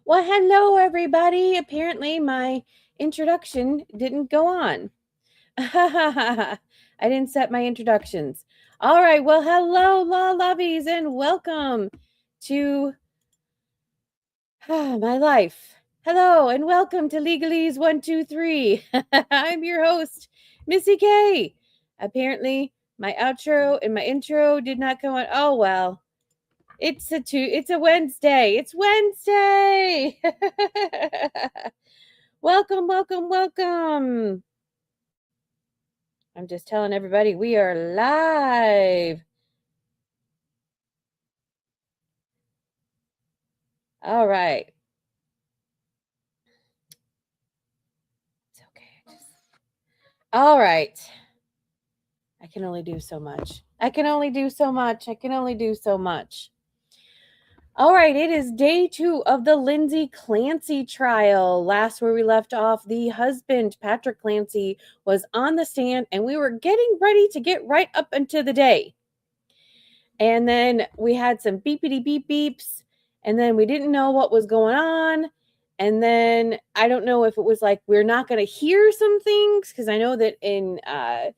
Well, hello, everybody. Apparently, my introduction didn't go on. I didn't set my introductions. All right. Well, hello, law lovies, and welcome to my life. Hello, and welcome to Legalese 123. I'm your host, Missy K. Apparently, my outro and my intro did not go on. Oh, well. It's a Wednesday. It's Wednesday. Welcome, welcome, welcome. I'm just telling everybody we are live. All right. It's okay. All right. I can only do so much. I can only do so much. All right, it is day 2 of the Lindsay Clancy trial. Last where we left off, the husband, Patrick Clancy, was on the stand and we were getting ready to get right up into the day. And then we had some beepity beep beeps, and then we didn't know what was going on. And then I don't know if it was like we're not going to hear some things, because I know that I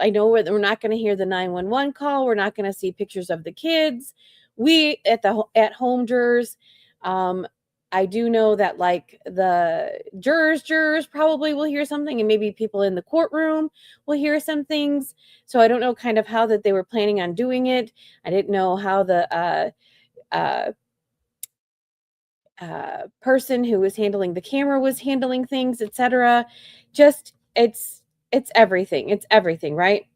know we're not going to hear the 911 call. We're not going to see pictures of the kids. We at home jurors, I do know that like the jurors probably will hear something, and maybe people in the courtroom will hear some things. So I don't know kind of how that they were planning on doing it. I didn't know how the person who was handling the camera was handling things, etc. Just it's everything. It's everything, right?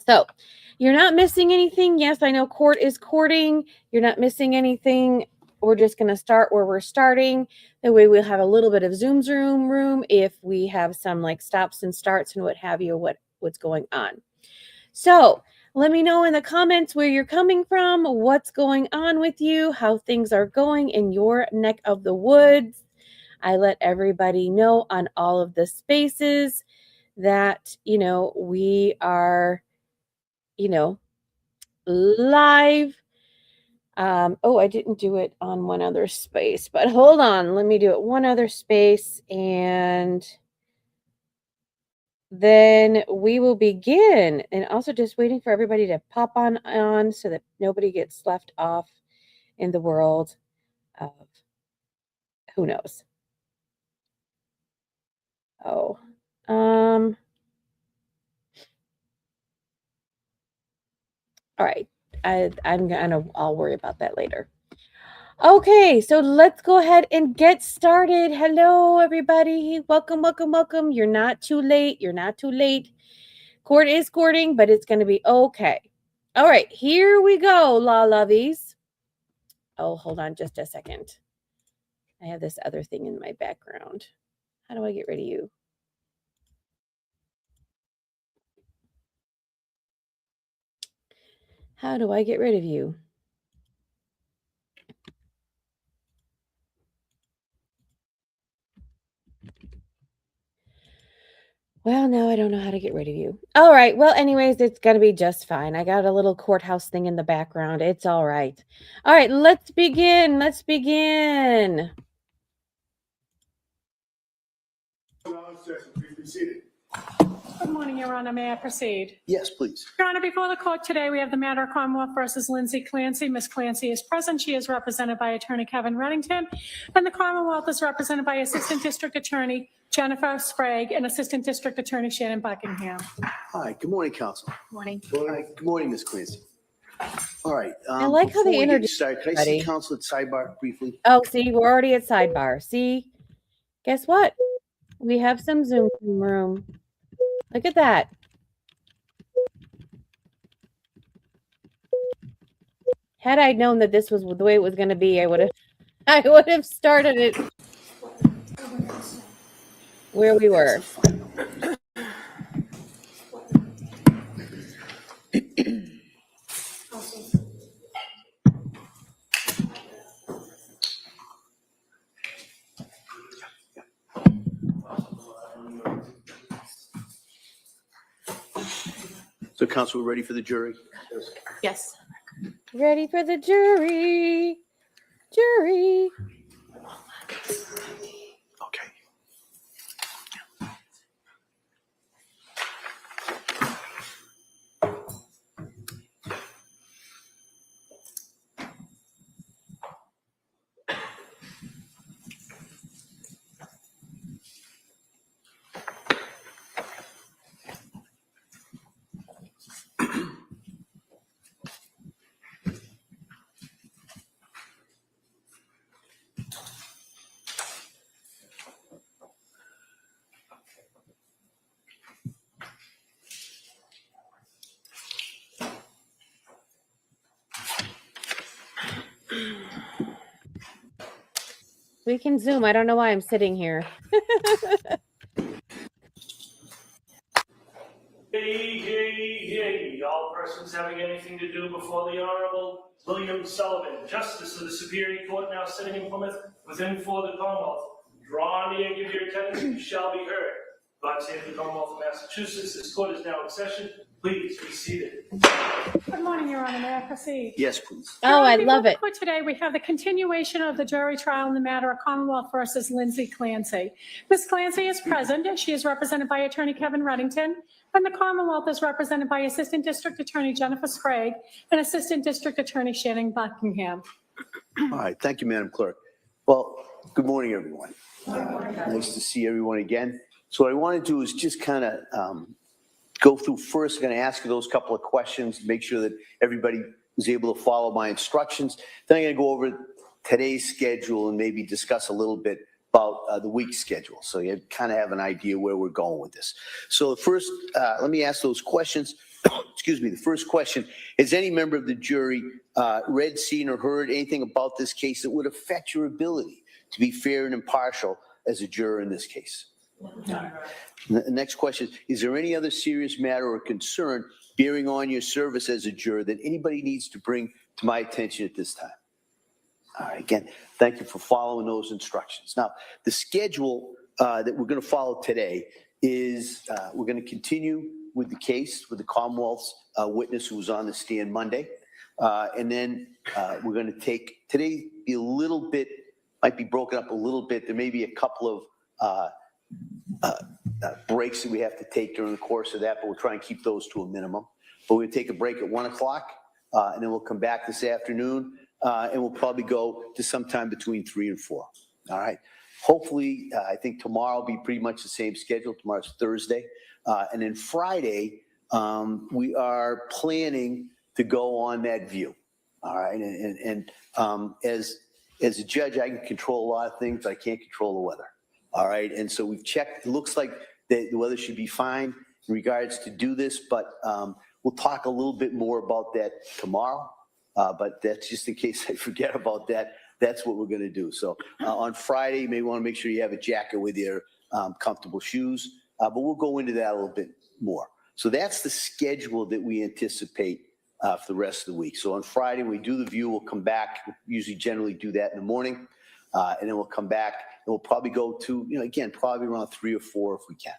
So you're not missing anything. Yes, I know court is courting. You're not missing anything. We're just going to start where we're starting. That way we'll have a little bit of Zoom's room if we have some like stops and starts and what have you, what's going on. So let me know in the comments where you're coming from, what's going on with you, how things are going in your neck of the woods. I let everybody know on all of the spaces that, we are, live. I didn't do it on one other space, but hold on. Let me do it one other space, and then we will begin. And also just waiting for everybody to pop on so that nobody gets left off in the world of who knows. Oh, all right. I'll worry about that later. Okay, so let's go ahead and get started. Hello, everybody. Welcome, welcome, welcome. You're not too late. Court is courting, but it's going to be okay. All right, here we go, law lovies. Oh, hold on just a second. I have this other thing in my background. How do I get rid of you? How do I get rid of you? Well, no, I don't know how to get rid of you. All right. Well, anyways, it's going to be just fine. I got a little courthouse thing in the background. It's all right. All right, let's begin. Good morning, Your Honor. May I proceed? Yes, please. Your Honor, before the court today, we have the matter of Commonwealth versus Lindsay Clancy. Ms. Clancy is present. She is represented by Attorney Kevin Reddington, and the Commonwealth is represented by Assistant District Attorney Jennifer Sprague and Assistant District Attorney Shannon Buckingham. Hi. Good morning, counsel. Morning. Hi. Good morning, Ms. Clancy. All right. I like how they introduced. Can I see counsel at sidebar briefly? Oh, see, we're already at sidebar. See, guess what? We have some Zoom room. Look at that. Had I known that this was the way it was going to be, I would have started it where we were. So, counsel, we're ready for the jury? Yes. Ready for the jury. Okay. We can Zoom. I don't know why I'm sitting here. Hey, all persons having anything to do before the Honorable William Sullivan, Justice of the Superior Court now sitting in Plymouth, within for the Commonwealth. Draw near and give your attendance, and you shall be heard. God save the Commonwealth of Massachusetts. This court is now in session. Please be seated. Good morning, Your Honor. May I proceed? Yes, please. Oh, I love it. For today, we have the continuation of the jury trial in the matter of Commonwealth versus Lindsay Clancy. Ms. Clancy is present. She is represented by Attorney Kevin Reddington, and the Commonwealth is represented by Assistant District Attorney Jennifer Sprague and Assistant District Attorney Shannon Buckingham. All right. Thank you, Madam Clerk. Well, good morning, everyone. Nice to see everyone again. So what I want to do is just kind of go through first. I'm going to ask you those couple of questions, make sure that everybody was able to follow my instructions. Then I'm going to go over today's schedule and maybe discuss a little bit about the week's schedule, so you kind of have an idea where we're going with this. So the first, let me ask those questions. Excuse me. The first question: has any member of the jury read, seen, or heard anything about this case that would affect your ability to be fair and impartial as a juror in this case? The next question is there any other serious matter or concern bearing on your service as a juror that anybody needs to bring to my attention at this time? All right, again, thank you for following those instructions. Now, the schedule that we're going to follow today is we're going to continue with the case with the Commonwealth's witness who was on the stand Monday. And then we're going to take today be a little bit, might be broken up a little bit. There may be a couple of breaks that we have to take during the course of that, but we'll try and keep those to a minimum. But we'll take a break at 1 o'clock, and then we'll come back this afternoon, and we'll probably go to sometime between 3 and 4. All right. Hopefully, I think tomorrow will be pretty much the same schedule. Tomorrow's Thursday. And then Friday, we are planning to go on that view. All right. And as a judge, I can control a lot of things, but I can't control the weather. All right. And so we've checked. It looks like the weather should be fine in regards to do this, but we'll talk a little bit more about that tomorrow. But that's just in case I forget about that. That's what we're going to do. So on Friday, you may want to make sure you have a jacket with your comfortable shoes. But we'll go into that a little bit more. So that's the schedule that we anticipate for the rest of the week. So on Friday, when we do the view, we'll come back. We usually generally do that in the morning. And then we'll come back and we'll probably go to, again, probably around 3 or 4 if we can.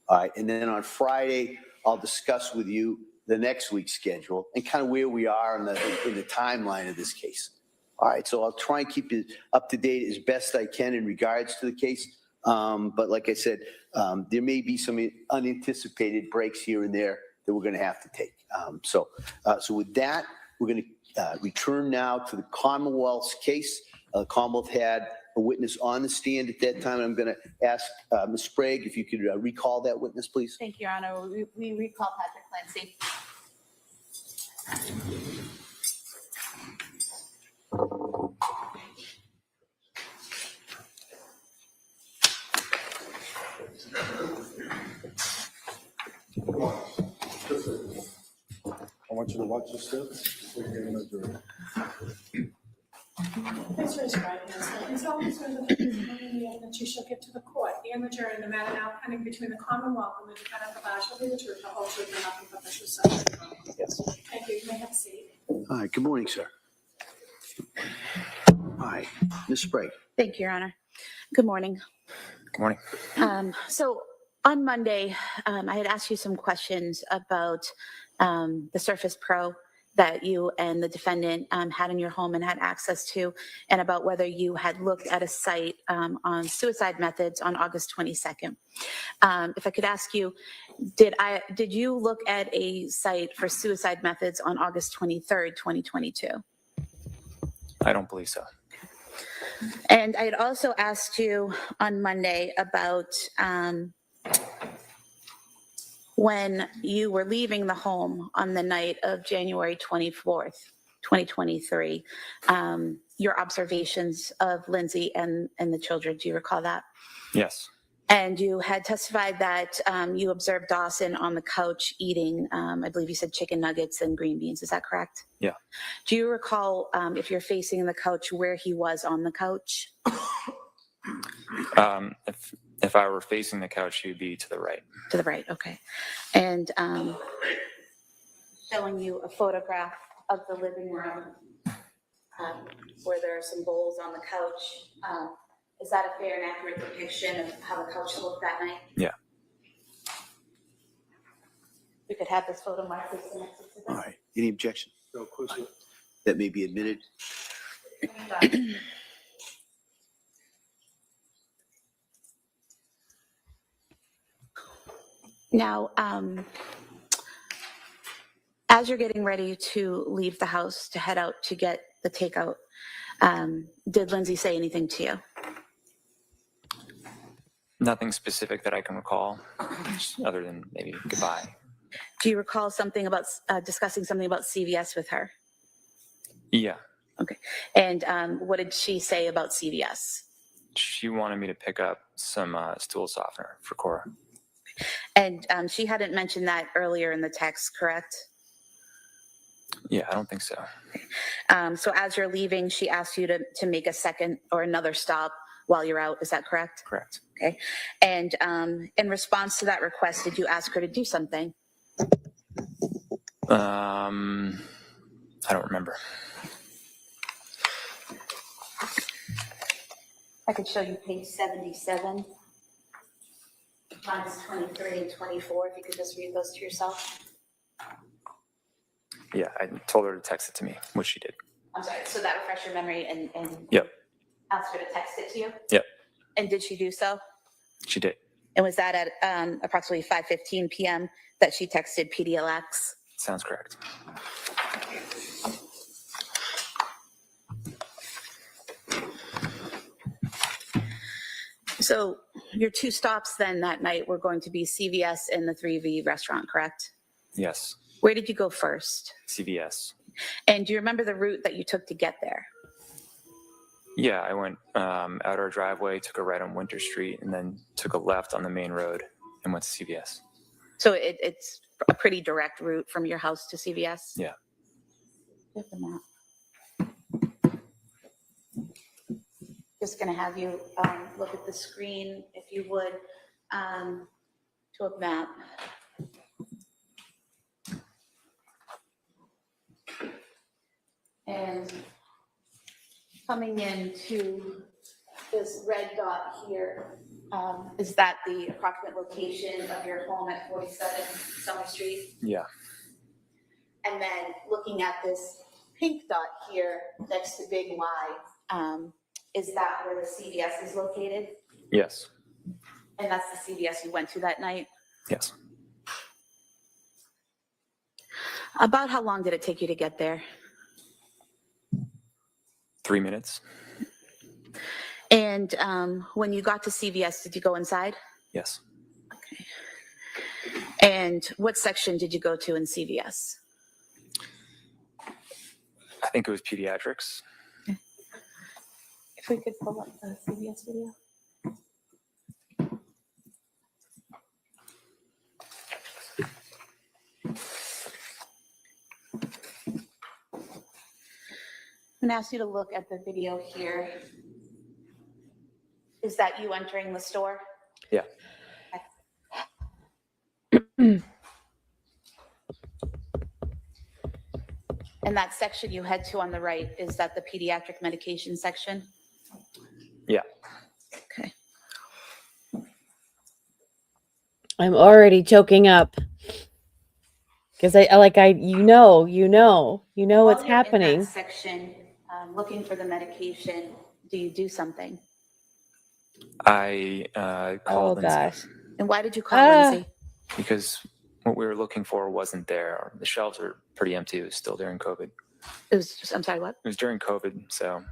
All right. And then on Friday, I'll discuss with you the next week's schedule and kind of where we are in the timeline of this case. All right. So I'll try and keep it up to date as best I can in regards to the case. But like I said, there may be some unanticipated breaks here and there that we're going to have to take. So with that, we're going to return now to the Commonwealth's case. Commonwealth had a witness on the stand at that time. I'm going to ask Ms. Sprague if you could recall that witness, please. Thank you, Your Honor. We recall Patrick Clancy. I want you to watch your steps so you get in the jury. Please raise your right hand. Please tell me the evidence you shall give to the court and the jury in the matter now pending between the Commonwealth and the defendant of Ash will be the truth, the whole truth, and nothing but the truth. So help you God. Yes. Thank you. You may have a seat. All right. Good morning, sir. All right. Ms. Sprague. Thank you, Your Honor. Good morning. Good morning. So on Monday, I had asked you some questions about the Surface Pro that you and the defendant had in your home and had access to, and about whether you had looked at a site on suicide methods on August 22nd. If I could ask you, did you look at a site for suicide methods on August 23rd, 2022? I don't believe so. And I had also asked you on Monday about when you were leaving the home on the night of January 24th, 2023, your observations of Lindsay and the children. Do you recall that? Yes. And you had testified that you observed Dawson on the couch eating, I believe you said chicken nuggets and green beans. Is that correct? Yeah. Do you recall, if you're facing the couch, where he was on the couch? If I were facing the couch, he would be to the right. To the right, okay. And showing you a photograph of the living room where there are some bowls on the couch. Is that a fair and accurate depiction of how the couch looked that night? Yeah. We could have this photo marked as next to this. All right. Any objection? No, closer. That may be admitted. Now, as you're getting ready to leave the house to head out to get the takeout, did Lindsay say anything to you? Nothing specific that I can recall, other than maybe goodbye. Do you recall something about discussing something about CVS with her? Yeah. Okay. And what did she say about CVS? She wanted me to pick up some stool softener for Cora. And she hadn't mentioned that earlier in the text, correct? Yeah, I don't think so. So as you're leaving, she asked you to make a second or another stop while you're out. Is that correct? Correct. Okay. And in response to that request, did you ask her to do something? I don't remember. I could show you page 77, lines 23 and 24, if you could just read those to yourself. Yeah, I told her to text it to me, which she did. I'm sorry, so that refresh your memory and Yep. ask her to text it to you? Yep. And did she do so? She did. And was that at approximately 5:15 p.m. that she texted PDLX? Sounds correct. So your two stops then that night were going to be CVS and the 3V restaurant, correct? Yes. Where did you go first? CVS. And do you remember the route that you took to get there? Yeah, I went out our driveway, took a right on Winter Street, and then took a left on the main road and went to CVS. So it's a pretty direct route from your house to CVS? Yeah. Get the map. Just going to have you look at the screen, if you would, to a map. And coming into this red dot here, is that the approximate location of your home at 47 Summer Street? Yeah. And then looking at this pink dot here next to Big Y, is that where the CVS is located? Yes. And that's the CVS you went to that night? Yes. About how long did it take you to get there? 3 minutes. And when you got to CVS, did you go inside? Yes. Okay. And what section did you go to in CVS? I think it was pediatrics. If we could pull up the CVS video. I'm going to ask you to look at the video here. Is that you entering the store? Yeah. And that section you head to on the right, is that the pediatric medication section? Yeah. Okay. I'm already choking up. Because you know what's While you're in happening. that section, looking for the medication, do you do something? I Oh called Lindsay gosh. And why did you call Lindsay? because what we were looking for wasn't there. The shelves are pretty empty. It was still during COVID. I'm sorry, what? It was during COVID, so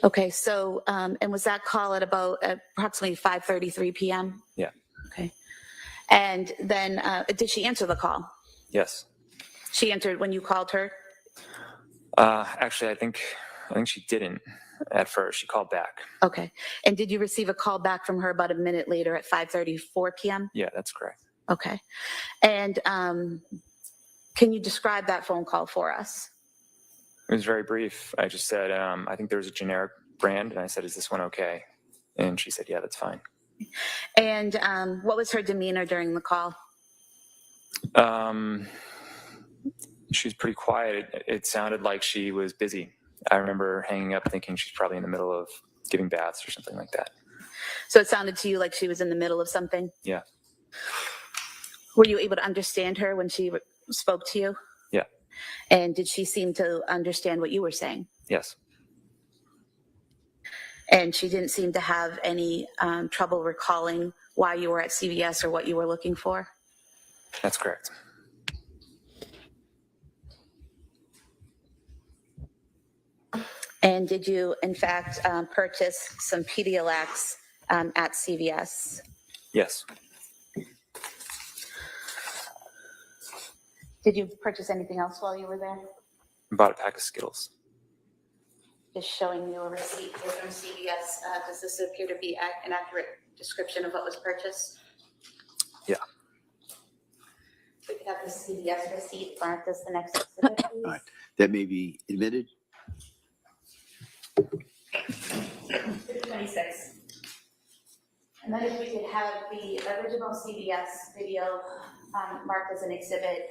Okay, so, and was that call at about approximately 5:33 p.m.? yeah. Okay. And then did she answer the call? Yes. She answered when you called her? Actually, I think she didn't at first. She called back. Okay. And did you receive a call back from her about a minute later at 5:34 p.m.? Yeah, that's correct. Okay. And can you describe that phone call for us? It was very brief. I just said, I think there was a generic brand, and I said, "Is this one okay?" And she said, "Yeah, that's fine." And what was her demeanor during the call? She was pretty quiet. It sounded like she was busy. I remember hanging up thinking she's probably in the middle of giving baths or something like that. So it sounded to you like she was in the middle of something? Yeah. Were you able to understand her when she spoke to you? Yeah. And did she seem to understand what you were saying? Yes. And she didn't seem to have any trouble recalling why you were at CVS or what you were looking for? That's correct. And did you, in fact, purchase some Pedialyte at CVS? Yes. Did you purchase anything else while you were there? I bought a pack of Skittles. Just showing you a receipt here from CVS. Does this appear to be an accurate description of what was purchased? Yeah. We could have the CVS receipt marked as the next exhibit, please. All right. That may be admitted. 26. And then if we could have the original CVS video marked as an exhibit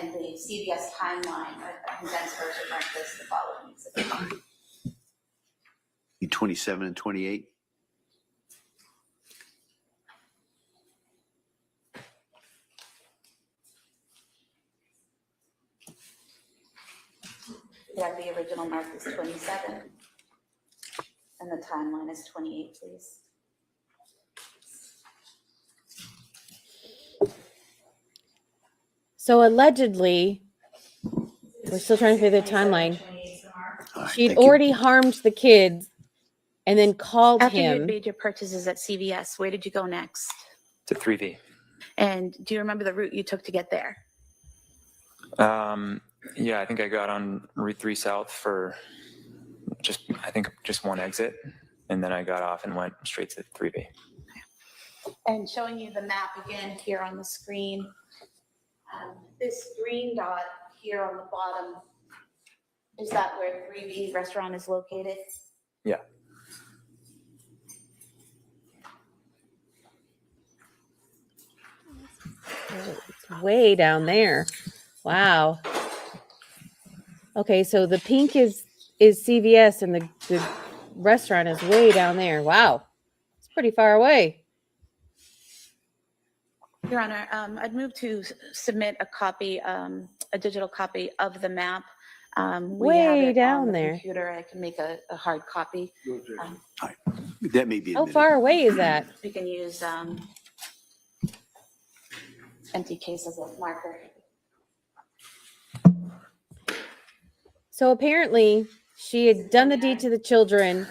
and the CVS timeline, a condensed version marked as the following exhibit. Be 27 and 28. We have the original marked as 27 and the timeline is 28, please. So allegedly, we're still trying to figure the timeline. All right, She'd thank you. already harmed the kids and then called After you had him. made your purchases at CVS, where did you go next? To 3V. And do you remember the route you took to get there? Yeah, I think I got on Route 3 South for just one exit, and then I got off and went straight to 3V. And showing you the map again here on the screen. This green dot here on the bottom, is that where 3V restaurant is located? Yeah. It's way down there. Wow. Okay, so the pink is CVS and the restaurant is way down there. Wow. It's pretty far away. Your Honor, I'd move to submit a copy, a digital copy of the map. We have Way it down on the there. computer. I can make a hard copy. That may be How admitted. far away is that? We can use empty case as a marker. So apparently she had done the deed to the children.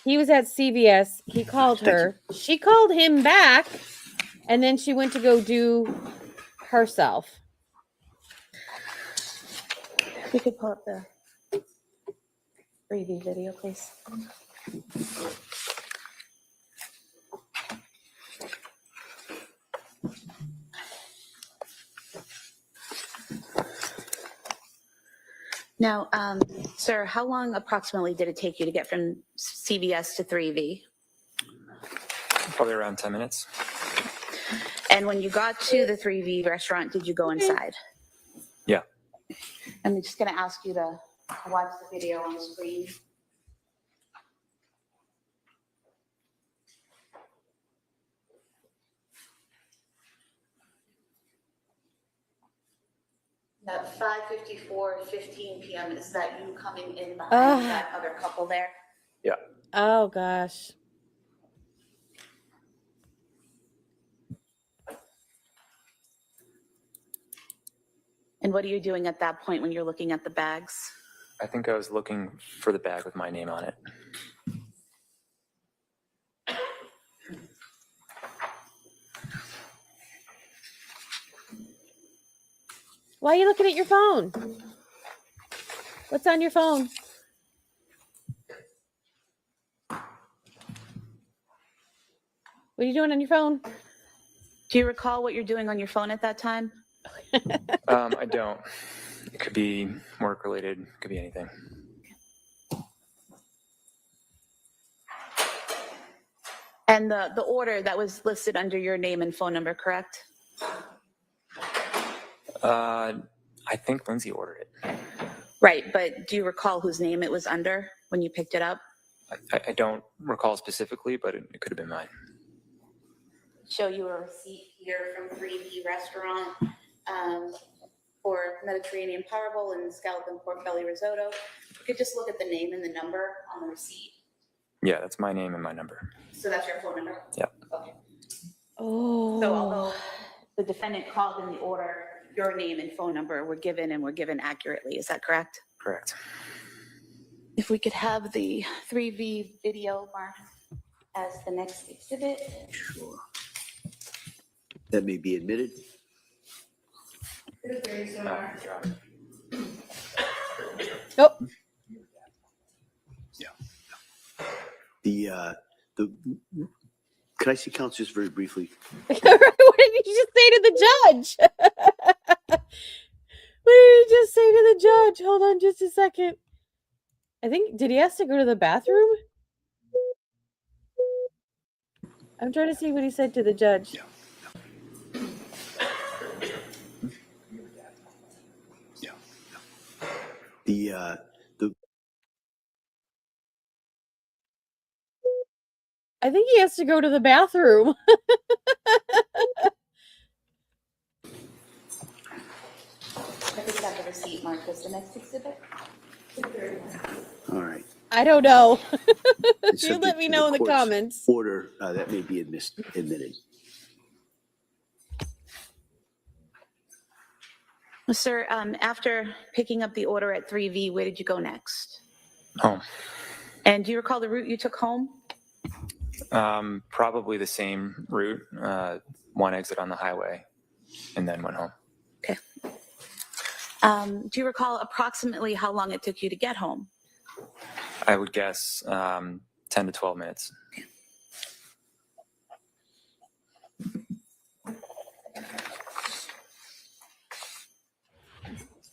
He was at CVS. He called her. She called him back. And then she went to go do herself. We could pull up the 3V video, please. Now, sir, how long approximately did it take you to get from CVS to 3V? Probably around 10 minutes. And when you got to the 3V restaurant, did you go inside? Yeah. I'm just going to ask you to watch the video on the screen. At 5:54:15 p.m., is that you coming in behind Ugh. that other couple there? Yeah. Oh gosh. And what are you doing at that point when you're looking at the bags? I think I was looking for the bag with my name on it. Why are you looking at your phone? What's on your phone? What are you doing on your phone? Do you recall what you're doing on your phone at that time? I don't. It could be work related, it could be anything. And the order that was listed under your name and phone number, correct? I think Lindsay ordered it. Right, but do you recall whose name it was under when you picked it up? I don't recall specifically, but it could have been mine. Show you a receipt here from 3V Restaurant for Mediterranean Powerball and scallop and pork belly risotto. You could just look at the name and the number on the receipt. Yeah, that's my name and my number. So that's your phone number? Yeah. Okay. Oh. So although the defendant called in the order, your name and phone number were given and were given accurately, is that correct? Correct. If we could have the 3V video marked as the next exhibit. Sure. That may be admitted. Nope. Yeah. The can I see counsel just very briefly? What did you just say to the judge? What did you just say to the judge? Hold on just a second. I think, did he ask to go to the bathroom? I'm trying to see what he said to the judge. Yeah. Yeah. The I think he has to go to the bathroom. I think have the receipt marked as the next exhibit. all right. I don't know. It's You let subject me to know in the court's comments. Order that may be admitted. Sir, after picking up the order at 3V, where did you go next? Home. And do you recall the route you took home? Probably the same route, one exit on the highway, and then went home. Okay. Do you recall approximately how long it took you to get home? I would guess 10 to 12 minutes.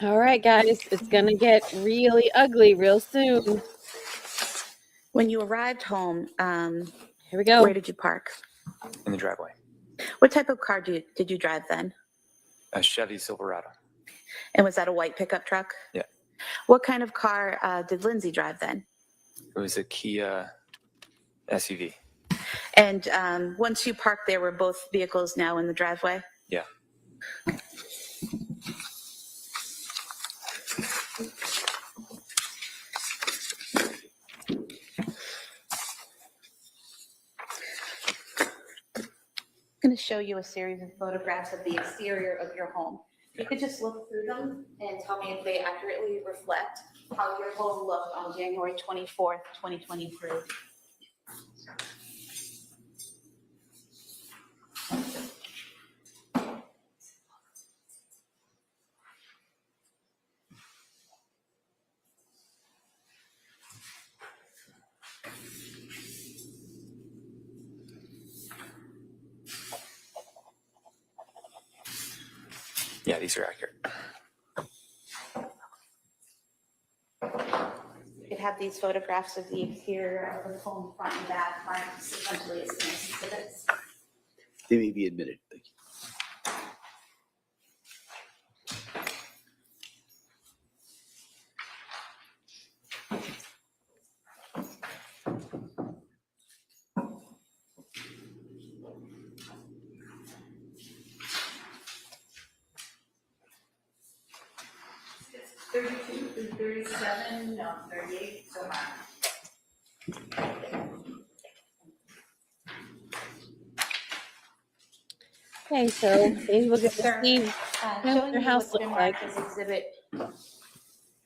All right, guys, it's going to get really ugly real soon. When you arrived home, Here we go. where did you park? In the driveway. What type of car did you drive then? A Chevy Silverado. And was that a white pickup truck? Yeah. What kind of car did Lindsay drive then? It was a Kia SUV. And once you parked there, were both vehicles now in the driveway? Yeah. I'm going to show you a series of photographs of the exterior of your home. You could just look through them and tell me if they accurately reflect how your home looked on January 24th, 2023. Yeah, these are accurate. You could have these photographs of the exterior of the home, front and back, marked sequentially as nice exhibits. They may be admitted. Thank you. 32 through 37, no, 38, so mark. Okay, so maybe we'll get to Sure. see what Showing their you house what's looks been like. marked as exhibit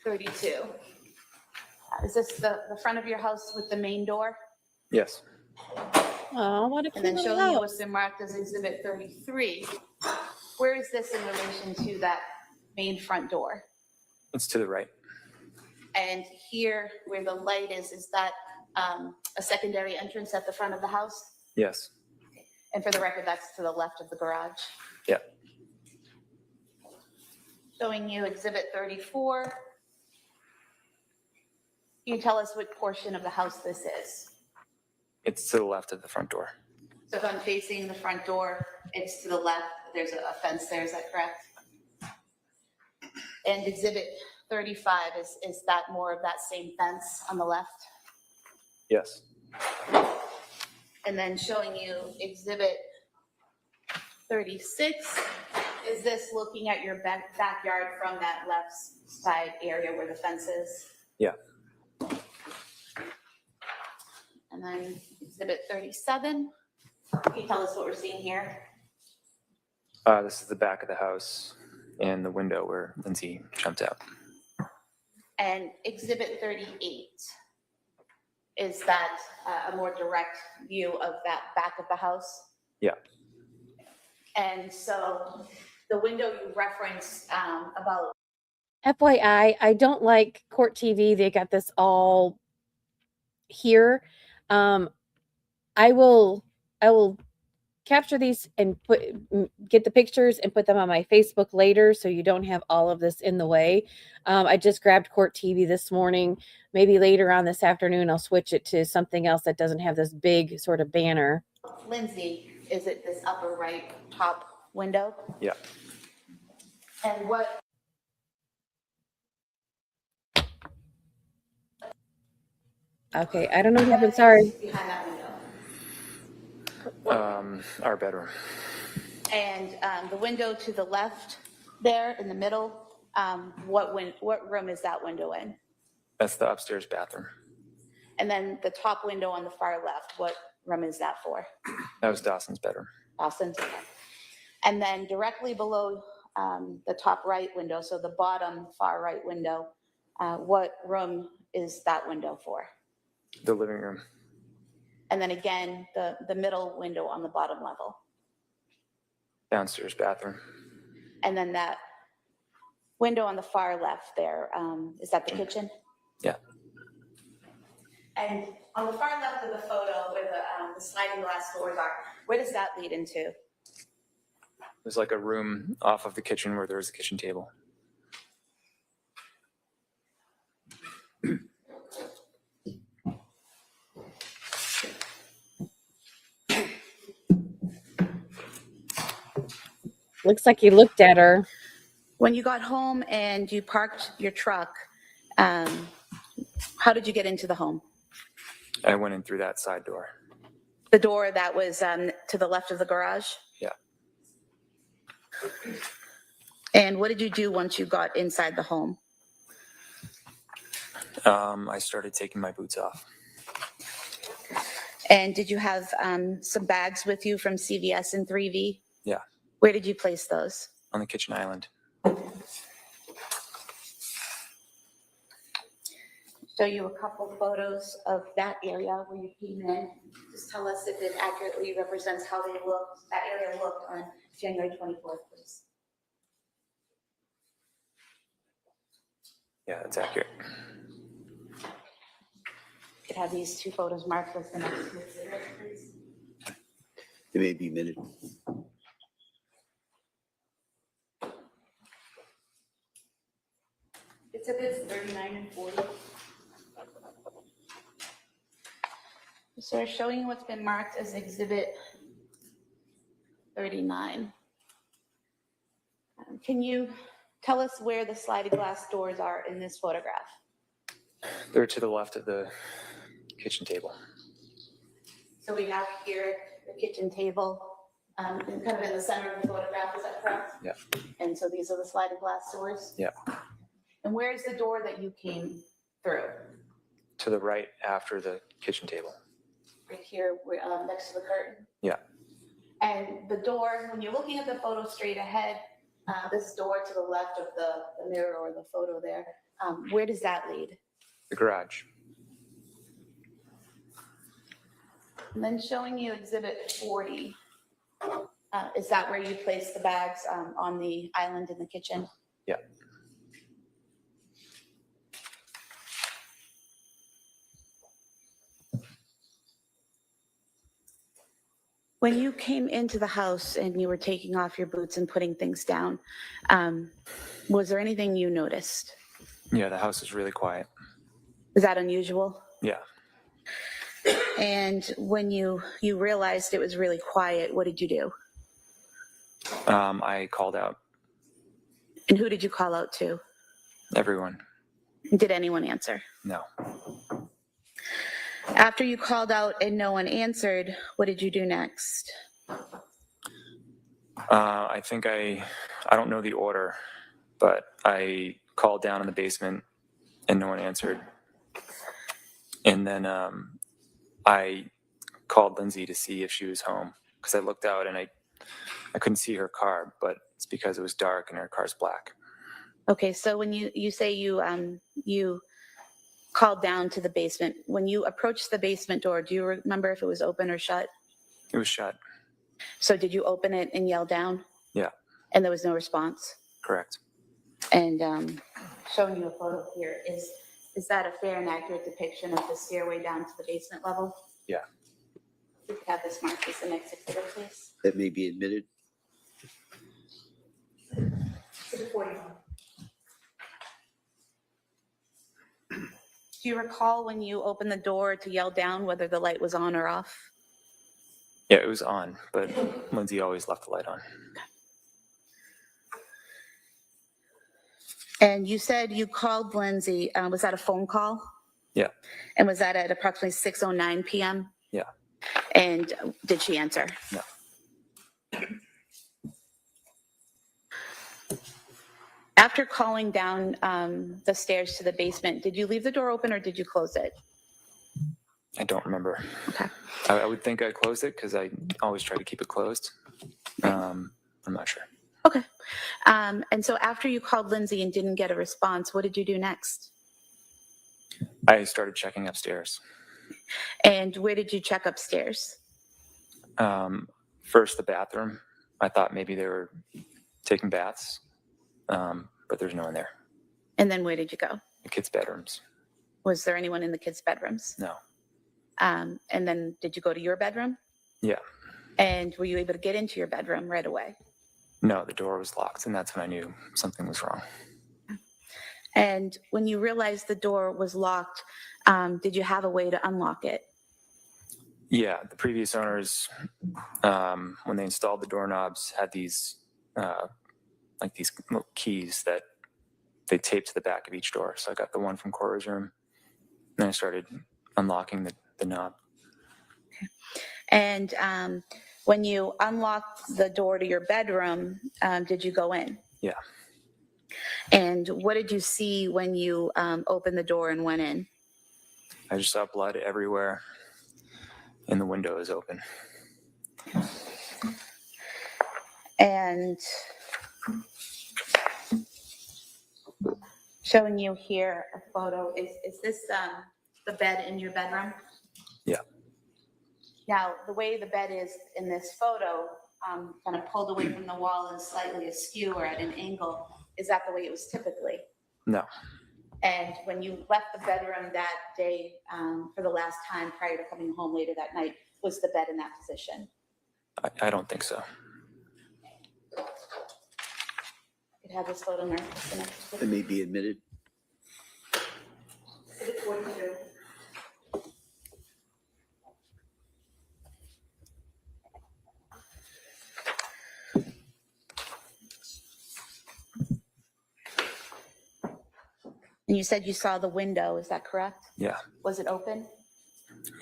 32. Is this the front of your house with the main door? Yes. Oh, what a And cute then little showing you house. what's been marked as exhibit 33. Where is this in relation to that main front door? It's to the right. And here where the light is that a secondary entrance at the front of the house? Yes. And for the record, that's to the left of the garage. Yeah. Showing you exhibit 34. Can you tell us what portion of the house this is? It's to the left of the front door. So if I'm facing the front door, it's to the left. There's a fence there, is that correct? And exhibit 35, is that more of that same fence on the left? Yes. And then showing you exhibit 36, is this looking at your backyard from that left side area where the fence is? Yeah. And then exhibit 37, can you tell us what we're seeing here? This is the back of the house and the window where Lindsay jumped out. And exhibit 38, is that a more direct view of that back of the house? Yeah. And so the window you referenced about, FYI, I don't like court TV. They got this all here. I will capture these and get the pictures and put them on my Facebook later, so you don't have all of this in the way. I just grabbed court TV this morning. Maybe later on this afternoon, I'll switch it to something else that doesn't have this big sort of banner. Lindsay, is it this upper right top window? Yeah. And what? Okay, I don't know who's been sorry. Behind that window. Our bedroom. And the window to the left there in the middle, what room is that window in? That's the upstairs bathroom. And then the top window on the far left, what room is that for? That was Dawson's bedroom. Dawson's. Okay. And then directly below the top right window, so the bottom far right window, what room is that window for? The living room. And then again, the middle window on the bottom level. Downstairs bathroom. And then that window on the far left there, is that the kitchen? Yeah. And on the far left of the photo where the sliding glass doors are, where does that lead into? There's like a room off of the kitchen where there's a kitchen table. Looks like you looked at her. When you got home and you parked your truck, how did you get into the home? I went in through that side door. The door that was to the left of the garage? Yeah. And what did you do once you got inside the home? I started taking my boots off. And did you have some bags with you from CVS and 3V? Yeah. Where did you place those? On the kitchen island. Show you a couple photos of that area where you came in. Just tell us if it accurately represents how they looked, that area looked on January 24th, please. Yeah, that's accurate. You could have these two photos marked as the next two exhibits, please. It may be a minute. Exhibits 39 and 40. So we're showing you what's been marked as exhibit 39. Can you tell us where the sliding glass doors are in this photograph? They're to the left of the kitchen table. So we have here the kitchen table, kind of in the center of the photograph, is that correct? Yeah. And so these are the sliding glass doors? Yeah. And where's the door that you came through? To the right after the kitchen table. Right here, next to the curtain? Yeah. And the door, when you're looking at the photo straight ahead, this door to the left of the mirror or the photo there, where does that lead? The garage. And then showing you exhibit 40. Is that where you place the bags on the island in the kitchen? Yeah. When you came into the house and you were taking off your boots and putting things down, was there anything you noticed? Yeah, the house is really quiet. Is that unusual? Yeah. And when you realized it was really quiet, what did you do? I called out. And who did you call out to? Everyone. Did anyone answer? No. After you called out and no one answered, what did you do next? I think I don't know the order, but I called down in the basement and no one answered. And then I called Lindsay to see if she was home because I looked out and I couldn't see her car, but it's because it was dark and her car's black. Okay, so when you say you called down to the basement, when you approached the basement door, do you remember if it was open or shut? It was shut. So did you open it and yell down? Yeah. And there was no response? Correct. And showing you a photo here, is that a fair and accurate depiction of the stairway down to the basement level? Yeah. We could have this marked as the next exhibit, please. That may be admitted. Exhibit 41. Do you recall when you opened the door to yell down whether the light was on or off? Yeah, it was on, but Lindsay always left the light on. And you said you called Lindsay. Was that a phone call? Yeah. And was that at approximately 6:09 p.m.? Yeah. And did she answer? No. After calling down the stairs to the basement, did you leave the door open or did you close it? I don't remember. Okay. I would think I closed it because I always try to keep it closed. I'm not sure. Okay. And so after you called Lindsay and didn't get a response, what did you do next? I started checking upstairs. And where did you check upstairs? First, the bathroom. I thought maybe they were taking baths, but there's no one there. And then where did you go? The kids' bedrooms. Was there anyone in the kids' bedrooms? No. And then did you go to your bedroom? Yeah. And were you able to get into your bedroom right away? No, the door was locked, and that's when I knew something was wrong. And when you realized the door was locked, did you have a way to unlock it? Yeah, the previous owners, when they installed the doorknobs, had these like these little keys that they taped to the back of each door. So I got the one from Cora's room, and I started unlocking the knob. Okay. And when you unlocked the door to your bedroom, did you go in? Yeah. And what did you see when you opened the door and went in? I just saw blood everywhere, and the window is open. And showing you here a photo, is this the bed in your bedroom? Yeah. Now, the way the bed is in this photo, kind of pulled away from the wall and slightly askew or at an angle, is that the way it was typically? No. And when you left the bedroom that day for the last time prior to coming home later that night, was the bed in that position? I don't think so. I could have this photo marked as the next That may be admitted. Exhibit 42. And you said you saw the window, is that correct? Yeah. Was it open?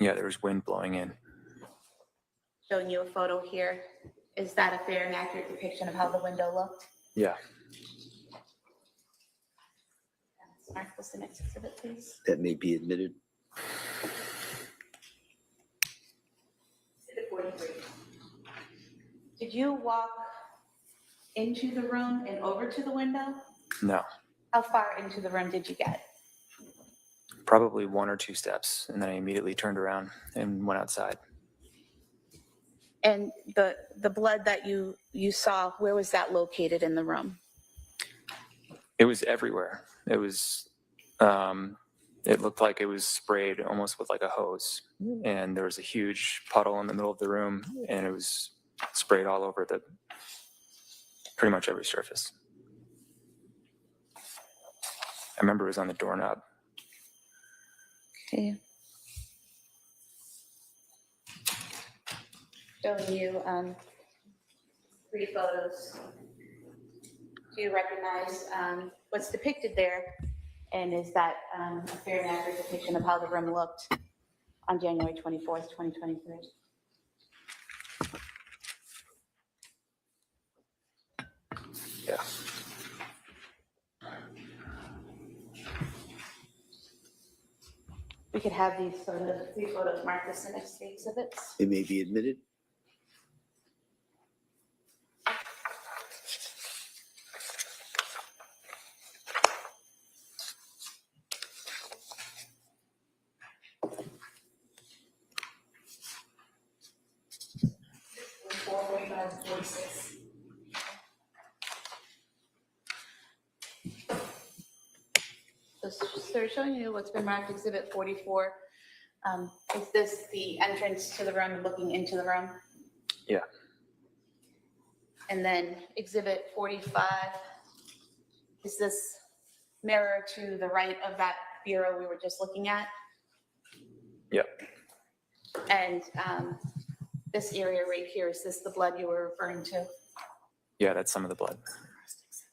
Yeah, there was wind blowing in. Showing you a photo here. Is that a fair and accurate depiction of how the window looked? Yeah. Mark, what's the next exhibit, please? That may be admitted. Exhibit 43. Did you walk into the room and over to the window? No, How far into the room did you get? probably 1 or 2 steps, and then I immediately turned around and went outside. And the blood that you saw, where was that located in the room? It was everywhere. It was, it looked like it was sprayed almost with like a hose, and there was a huge puddle in the middle of the room, and it was sprayed all over pretty much every surface. I remember it was on the doorknob. Okay. Showing you 3 photos. Do you recognize what's depicted there? And is that a fair and accurate depiction of how the room looked on January 24th, 2023? Yeah. We could have these 3 photos marked as the next 3 exhibits. It may be admitted. So showing you what's been marked exhibit 44. Is this the entrance to the room, looking into the room? Yeah. And then exhibit 45, is this mirror to the right of that bureau we were just looking at? Yep. And this area right here, is this the blood you were referring to? Yeah, that's some of the blood.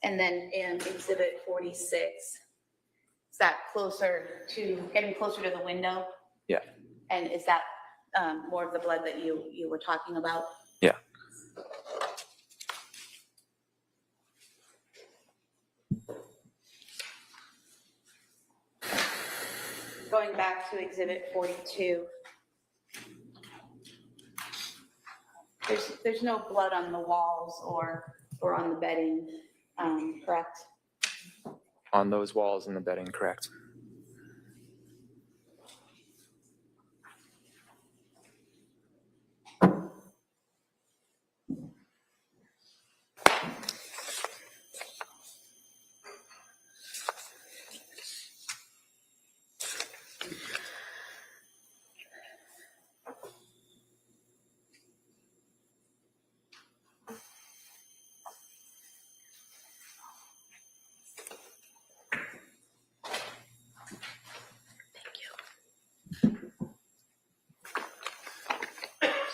And then in exhibit 46, is that getting closer to the window? Yeah. And is that more of the blood that you were talking about? Yeah. Going back to exhibit 42, there's no blood on the walls or on the bedding, correct? On those walls and the bedding, correct.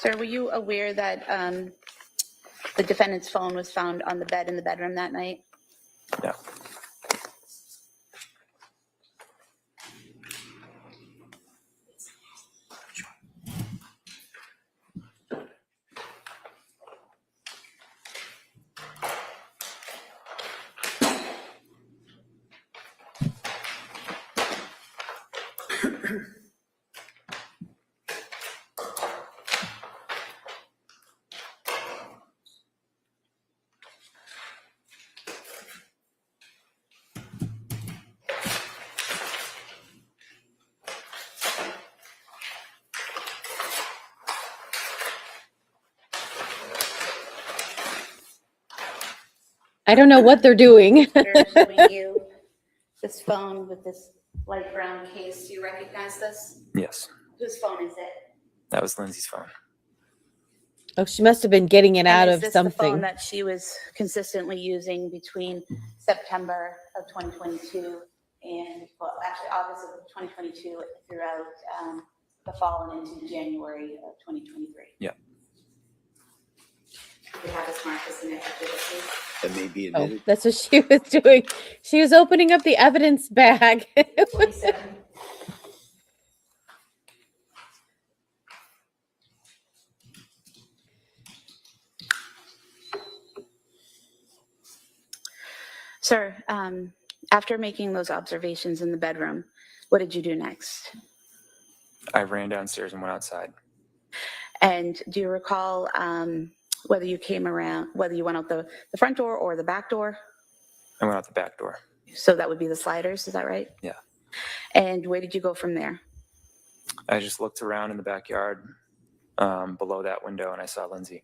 Sir, were you aware that the defendant's phone was found on the bed in the bedroom that night? Yeah. I don't know what they're doing. They're showing you this phone with this light brown case. Do you recognize this? Yes. Whose phone is it? That was Lindsay's phone. Oh, she must have been getting it out And is of this the phone something. that she was consistently using between September of 2022 and, well, actually August of 2022 throughout the fall and into January of 2023? Yeah. We have this marked as the next exhibit, please. That may be Oh, admitted. that's what she was doing. She was opening up the evidence bag. 47. Sir, After making those observations in the bedroom, what did you do next? I ran downstairs and went outside. And do you recall whether you went out the front door or the back door? I went out the back door. So that would be the sliders, is that right? Yeah. And where did you go from there? I just looked around in the backyard below that window, and I saw Lindsay.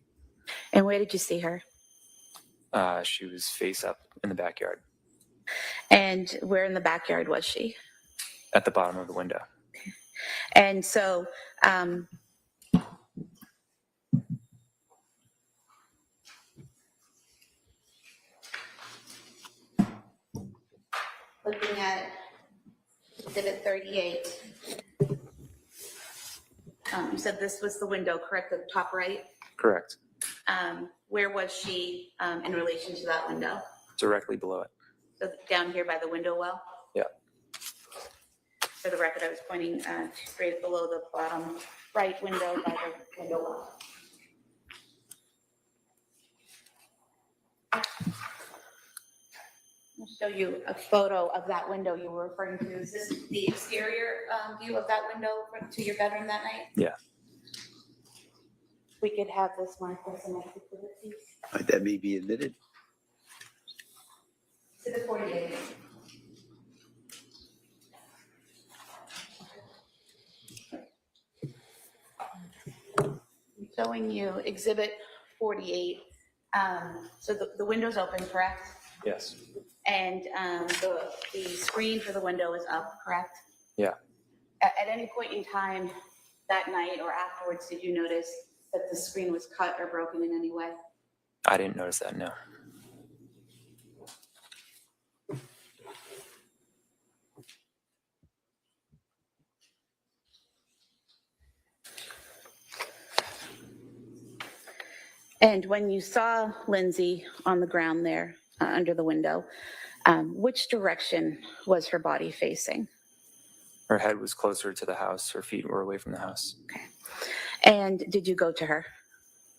And where did you see her? She was face up in the backyard. And where in the backyard was she? At the bottom of the window. And so, looking at exhibit 38, you said this was the window, correct, at the top right? Correct. Where was she in relation to that window? Directly below it. So down here by the window well? Yeah. For the record, I was pointing straight below the bottom right window by the window well. I'll show you a photo of that window you were referring to. Is this the exterior view of that window to your bedroom that night? Yeah. We could have this marked as an activity. That may be admitted. To the 48. Showing you exhibit 48. So the window's open, correct? Yes. And the screen for the window is up, correct? Yeah. At any point in time that night or afterwards, did you notice that the screen was cut or broken in any way? I didn't notice that, no. And when you saw Lindsay on the ground there under the window, which direction was her body facing? Her head was closer to the house. Her feet were away from the house. Okay. And did you go to her?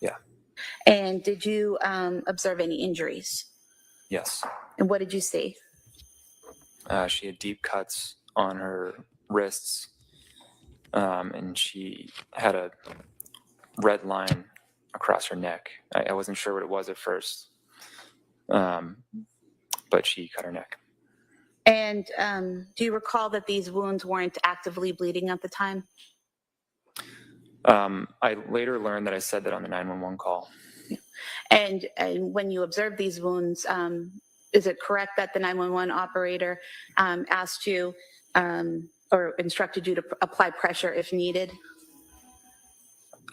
Yeah. And did you observe any injuries? Yes. And what did you see? She had deep cuts on her wrists, and she had a red line across her neck. I wasn't sure what it was at first, but she cut her neck. And do you recall that these wounds weren't actively bleeding at the time? I later learned that I said that on the 911 call. And when you observed these wounds, is it correct that the 911 operator asked you or instructed you to apply pressure if needed?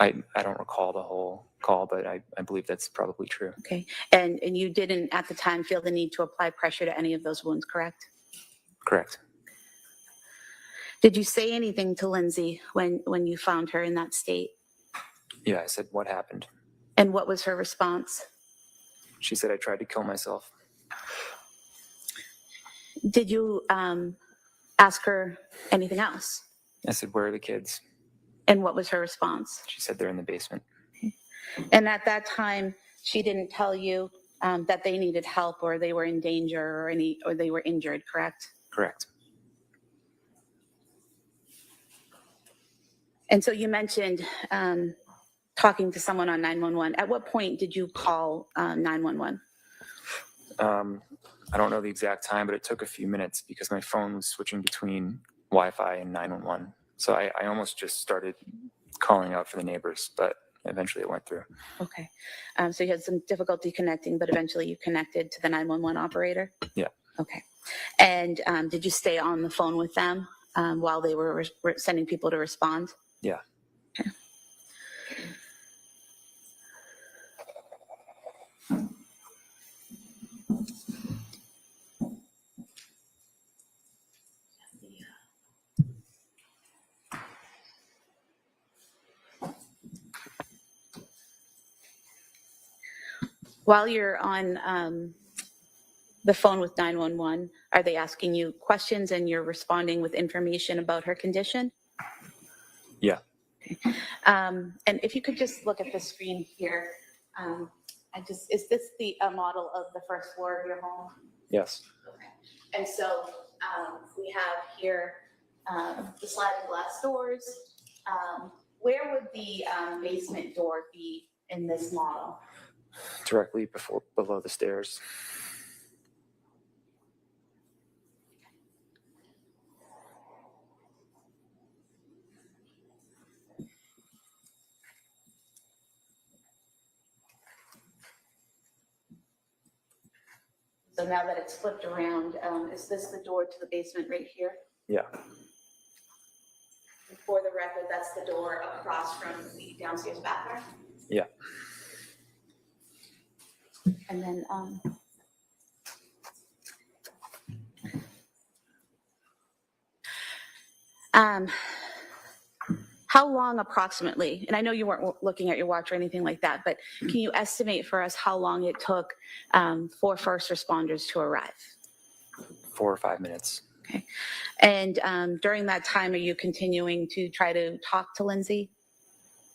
I don't recall the whole call, but I believe that's probably true. Okay. And you didn't at the time feel the need to apply pressure to any of those wounds, correct? Correct. Did you say anything to Lindsay when you found her in that state? Yeah, I said, what happened? And what was her response? She said, I tried to kill myself. Did you ask her anything else? I said, where are the kids? And what was her response? She said, they're in the basement. And at that time, she didn't tell you that they needed help or they were in danger or they were injured, correct? Correct. And so you mentioned talking to someone on 911. At what point did you call 911? I don't know the exact time, but it took a few minutes because my phone was switching between Wi-Fi and 911. So I almost just started calling out for the neighbors, but eventually it went through. Okay. So you had some difficulty connecting, but eventually you connected to the 911 operator? Yeah. Okay. And did you stay on the phone with them while they were sending people to respond? Yeah. Okay. While you're on the phone with 911, are they asking you questions and you're responding with information about her condition? Yeah. Okay. And if you could just look at the screen here, is this the model of the first floor of your home? Yes. Okay. And so we have here the sliding glass doors. Where would the basement door be in this model? Directly below the stairs. So now that it's flipped around, is this the door to the basement right here? Yeah. For the record, that's the door across from the downstairs bathroom. Yeah. And then, how long approximately, and I know you weren't looking at your watch or anything like that, but can you estimate for us how long it took for first responders to arrive? 4 or 5 minutes. Okay. And during that time, are you continuing to try to talk to Lindsay?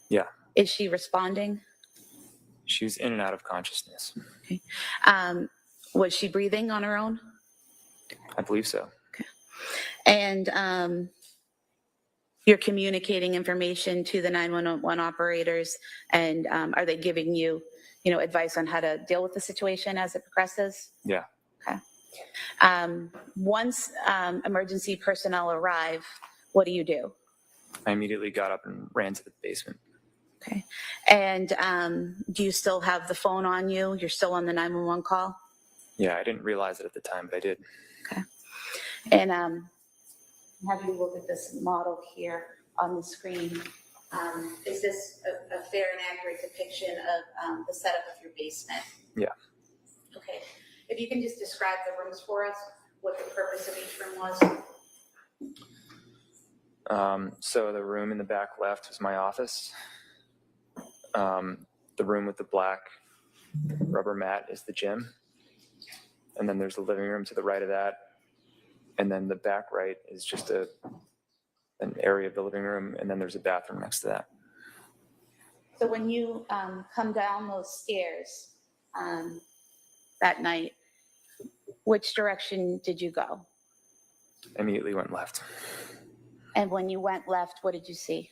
Yeah. Is she responding? She was in and out of consciousness. Okay. Was she breathing on her own? I believe so. Okay. And you're communicating information to the 911 operators, and are they giving you, advice on how to deal with the situation as it progresses? Yeah. Okay. Once emergency personnel arrive, what do you do? I immediately got up and ran to the basement. Okay. And do you still have the phone on you? You're still on the 911 call? Yeah, I didn't realize it at the time, but I did. Okay. And have you look at this model here on the screen? Is this a fair and accurate depiction of the setup of your basement? Yeah. Okay. If you can just describe the rooms for us, what the purpose of each room was. So the room in the back left was my office. The room with the black rubber mat is the gym. And then there's the living room to the right of that. And then the back right is just an area of the living room. And then there's a bathroom next to that. So when you come down those stairs that night, which direction did you go? I immediately went left. And when you went left, what did you see?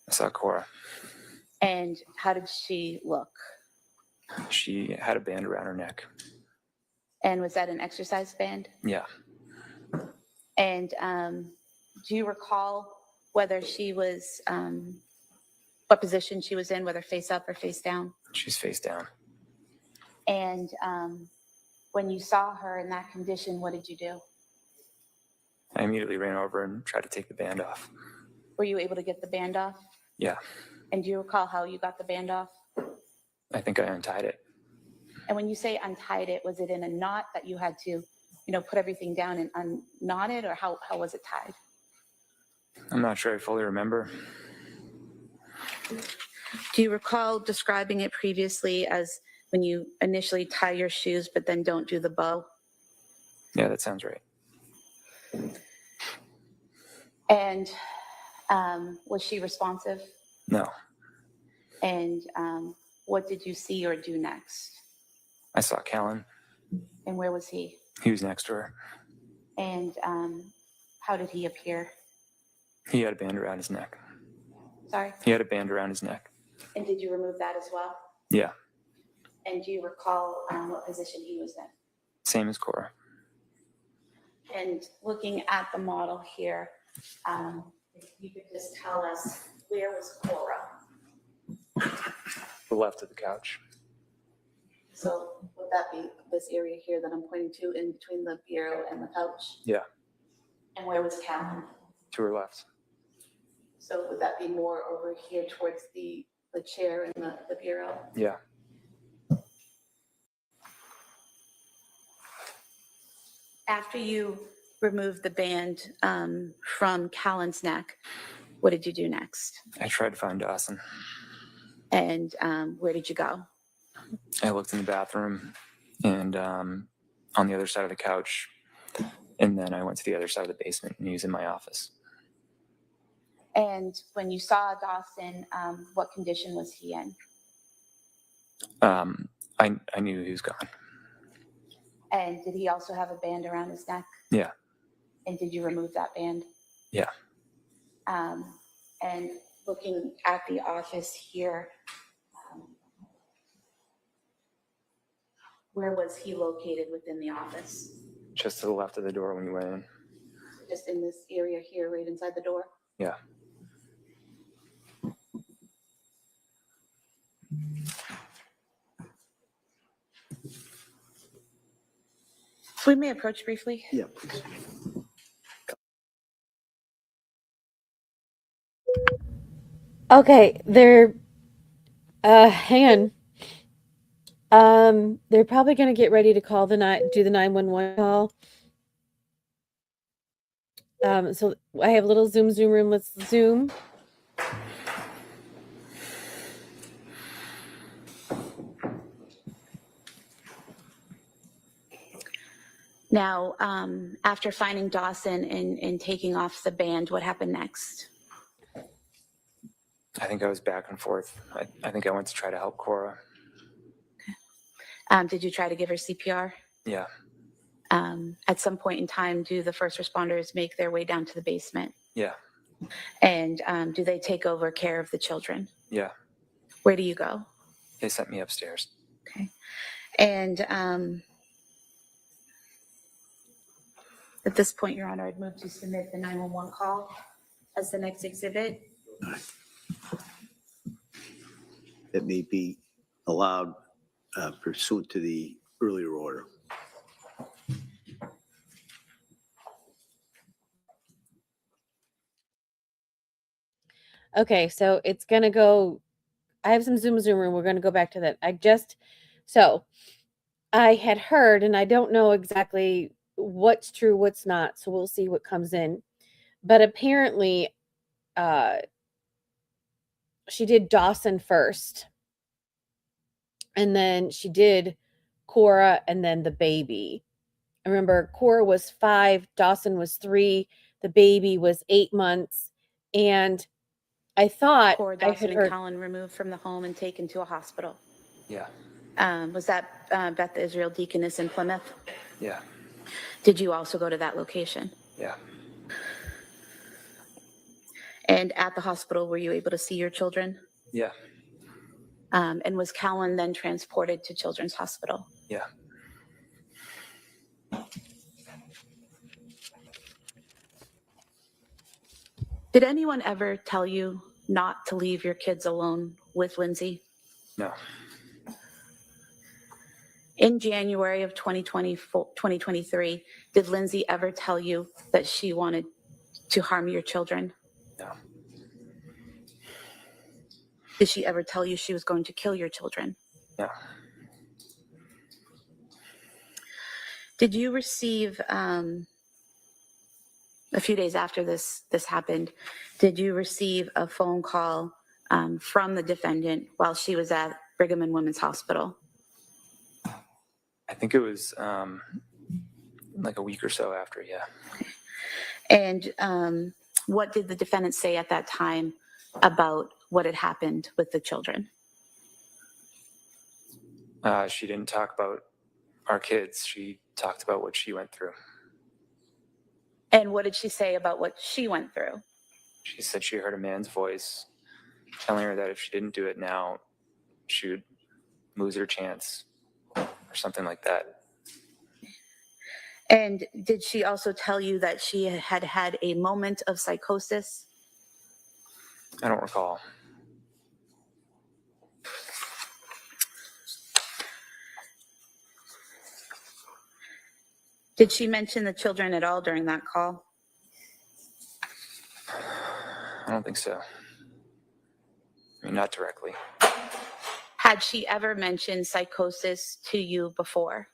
I saw Cora. And how did she look? She had a band around her neck. And was that an exercise band? Yeah. And do you recall whether she was, what position she was in, whether face up or face down? She's face down. And when you saw her in that condition, what did you do? I immediately ran over and tried to take the band off. Were you able to get the band off? Yeah. And do you recall how you got the band off? I think I untied it. And when you say untied it, was it in a knot that you had to, put everything down and unknot it, or how was it tied? I'm not sure I fully remember. Do you recall describing it previously as when you initially tie your shoes but then don't do the bow? Yeah, that sounds right. And was she responsive? No. And what did you see or do next? I saw Callan. And where was he? He was next to her. And how did he appear? He had a band around his neck. Sorry? He had a band around his neck. And did you remove that as well? Yeah. And do you recall what position he was in? Same as Cora. And looking at the model here, if you could just tell us, where was Cora? The left of the couch. So would that be this area here that I'm pointing to in between the bureau and the couch? Yeah. And where was Callan? To her left. So would that be more over here towards the chair and the bureau? Yeah. After you removed the band from Callan's neck, what did you do next? I tried to find Dawson. And where did you go? I looked in the bathroom and on the other side of the couch. And then I went to the other side of the basement and he was in my office. And when you saw Dawson, what condition was he in? I knew he was gone. And did he also have a band around his neck? Yeah. And did you remove that band? Yeah. And looking at the office here, where was he located within the office? Just to the left of the door when you went in. Just in this area here, right inside the door? Yeah. We may approach briefly. Yeah, please. Okay, hang on. They're probably going to get ready to call do the 911 call. So I have a little Zoom room. Let's Zoom. Now, after finding Dawson and taking off the band, what happened next? I think I was back and forth. I think I went to try to help Cora. Did you try to give her CPR? Yeah. At some point in time, do the first responders make their way down to the basement? Yeah. And do they take over care of the children? Yeah. Where do you go? They sent me upstairs. Okay. And at this point, Your Honor, I'd move to submit the 911 call as the next exhibit. That may be allowed pursuant to the earlier order. Okay, so it's going to go. I have some Zoom room. We're going to go back to that. I had heard, and I don't know exactly what's true, what's not. So we'll see what comes in. But apparently, she did Dawson first. And then she did Cora and then the baby. I remember Cora was 5, Dawson was 3, the baby was 8 months. And I thought Cora, I Dawson, had and heard. Callan removed from the home and taken to a hospital. Yeah. Was that Beth Israel Deaconess in Plymouth? Yeah. Did you also go to that location? Yeah. And at the hospital, were you able to see your children? Yeah. And was Callan then transported to Children's Hospital? Yeah. Did anyone ever tell you not to leave your kids alone with Lindsay? No. In January of 2023, did Lindsay ever tell you that she wanted to harm your children? No. Did she ever tell you she was going to kill your children? No. Did you receive, a few days after this happened, did you receive a phone call from the defendant while she was at Brigham and Women's Hospital? I think it was like a week or so after, yeah. And what did the defendant say at that time about what had happened with the children? She didn't talk about our kids. She talked about what she went through. And what did she say about what she went through? She said she heard a man's voice telling her that if she didn't do it now, she would lose her chance or something like that. And did she also tell you that she had had a moment of psychosis? I don't recall. Did she mention the children at all during that call? I don't think so. I mean, not directly. Had she ever mentioned psychosis to you before?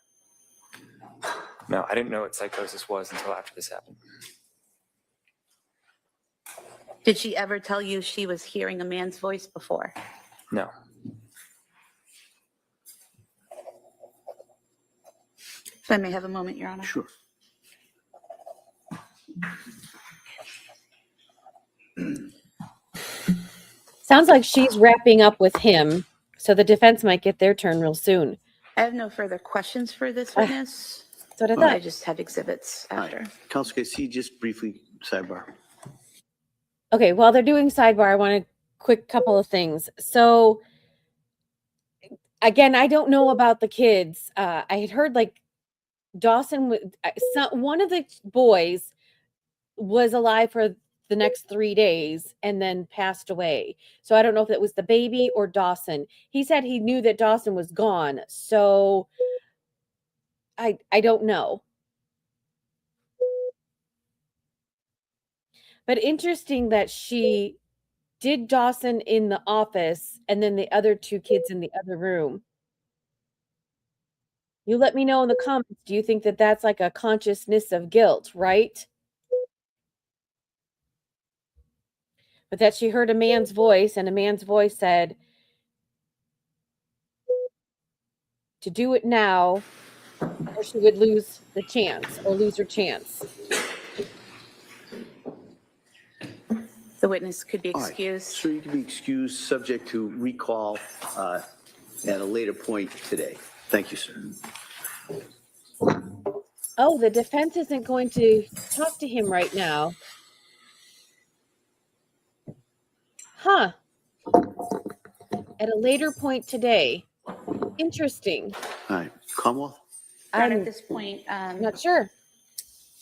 No, I didn't know what psychosis was until after this happened. Did she ever tell you she was hearing a man's voice before? No. If I may have a moment, Your Honor. Sure. Sounds like she's wrapping up with him, so the defense might get their turn real soon. I have no further questions for this witness. That's what I I thought. just have exhibits All right. after. Council Casey, just briefly, sidebar. Okay, while they're doing sidebar, I want a quick couple of things. So again, I don't know about the kids. I had heard like Dawson, one of the boys was alive for the next 3 days and then passed away. So I don't know if it was the baby or Dawson. He said he knew that Dawson was gone. So I don't know. But interesting that she did Dawson in the office and then the other two kids in the other room. You let me know in the comments. Do you think that that's like a consciousness of guilt, right? But that she heard a man's voice and a man's voice said to do it now or she would lose the chance or lose her chance. The witness could be All right. excused. So you can be excused, subject to recall at a later point today. Thank you, sir. Oh, the defense isn't going to talk to him right now. Huh. At a later point today. Interesting. All right. Commonwealth? Your Honor, I'm at this point, not sure.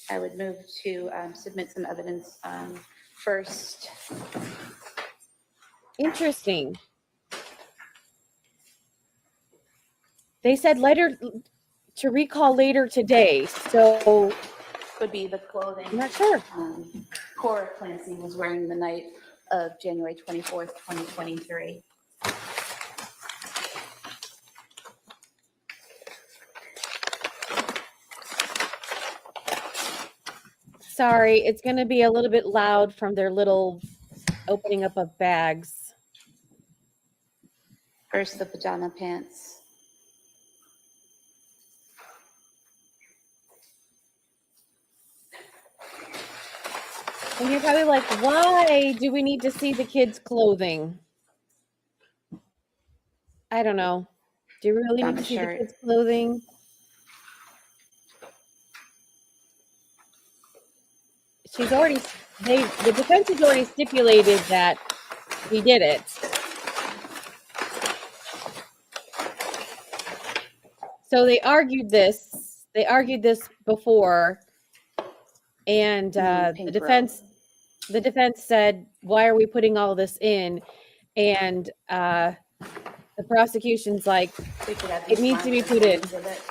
I would move to submit some evidence first. Interesting. They said later to recall later today. So Would be the clothing I'm not sure. Cora Clancy was wearing the night of January 24th, 2023. Sorry, it's going to be a little bit loud from their little opening up of bags. First, the pajama pants. And you're probably like, why do we need to see the kids' clothing? I don't know. Do you really need Pajama to see the shirt. kids' clothing? She's already, the defense has already stipulated that he did it. So they argued this before, and the pink defense said, why are we putting all this in? And the prosecution's like, We could have it these needs to be lines put as an in. exhibit.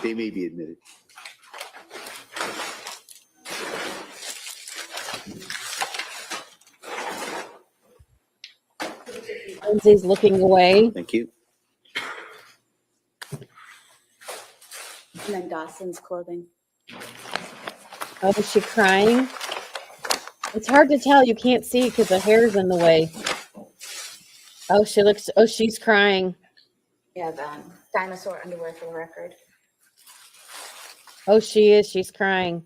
They may be admitted. Lindsay's looking away. Thank you. And then Dawson's clothing. Oh, is she crying? It's hard to tell. You can't see because the hair's in the way. Oh, she's crying. We have dinosaur underwear for the record. Oh, she is. She's crying.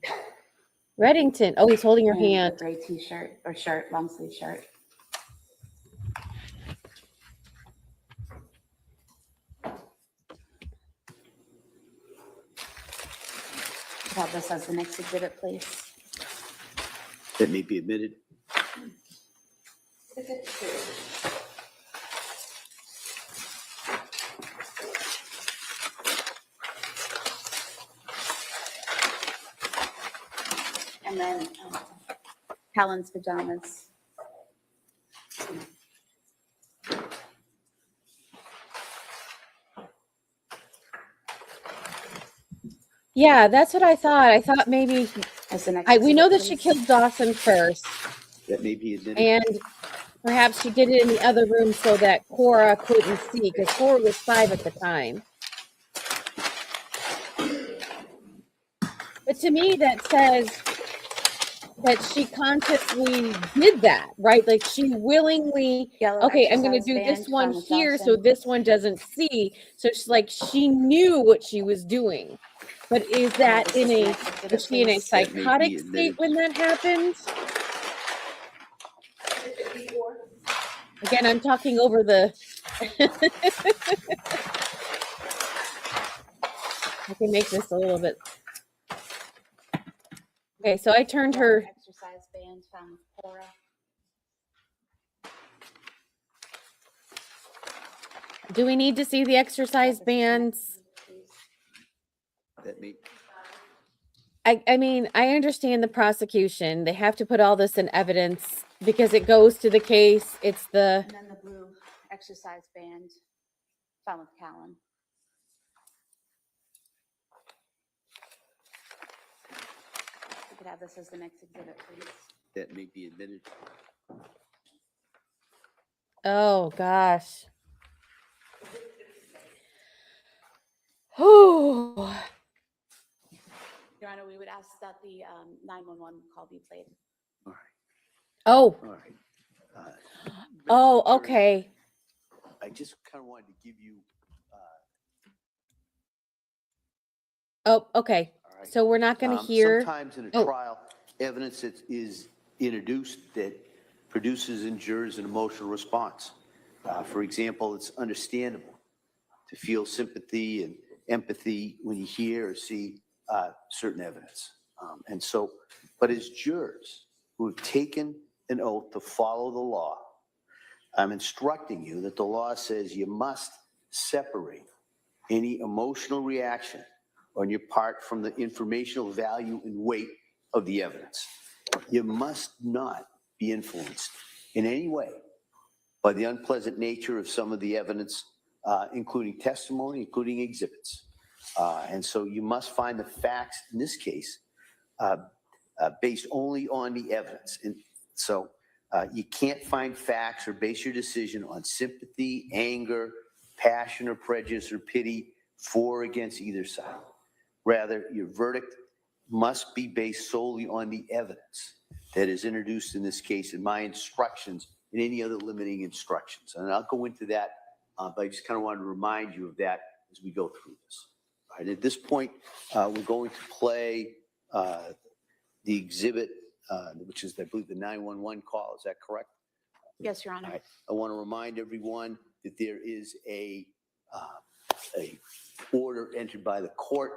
Reddington. Oh, he's holding her And a hand. gray t-shirt or shirt, long sleeve shirt. Have this as the next exhibit, please. That may be admitted. And then Callan's pajamas. Yeah, that's what I thought. I thought maybe As the next we know exhibit, that she please. killed Dawson first, That may be admitted. and perhaps she did it in the other room so that Cora couldn't see, because Cora was 5 at the time. But to me, that says that she consciously did that, right? Like she willingly, Yellow okay, I'm going to exercise do this band, one Callan here so Clancy. this one doesn't see. So she's like, she knew what she was doing. But is that This is the next exhibit, was she in a please. That may be psychotic admitted. state when that happened? Again, I'm talking over the. I can make this a little bit. Okay, so I turned her. Exercise band found with Cora. Do we need to see the exercise bands? That me. I mean, I understand the prosecution. They have to put all this in evidence because it goes to the case. It's the, And then the blue exercise band found with Callan. We could have this as the next exhibit, please. That may be admitted. oh gosh. Oh, Your Honor, we would ask that the 911 call be played. All right. oh, All right. oh, Mr. okay. I just kind of wanted to give you, Oh, okay. all right. So we're not going to hear. Sometimes in a Oh. trial, evidence that is introduced that produces in jurors an emotional response. For example, it's understandable to feel sympathy and empathy when you hear or see certain evidence. And so, but as jurors who have taken an oath to follow the law, I'm instructing you that the law says you must separate any emotional reaction on your part from the informational value and weight of the evidence. You must not be influenced in any way by the unpleasant nature of some of the evidence, including testimony, including exhibits. And so you must find the facts in this case based only on the evidence. And so you can't find facts or base your decision on sympathy, anger, passion, or prejudice or pity for or against either side. Rather, your verdict must be based solely on the evidence that is introduced in this case and my instructions and any other limiting instructions. And I'll go into that, but I just kind of wanted to remind you of that as we go through this. All right, at this point, we're going to play the exhibit, which is, I believe, the 911 call. Is that correct? Yes, Your Honor. All right. I want to remind everyone that there is a order entered by the court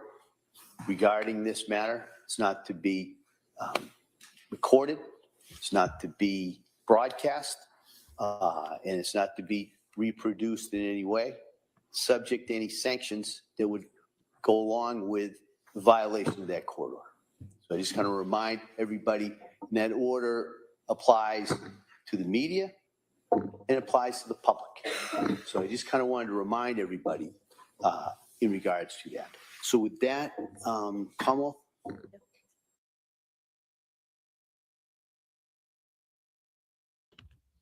regarding this matter. It's not to be recorded. It's not to be broadcast. And it's not to be reproduced in any way, subject to any sanctions that would go along with the violation of that court order. So I just kind of remind everybody that order applies to the media and applies to the public. So I just kind of wanted to remind everybody in regards to that. So with that, Commonwealth.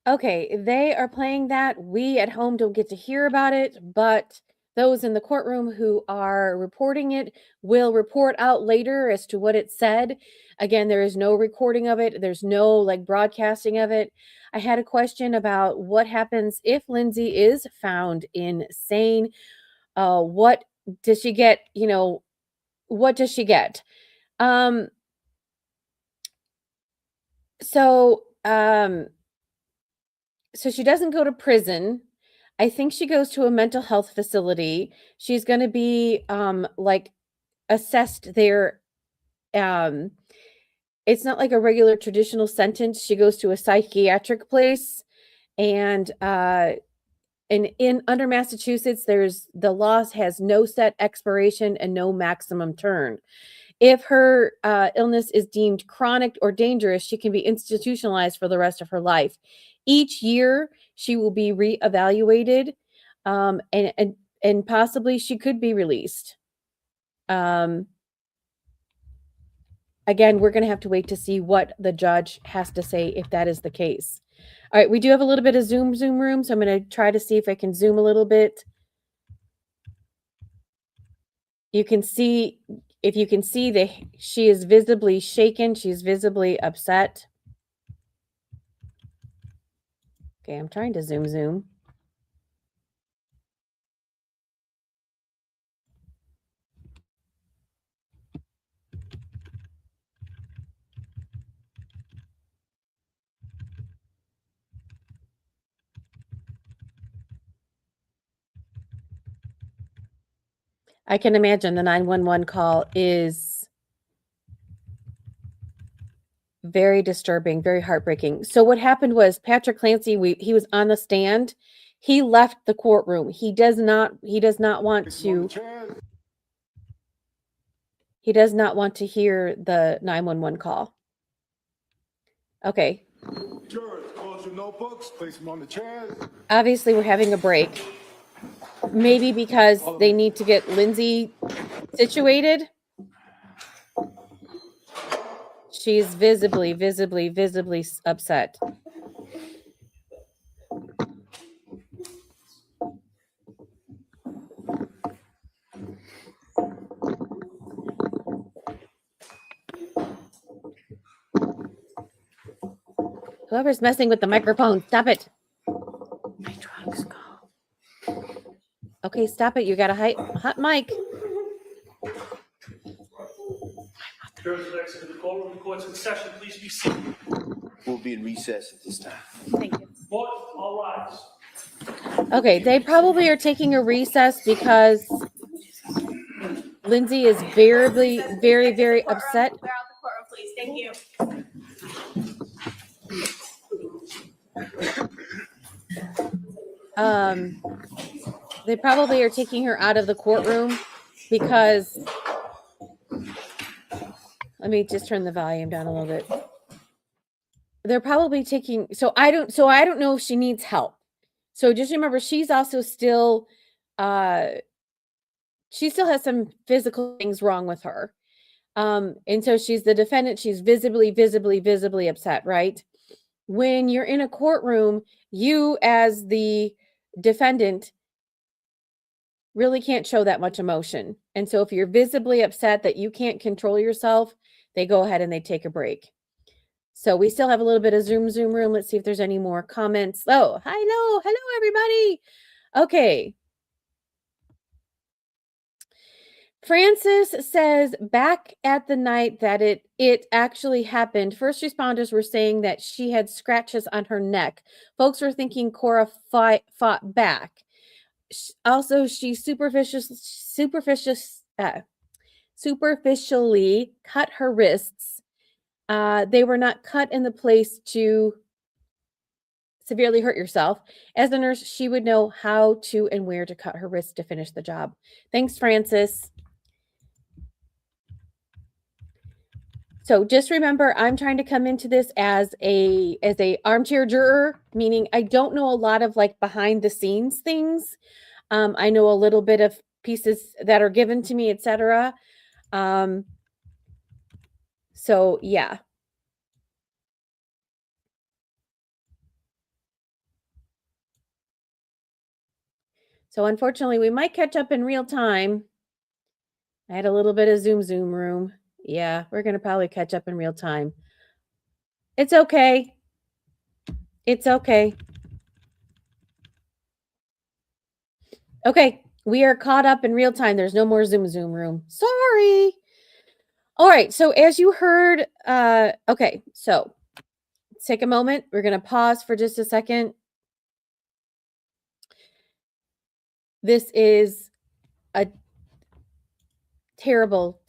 Okay, they are playing that. We at home don't get to hear about it, but those in the courtroom who are reporting it will report out later as to what it said. Again, there is no recording of it. There's no like broadcasting of it. I had a question about what happens if Lindsay is found insane. What does she get? You know, what does she get? So, so she doesn't go to prison. I think she goes to a mental health facility. She's going to be like assessed there. It's not like a regular traditional sentence. She goes to a psychiatric place, and in under Massachusetts, there's the law has no set expiration and no maximum term. If her illness is deemed chronic or dangerous, she can be institutionalized for the rest of her life. Each year, she will be reevaluated, and possibly she could be released. Again, we're going to have to wait to see what the judge has to say if that is the case. All right, we do have a little bit of zoom room, so I'm going to try to see if I can zoom a little bit. You can see, if you can see that she is visibly shaken, she's visibly upset. Okay, I'm trying to zoom. I can imagine the 911 call is very disturbing, very heartbreaking. So what happened was Patrick Clancy, he was on the stand. He left the courtroom. He does not want to hear the 911 call. Okay. Jurors, close your notebooks, place them on the chairs. Obviously, we're having a break. Maybe because they need to get Lindsay situated. She's visibly upset. Whoever's messing with the microphone, stop it. My drugs go. Okay, stop it. You got a hot mic. Jurors will exit the courtroom. The court's in session. Please be seated. We'll be in recess at this time. Thank you. Court, all rise. Okay, they probably are taking a recess because Lindsay is very upset. We're out the courtroom, please. Thank you. They probably are taking her out of the courtroom because, let me just turn the volume down a little bit. They're probably taking, so I don't know if she needs help. So just remember, she's also still, she still has some physical things wrong with her. And so she's the defendant. She's visibly upset, right? When you're in a courtroom, you as the defendant really can't show that much emotion. And so if you're visibly upset that you can't control yourself, they go ahead and they take a break. So we still have a little bit of Zoom room. Let's see if there's any more comments. Oh, hello, everybody. Okay. Francis says back at the night that it actually happened, first responders were saying that she had scratches on her neck. Folks were thinking Cora fought back. Also, she superficially cut her wrists. They were not cut in the place to severely hurt yourself. As a nurse, she would know how to and where to cut her wrists to finish the job. Thanks, Francis. So just remember, I'm trying to come into this as a armchair juror, meaning I don't know a lot of like behind the scenes things. I know a little bit of pieces that are given to me, etc. So yeah. So unfortunately, we might catch up in real time. I had a little bit of Zoom room. Yeah, we're going to probably catch up in real time. It's okay. It's okay. Okay, we are caught up in real time. There's no more Zoom room. Sorry. All right, so as you heard, okay, so let's take a moment. We're going to pause for just a second. This is a terrible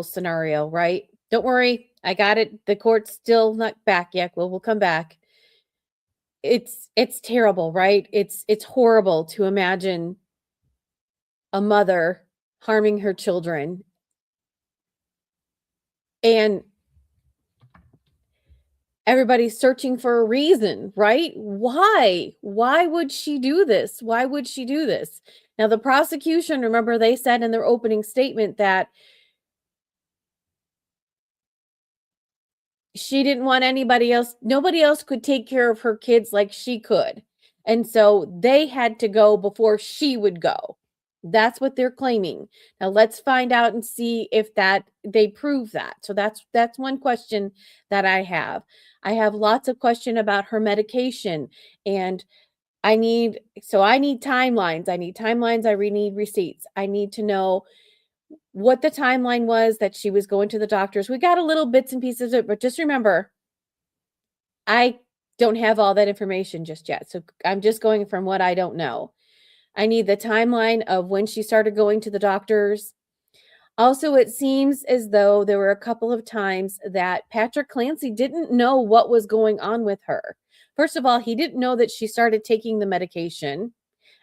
scenario, right? Don't worry, I got it. The court's still not back yet. We'll come back. It's terrible, right? It's horrible to imagine a mother harming her children. And everybody's searching for a reason, right? Why? Why would she do this? Why would she do this? Now, the prosecution, remember, they said in their opening statement that she didn't want anybody else. Nobody else could take care of her kids like she could. And so they had to go before she would go. That's what they're claiming. Now let's find out and see if they prove that. So that's one question that I have. I have lots of question about her medication, and I need timelines. I need receipts. I need to know what the timeline was that she was going to the doctors. We got a little bits and pieces of it, but just remember, I don't have all that information just yet. So I'm just going from what I don't know. I need the timeline of when she started going to the doctors. Also, it seems as though there were a couple of times that Patrick Clancy didn't know what was going on with her. First of all, he didn't know that she started taking the medication.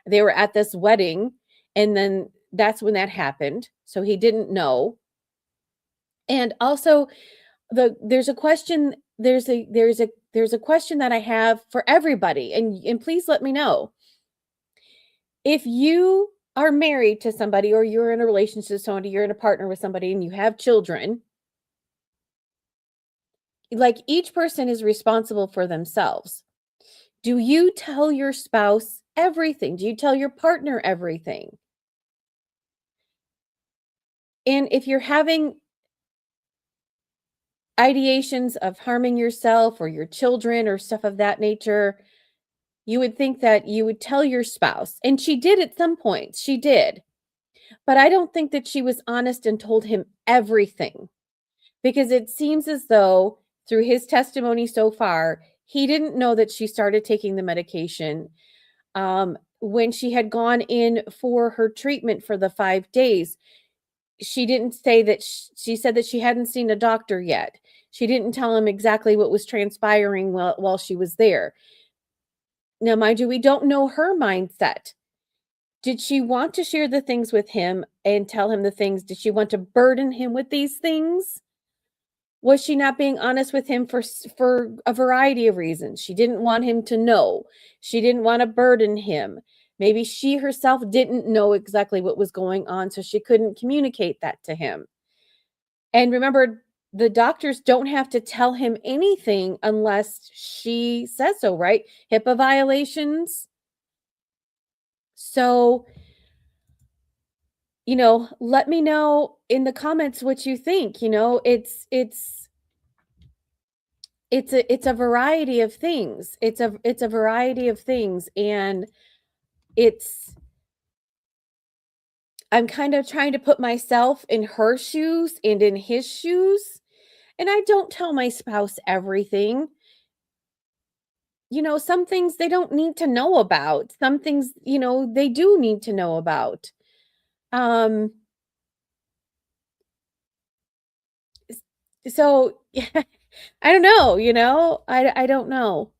They were at this wedding, and then that's when that happened. So he didn't know. And also, there's a question there's a question that I have for everybody, and please let me know. If you are married to somebody, or you're in a relationship with somebody, you're in a partner with somebody, and you have children, like, each person is responsible for themselves. Do you tell your spouse everything? Do you tell your partner everything? And if you're having ideations of harming yourself or your children or stuff of that nature, you would think that you would tell your spouse. And she did at some point. She did. But I don't think that she was honest and told him everything, because it seems as though through his testimony so far, he didn't know that she started taking the medication. When she had gone in for her treatment for the 5 days, she didn't say that she said that she hadn't seen a doctor yet. She didn't tell him exactly what was transpiring while she was there. Now, mind you, we don't know her mindset. Did she want to share the things with him and tell him the things? Did she want to burden him with these things? Was she not being honest with him for a variety of reasons? She didn't want him to know. She didn't want to burden him. Maybe she herself didn't know exactly what was going on, so she couldn't communicate that to him. And remember, the doctors don't have to tell him anything unless she says so, right? HIPAA violations. So, let me know in the comments what you think. It's a variety of things. It's a variety of things, and I'm kind of trying to put myself in her shoes and in his shoes, and I don't tell my spouse everything. Some things they don't need to know about. Some things, they do need to know about. So I don't know, I don't know.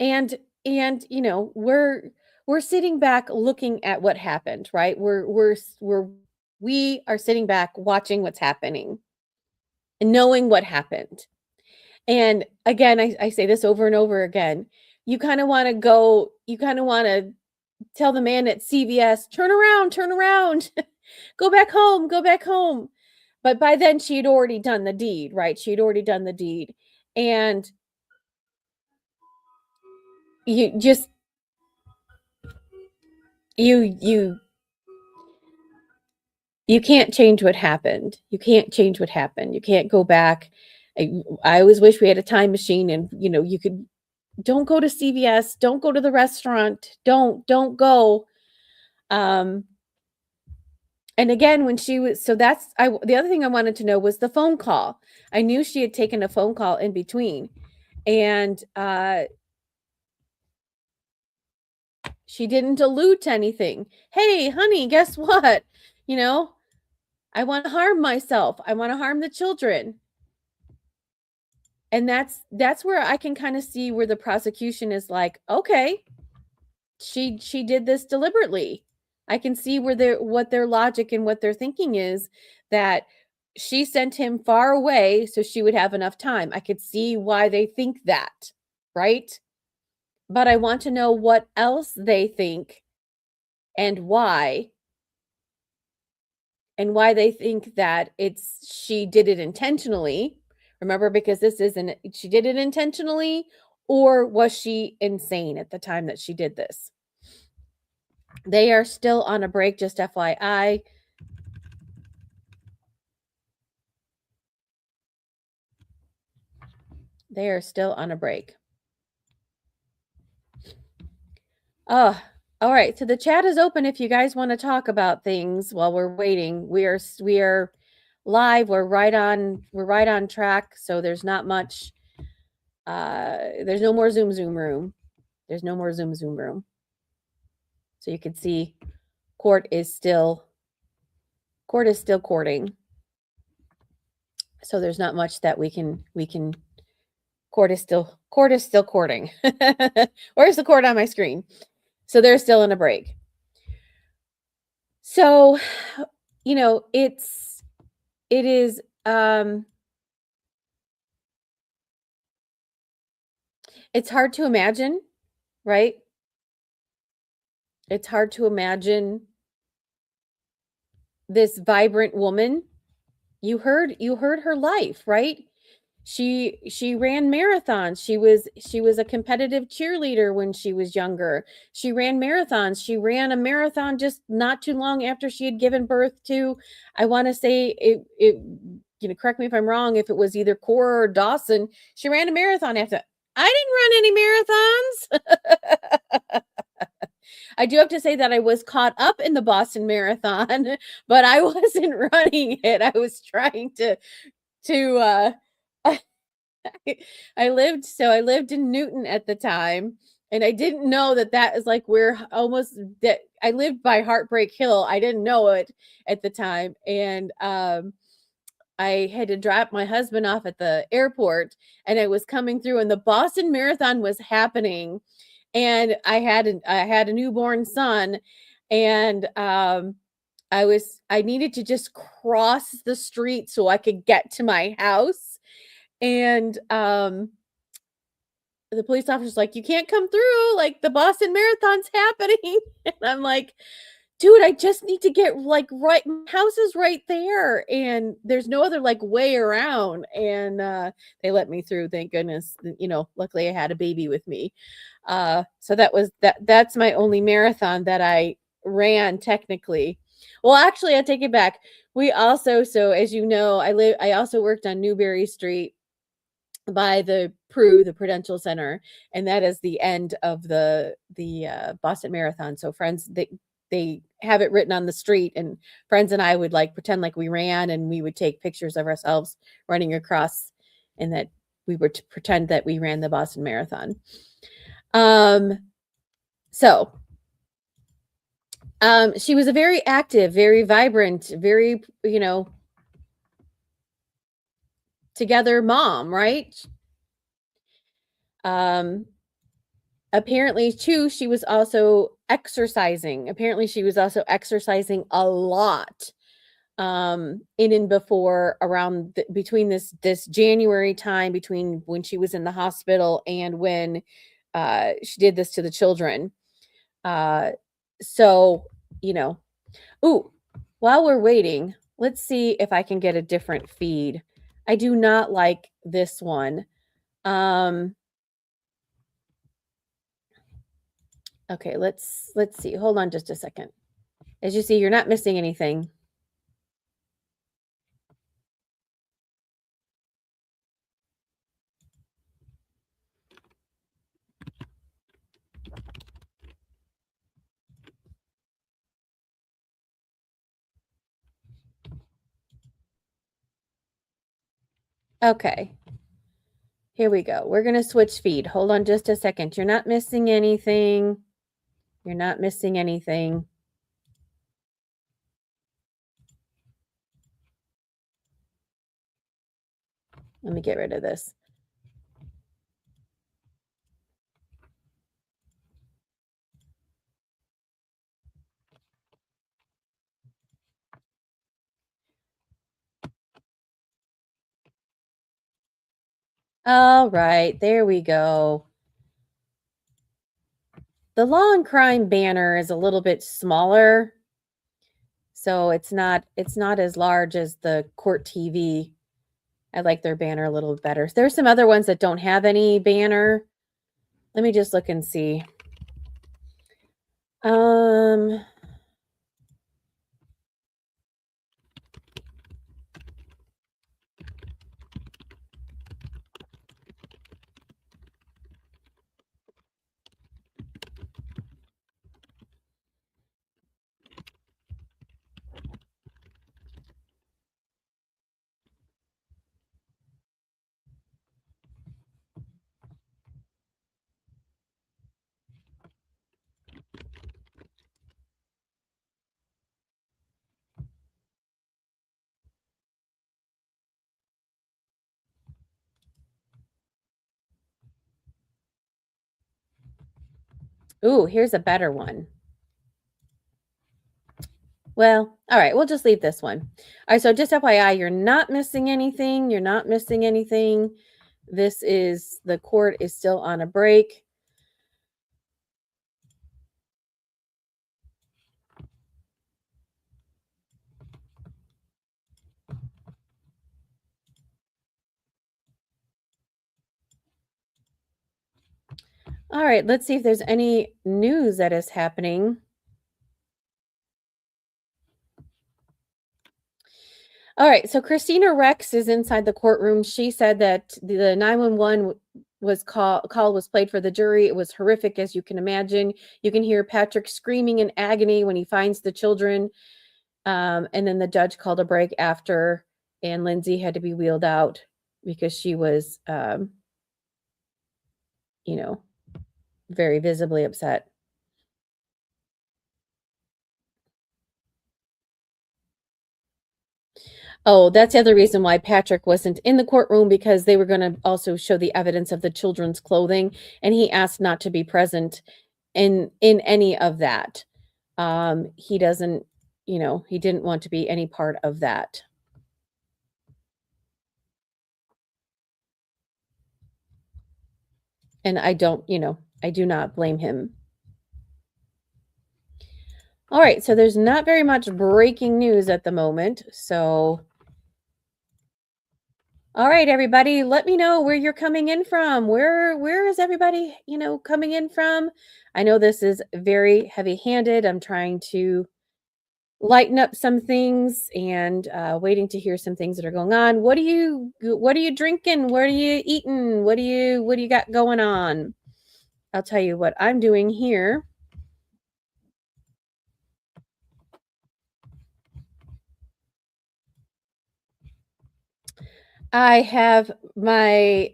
And we're sitting back looking at what happened, right? We are sitting back watching what's happening and knowing what happened. And again, I say this over and over again. You kind of want to tell the man at CVS, turn around, go back home. But by then she had already done the deed, right? She had already done the deed. And you just, you can't change what happened. You can't change what happened. You can't go back. I always wish we had a time machine, and you could. Don't go to CVS. Don't go to the restaurant. Don't go. And again, when she was, so the other thing I wanted to know was the phone call. I knew she had taken a phone call in between, and she didn't allude to anything. Hey, honey, guess what? I want to harm myself. I want to harm the children. And that's where I can kind of see where the prosecution is like, okay, she did this deliberately. I can see what their logic and what their thinking is, that she sent him far away so she would have enough time. I could see why they think that, right? But I want to know what else they think and why they think that she did it intentionally. Remember, because she did it intentionally, or was she insane at the time that she did this? They are still on a break, just FYI. They are still on a break. Oh, all right. So the chat is open if you guys want to talk about things while we're waiting. We are live. We're right on track. So there's not much. There's no more Zoom room. There's no more Zoom room. So you can see court is still courting. So there's not much that we can court is still courting. Where's the court on my screen? So they're still in a break. So, you know, it is it's hard to imagine, right? It's hard to imagine this vibrant woman. You heard her life, right? She ran marathons. She was a competitive cheerleader when she was younger. She ran marathons. She ran a marathon just not too long after she had given birth to, I want to say it you know, correct me if I'm wrong, if it was either Cora or Dawson. She ran a marathon after. I didn't run any marathons. I do have to say that I was caught up in the Boston Marathon, but I wasn't running it. I was trying to I lived in Newton at the time, and I didn't know that is like where almost that I lived by Heartbreak Hill. I didn't know it at the time, and I had to drop my husband off at the airport, and I was coming through, and the Boston Marathon was happening, and I had a newborn son, and I needed to just cross the street so I could get to my house, and the police officer's like, "You can't come through, like the Boston Marathon's happening." And I'm like, "Dude, I just need to get like right, my house is right there, and there's no other like way around." And they let me through, thank goodness. You know, luckily I had a baby with me. So that's my only marathon that I ran technically. Well, actually, I take it back. We also, so as you know, I also worked on Newberry Street by the Prudential Center, and that is the end of the Boston Marathon. So friends, they have it written on the street, and friends and I would like pretend like we ran, and we would take pictures of ourselves running across, and that we were to pretend that we ran the Boston Marathon. So she was a very active, very vibrant, very, you know, together mom, right? Apparently too, she was also exercising. Apparently she was also exercising a lot in and before around between this January time, between when she was in the hospital and when she did this to the children. So, you know, ooh, while we're waiting, let's see if I can get a different feed. I do not like this one. Okay, let's see. Hold on just a second. As you see, you're not missing anything. Okay. Here we go. We're going to switch feed. Hold on just a second. You're not missing anything. You're not missing anything. Let me get rid of this. All right, there we go. The law and crime banner is a little bit smaller, so it's not as large as the court TV. I like their banner a little better. There's some other ones that don't have any banner. Let me just look and see. Ooh, here's a better one. Well, all right, we'll just leave this one. All right, so just FYI, you're not missing anything. You're not missing anything. The court is still on a break. All right, let's see if there's any news that is happening. All right, so Christina Rex is inside the courtroom. She said that the 911 call was played for the jury. It was horrific, as you can imagine. You can hear Patrick screaming in agony when he finds the children. And then the judge called a break after, and Lindsay had to be wheeled out because she was, very visibly upset. Oh, that's the other reason why Patrick wasn't in the courtroom, because they were going to also show the evidence of the children's clothing, and he asked not to be present in any of that. He doesn't, he didn't want to be any part of that. And I do not blame him. All right, so there's not very much breaking news at the moment. So, all right, everybody, let me know where you're coming in from. Where is everybody, coming in from? I know this is very heavy-handed. I'm trying to lighten up some things and waiting to hear some things that are going on. What are you drinking? What are you eating? What do you got going on? I'll tell you what I'm doing here. I have my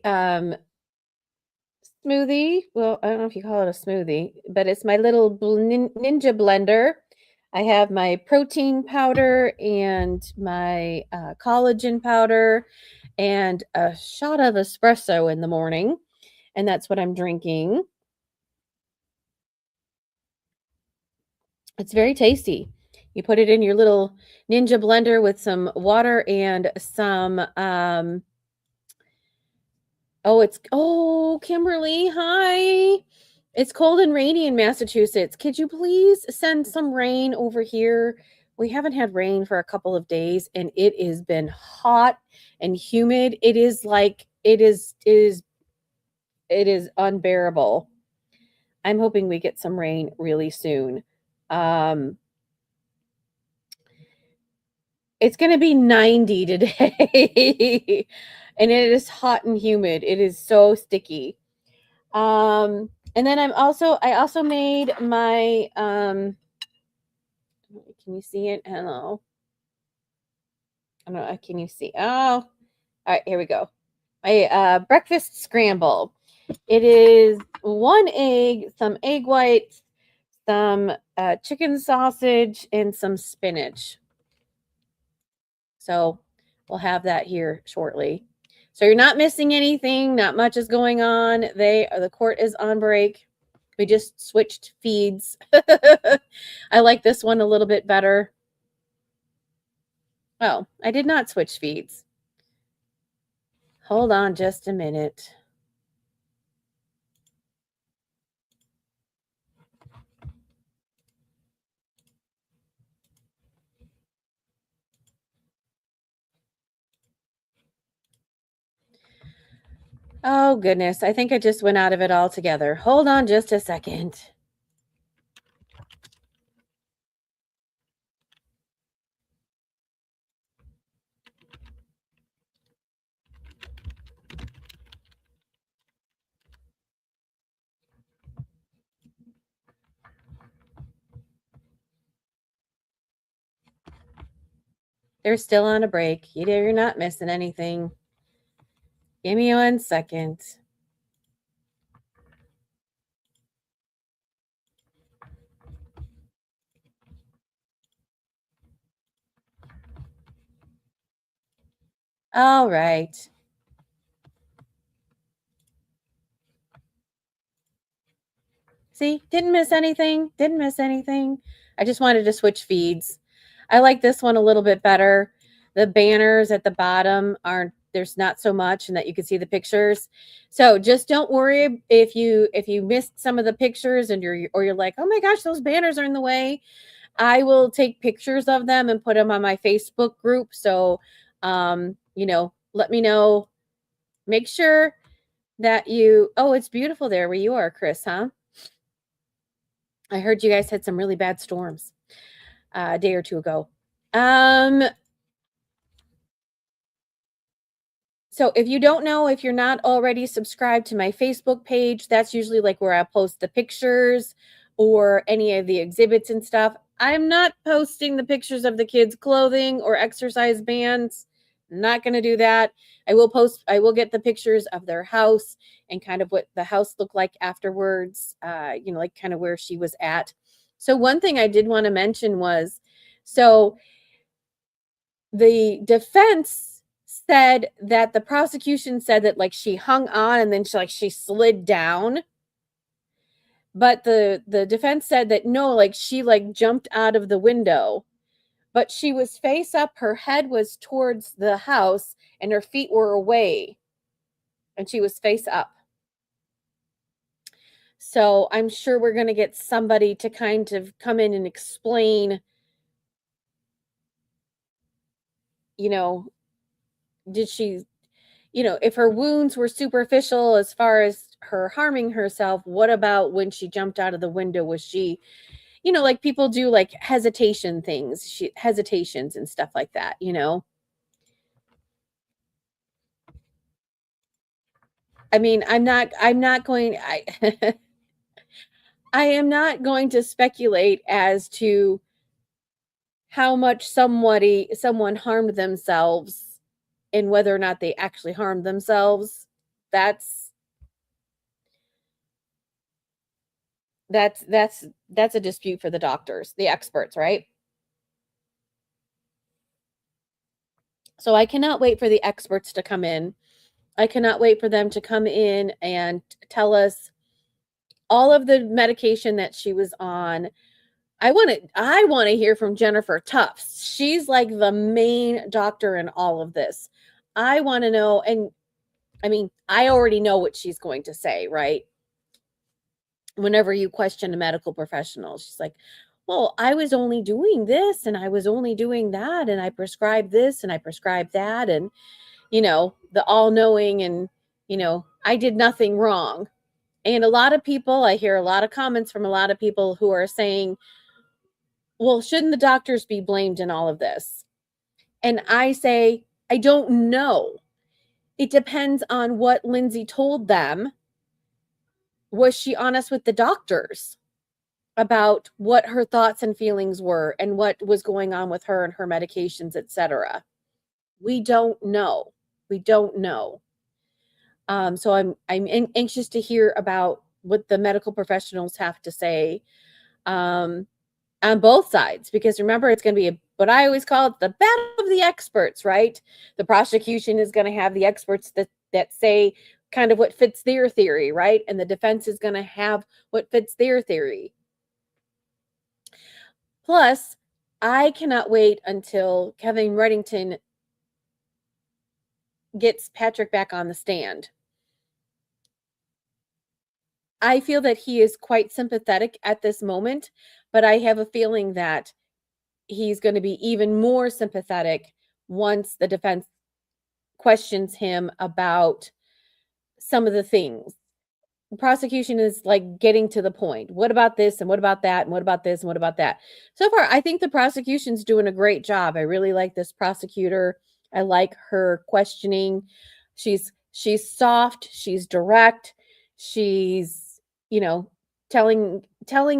smoothie. Well, I don't know if you call it a smoothie, but it's my little ninja blender. I have my protein powder and my collagen powder and a shot of espresso in the morning. And that's what I'm drinking. It's very tasty. You put it in your little ninja blender with some water and some Kimberly, hi. It's cold and rainy in Massachusetts. Could you please send some rain over here? We haven't had rain for a couple of days and it has been hot and humid. It is unbearable. I'm hoping we get some rain really soon. It's going to be 90 today. And it is hot and humid. It is so sticky. And then I also made my can you see it? Hello. I don't know. Can you see? Oh, all right, here we go. My breakfast scramble. It is 1 egg, some egg whites, some chicken sausage, and some spinach. So we'll have that here shortly. So you're not missing anything. Not much is going on. The court is on break. We just switched feeds. I like this one a little bit better. Oh, I did not switch feeds. Hold on just a minute. Oh, goodness. I think I just went out of it altogether. Hold on just a second. They're still on a break. You're not missing anything. Give me 1 second. All right. See, didn't miss anything. Didn't miss anything. I just wanted to switch feeds. I like this one a little bit better. The banners at the bottom there's not so much, and that you can see the pictures. So just don't worry if you missed some of the pictures and you're like, oh my gosh, those banners are in the way. I will take pictures of them and put them on my Facebook group. So let me know. Make sure that it's beautiful there where you are, Chris, huh? I heard you guys had some really bad storms a day or two ago. So if you don't know, if you're not already subscribed to my Facebook page, that's usually like where I post the pictures or any of the exhibits and stuff. I'm not posting the pictures of the kids' clothing or exercise bands. I'm not going to do that. I will get the pictures of their house and kind of what the house looked like afterwards, like kind of where she was at. So one thing I did want to mention was, so the defense said that the prosecution said that like she hung on and then she slid down. But the defense said that no, like she like jumped out of the window, but she was face up, her head was towards the house and her feet were away and she was face up. So I'm sure we're going to get somebody to kind of come in and explain, did she, if her wounds were superficial as far as her harming herself, what about when she jumped out of the window? Was she, like people do like hesitations and stuff like that, I mean, I am not going to speculate as to how much someone harmed themselves and whether or not they actually harmed themselves. That's a dispute for the doctors, the experts, right? So I cannot wait for the experts to come in. I cannot wait for them to come in and tell us all of the medication that she was on. I want to hear from Jennifer Tufts. She's like the main doctor in all of this. I want to know, and I mean, I already know what she's going to say, right? Whenever you question a medical professional, she's like, well, I was only doing this and I was only doing that and I prescribed this and I prescribed that and, the all-knowing and, I did nothing wrong. And a lot of people, I hear a lot of comments from a lot of people who are saying, well, shouldn't the doctors be blamed in all of this? And I say, I don't know. It depends on what Lindsay told them. Was she honest with the doctors about what her thoughts and feelings were and what was going on with her and her medications, etc.? We don't know. We don't know. So I'm anxious to hear about what the medical professionals have to say on both sides, because remember, it's going to be what I always call it, the battle of the experts, right? The prosecution is going to have the experts that say kind of what fits their theory, right? And the defense is going to have what fits their theory. Plus, I cannot wait until Kevin Reddington gets Patrick back on the stand. I feel that he is quite sympathetic at this moment, but I have a feeling that he's going to be even more sympathetic once the defense questions him about some of the things. The prosecution is like getting to the point. What about this and what about that and what about this and what about that? So far, I think the prosecution's doing a great job. I really like this prosecutor. I like her questioning. She's soft, she's direct, she's, telling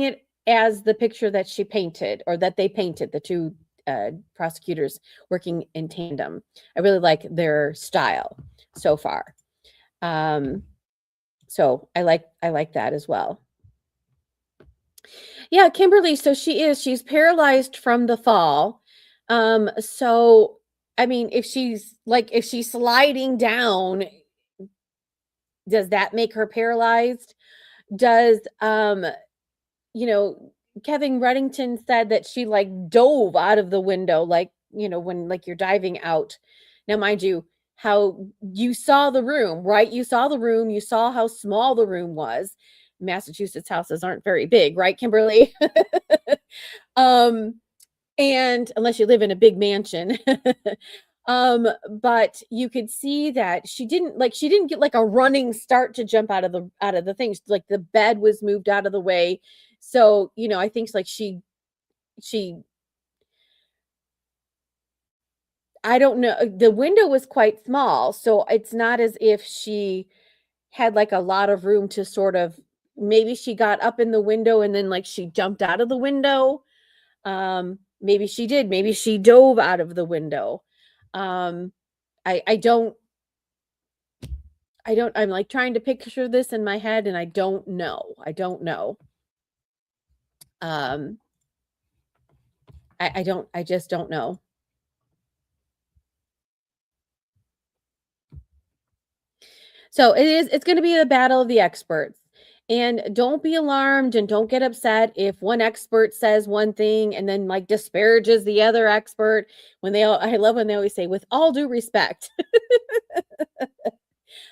it as the picture that she painted or that they painted, the two prosecutors working in tandem. I really like their style so far. So I like that as well. Yeah, Kimberly, so she's paralyzed from the fall. So I mean, if she's sliding down, does that make her paralyzed? Does Kevin Reddington said that she like dove out of the window, like, when like you're diving out. Now, mind you, how you saw the room, right? You saw the room, you saw how small the room was. Massachusetts houses aren't very big, right, Kimberly? And unless you live in a big mansion. But you could see that she didn't get like a running start to jump out of the things. Like the bed was moved out of the way. So, I think like she I don't know. The window was quite small, so it's not as if she had like a lot of room to sort of, maybe she got up in the window and then like she jumped out of the window. Maybe she did. Maybe she dove out of the window. Um, I don't, I'm like trying to picture this in my head and I don't know. I don't know. I just don't know. So it's going to be a battle of the experts. And don't be alarmed and don't get upset if one expert says one thing and then like disparages the other expert. I love when they always say, with all due respect.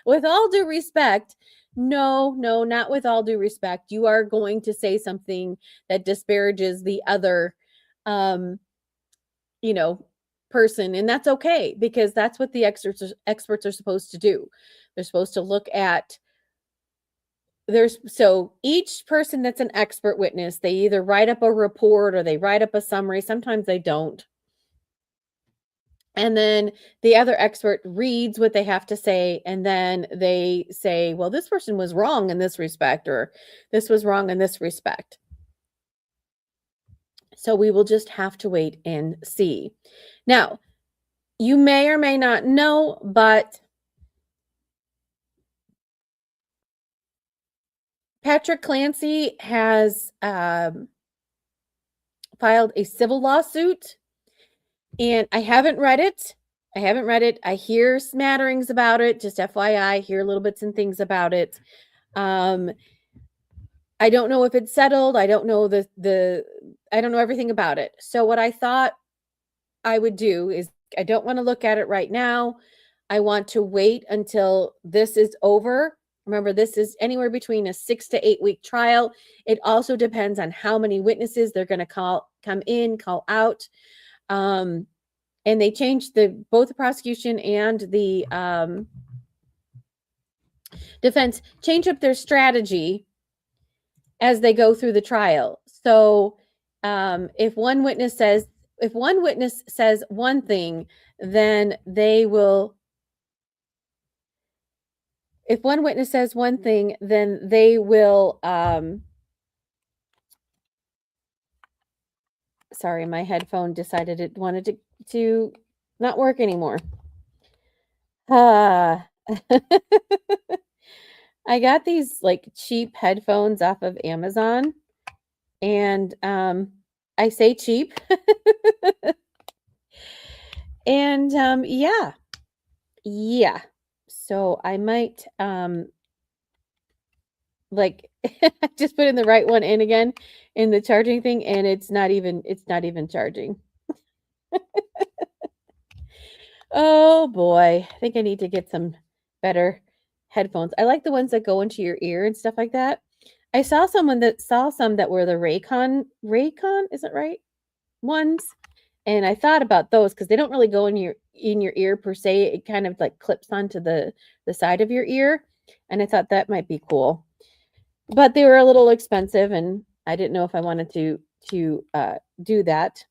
With all due respect. No, not with all due respect. You are going to say something that disparages the other, person. And that's okay, because that's what the experts are supposed to do. They're supposed to look at so each person that's an expert witness, they either write up a report or they write up a summary. Sometimes they don't. And then the other expert reads what they have to say. And then they say, well, this person was wrong in this respect, or this was wrong in this respect. So we will just have to wait and see. Now, you may or may not know, but Patrick Clancy has filed a civil lawsuit, and I haven't read it. I hear smatterings about it, just FYI, hear little bits and things about it. I don't know if it's settled. I don't know I don't know everything about it. So what I thought I would do is, I don't want to look at it right now. I want to wait until this is over. Remember, this is anywhere between a 6 to 8 week trial. It also depends on how many witnesses they're going to call out. And they changed both the prosecution and the defense change up their strategy as they go through the trial. So if one witness says one thing, then they will. If one witness says one thing, then they will. Sorry, my headphone decided it wanted to not work anymore. I got these like cheap headphones off of Amazon, and I say cheap. And yeah. So I might like I just put in the right one in again in the charging thing, and it's not even charging. Oh boy, I think I need to get some better headphones. I like the ones that go into your ear and stuff like that. I saw some that were the Raycon, is it right? Ones. And I thought about those because they don't really go in your ear per se. It kind of like clips onto the side of your ear. And I thought that might be cool. But they were a little expensive, and I didn't know if I wanted to do that.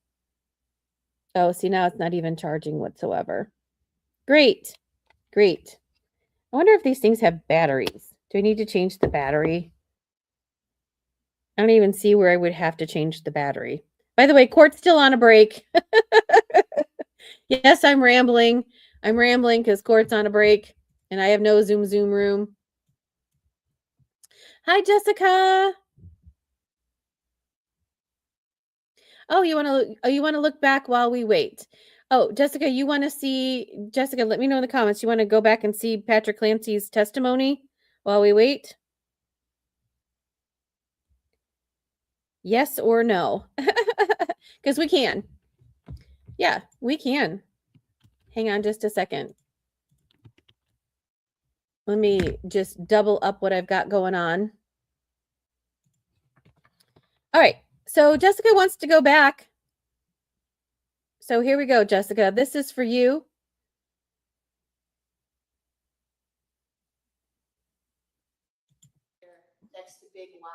Oh, see, now it's not even charging whatsoever. Great. I wonder if these things have batteries. Do I need to change the battery? I don't even see where I would have to change the battery. By the way, Court's still on a break. Yes, I'm rambling. Because Court's on a break, and I have no Zoom room. Hi, Jessica. Oh, you want to look back while we wait? Oh, Jessica, let me know in the comments. You want to go back and see Patrick Clancy's testimony while we wait? Yes or no? Because we can. Yeah, we can. Hang on just a second. Let me just double up what I've got going on. All right. So Jessica wants to go back. So here we go, Jessica. This is for you. Next to Big Y,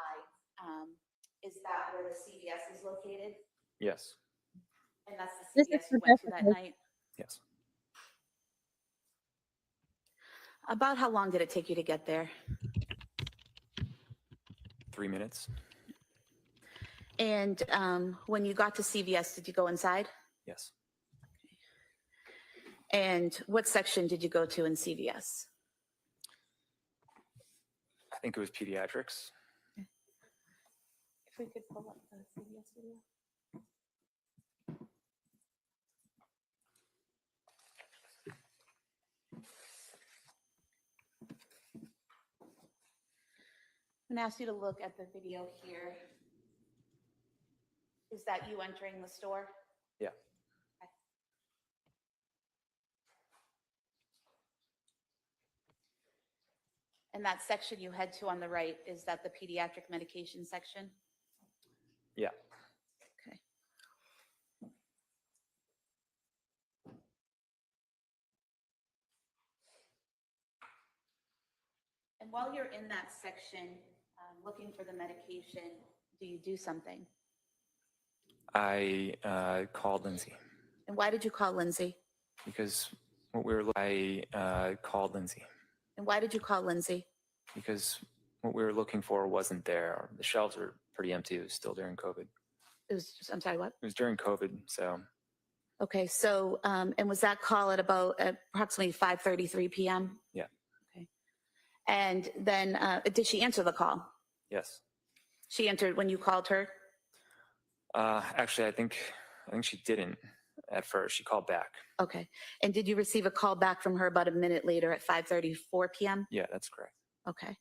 is that where the CVS is located? Yes. And that's the This is CVS for you went to that Jessica. night? Yes. About how long did it take you to get there? 3 minutes. And when you got to CVS, did you go inside? Yes. And what section did you go to in CVS? I think it was pediatrics. If we could pull up the CVS video. I'm going to ask you to look at the video here. Is that you entering the store? Yeah. Okay. And that section you head to on the right, is that the pediatric medication section? Yeah. Okay. And while you're in that section, looking for the medication, do you do something? I called Lindsay And why did you call Lindsay? because what we were. I called Lindsay And why did you call Lindsay? because what we were looking for wasn't there. The shelves were pretty empty. It was still during COVID. It was, I'm sorry, what? It was during COVID, so Okay, so, and was that call at about approximately 5:33 p.m.? yeah. Okay. And then, did she answer the call? Yes. She answered when you called her? Actually, I think she didn't at first. She called back. Okay. And did you receive a call back from her about a minute later at 5:34 p.m.? Yeah, that's correct. Okay.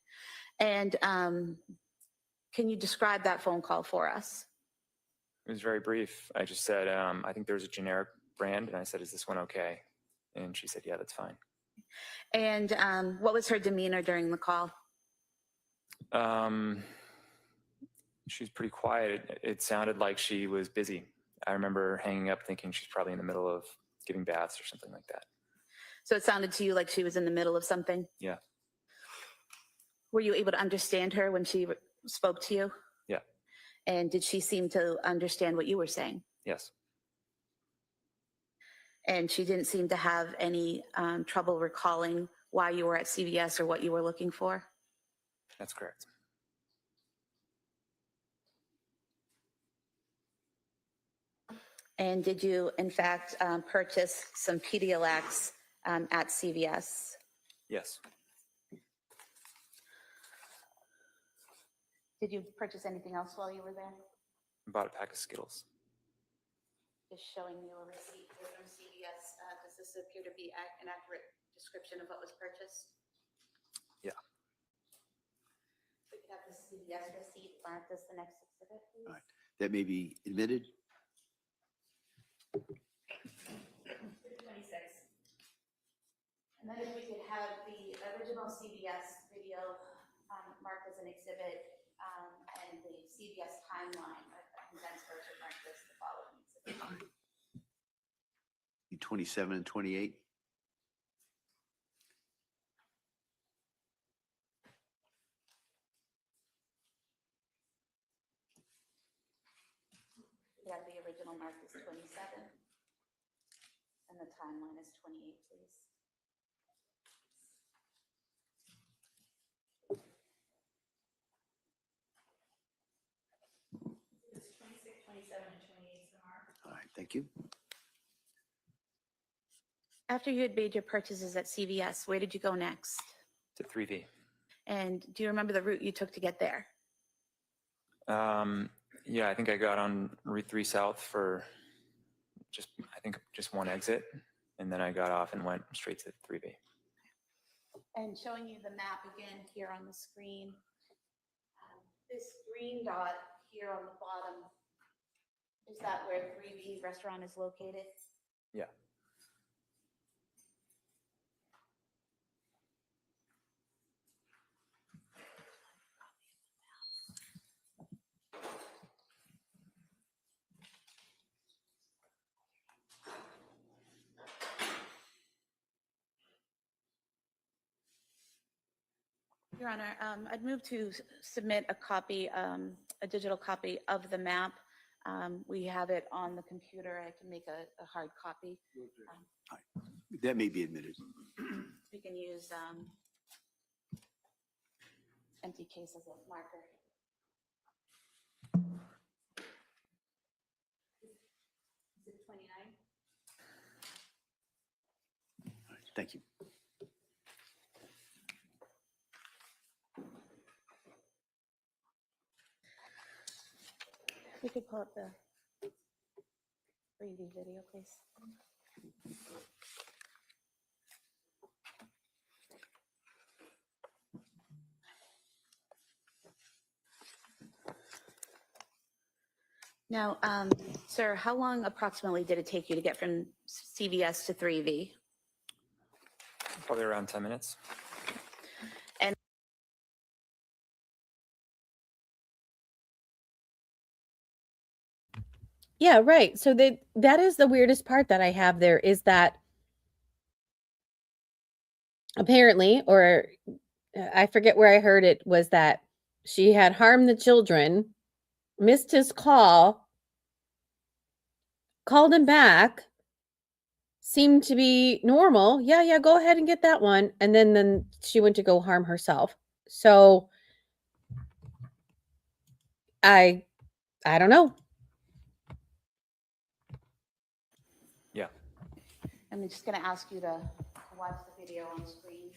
And can you describe that phone call for us? It was very brief. I just said, I think there was a generic brand, and I said, "Is this one okay?" And she said, "Yeah, that's fine." And what was her demeanor during the call? She was pretty quiet. It sounded like she was busy. I remember hanging up thinking she's probably in the middle of giving baths or something like that. So it sounded to you like she was in the middle of something? Yeah. Were you able to understand her when she spoke to you? Yeah. And did she seem to understand what you were saying? Yes. And she didn't seem to have any trouble recalling why you were at CVS or what you were looking for? That's correct. And did you, in fact, purchase some Pedialyte at CVS? Yes. Did you purchase anything else while you were there? I bought a pack of Skittles. Just showing you a receipt here from CVS. Does this appear to be an accurate description of what was purchased? Yeah. We could have the CVS receipt marked as the next exhibit, please. All right. That may be admitted. 26. And then if we could have the original CVS video marked as an exhibit and the CVS timeline, a condensed version marked as the following exhibit. 27 and 28. We have the original marked as 27 and the timeline is 28, please. It's 26, 27, and 28 so marked. All right, thank you. After you had made your purchases at CVS, where did you go next? To 3V. And do you remember the route you took to get there? Yeah, I think I got on Route 3 South for just one exit, and then I got off and went straight to 3V. And showing you the map again here on the screen. This green dot here on the bottom, is that where 3V restaurant is located? Yeah. Your Honor, I'd move to submit a copy, a digital copy of the map. We have it on the computer. I can make a hard copy. That may be admitted. We can use empty case as a marker. Is it 29? All right, thank you. We could pull up the 3D video, please. Now, sir, how long approximately did it take you to get from CVS to 3V? Probably around 10 minutes. Yeah, right. So that is the weirdest part that I have there, is that apparently, or I forget where I heard it, was that she had harmed the children, missed his call, called him back, seemed to be normal. Yeah, go ahead and get that one. And then she went to go harm herself. So I don't know. Yeah. I'm just going to ask you to watch the video on screen.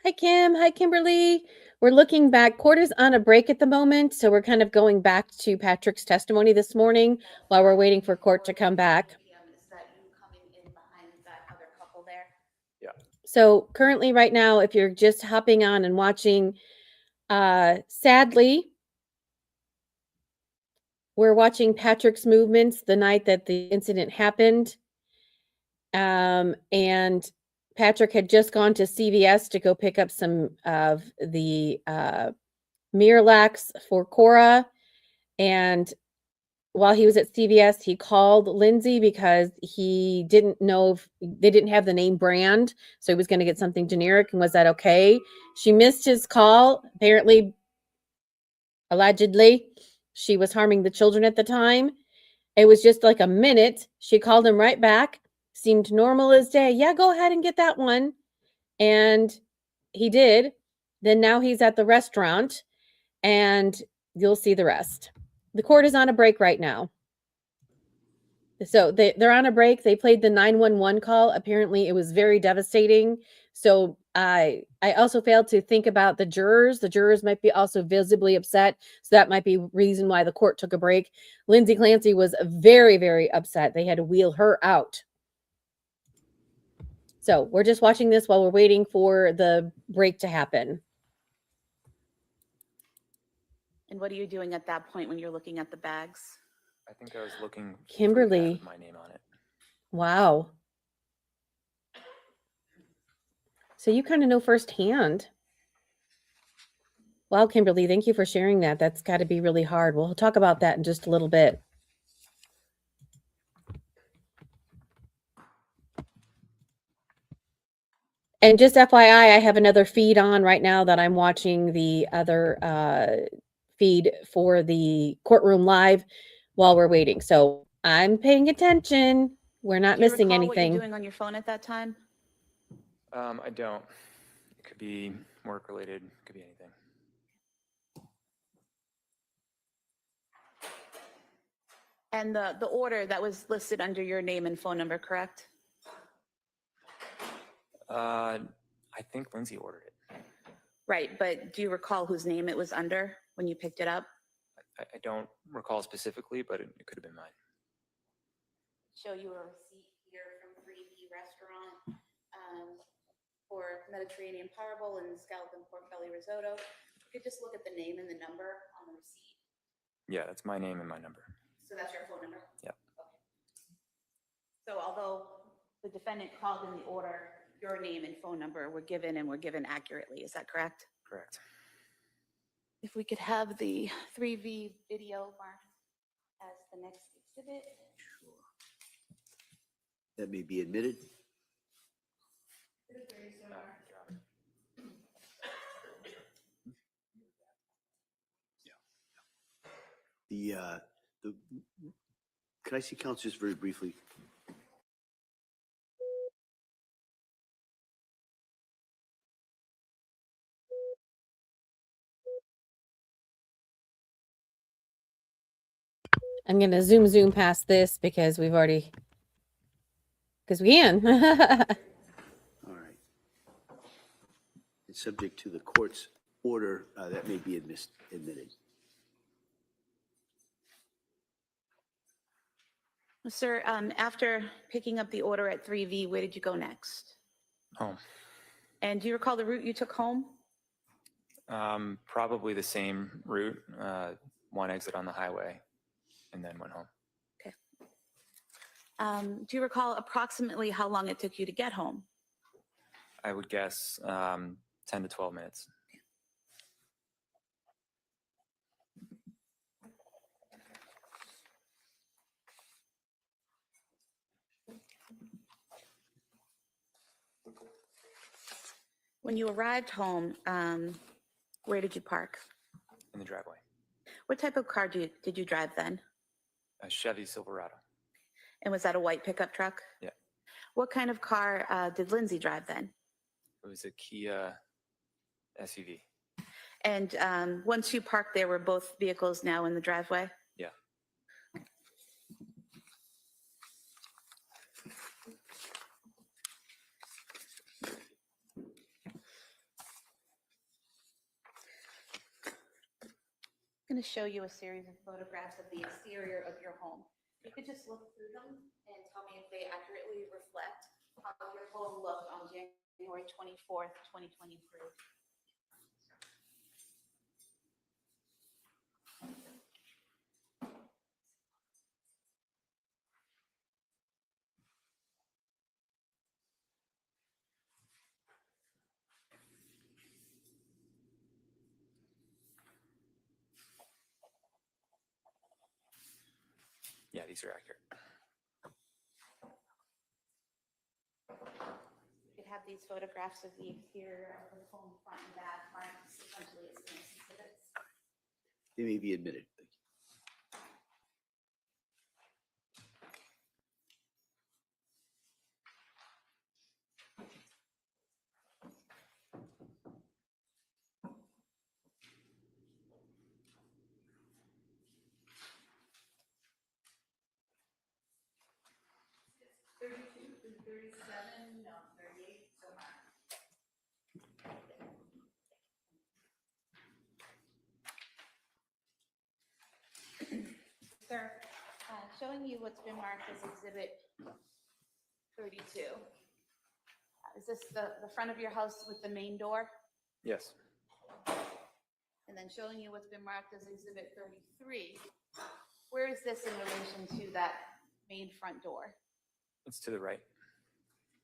Hi, Kim. Hi, Kimberly. We're looking back. Court is on a break at the moment, so we're kind of going back to Patrick's testimony this morning while we're waiting for court to come back. Is that you coming in behind that other couple there? Yeah. So currently right now, if you're just hopping on and watching, sadly, we're watching Patrick's movements the night that the incident happened. And Patrick had just gone to CVS to go pick up some of the Miralax for Cora. And while he was at CVS, he called Lindsay because he didn't know if they didn't have the name brand. So he was going to get something generic. And was that okay? She missed his call. Apparently, allegedly, she was harming the children at the time. It was just like a minute. She called him right back. Seemed normal as day. Yeah, go ahead and get that one. And he did. Then now he's at the restaurant, and you'll see the rest. The court is on a break right now. So they're on a break. They played the 911 call. Apparently, it was very devastating. So I also failed to think about the jurors. The jurors might be also visibly upset. So that might be reason why the court took a break. Lindsay Clancy was very, very upset. They had to wheel her out. So we're just watching this while we're waiting for the break to happen. And what are you doing at that point when you're looking at the bags? I think I was looking Kimberly. for a bag with my name on it. Wow. So you kind of know firsthand. Wow, Kimberly, thank you for sharing that. That's got to be really hard. We'll talk about that in just a little bit. And just FYI, I have another feed on right now that I'm watching the other feed for the courtroom live while we're waiting. So I'm paying attention. We're not missing anything. What you're doing on your phone at that time? I don't. It could be work related. It could be anything. And the order that was listed under your name and phone number, correct? I think Lindsay ordered it. Right, but do you recall whose name it was under when you picked it up? I don't recall specifically, but it could have been mine. Show you a receipt here from 3V Restaurant for Mediterranean Powerball and scallop and pork belly risotto. could just look at the name and the number on the receipt. Yeah, that's my name and my number. So that's your phone number? Yep. Okay. So although the defendant called in the order, your name and phone number were given and were given accurately, is that correct? Correct. If we could have the 3V video marked as the next exhibit. That may be admitted. The, can I see counsel just very briefly? I'm going to zoom past this because we can. All right. It's subject to the court's order that may be admitted. Sir, after picking up the order at 3V, where did you go next? Home. And do you recall the route you took home? Probably the same route, one exit on the highway, and then went home. Okay. Do you recall approximately how long it took you to get home? I would guess 10 to 12 minutes. When you arrived home, where did you park? In the driveway. What type of car did you drive then? A Chevy Silverado. And was that a white pickup truck? Yeah. What kind of car did Lindsay drive then? It was a Kia SUV. And once you parked there, were both vehicles now in the driveway? Yeah. I'm going to show you a series of photographs of the exterior of your home. You could just look through them and tell me if they accurately reflect how your home looked on January 24th, 2023. Yeah, these are accurate. You could have these photographs of the exterior of the home, front and back, marked sequentially as exhibits. They may be admitted. Thank you. Sir, showing you what's been marked as exhibit 32. Is this the front of your house with the main door? Yes. And then showing you what's been marked as exhibit 33. Where is this in relation to that main front door? It's to the right.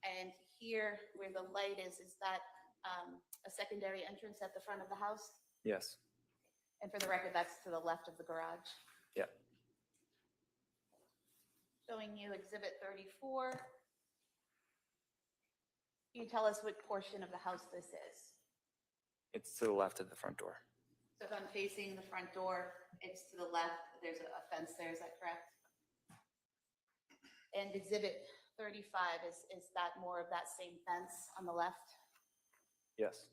And here where the light is that a secondary entrance at the front of the house? Yes. And for the record, that's to the left of the garage. Yeah. Showing you exhibit 34. Can you tell us what portion of the house this is? It's to the left of the front door. So if I'm facing the front door, it's to the left, there's a fence there, is that correct? And exhibit 35, is that more of that same fence on the left? Yes.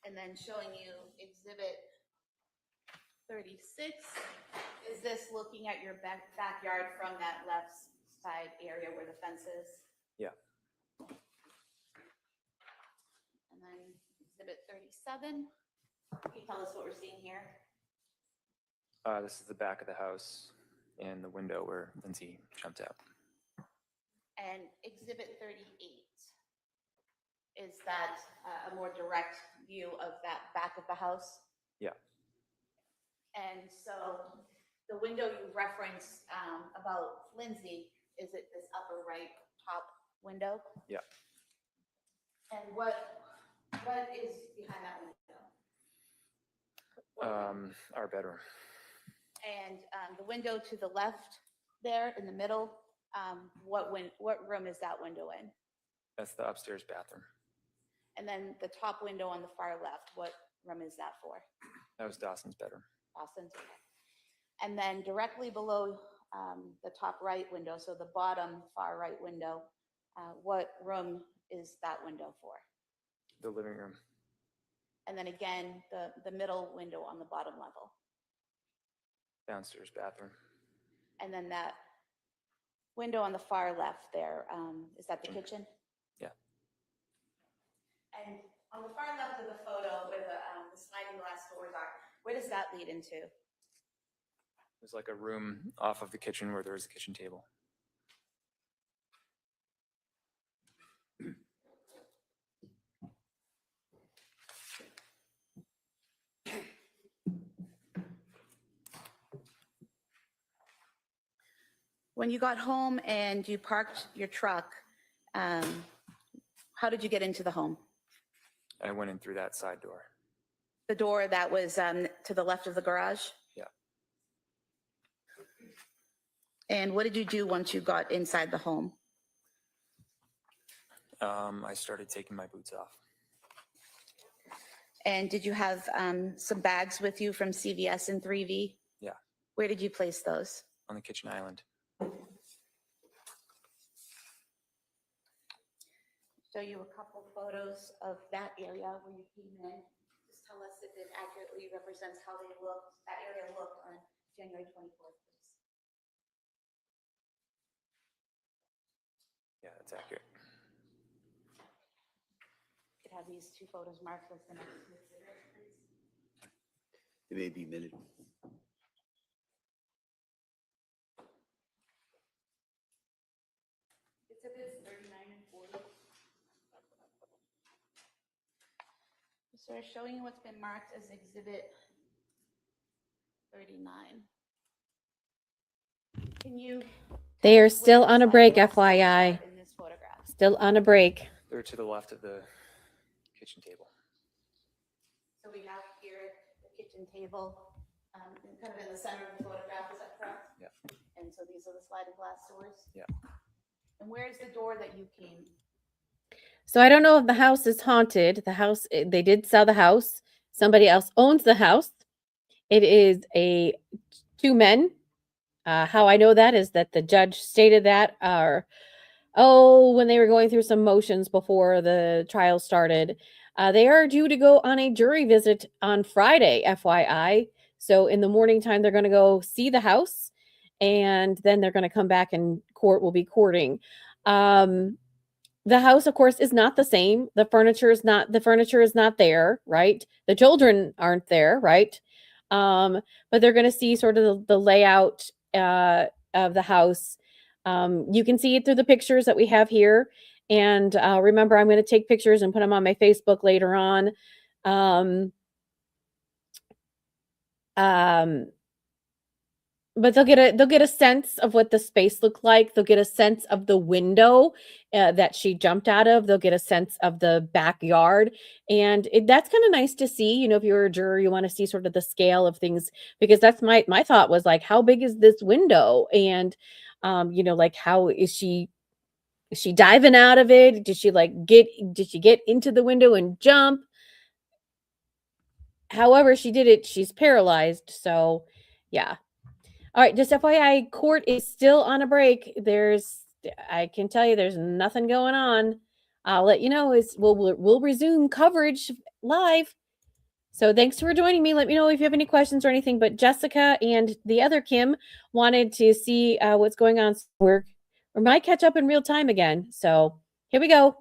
And then showing you exhibit 36, is this looking at your backyard from that left side area where the fence is? Yeah. And then exhibit 37, can you tell us what we're seeing here? This is the back of the house and the window where Lindsay jumped out. And exhibit 38, is that a more direct view of that back of the house? Yeah. And so the window you referenced about Lindsay, is it this upper right top window? Yeah. And what is behind that window? Our bedroom. And the window to the left there in the middle, what room is that window in? That's the upstairs bathroom. And then the top window on the far left, what room is that for? That was Dawson's bedroom. Dawson's. Okay. And then directly below the top right window, so the bottom far right window, what room is that window for? The living room. And then again, the middle window on the bottom level. Downstairs bathroom. And then that window on the far left there, is that the kitchen? Yeah. And on the far left of the photo where the sliding glass doors are, where does that lead into? There's like a room off of the kitchen where there's a kitchen table. When you got home and you parked your truck, how did you get into the home? I went in through that side door. The door that was to the left of the garage? Yeah. And what did you do once you got inside the home? I started taking my boots off. And did you have some bags with you from CVS and 3V? Yeah. Where did you place those? On the kitchen island. Show you a couple photos of that area where you came in. Just tell us if it accurately represents how that area looked on January 24th, please. Yeah, that's accurate. You could have these two photos marked as the next exhibit, please. It may be a minute. Exhibits 39 and 40. So we're showing you what's been marked as exhibit 39. Can you? They tell are us still where the on a break, sliding glass doors FYI. are in this photograph? Still on a break. They're to the left of the kitchen table. So we have here the kitchen table, kind of in the center of the photograph, is that correct? Yeah. And so these are the sliding glass doors? Yeah. And where's the door that you came? So I don't know if the house is haunted. The house, they did sell the house. Somebody else owns the house. It is two men. How I know that is that the judge stated that, when they were going through some motions before the trial started. They are due to go on a jury visit on Friday, FYI. So in the morning time, they're going to go see the house, and then they're going to come back and court will be courting. The house, of course, is not the same. The furniture is not there, right? The children aren't there, right? But they're going to see sort of the layout of the house. You can see it through the pictures that we have here. And remember, I'm going to take pictures and put them on my Facebook later on. But they'll get a sense of what the space looked like. They'll get a sense of the window that she jumped out of. They'll get a sense of the backyard, and that's kind of nice to see. You know, if you're a juror, you want to see sort of the scale of things, because that's my thought was like, how big is this window? And like, how is she diving out of it? Did she get into the window and jump? However she did it, she's paralyzed. So, yeah. All right, just FYI, court is still on a break. I can tell you there's nothing going on. I'll let you know we'll resume coverage live. So thanks for joining me. Let me know if you have any questions or anything. But Jessica and the other Kim wanted to see what's going on. We might catch up in real time again. So here we go.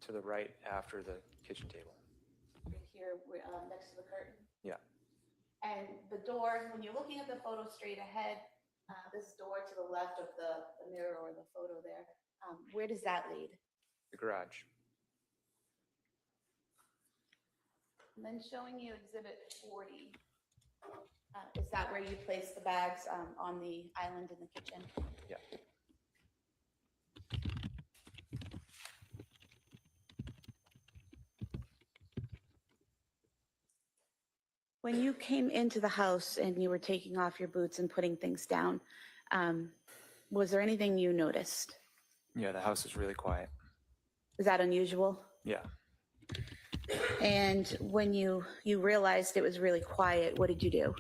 To the right after the kitchen table. Right here, next to the curtain. Yeah. And the door, when you're looking at the photo straight ahead, this door to the left of the mirror or the photo there, where does that lead? The garage. And then showing you exhibit 40. Is that where you place the bags on the island in the kitchen? Yeah. When you came into the house and you were taking off your boots and putting things down, was there anything you noticed? Yeah, the house was really quiet. Is that unusual? Yeah. And when you realized it was really quiet, what did you do?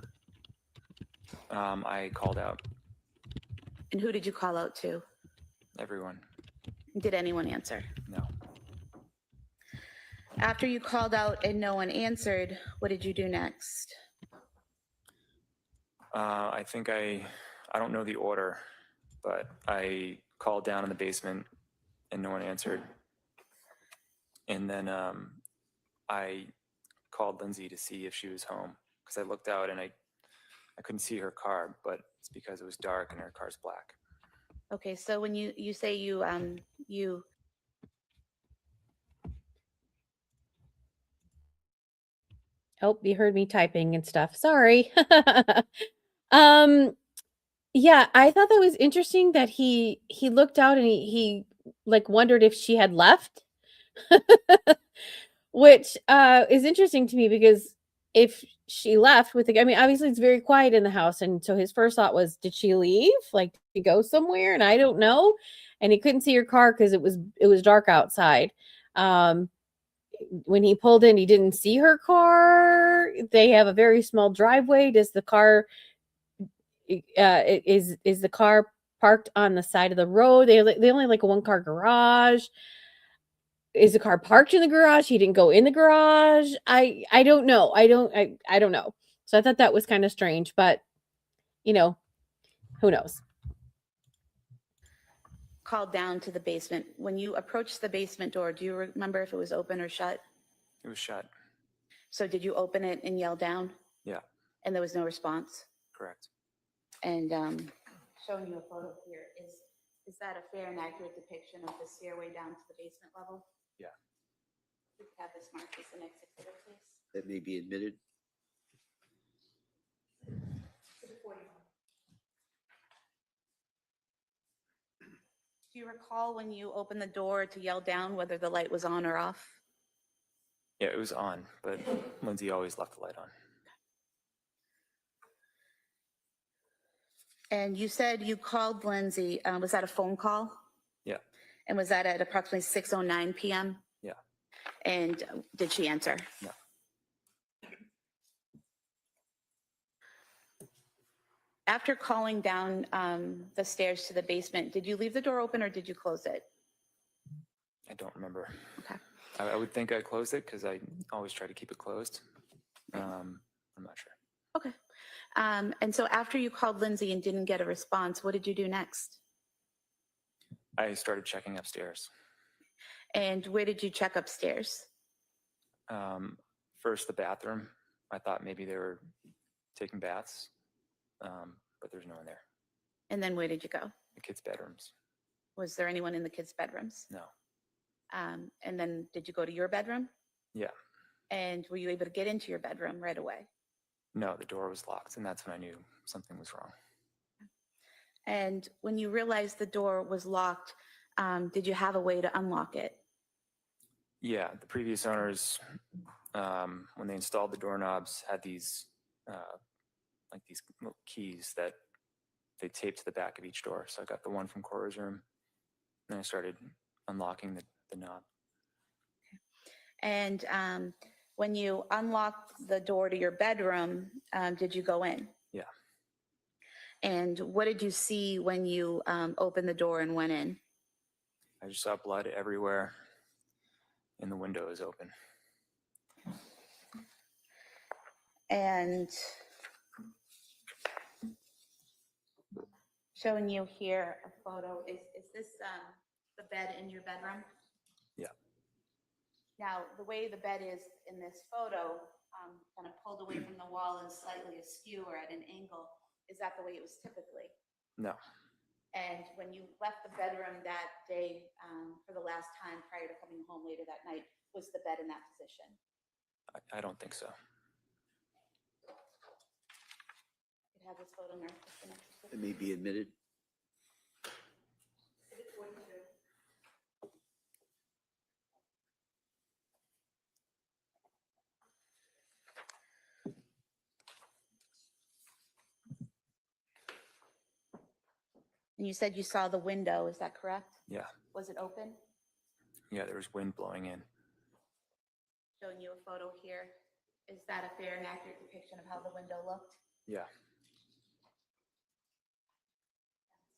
I called out And who did you call out to? everyone. Did anyone answer? No. After you called out and no one answered, what did you do next? I think I don't know the order, but I called down in the basement and no one answered. And then I called Lindsay to see if she was home because I looked out and I couldn't see her car, but it's because it was dark and her car's black. Okay, so when you say you Oh, you heard me typing and stuff. Sorry. um yeah, I thought that was interesting that he looked out and he like wondered if she had left. Which is interesting to me because if she left with the I mean, obviously it's very quiet in the house, and so his first thought was, did she leave? Like, did she go somewhere? And I don't know. And he couldn't see her car because it was dark outside. When he pulled in, he didn't see her car. They have a very small driveway. Does the car is the car parked on the side of the road? They only have like a one car garage. Is the car parked in the garage? He didn't go in the garage. I don't know. I don't know. So I thought that was kind of strange, but you know, who knows? called down to the basement. When you approached the basement door, do you remember if it was open or shut? It was shut. So did you open it and yell down? Yeah, And there was no response? correct. And showing you a photo here, is that a fair and accurate depiction of the stairway down to the basement level? Yeah. We could have this marked as the next exhibit, please. That may be admitted. Do you recall when you opened the door to yell down whether the light was on or off? Yeah, it was on, but Lindsay always left the light on. And you said you called Lindsay. Was that a phone call? Yeah, And was that at approximately 6:09 p.m.? yeah, And did she answer? no. After calling down the stairs to the basement, did you leave the door open or did you close it? I don't remember. Okay. I would think I closed it because I always try to keep it closed. I'm not sure. Okay. And so after you called Lindsay and didn't get a response, what did you do next? I started checking upstairs. And where did you check upstairs? First, the bathroom. I thought maybe they were taking baths, but there's no one there. And then where did you go? The kids' bedrooms. Was there anyone in the kids' bedrooms? No. And then did you go to your bedroom? Yeah. And were you able to get into your bedroom right away? No, the door was locked, and that's when I knew something was wrong. And when you realized the door was locked, did you have a way to unlock it? Yeah, the previous owners, when they installed the doorknobs, had these like these little keys that they taped to the back of each door. So I got the one from Cora's room, and I started unlocking the knob. And when you unlocked the door to your bedroom, did you go in? Yeah. And what did you see when you opened the door and went in? I just saw blood everywhere, and the window is open. And showing you here a photo, is this the bed in your bedroom? Yeah. Now, the way the bed is in this photo, kind of pulled away from the wall and slightly askew or at an angle, is that the way it was typically? No. And when you left the bedroom that day for the last time prior to coming home later that night, was the bed in that position? I don't think so. Could have this photo marked as the next exhibit. It may be admitted. Exhibit 42. And you said you saw the window, is that correct? Yeah. Was it open? Yeah, there was wind blowing in. Showing you a photo here. Is that a fair and accurate depiction of how the window looked? Yeah.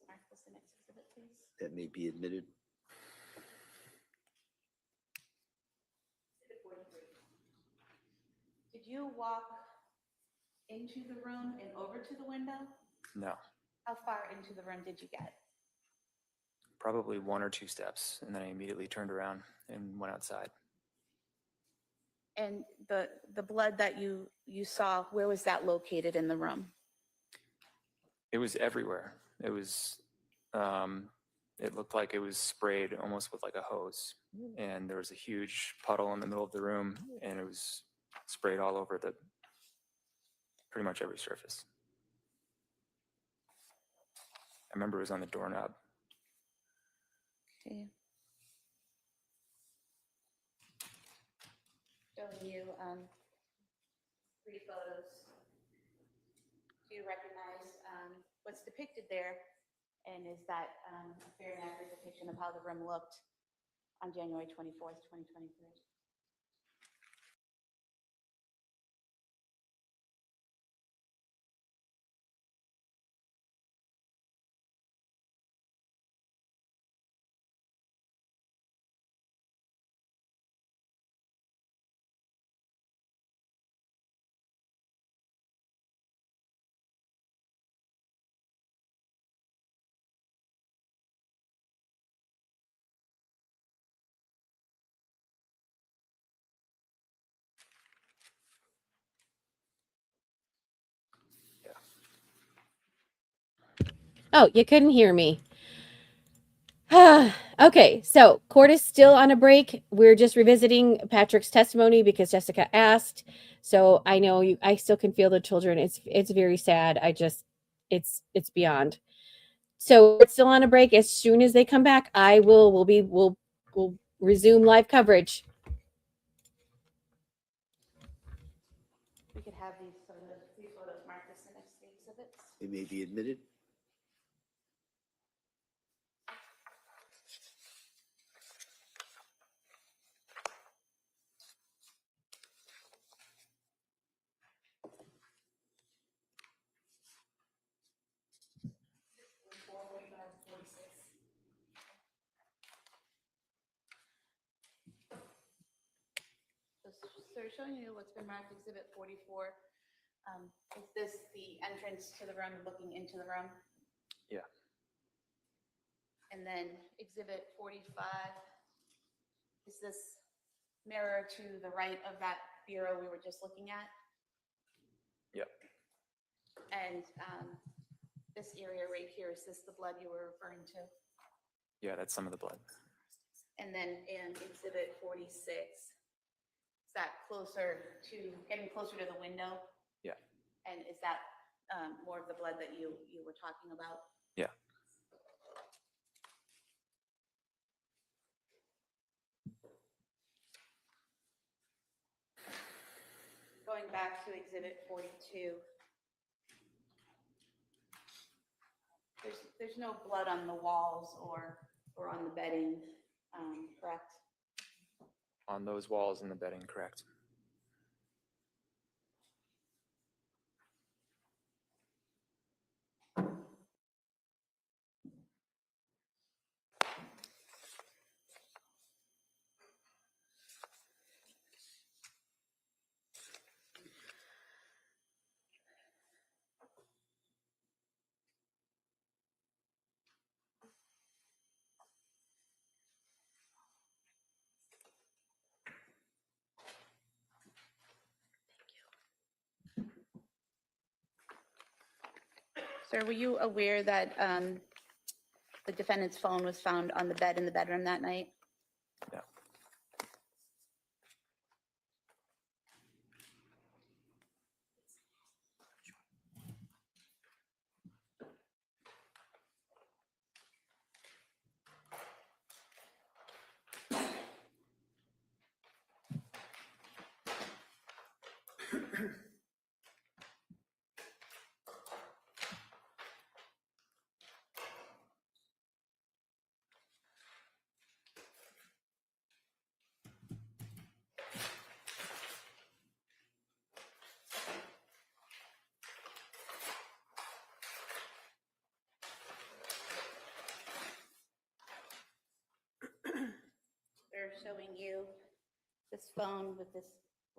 Mark this the next exhibit, please. That may be admitted. Exhibit 43. Did you walk into the room and over to the window? No. How far into the room did you get? Probably 1 or 2 steps, and then I immediately turned around and went outside. And the blood that you saw, where was that located in the room? It was everywhere. It was, it looked like it was sprayed almost with like a hose. And there was a huge puddle in the middle of the room, and it was sprayed all over pretty much every surface. I remember it was on the doorknob. Okay. Showing you 3 photos. Do you recognize what's depicted there? And is that a fair and accurate depiction of how the room looked on January 24th, 2023? Oh, you couldn't hear me. Okay, so court is still on a break. We're just revisiting Patrick's testimony because Jessica asked. So I know I still can feel the children. It's very sad. It's beyond. So it's still on a break. As soon as they come back, we'll resume live coverage. We could have these photos marked as the next exhibits. It may be admitted. So showing you what's been marked exhibit 44. Is this the entrance to the room, looking into the room? Yeah. And then exhibit 45, is this mirror to the right of that bureau we were just looking at? Yep. And this area right here, is this the blood you were referring to? Yeah, that's some of the blood. And then in exhibit 46, is that getting closer to the window? Yeah. And is that more of the blood that you were talking about? Yeah. Going back to exhibit 42. There's no blood on the walls or on the bedding, correct? On those walls and the bedding, correct. Sir, were you aware that the defendant's phone was found on the bed in the bedroom that night? No. showing you this phone with this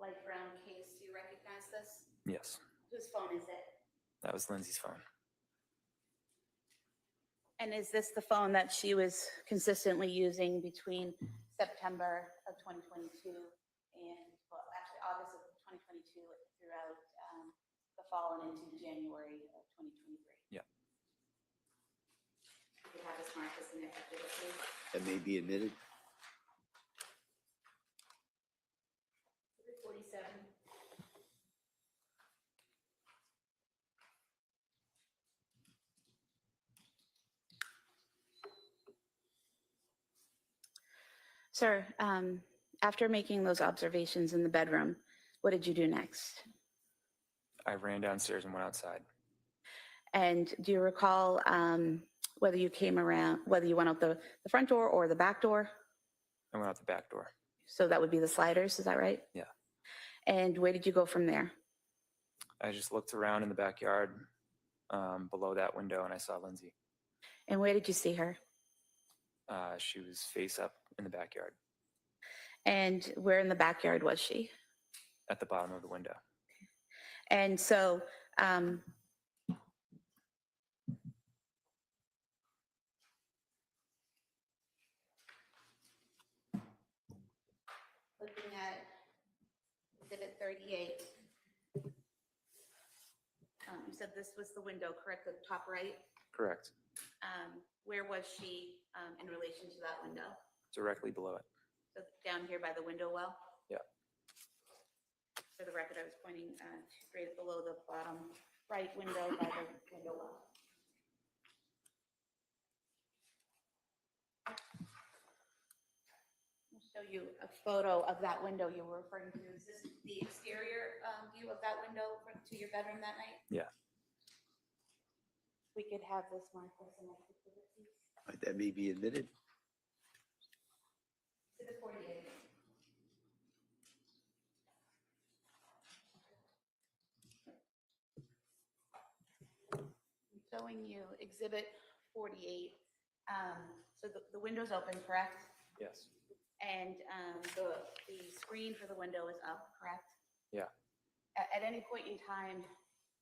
light brown case. Do you recognize this? Yes, Whose phone is it? that was Lindsay's phone. And is this the phone that she was consistently using between September of 2022 and, well, actually August of 2022 throughout the fall and into January of 2023? Yeah. You have this marked as an executive, please. That may be admitted. 47. Sir, after making those observations in the bedroom, what did you do next? I ran downstairs and went outside. And do you recall whether you came around, whether you went out the front door or the back door? I went out the back door. So that would be the sliders, is that right? Yeah. And where did you go from there? I just looked around in the backyard below that window and I saw Lindsay. And where did you see her? She was face up in the backyard And where in the backyard was she? at the bottom of the window. And so, looking at exhibit 38, you said this was the window, correct, the top right? Correct. Where was she in relation to that window? Directly below it. So down here by the window well? Yeah. For the record, I was pointing right below the bottom right window by the window well. I'll show you a photo of that window you were referring to. Is this the exterior view of that window to your bedroom that night? Yeah. We could have this marked as an exhibit, please. That may be admitted. Exhibit 48. I'm showing you exhibit 48. So the window's open, correct? Yes. And the screen for the window is up, correct? Yeah. At any point in time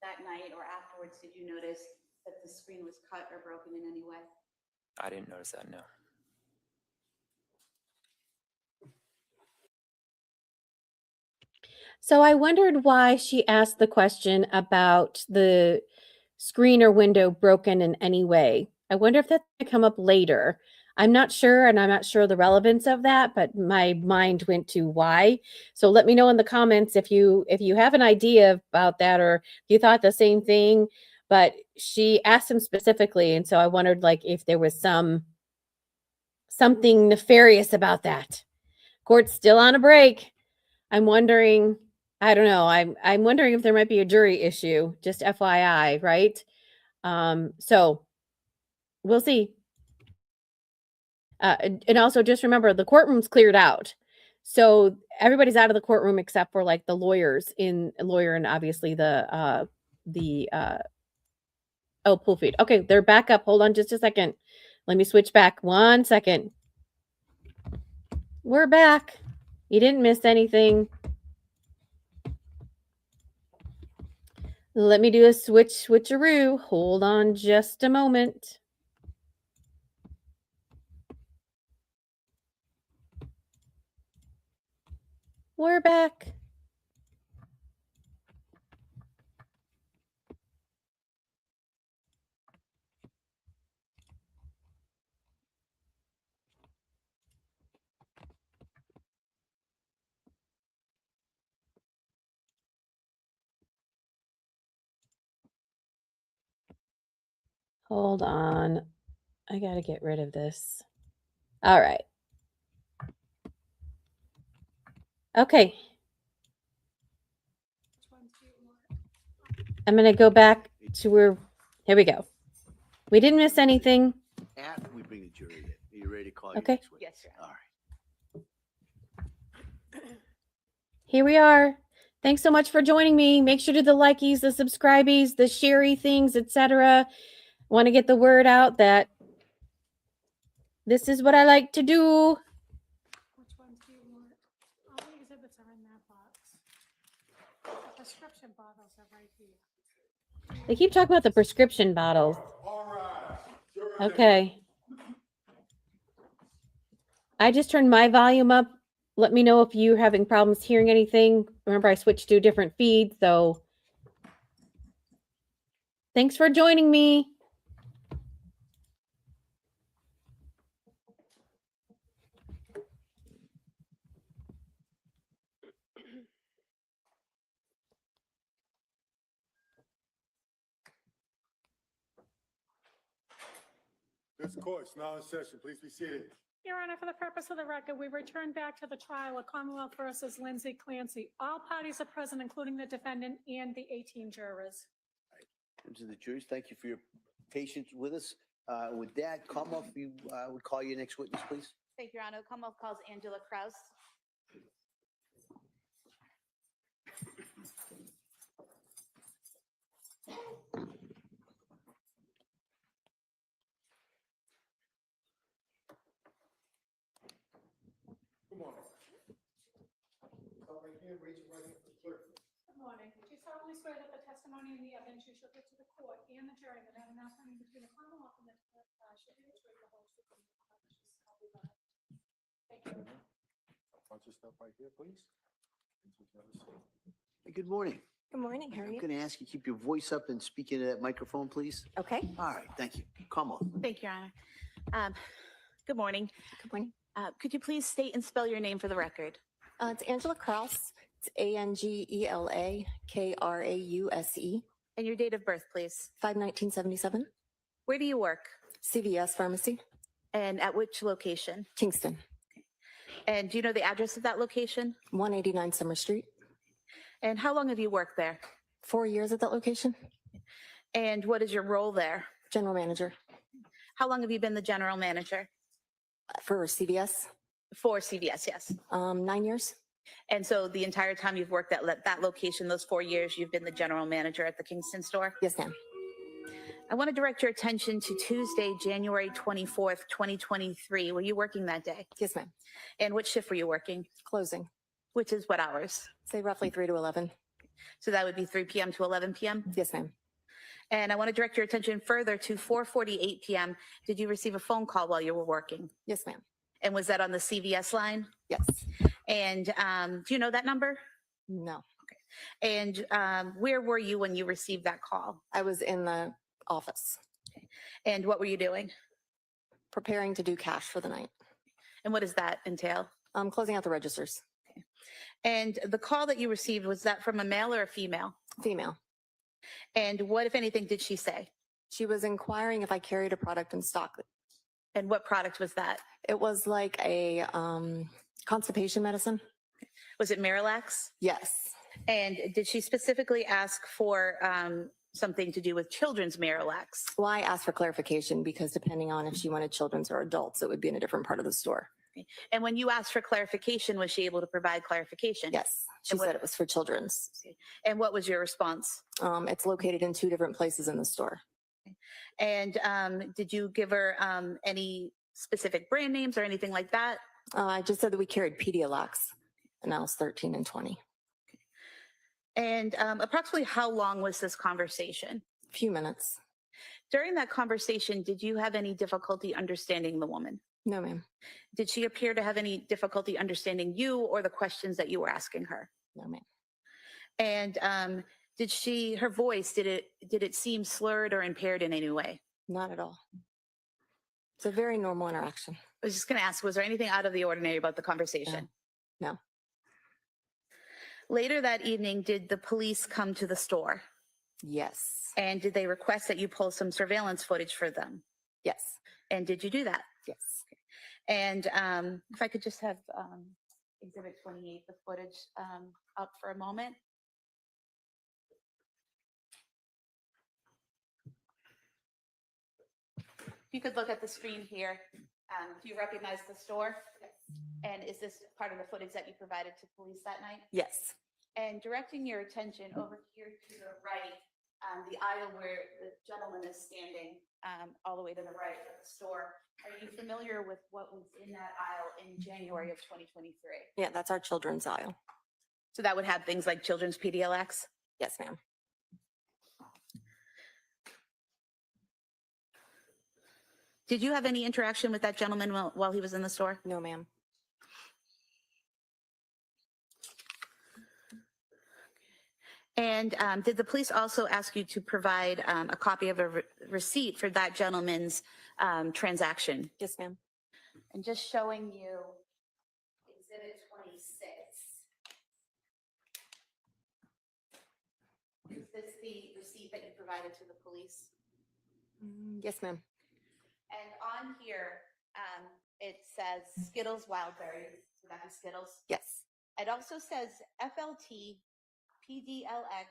that night or afterwards, did you notice that the screen was cut or broken in any way? I didn't notice that, no. So I wondered why she asked the question about the screen or window broken in any way. I wonder if that's going to come up later. I'm not sure, and I'm not sure the relevance of that, but my mind went to why. So let me know in the comments if you have an idea about that or if you thought the same thing. But she asked him specifically, and so I wondered like if there was something nefarious about that. Court's still on a break. I'm wondering, I don't know. I'm wondering if there might be a jury issue, just FYI, right? So we'll see. And also just remember the courtroom's cleared out. So everybody's out of the courtroom except for like the lawyer and obviously the pull feed. Okay, they're back up. Hold on just a second. Let me switch back 1 second. We're back. You didn't miss anything. Let me do a switcheroo. Hold on just a moment. We're back. Hold on. I got to get rid of this. All right. Okay. I'm going to go back to where, here we go. We didn't miss anything. After we bring the jury in, are you ready to call Okay. your next witness? Yes, sir. All right. Here we are. Thanks so much for joining me. Make sure to do the likies, the subscribies, the sharey things, etc. Want to get the word out that this is what I like to do. prescription bottles are right here. They keep talking about the prescription bottles. All right. Jurors, Okay. I just turned my volume up. Let me know if you're having problems hearing anything. Remember, I switched to a different feed, so thanks for joining me. This court is now in session. Please be seated. Your Honor, for the purpose of the record, we return back to the trial of Commonwealth versus Lindsay Clancy. All parties are present, including the defendant and the 18 jurors. Members of the jury, thank you for your patience with us. With that, Commonwealth, you would call your next witness, please. Thank you, Your Honor. Commonwealth calls Angela Kraus. Good morning. Right here, raise your right hand for the clerk. Good morning. Do you solemnly swear that the testimony and the evidence you shall give to the court and the jury that have an outstanding between the Commonwealth and the should be the truth, the whole truth, and nothing but the truth? Thank you. Why don't you step right here, please? Hey, good morning. Good morning, how are I'm you? going to ask you to keep your voice up and speak into that microphone, please. Okay, All right, thank you. Commonwealth. Thank you, Your Honor. Good morning. good morning. Could you please state and spell your name for the record? It's Angela Kraus. It's Angela Krause, And your date of birth, please. 5/1977, Where do you work? CVS Pharmacy, And at which location? Kingston, And do you know the address of that location? 189 Summer Street. And how long have you worked there? 4 years at that location. And what is your role there? General manager How long have you been the general manager? for CVS, For CVS, yes. 9 years. And so the entire time you've worked at that location, those 4 years, you've been the general manager at the Kingston store? Yes, ma'am. I want to direct your attention to Tuesday, January 24th, 2023. Were you working that day? Yes, ma'am. And which shift were you working? Closing. Which is what hours? Say roughly 3 to 11. So that would be 3 p.m. to 11 p.m. Yes, ma'am. And I want to direct your attention further to 4:48 p.m. Did you receive a phone call while you were working? Yes, ma'am. And was that on the CVS line? Yes. And do you know that number? No. And where were you when you received that call? I was in the office And what were you doing? preparing to do cash for the night. And what does that entail? Closing out the registers. And the call that you received, was that from a male or a female? Female. And what, if anything, did she say? She was inquiring if I carried a product in stock. And what product was that? It was like a constipation medicine. Was it Miralax? Yes. And did she specifically ask for something to do with children's Miralax? Well, I asked for clarification because depending on if she wanted children's or adults, it would be in a different part of the store. And when you asked for clarification, was she able to provide clarification? Yes. She And what- said it was for children's. And what was your response? It's located in 2 different places in the store. And did you give her any specific brand names or anything like that? I just said that we carried Pedialax, and that was 13 and 20. And approximately how long was this conversation? A few minutes. During that conversation, did you have any difficulty understanding the woman? No, ma'am. Did she appear to have any difficulty understanding you or the questions that you were asking her? No, ma'am. And did her voice, did it seem slurred or impaired in any way? Not at all. It's a very normal interaction. I was just going to ask, was there anything out of the ordinary about the conversation? No. Later that evening, did the police come to the store? Yes. And did they request that you pull some surveillance footage for them? Yes. And did you do that? Yes. And if I could just have Exhibit 28, the footage up for a moment. If you could look at the screen here, do you recognize the store? Yes. And is this part of the footage that you provided to police that night? Yes. And directing your attention over here to the right, the aisle where the gentleman is standing, all the way to the right of the store. Are you familiar with what was in that aisle in January of 2023? Yeah, that's our children's aisle. So that would have things like children's Pedialax? Yes, ma'am. Did you have any interaction with that gentleman while he was in the store? No, ma'am. And did the police also ask you to provide a copy of a receipt for that gentleman's transaction? Yes, ma'am. And just showing you Exhibit 26. Is this the receipt that you provided to the police? Yes, ma'am. And on here, it says Skittles Wildberry. Would that be Skittles? Yes. It also says FLT PDLX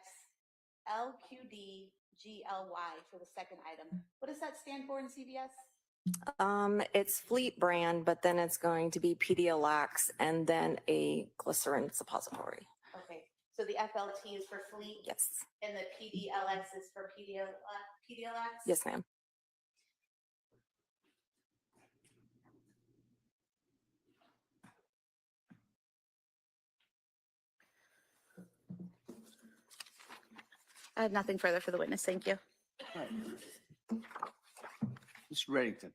LQD GLY for the second item. What does that stand for in CVS? It's Fleet brand, but then it's going to be PDLX and then a glycerin suppository. Okay, so the FLT is for Fleet? Yes. And the PDLX is for PDLX? Yes, ma'am. I have nothing further for the witness. Thank you. All right. Mr. Reddington.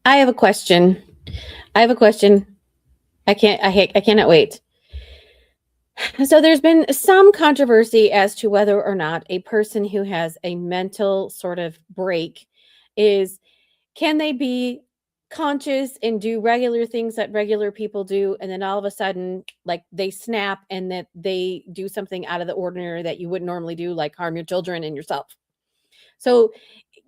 I have a question. I cannot wait. So there's been some controversy as to whether or not a person who has a mental sort of break can they be conscious and do regular things that regular people do, and then all of a sudden, like, they snap and that they do something out of the ordinary that you wouldn't normally do, like harm your children and yourself. So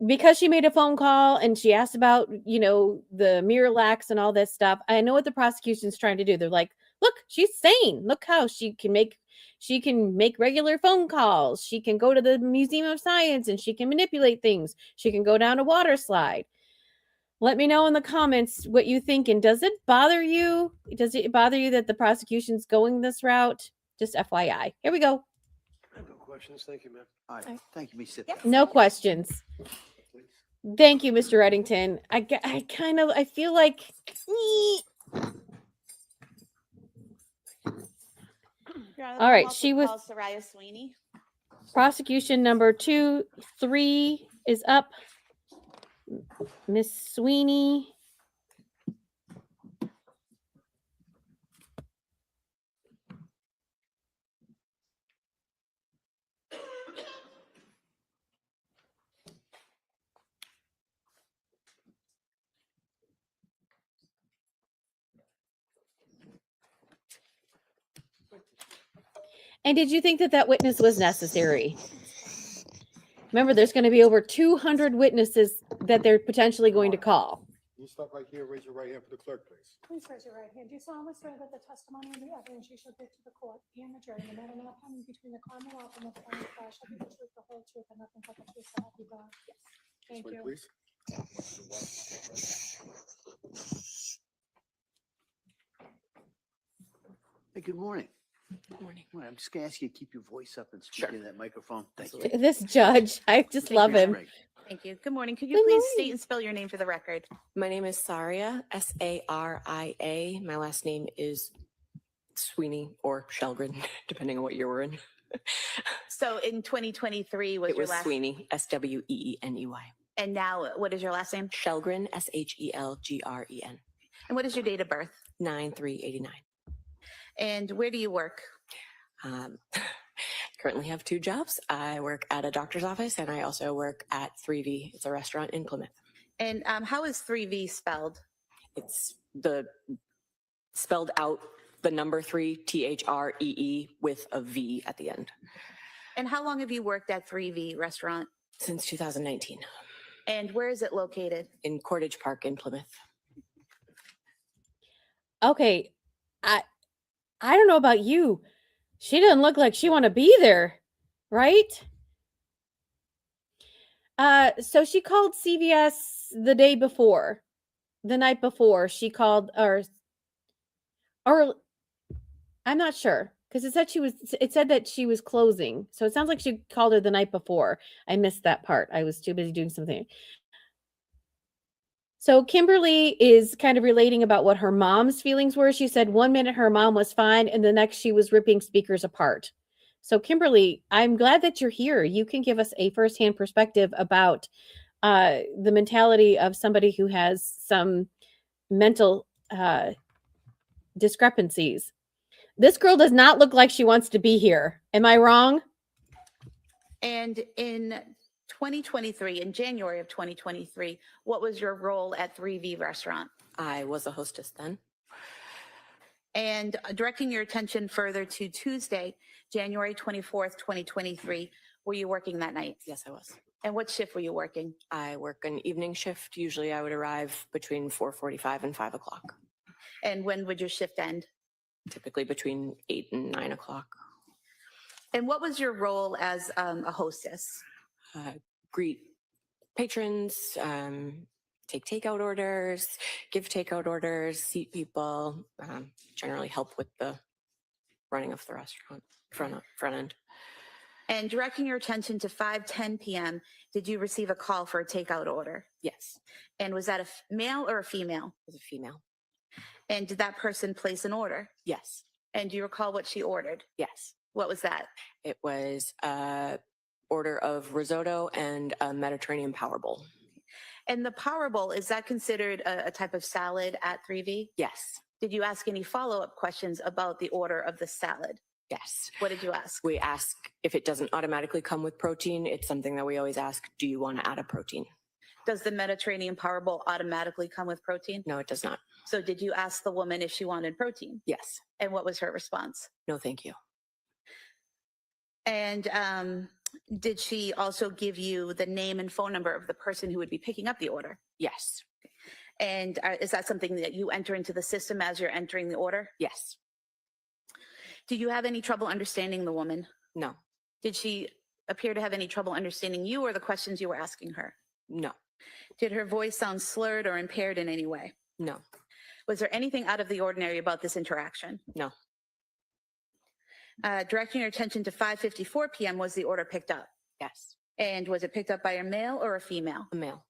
because she made a phone call and she asked about, the Miralax and all this stuff, I know what the prosecution's trying to do. They're like, look, she's sane. Look how she can make regular phone calls. She can go to the Museum of Science and she can manipulate things. She can go down a water slide. Let me know in the comments what you think. And does it bother you? Does it bother you that the prosecution's going this route? Just FYI. Here we go. I have no questions. Thank you, ma'am. All right, thank you. May sit Yep. down. No questions. Thank you, Mr. Reddington. I feel like all right, she was Soraya Sweeney. prosecution number 2-3 is up. Miss Sweeney. And did you think that witness was necessary? Remember, there's going to be over 200 witnesses that they're potentially going to call. You stop right here, raise your right hand for the clerk, please. Please raise your right hand. Do you solemnly swear that the testimony and the evidence you shall give to the court and the jury, no matter what happening between the Commonwealth and the defendant, shall be the truth, the whole truth, and nothing but the truth, so help you God? Yes. Thank Wait, you. please. Hey, good morning. Good morning. All right, I'm just going to ask you to keep your voice up and speak Sure. into that microphone. Thank you. This judge, I just Thank love you. him. Great. Thank you. Good morning. Could you Good please morning. state and spell your name for the record? My name is Saria, Saria. My last name is Sweeney or Shelgren, depending on what year we're in. So in 2023 was It your was last, Sweeney, Sweeny. and now what is your last name? Shelgren, Shelgren. And what is your date of birth? 9/3/89. And where do you work? Currently have 2 jobs. I work at a doctor's office and I also work at 3V. It's a restaurant in Plymouth. And how is 3V spelled? It's spelled out the number 3, THREE, with a V at the end. And how long have you worked at 3V restaurant? Since 2019 And where is it located? in Cordage Park in Plymouth. Okay, I don't know about you. She doesn't look like she want to be there, right? So she called CVS the night before. She called, or I'm not sure, because it said that she was closing. So it sounds like she called her the night before. I missed that part. I was too busy doing something. So Kimberly is kind of relating about what her mom's feelings were. She said 1 minute her mom was fine and the next she was ripping speakers apart. So Kimberly, I'm glad that you're here. You can give us a firsthand perspective about the mentality of somebody who has some mental discrepancies. This girl does not look like she wants to be here. Am I wrong? And in 2023, in January of 2023, what was your role at 3V Restaurant? I was a hostess then. And directing your attention further to Tuesday, January 24th, 2023, were you working that night? Yes, I was. And what shift were you working? I work an evening shift. Usually I would arrive between 4:45 and 5 o'clock, And when would your shift end? typically between 8 and 9 o'clock. And what was your role as a hostess? Greet patrons, take takeout orders, give takeout orders, seat people, generally help with the running of the restaurant front end. And directing your attention to 5:10 p.m., did you receive a call for a takeout order? Yes, And was that a male or a female? as a female. And did that person place an order? Yes, And do you recall what she ordered? yes. What was that? It was a order of risotto and a Mediterranean power bowl. And the power bowl, is that considered a type of salad at 3V? Yes, Did you ask any follow-up questions about the order of the salad? yes. What did you ask? We ask if it doesn't automatically come with protein. It's something that we always ask, do you want to add a protein? Does the Mediterranean power bowl automatically come with protein? No, it does not. So did you ask the woman if she wanted protein? Yes. And what was her response? No, thank you. And did she also give you the name and phone number of the person who would be picking up the order? Yes. And is that something that you enter into the system as you're entering the order? Yes. Do you have any trouble understanding the woman? No. Did she appear to have any trouble understanding you or the questions you were asking her? No. Did her voice sound slurred or impaired in any way? No. Was there anything out of the ordinary about this interaction? No. Directing your attention to 5:54 p.m., was the order picked up? Yes. And was it picked up by a male or a female? A male.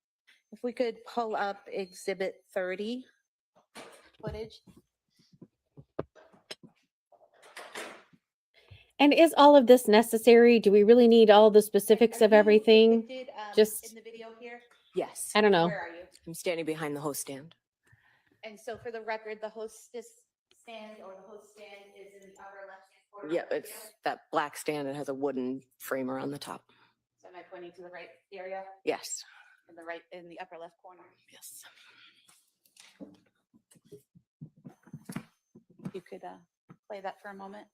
If we could pull up Exhibit 30 footage. And is all of this necessary? Do we really need all the specifics Are of you everything? depicted, Just- in the video here? Yes. I don't know. Where are you? I'm standing behind the host stand. And so for the record, the hostess stand or the host stand is in the upper left-hand corner. Yeah, of the it's video. that black stand that has a wooden framer on the top. So am I pointing to the right area Yes. in the upper left corner? Yes. You could play that for a moment.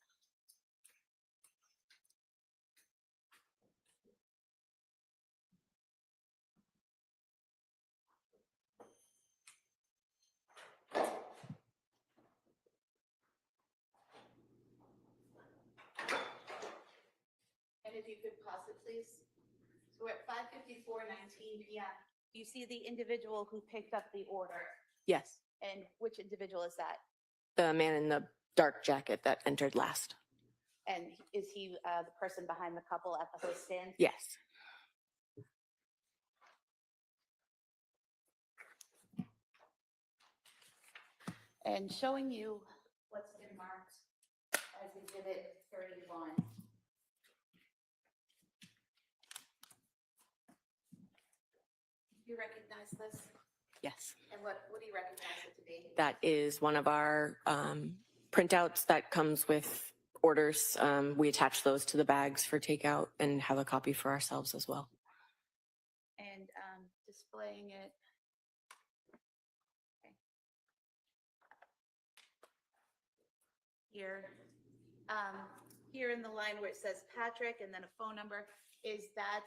And if you could pause it, please. So we're at 5:54:19 p.m. Do you see the individual who picked up the order? Yes. And which individual is that? The man in the dark jacket that entered last. And is he the person behind the couple at the host stand? Yes. And showing you what's been marked as Exhibit 31. You recognize this? Yes. And what do you recognize it to be? That is one of our printouts that comes with orders. We attach those to the bags for takeout and have a copy for ourselves as well. And displaying it. Okay. Here. Here in the line where it says Patrick and then a phone number, is that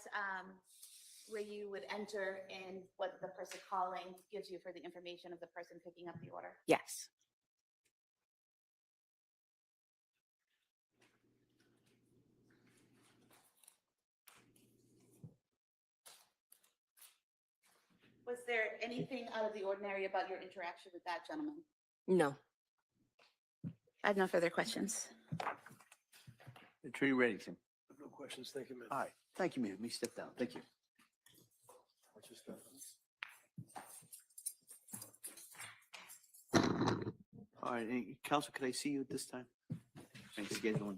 where you would enter in what the person calling gives you for the information of the person picking up the order? Yes. Was there anything out of the ordinary about your interaction with that gentleman? No. I have no further questions. Attorney Reddington. No questions, thank you, ma'am. All right, thank you, ma'am. Let me step down. Thank you. What's your stuff? All right, Council, can I see you at this time? Thanks, scheduling.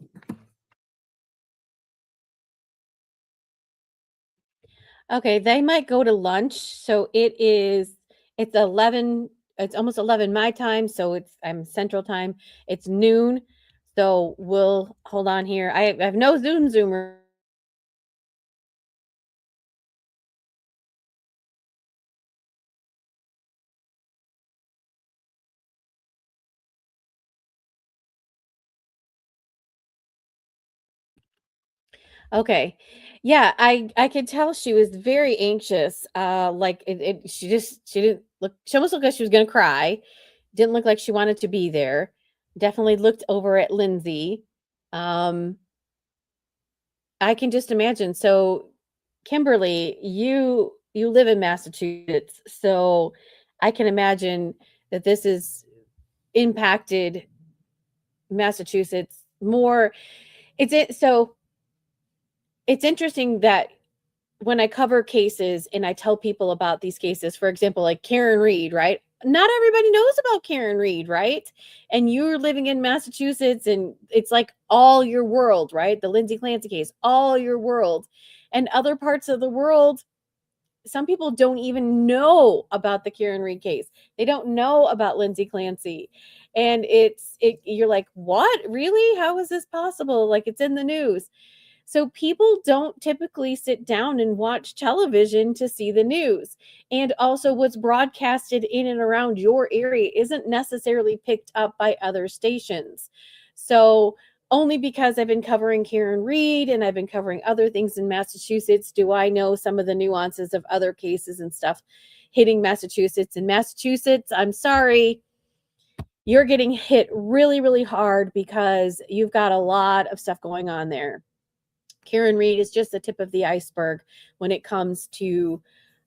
Okay, they might go to lunch. So it's 11, it's almost 11 my time, so I'm Central Time. It's noon. So we'll hold on here. I have no Zoomer. Okay. Yeah, I could tell she was very anxious. Like she didn't look, she almost looked like she was gonna cry. Didn't look like she wanted to be there. Definitely looked over at Lindsay. Um, I can just imagine. So, Kimberly, you live in Massachusetts, so I can imagine that this is impacted Massachusetts more. So it's interesting that when I cover cases and I tell people about these cases, for example, like Karen Reed, right? Not everybody knows about Karen Reed, right? And you're living in Massachusetts and it's like all your world, right? The Lindsay Clancy case, all your world. And other parts of the world, some people don't even know about the Karen Reed case. They don't know about Lindsay Clancy. And you're like, what? Really? How is this possible? Like, it's in the news. So people don't typically sit down and watch television to see the news. And also what's broadcasted in and around your area isn't necessarily picked up by other stations. So only because I've been covering Karen Reed and I've been covering other things in Massachusetts do I know some of the nuances of other cases and stuff hitting Massachusetts. In Massachusetts, I'm sorry, you're getting hit really, really hard because you've got a lot of stuff going on there. Karen Reed is just the tip of the iceberg when it comes to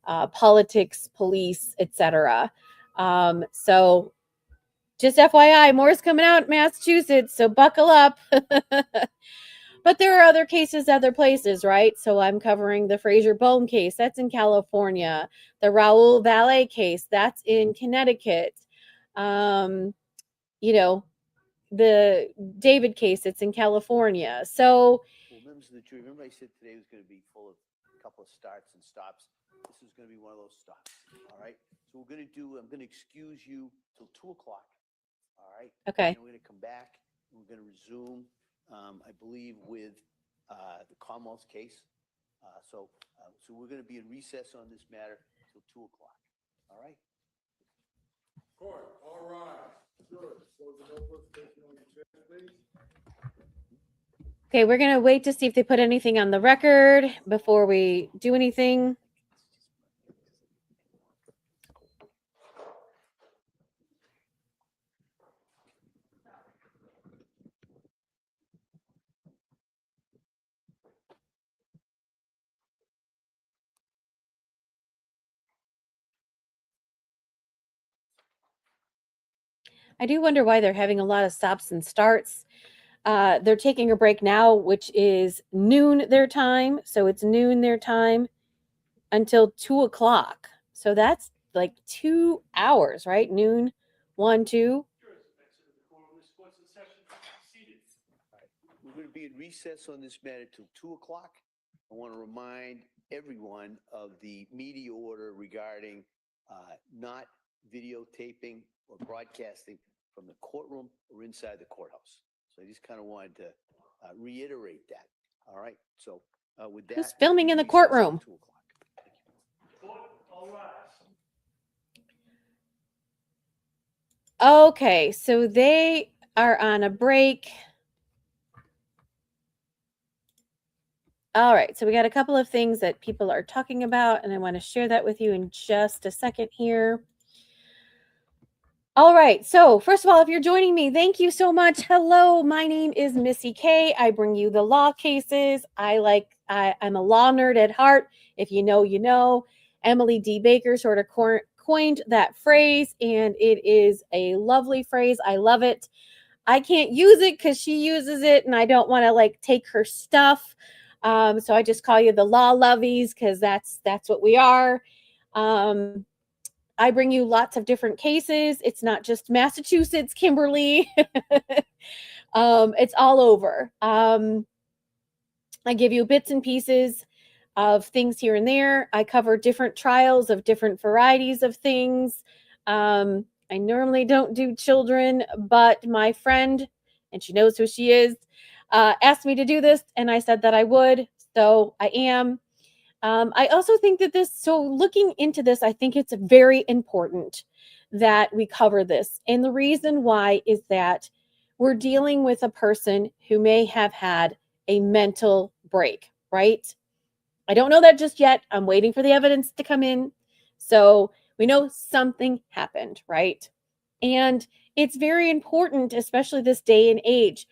politics, police, etc. So just FYI, more's coming out in Massachusetts, so buckle up. But there are other cases other places, right? So I'm covering the Fraser Bone case. That's in California. The Raul Valle case. That's in Connecticut. You know, the David case. It's in California. So Well, members of the jury, remember I said today was going to be full of a couple of starts and stops. This is going to be one of those stops. All right. So I'm going to excuse you till 2 o'clock. All right. okay. And we're going to come back. And we're going to resume, I believe, with the Commonwealth's case. So we're going to be in recess on this matter till 2 o'clock. All right. Court, all rise. Good. Close the notebooks, place them on your chairs, please. Okay, we're going to wait to see if they put anything on the record before we do anything. I do wonder why they're having a lot of stops and starts. They're taking a break now, which is noon their time. So it's noon their time until 2 o'clock. So that's like 2 hours, right? Noon, 1, 2. We're going to be in recess on this matter till 2 o'clock. I want to remind everyone of the media order regarding not videotaping or broadcasting from the courtroom or inside the courthouse. So I just kind of wanted to reiterate that. All right. So with that, Who's filming in the recess till courtroom? 2 o'clock. Court, all rise. Okay, so they are on a break. All right, so we got a couple of things that people are talking about, and I want to share that with you in just a second here. All right, so first of all, if you're joining me, thank you so much. Hello, my name is Missy K. I bring you the law cases. I'm a law nerd at heart. If you know, you know. Emily D. Baker sort of coined that phrase, and it is a lovely phrase. I love it. I can't use it because she uses it, and I don't want to like take her stuff. So I just call you the law lovies because that's what we are. I bring you lots of different cases. It's not just Massachusetts, Kimberly. It's all over. I give you bits and pieces of things here and there. I cover different trials of different varieties of things. I normally don't do children, but my friend, and she knows who she is, asked me to do this, and I said that I would, so I am. I also think that so looking into this, I think it's very important that we cover this. And the reason why is that we're dealing with a person who may have had a mental break, right? I don't know that just yet. I'm waiting for the evidence to come in. So we know something happened, right? And it's very important, especially this day and age.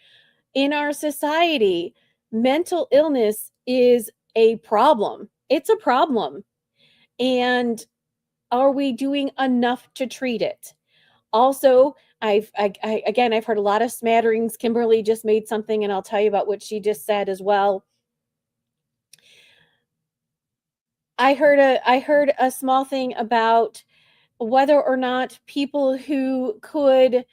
In our society, mental illness is a problem. It's a problem. And are we doing enough to treat it? Also, I've heard a lot of smatterings. Kimberly just made something, and I'll tell you about what she just said as well. I heard a small thing about whether or not people who could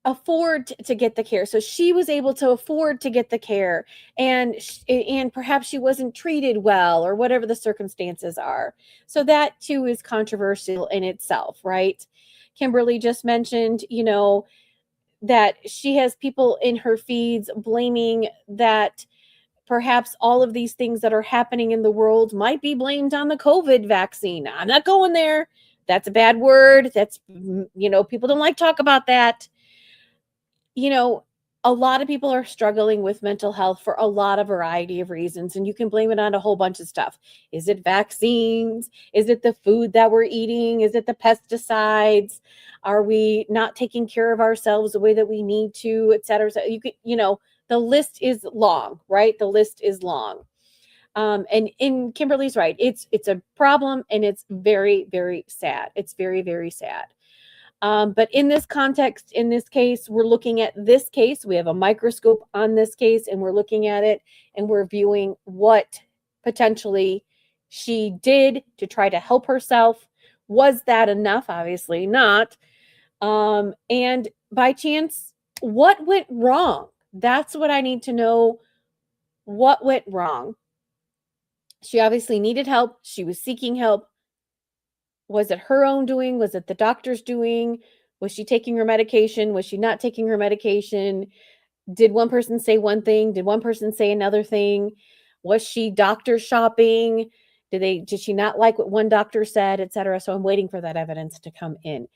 afford to get the care. So she was able to afford to get the care, and perhaps she wasn't treated well, or whatever the circumstances are. So that too is controversial in itself, right? Kimberly just mentioned, that she has people in her feeds blaming that perhaps all of these things that are happening in the world might be blamed on the COVID vaccine. I'm not going there. That's a bad word. That's, people don't like to talk about that. A lot of people are struggling with mental health for a lot of variety of reasons, and you can blame it on a whole bunch of stuff. Is it vaccines? Is it the food that we're eating? Is it the pesticides? Are we not taking care of ourselves the way that we need to, et cetera? So the list is long, right? The list is long. And Kimberly's right. It's a problem, and it's very, very sad. It's very, very sad. But in this context, in this case, we're looking at this case. We have a microscope on this case, and we're looking at it, and we're viewing what potentially she did to try to help herself. Was that enough? Obviously not. And by chance, what went wrong? That's what I need to know. What went wrong? She obviously needed help. She was seeking help. Was it her own doing? Was it the doctor's doing? Was she taking her medication? Was she not taking her medication? Did one person say one thing? Did one person say another thing? Was she doctor shopping? Did she not like what one doctor said, et cetera? So I'm waiting for that evidence to come in.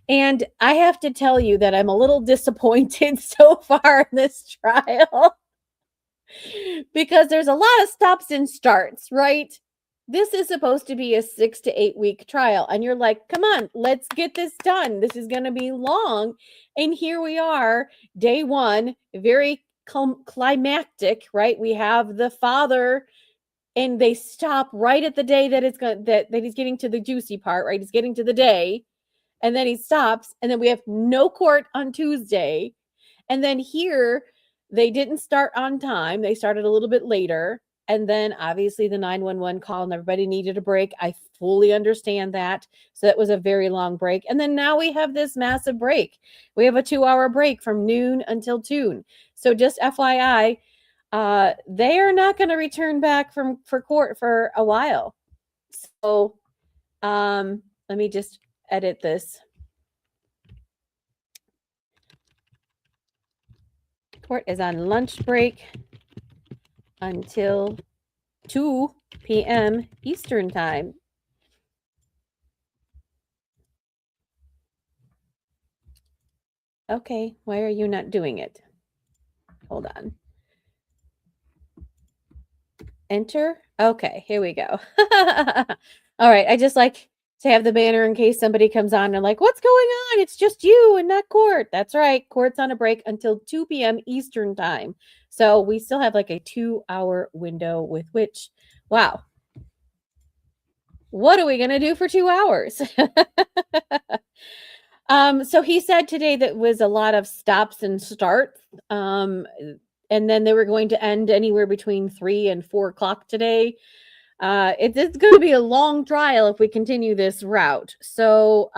And I have to tell you that I'm a little disappointed so far in this trial because there's a lot of stops and starts, right? This is supposed to be a 6 to 8 week trial. And you're like, come on, let's get this done. This is going to be long. And here we are, day one, very climactic, right? We have the father, and they stop right at the day that that he's getting to the juicy part, right? He's getting to the day, and then he stops, and then we have no court on Tuesday. And then here, they didn't start on time. They started a little bit later. And then obviously the 911 call, and everybody needed a break. I fully understand that. So that was a very long break. And then now we have this massive break. We have a 2-hour break from noon until 2. So just FYI, they are not going to return back for court for a while. So let me just edit this. Court is on lunch break until 2 p.m. Eastern time. Okay, why are you not doing it? Hold on. Enter. Okay, here we go. All right, I just like to have the banner in case somebody comes on and like, what's going on? It's just you and not court. That's right. Court's on a break until 2 p.m. Eastern time. So we still have like a 2-hour window with which, wow. What are we going to do for 2 hours? So he said today that was a lot of stops and starts. And then they were going to end anywhere between 3 and 4 o'clock today. It's going to be a long trial if we continue this route. So,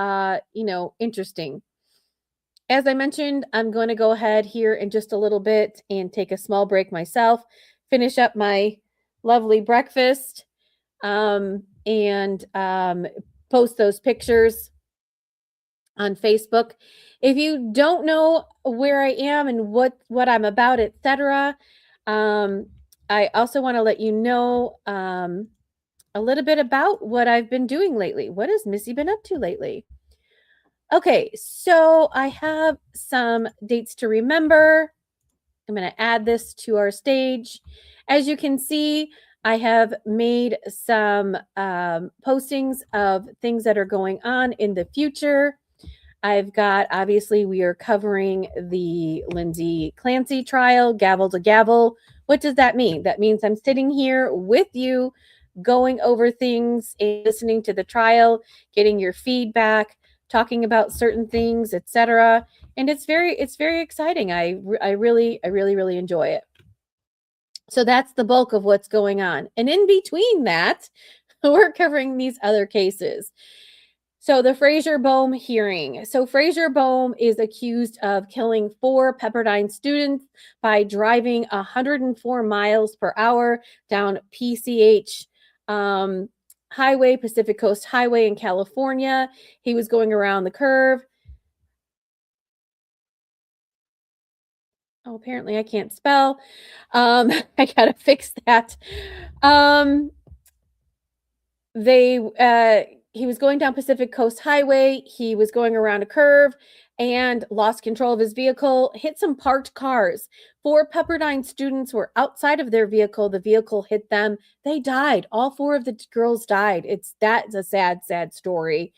interesting. As I mentioned, I'm going to go ahead here in just a little bit and take a small break myself, finish up my lovely breakfast, and post those pictures on Facebook. If you don't know where I am and what I'm about, etc., I also want to let you know a little bit about what I've been doing lately. What has Missy been up to lately? Okay, so I have some dates to remember. I'm going to add this to our stage. As you can see, I have made some postings of things that are going on in the future. I've got, obviously, we are covering the Lindsay Clancy trial, gavel to gavel. What does that mean? That means I'm sitting here with you, going over things and listening to the trial, getting your feedback, talking about certain things, etc. And it's very exciting. I really enjoy it. So that's the bulk of what's going on. And in between that, we're covering these other cases. So the Fraser Bohm hearing. So Fraser Bohm is accused of killing 4 Pepperdine students by driving 104 miles per hour down PCH Highway, Pacific Coast Highway in California. He was going around the curve. Oh, apparently I can't spell. I gotta fix that. He was going down Pacific Coast Highway. He was going around a curve and lost control of his vehicle, hit some parked cars. 4 Pepperdine students were outside of their vehicle. The vehicle hit them. They died. All 4 of the girls died. That's a sad story.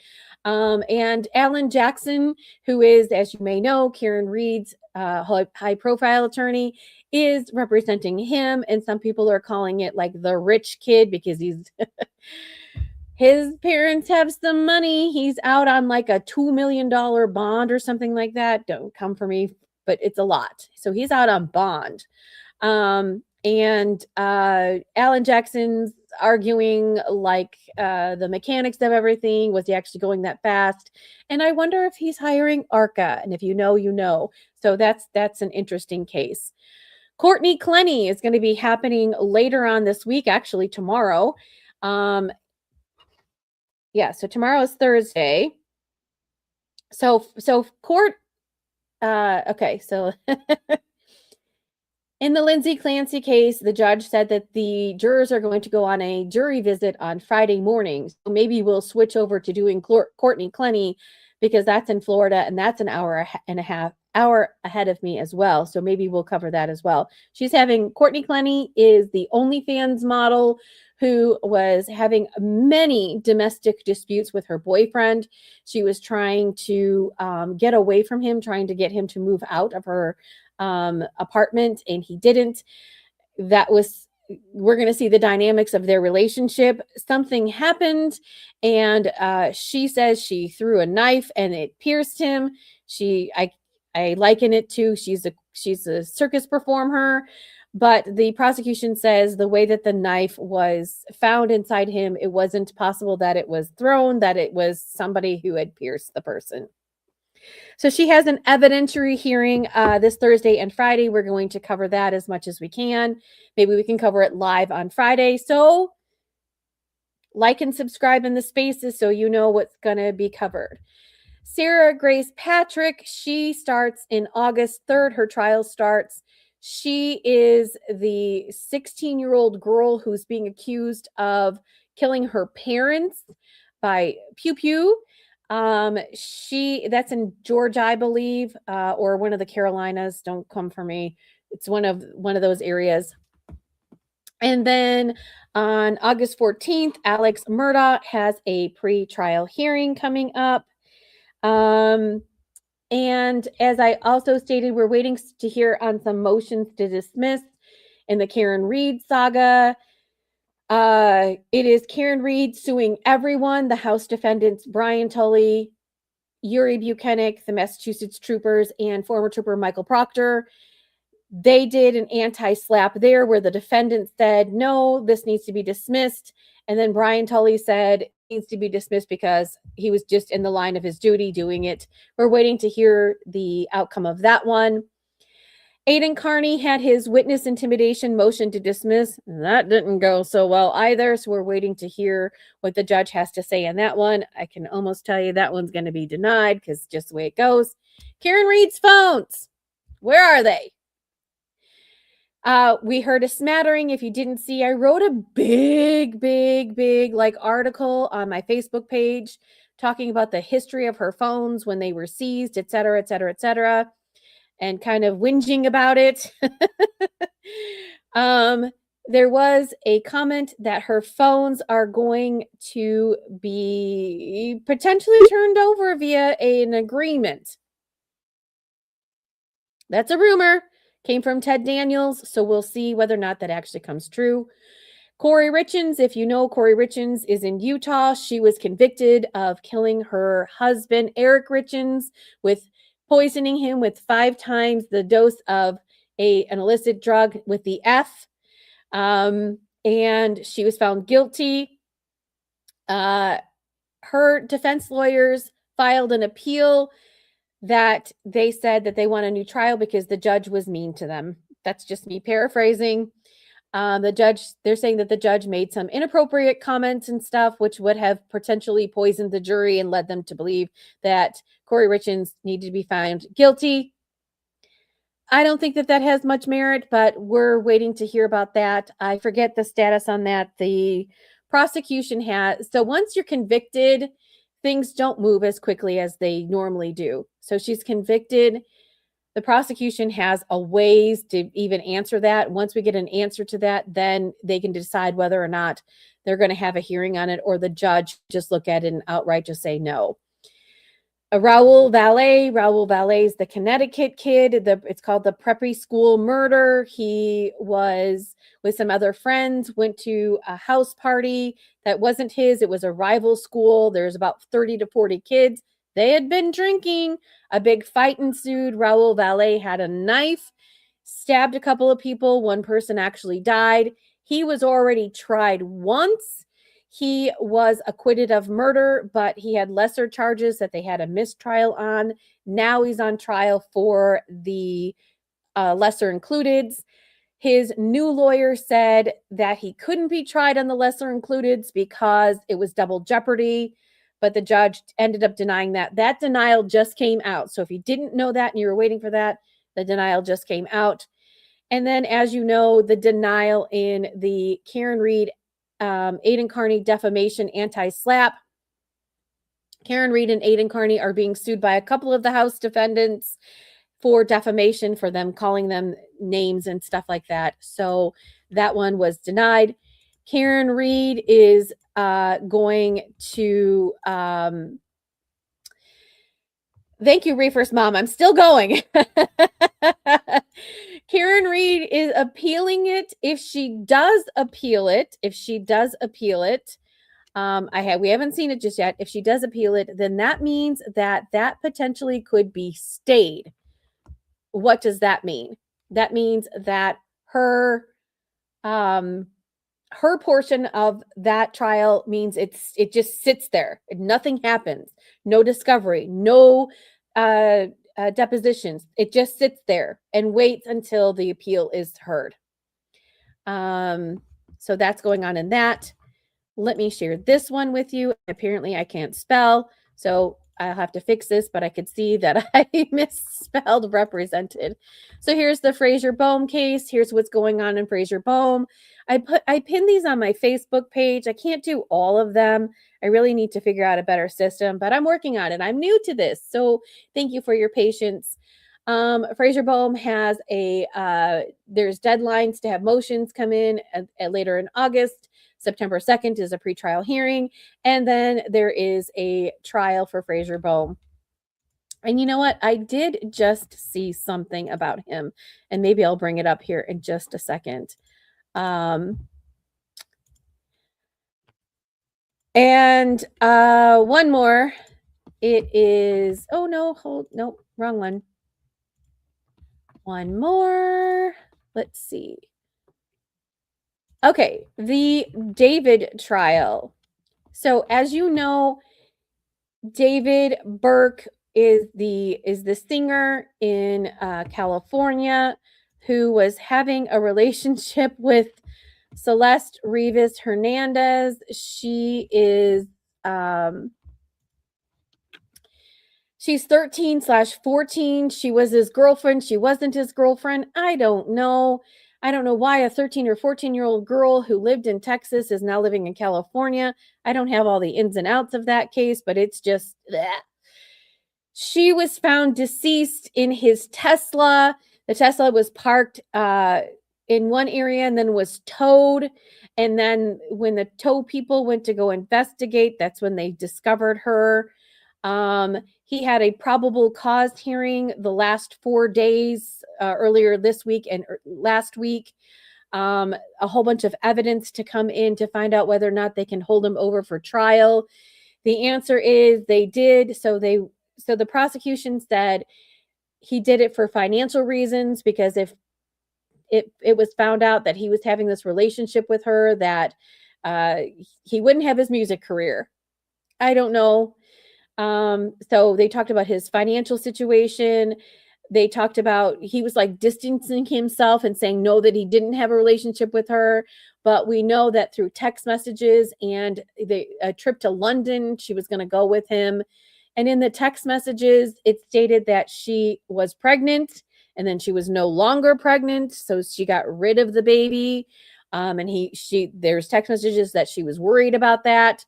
And Alan Jackson, who is, as you may know, Karen Reed's high profile attorney, is representing him. And some people are calling it like the rich kid because he's his parents have some money. He's out on like a $2 million bond or something like that. Don't come for me, but it's a lot. So he's out on bond. And Alan Jackson's arguing like the mechanics of everything. Was he actually going that fast? And I wonder if he's hiring ARCA. And if you know, you know. So that's an interesting case. Courtney Clenny is going to be happening later on this week, actually tomorrow. So tomorrow is Thursday. So court, okay, so in the Lindsay Clancy case, the judge said that the jurors are going to go on a jury visit on Friday morning. So maybe we'll switch over to doing Courtney Clenny because that's in Florida and that's an hour and a half ahead of me as well. So maybe we'll cover that as well. Courtney Clenny is the OnlyFans model who was having many domestic disputes with her boyfriend. She was trying to get away from him, trying to get him to move out of her apartment, and he didn't. We're going to see the dynamics of their relationship. Something happened, and she says she threw a knife and it pierced him. I liken it to she's a circus performer, but the prosecution says the way that the knife was found inside him, it wasn't possible that it was thrown, that it was somebody who had pierced the person. So she has an evidentiary hearing this Thursday and Friday. We're going to cover that as much as we can. Maybe we can cover it live on Friday. So like and subscribe in the spaces so you know what's going to be covered. Sarah Grace Patrick, she starts in August 3rd. Her trial starts. She is the 16-year-old girl who's being accused of killing her parents by Pew Pew. That's in Georgia, I believe, or one of the Carolinas. Don't come for me. It's one of those areas. And then on August 14th, Alex Murdaugh has a pre-trial hearing coming up. And as I also stated, we're waiting to hear on some motions to dismiss in the Karen Reed saga. It is Karen Reed suing everyone, the House defendants, Brian Tully, Yuri Buchanan, the Massachusetts troopers, and former trooper Michael Proctor. They did an anti-slap there where the defendant said, no, this needs to be dismissed. And then Brian Tully said needs to be dismissed because he was just in the line of his duty doing it. We're waiting to hear the outcome of that one. Aidan Carney had his witness intimidation motion to dismiss. That didn't go so well either. So we're waiting to hear what the judge has to say on that one. I can almost tell you that one's going to be denied because just the way it goes. Karen Reed's phones. Where are they? We heard a smattering. If you didn't see, I wrote a big like article on my Facebook page talking about the history of her phones when they were seized, et cetera, and kind of whinging about it. There was a comment that her phones are going to be potentially turned over via an agreement. That's a rumor. Came from Ted Daniels, so we'll see whether or not that actually comes true. Corey Richins, if you know, Corey Richins is in Utah. She was convicted of killing her husband, Eric Richins, with poisoning him with 5 times the dose of an illicit drug with the F. And she was found guilty. Her defense lawyers filed an appeal that they said that they want a new trial because the judge was mean to them. That's just me paraphrasing. They're saying that the judge made some inappropriate comments and stuff, which would have potentially poisoned the jury and led them to believe that Corey Richins needed to be found guilty. I don't think that that has much merit, but we're waiting to hear about that. I forget the status on that. The prosecution has, so once you're convicted, things don't move as quickly as they normally do. So she's convicted. The prosecution has a ways to even answer that. Once we get an answer to that, then they can decide whether or not they're going to have a hearing on it, or the judge just look at it and outright just say no. Raul Valet is the Connecticut kid. It's called the preppy school murder. He was with some other friends, went to a house party that wasn't his. It was a rival school. There's about 30 to 40 kids. They had been drinking. A big fight ensued. Raul Valet had a knife, stabbed a couple of people. One person actually died. He was already tried once. He was acquitted of murder, but he had lesser charges that they had a mistrial on. Now he's on trial for the lesser includeds. His new lawyer said that he couldn't be tried on the lesser includeds because it was double jeopardy, but the judge ended up denying that. That denial just came out. So if you didn't know that and you were waiting for that, the denial just came out. And then, as you know, the denial in the Karen Reed Aidan Carney defamation anti-SLAPP. Karen Reed and Aidan Carney are being sued by a couple of the House defendants for defamation, for them calling them names and stuff like that. So that one was denied. Karen Reed is going to thank you, Reefer's mom. I'm still going. Karen Reed is appealing it. If she does appeal it, we haven't seen it just yet. If she does appeal it, then that means that potentially could be stayed. What does that mean? That means that her portion of that trial means it just sits there. Nothing happens. No discovery. No depositions. It just sits there and waits until the appeal is heard. So that's going on in that. Let me share this one with you. Apparently I can't spell, so I'll have to fix this, but I could see that I misspelled represented. So here's the Fraser Bohm case. Here's what's going on in Fraser Bohm. I pinned these on my Facebook page. I can't do all of them. I really need to figure out a better system, but I'm working on it. I'm new to this, so thank you for your patience. Fraser Bohm has there's deadlines to have motions come in later in August. September 2nd is a pretrial hearing, and then there is a trial for Fraser Bohm. And you know what? I did just see something about him, and maybe I'll bring it up here in just a second. And one more. It is, oh no, no, wrong one. One more. Let's see. Okay, the David trial. So as you know, David Burke is the singer in California who was having a relationship with Celeste Rivas Hernandez. She is she's 13/14. She was his girlfriend. She wasn't his girlfriend. I don't know. I don't know why a 13 or 14-year-old girl who lived in Texas is now living in California. I don't have all the ins and outs of that case, but it's just bleh. She was found deceased in his Tesla. The Tesla was parked in one area and then was towed. And then when the tow people went to go investigate, that's when they discovered her. He had a probable cause hearing the last 4 days, earlier this week and last week. A whole bunch of evidence to come in to find out whether or not they can hold him over for trial. The answer is they did. So the prosecution said he did it for financial reasons, because if it was found out that he was having this relationship with her, that he wouldn't have his music career. I don't know. So they talked about his financial situation. They talked about he was like distancing himself and saying no, that he didn't have a relationship with her. But we know that through text messages and a trip to London, she was going to go with him. And in the text messages, it stated that she was pregnant and then she was no longer pregnant. So she got rid of the baby. And there's text messages that she was worried about that.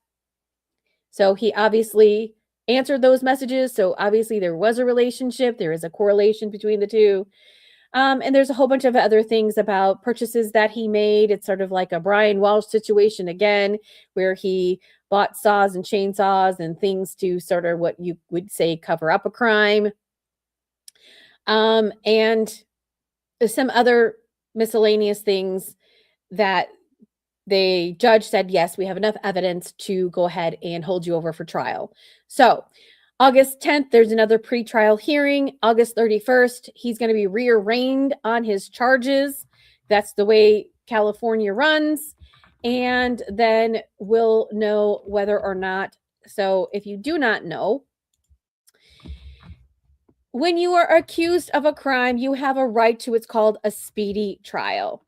So he obviously answered those messages. So obviously there was a relationship. There is a correlation between the two. And there's a whole bunch of other things about purchases that he made. It's sort of like a Brian Walsh situation again, where he bought saws and chainsaws and things to sort of what you would say cover up a crime. And some other miscellaneous things that the judge said, yes, we have enough evidence to go ahead and hold you over for trial. So August 10th, there's another pretrial hearing. August 31st, he's going to be rearraigned on his charges. That's the way California runs. And then we'll know whether or not. So if you do not know, when you are accused of a crime, you have a right to what's called a speedy trial.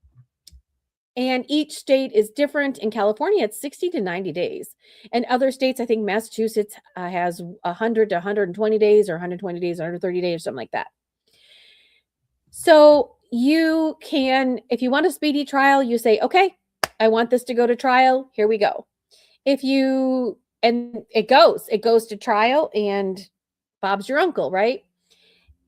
And each state is different. In California, it's 60 to 90 days. And other states, I think Massachusetts has 100 to 120 days, or 120 days, 130 days, or something like that. So you can, if you want a speedy trial, you say, okay, I want this to go to trial. Here we go. And it goes to trial, and Bob's your uncle, right?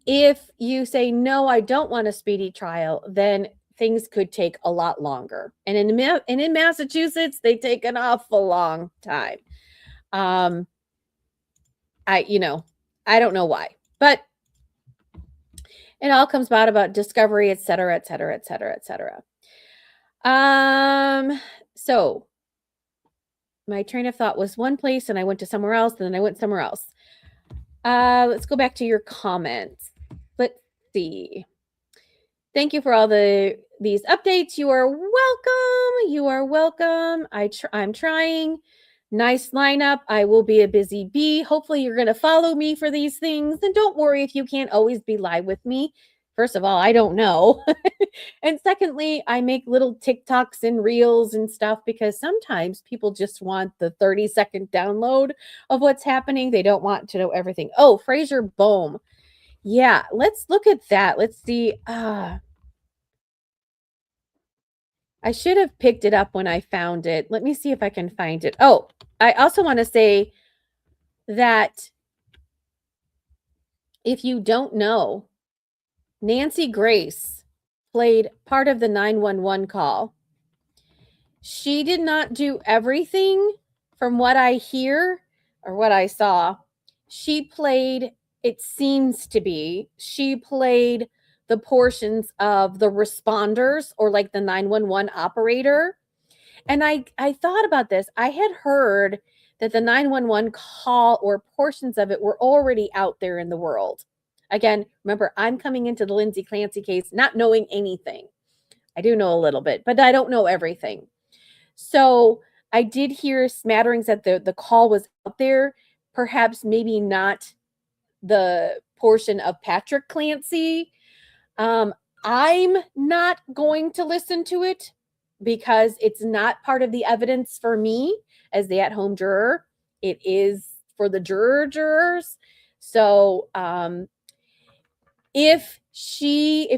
If you say, no, I don't want a speedy trial, then things could take a lot longer. And in Massachusetts, they take an awful long time. I don't know why, but it all comes about discovery, et cetera, et cetera, et cetera, et cetera. So my train of thought was one place and I went to somewhere else, and then I went somewhere else. Let's go back to your comments. Let's see. Thank you for all these updates. You are welcome. You are welcome. I'm trying. Nice lineup. I will be a busy bee. Hopefully you're going to follow me for these things. And don't worry if you can't always be live with me. First of all, I don't know. And secondly, I make little TikToks and reels and stuff because sometimes people just want the 30-second download of what's happening. They don't want to know everything. Oh, Fraser Bohm. Yeah, let's look at that. Let's see. I should have picked it up when I found it. Let me see if I can find it. Oh, I also want to say that if you don't know, Nancy Grace played part of the 911 call. She did not do everything from what I hear or what I saw. She played, it seems to be, she played the portions of the responders or like the 911 operator. And I thought about this. I had heard that the 911 call or portions of it were already out there in the world. Again, remember, I'm coming into the Lindsay Clancy case not knowing anything. I do know a little bit, but I don't know everything. So I did hear smatterings that the call was out there, perhaps maybe not the portion of Patrick Clancy. I'm not going to listen to it because it's not part of the evidence for me as the at-home juror. It is for the jurors. So if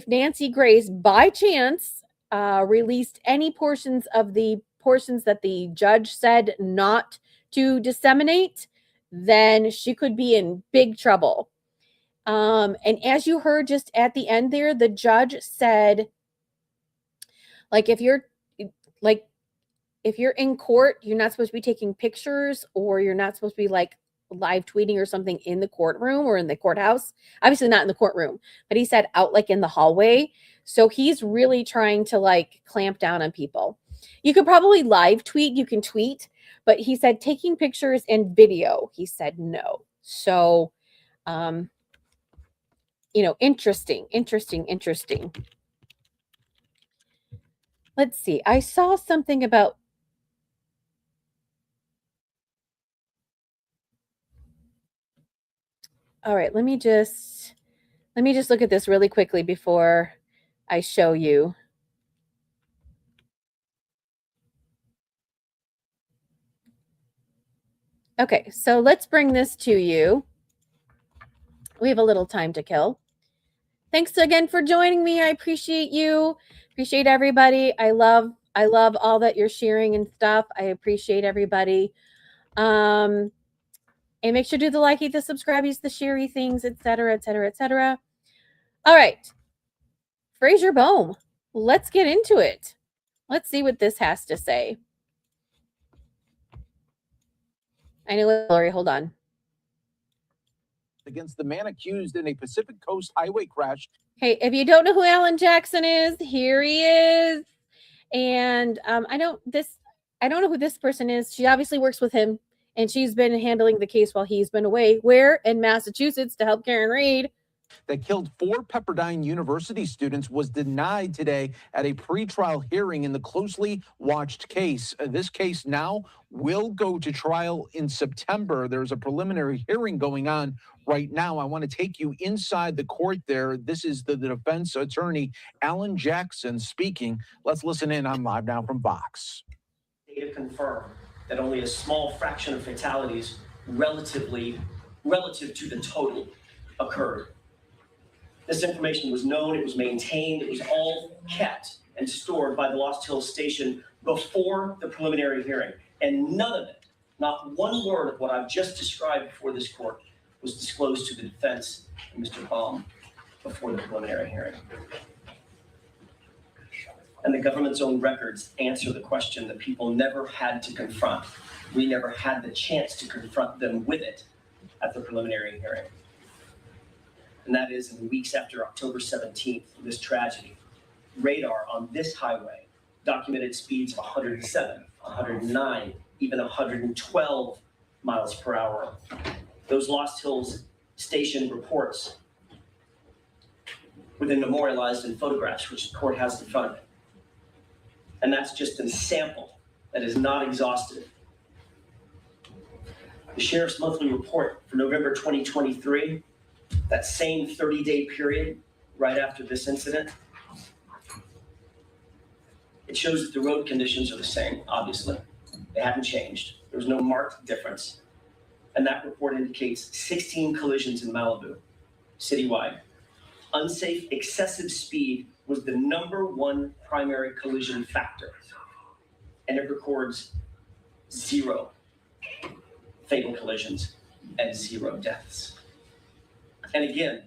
Nancy Grace by chance released any portions that the judge said not to disseminate, then she could be in big trouble. And as you heard just at the end there, the judge said, like, if you're in court, you're not supposed to be taking pictures, or you're not supposed to be like live tweeting or something in the courtroom or in the courthouse. Obviously not in the courtroom, but he said out like in the hallway. So he's really trying to like clamp down on people. You could probably live tweet, you can tweet, but he said taking pictures and video, he said no. So, interesting. Let's see. I saw something about. All right, let me just look at this really quickly before I show you. Okay, so let's bring this to you. We have a little time to kill. Thanks again for joining me. I appreciate you. Appreciate everybody. I love all that you're sharing and stuff. I appreciate everybody. And make sure to do the likey, the subscribies, the sharey things, etc., etc., etc. All right. Fraser Bohm. Let's get into it. Let's see what this has to say. I know, Lori, hold on. Against the man accused in a Pacific Coast highway crash. Hey, if you don't know who Alan Jackson is, here he is. And I don't know who this person is. She obviously works with him, and she's been handling the case while he's been away. Where? In Massachusetts to help Karen Reed. That killed 4 Pepperdine University students was denied today at a pretrial hearing in the closely watched case. This case now will go to trial in September. There's a preliminary hearing going on right now. I want to take you inside the court there. This is the defense attorney, Alan Jackson, speaking. Let's listen in. I'm live now from Vox. Data confirm that only a small fraction of fatalities relative to the total occurred. This information was known, it was maintained, it was all kept and stored by the Lost Hills Station before the preliminary hearing. And none of it, not one word of what I've just described before this court, was disclosed to the defense and Mr. Baum before the preliminary hearing. And the government's own records answer the question that people never had to confront. We never had the chance to confront them with it at the preliminary hearing. And that is in the weeks after October 17th, this tragedy, radar on this highway documented speeds of 107, 109, even 112 miles per hour. Those Lost Hills Station reports were then memorialized in photographs, which the court has in front of it. And that's just a sample that is not exhaustive. The Sheriff's Monthly Report for November 2023, that same 30-day period right after this incident, it shows that the road conditions are the same, obviously. They haven't changed. There was no marked difference. And that report indicates 16 collisions in Malibu, citywide. Unsafe, excessive speed was the #1 primary collision factor. And it records 0 fatal collisions and 0 deaths. And again,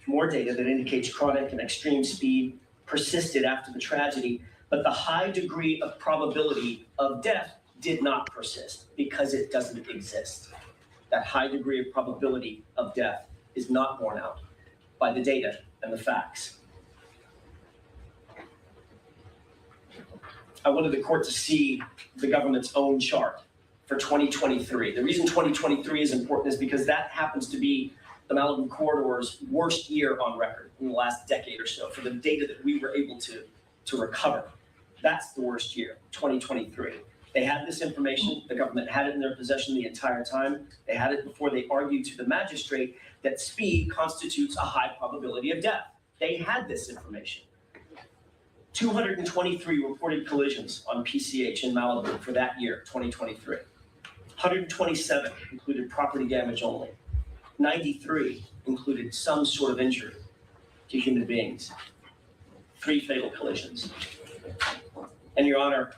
more data that indicates chronic and extreme speed persisted after the tragedy, but the high degree of probability of death did not persist because it doesn't exist. That high degree of probability of death is not borne out by the data and the facts. I wanted the court to see the government's own chart for 2023. The reason 2023 is important is because that happens to be the Malibu corridor's worst year on record in the last decade or so for the data that we were able to to recover. That's the worst year, 2023. They had this information. The government had it in their possession the entire time. They had it before they argued to the magistrate that speed constitutes a high probability of death. They had this information. 223 reported collisions on PCH in Malibu for that year, 2023. 127 included property damage only. 93 included some sort of injury to human beings. 3 fatal collisions. And Your Honor,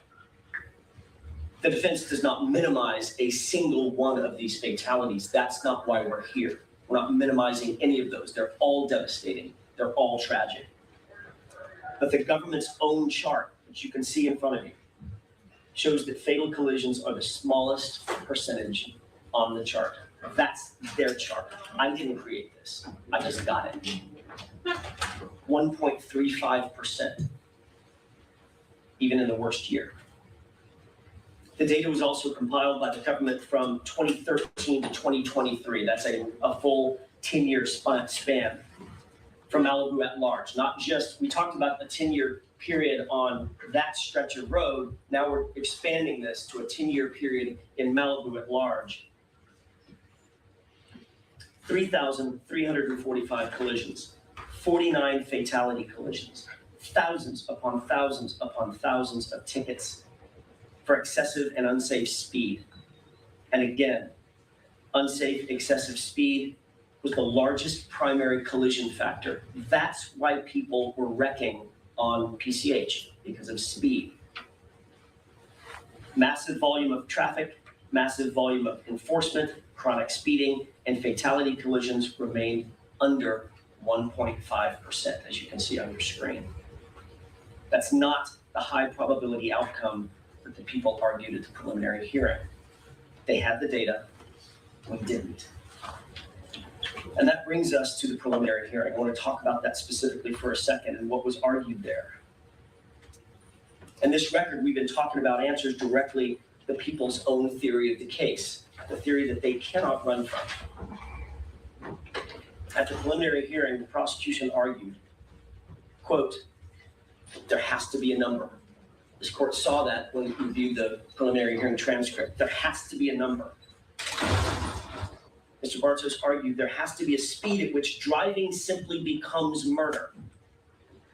the defense does not minimize a single one of these fatalities. That's not why we're here. We're not minimizing any of those. They're all devastating. They're all tragic. But the government's own chart, which you can see in front of you, shows that fatal collisions are the smallest percentage on the chart. That's their chart. I didn't create this. I just got it. 1.35%, even in the worst year. The data was also compiled by the government from 2013 to 2023. That's a full 10-year span from Malibu at large. Not just, we talked about a 10-year period on that stretch of road. Now we're expanding this to a 10-year period in Malibu at large. 3,345 collisions, 49 fatality collisions, thousands upon thousands upon thousands of tickets for excessive and unsafe speed. And again, unsafe, excessive speed was the largest primary collision factor. That's why people were wrecking on PCH, because of speed. Massive volume of traffic, massive volume of enforcement, chronic speeding, and fatality collisions remained under 1.5%, as you can see on your screen. That's not the high probability outcome that the people argued at the preliminary hearing. They had the data, we didn't. And that brings us to the preliminary hearing. I want to talk about that specifically for a second and what was argued there. And this record we've been talking about answers directly the people's own theory of the case, the theory that they cannot run from. At the preliminary hearing, the prosecution argued, quote, there has to be a number. This court saw that when it reviewed the preliminary hearing transcript. There has to be a number. Mr. Bartos argued there has to be a speed at which driving simply becomes murder.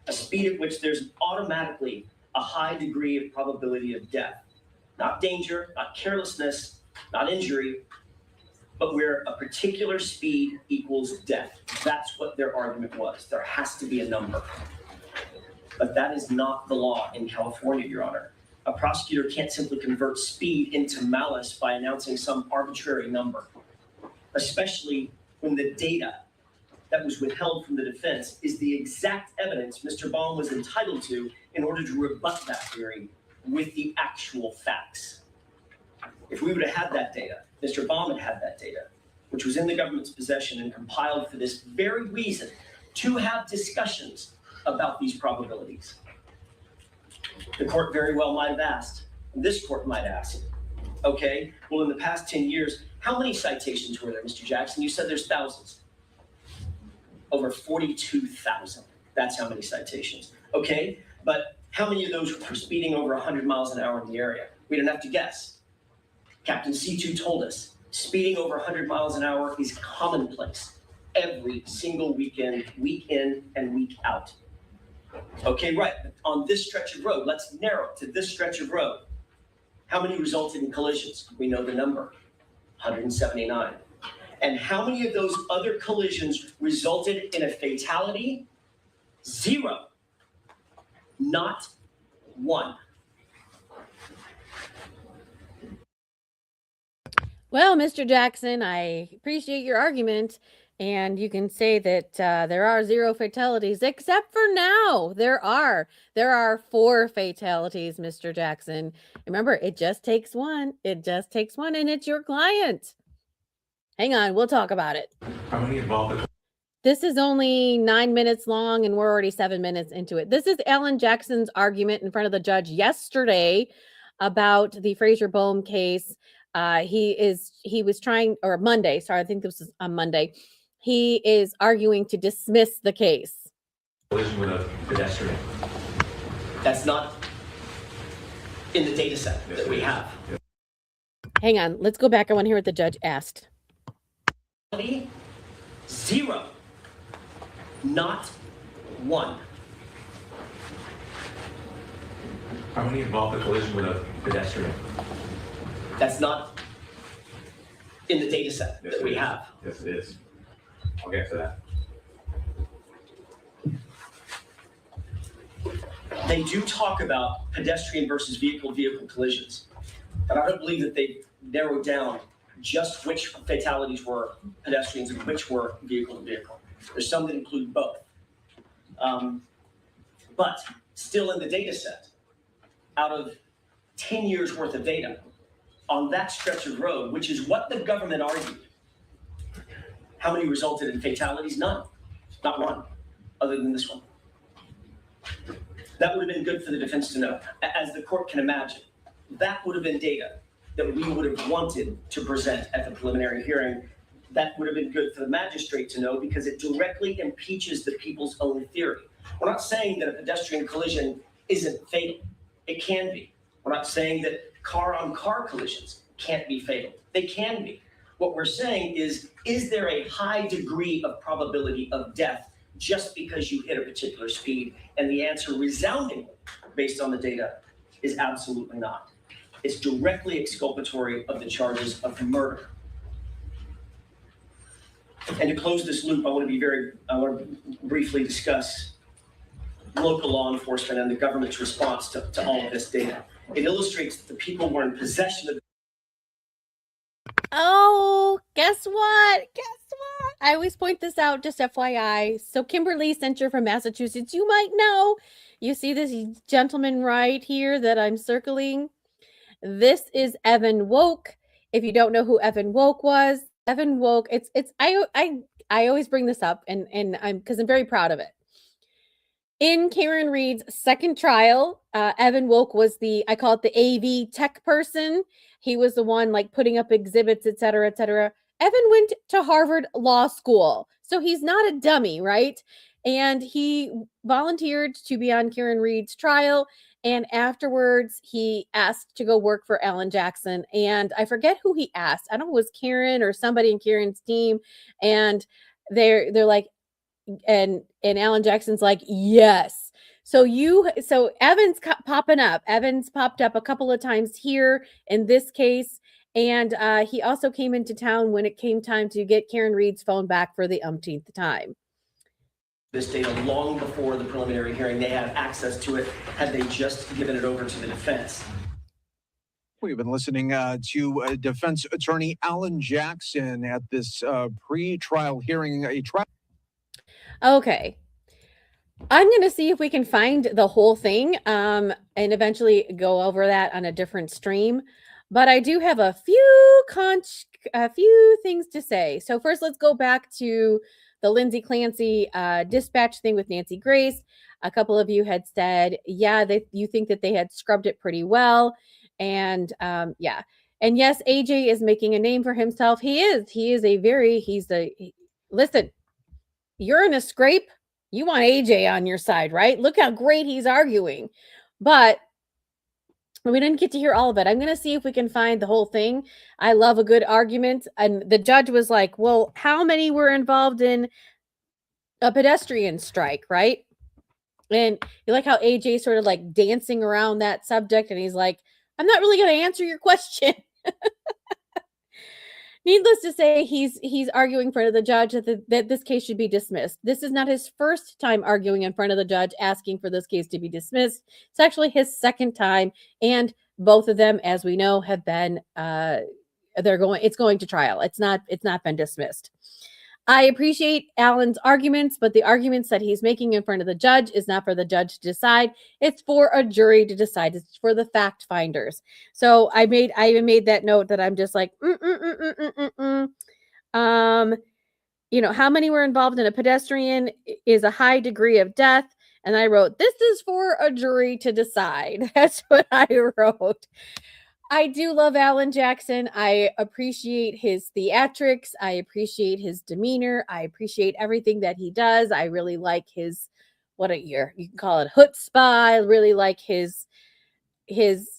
A speed at which there's automatically a high degree of probability of death. Not danger, not carelessness, not injury, but where a particular speed equals death. That's what their argument was. There has to be a number. But that is not the law in California, Your Honor. A prosecutor can't simply convert speed into malice by announcing some arbitrary number, especially when the data that was withheld from the defense is the exact evidence Mr. Baum was entitled to in order to rebut that theory with the actual facts. If we would have had that data, Mr. Baum had had that data, which was in the government's possession and compiled for this very reason, to have discussions about these probabilities. The court very well might have asked, and this court might ask, okay, well, in the past 10 years, how many citations were there, Mr. Jackson? You said there's thousands. Over 42,000. That's how many citations. Okay, but how many of those were for speeding over 100 miles an hour in the area? We didn't have to guess. Captain C2 told us speeding over 100 miles an hour is commonplace every single weekend, week in and week out. Okay, right, on this stretch of road, let's narrow it to this stretch of road. How many resulted in collisions? We know the number, 179. And how many of those other collisions resulted in a fatality? 0. Not one. Well, Mr. Jackson, I appreciate your argument. And you can say that there are 0 fatalities, except for now. There are 4 fatalities, Mr. Jackson. Remember, it just takes one. It just takes one, and it's your client. Hang on, we'll talk about it. How many involved? This is only 9 minutes long, and we're already 7 minutes into it. This is Alan Jackson's argument in front of the judge yesterday about the Fraser Bohm case. He was trying, or Monday, sorry, I think this was on Monday. He is arguing to dismiss the case. Collision with a pedestrian. That's not in the data set that we have. Hang on. Let's go back. I want to hear what the judge asked. 0. Not 1. How many involved a collision with a pedestrian? That's not in the data set that we have. Yes, it is. I'll get to that. They do talk about pedestrian versus vehicle-to-vehicle collisions, but I don't believe that they narrowed down just which fatalities were pedestrians and which were vehicle-to-vehicle. There's some that include both. But still in the data set, out of 10 years worth of data on that stretch of road, which is what the government argued, how many resulted in fatalities? None. Not one, other than this one. That would have been good for the defense to know. As the court can imagine, that would have been data that we would have wanted to present at the preliminary hearing. That would have been good for the magistrate to know because it directly impeaches the people's own theory. We're not saying that a pedestrian collision isn't fatal. It can be. We're not saying that car-on-car collisions can't be fatal. They can be. What we're saying is there a high degree of probability of death just because you hit a particular speed? And the answer resoundingly, based on the data, is absolutely not. It's directly exculpatory of the charges of murder. And to close this loop, I want to briefly discuss local law enforcement and the government's response to all of this data. It illustrates that the people were in possession of. Oh, guess what? I always point this out, just FYI. So Kimberly Center from Massachusetts, you might know. You see this gentleman right here that I'm circling? This is Evan Woke. If you don't know who Evan Woke was, Evan Woke, I always bring this up and because I'm very proud of it. In Karen Reed's second trial, Evan Woke was I call it the AV tech person. He was the one like putting up exhibits, et cetera, et cetera. Evan went to Harvard Law School, so he's not a dummy, right? And he volunteered to be on Karen Reed's trial. And afterwards, he asked to go work for Alan Jackson. And I forget who he asked. I don't know, it was Karen or somebody in Karen's team. And they're like, and Alan Jackson's like, yes. So Evan's popping up. Evan's popped up a couple of times here in this case. And he also came into town when it came time to get Karen Reed's phone back for the umpteenth time. This data long before the preliminary hearing. They had access to it had they just given it over to the defense. We've been listening to defense attorney Alan Jackson at this pre-trial hearing. Okay. I'm going to see if we can find the whole thing and eventually go over that on a different stream. But I do have a few things to say. So first, let's go back to the Lindsay Clancy dispatch thing with Nancy Grace. A couple of you had said, yeah, you think that they had scrubbed it pretty well. And yeah. And yes, AJ is making a name for himself. Listen, you're in a scrape. You want AJ on your side, right? Look how great he's arguing. But we didn't get to hear all of it. I'm going to see if we can find the whole thing. I love a good argument. And the judge was like, well, how many were involved in a pedestrian strike, right? And you like how AJ sort of like dancing around that subject. And he's like, I'm not really going to answer your question. Needless to say, he's arguing in front of the judge that this case should be dismissed. This is not his first time arguing in front of the judge asking for this case to be dismissed. It's actually his second time, and both of them, as we know, have been it's going to trial. It's not been dismissed. I appreciate Alan's arguments, but the arguments that he's making in front of the judge is not for the judge to decide. It's for a jury to decide. It's for the fact finders. So I even made that note that I'm just like, how many were involved in a pedestrian is a high degree of death. And I wrote, this is for a jury to decide. That's what I wrote. I do love Alan Jackson. I appreciate his theatrics. I appreciate his demeanor. I appreciate everything that he does. I really like his what a year. You can call it chutzpah. I really like his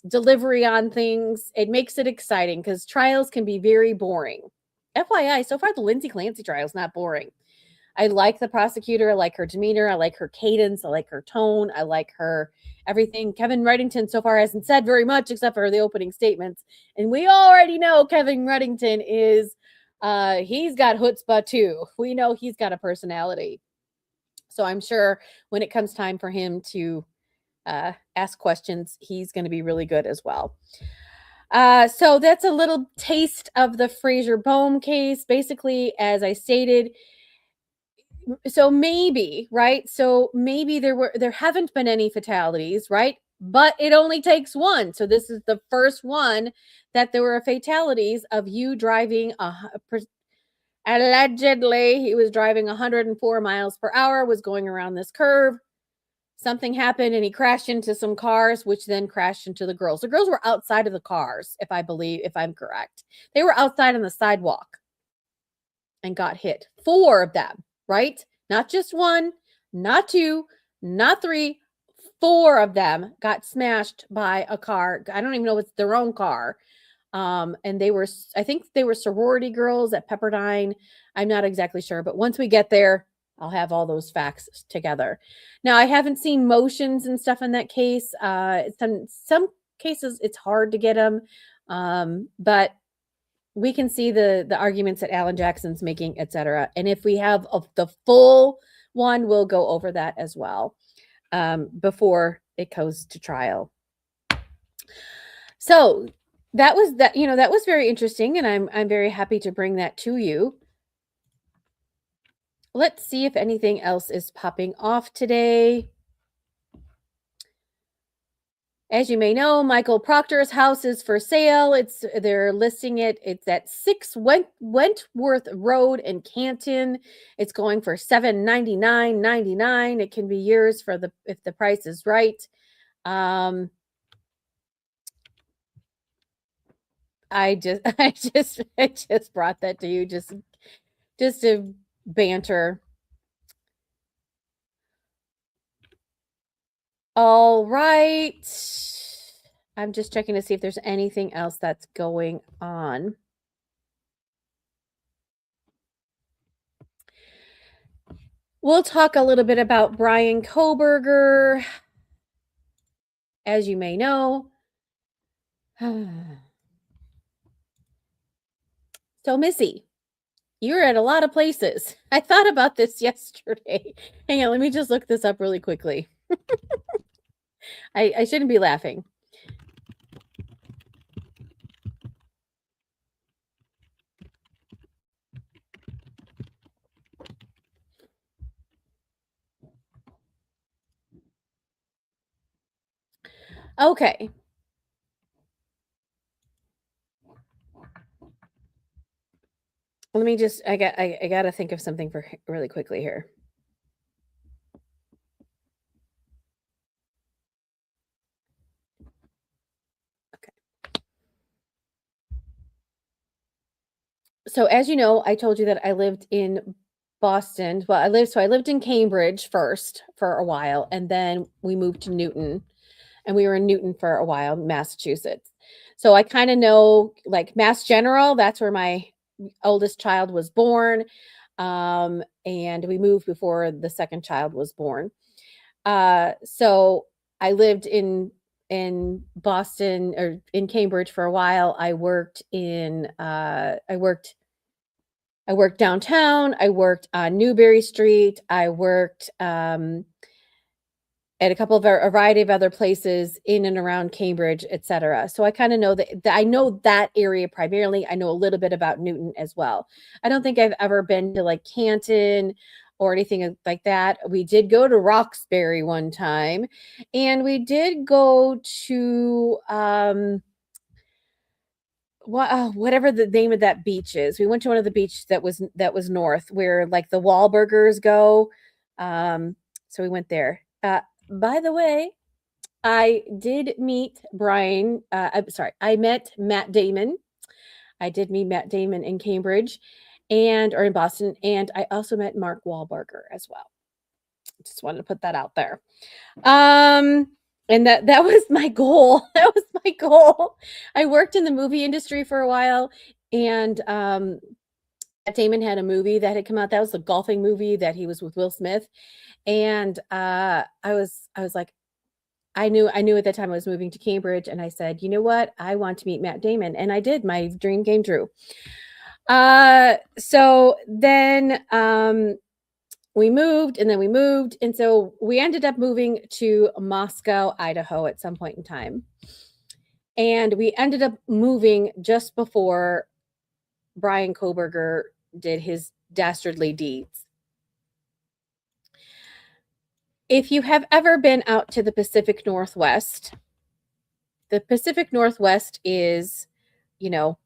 delivery on things. It makes it exciting because trials can be very boring. FYI, so far the Lindsay Clancy trial is not boring. I like the prosecutor. I like her demeanor. I like her cadence. I like her tone. I like her everything. Kevin Reddington so far hasn't said very much except for the opening statements. And we already know Kevin Reddington is, he's got chutzpah too. We know he's got a personality. So I'm sure when it comes time for him to ask questions, he's going to be really good as well. So that's a little taste of the Fraser Bohm case. Basically, as I stated, so maybe, right? So maybe there haven't been any fatalities, right? But it only takes one. So this is the first one that there were fatalities of you driving allegedly he was driving 104 miles per hour, was going around this curve. Something happened and he crashed into some cars, which then crashed into the girls. The girls were outside of the cars, if I'm correct. They were outside on the sidewalk and got hit. 4 of them, right? Not just 1, not 2, not 3. 4 of them got smashed by a car. I don't even know if it's their own car. And I think they were sorority girls at Pepperdine. I'm not exactly sure, but once we get there, I'll have all those facts together. Now, I haven't seen motions and stuff in that case. Some cases, it's hard to get them, but we can see the arguments that Alan Jackson's making, etc. And if we have the full one, we'll go over that as well before it goes to trial. So that was very interesting, and I'm very happy to bring that to you. Let's see if anything else is popping off today. As you may know, Michael Proctor's house is for sale. They're listing it. It's at 6 Wentworth Road in Canton. It's going for $799.99. It can be yours if the price is right. I just brought that to you just to banter. All right. I'm just checking to see if there's anything else that's going on. We'll talk a little bit about Brian Kohberger. As you may know. So, Missy, you're at a lot of places. I thought about this yesterday. Hang on, let me just look this up really quickly. I shouldn't be laughing. Okay. Let me just I got to think of something for really quickly here. Okay. So as you know, I told you that I lived in Boston. Well, I lived in Cambridge first for a while, and then we moved to Newton, and we were in Newton for a while, Massachusetts. So I kind of know like Mass General, that's where my oldest child was born. And we moved before the second child was born. So I lived in Boston or in Cambridge for a while. I worked downtown. I worked on Newbury Street. I worked at a variety of other places in and around Cambridge, etc. So I kind of know that I know that area primarily. I know a little bit about Newton as well. I don't think I've ever been to like Canton or anything like that. We did go to Roxbury one time, and we did go to whatever the name of that beach is. We went to one of the beaches that was north, where like the Wahlburgers go. So we went there. By the way, I did meet Brian. I met Matt Damon. I did meet Matt Damon in Cambridge or in Boston. And I also met Mark Wahlberger as well. Just wanted to put that out there. And that was my goal. That was my goal. I worked in the movie industry for a while, and Matt Damon had a movie that had come out. That was the golfing movie that he was with Will Smith. And I was like, I knew at that time I was moving to Cambridge, and I said, you know what? I want to meet Matt Damon. And I did. My dream came true. So then we moved, and then we moved. And so we ended up moving to Moscow, Idaho at some point in time. And we ended up moving just before Brian Koberger did his dastardly deeds. If you have ever been out to the Pacific Northwest is, you know,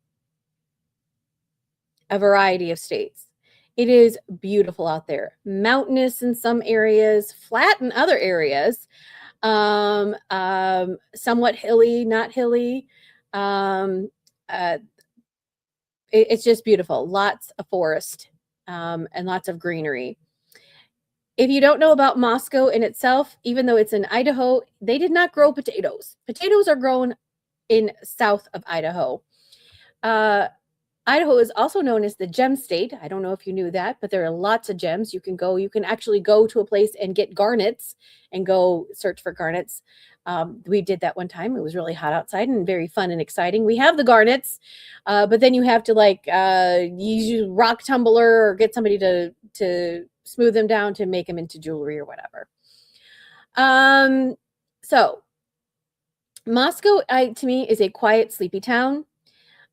a variety of states. It is beautiful out there. Mountainous in some areas, flat in other areas, somewhat hilly, not hilly. It's just beautiful. Lots of forest and lots of greenery. If you don't know about Moscow in itself, even though it's in Idaho, they did not grow potatoes. Potatoes are grown in south of Idaho. Idaho is also known as the gem state. I don't know if you knew that, but there are lots of gems. You can actually go to a place and get garnets and go search for garnets. We did that one time. It was really hot outside and very fun and exciting. We have the garnets, but then you have to use a rock tumbler or get somebody to smooth them down to make them into jewelry or whatever. So Moscow, to me, is a quiet, sleepy town.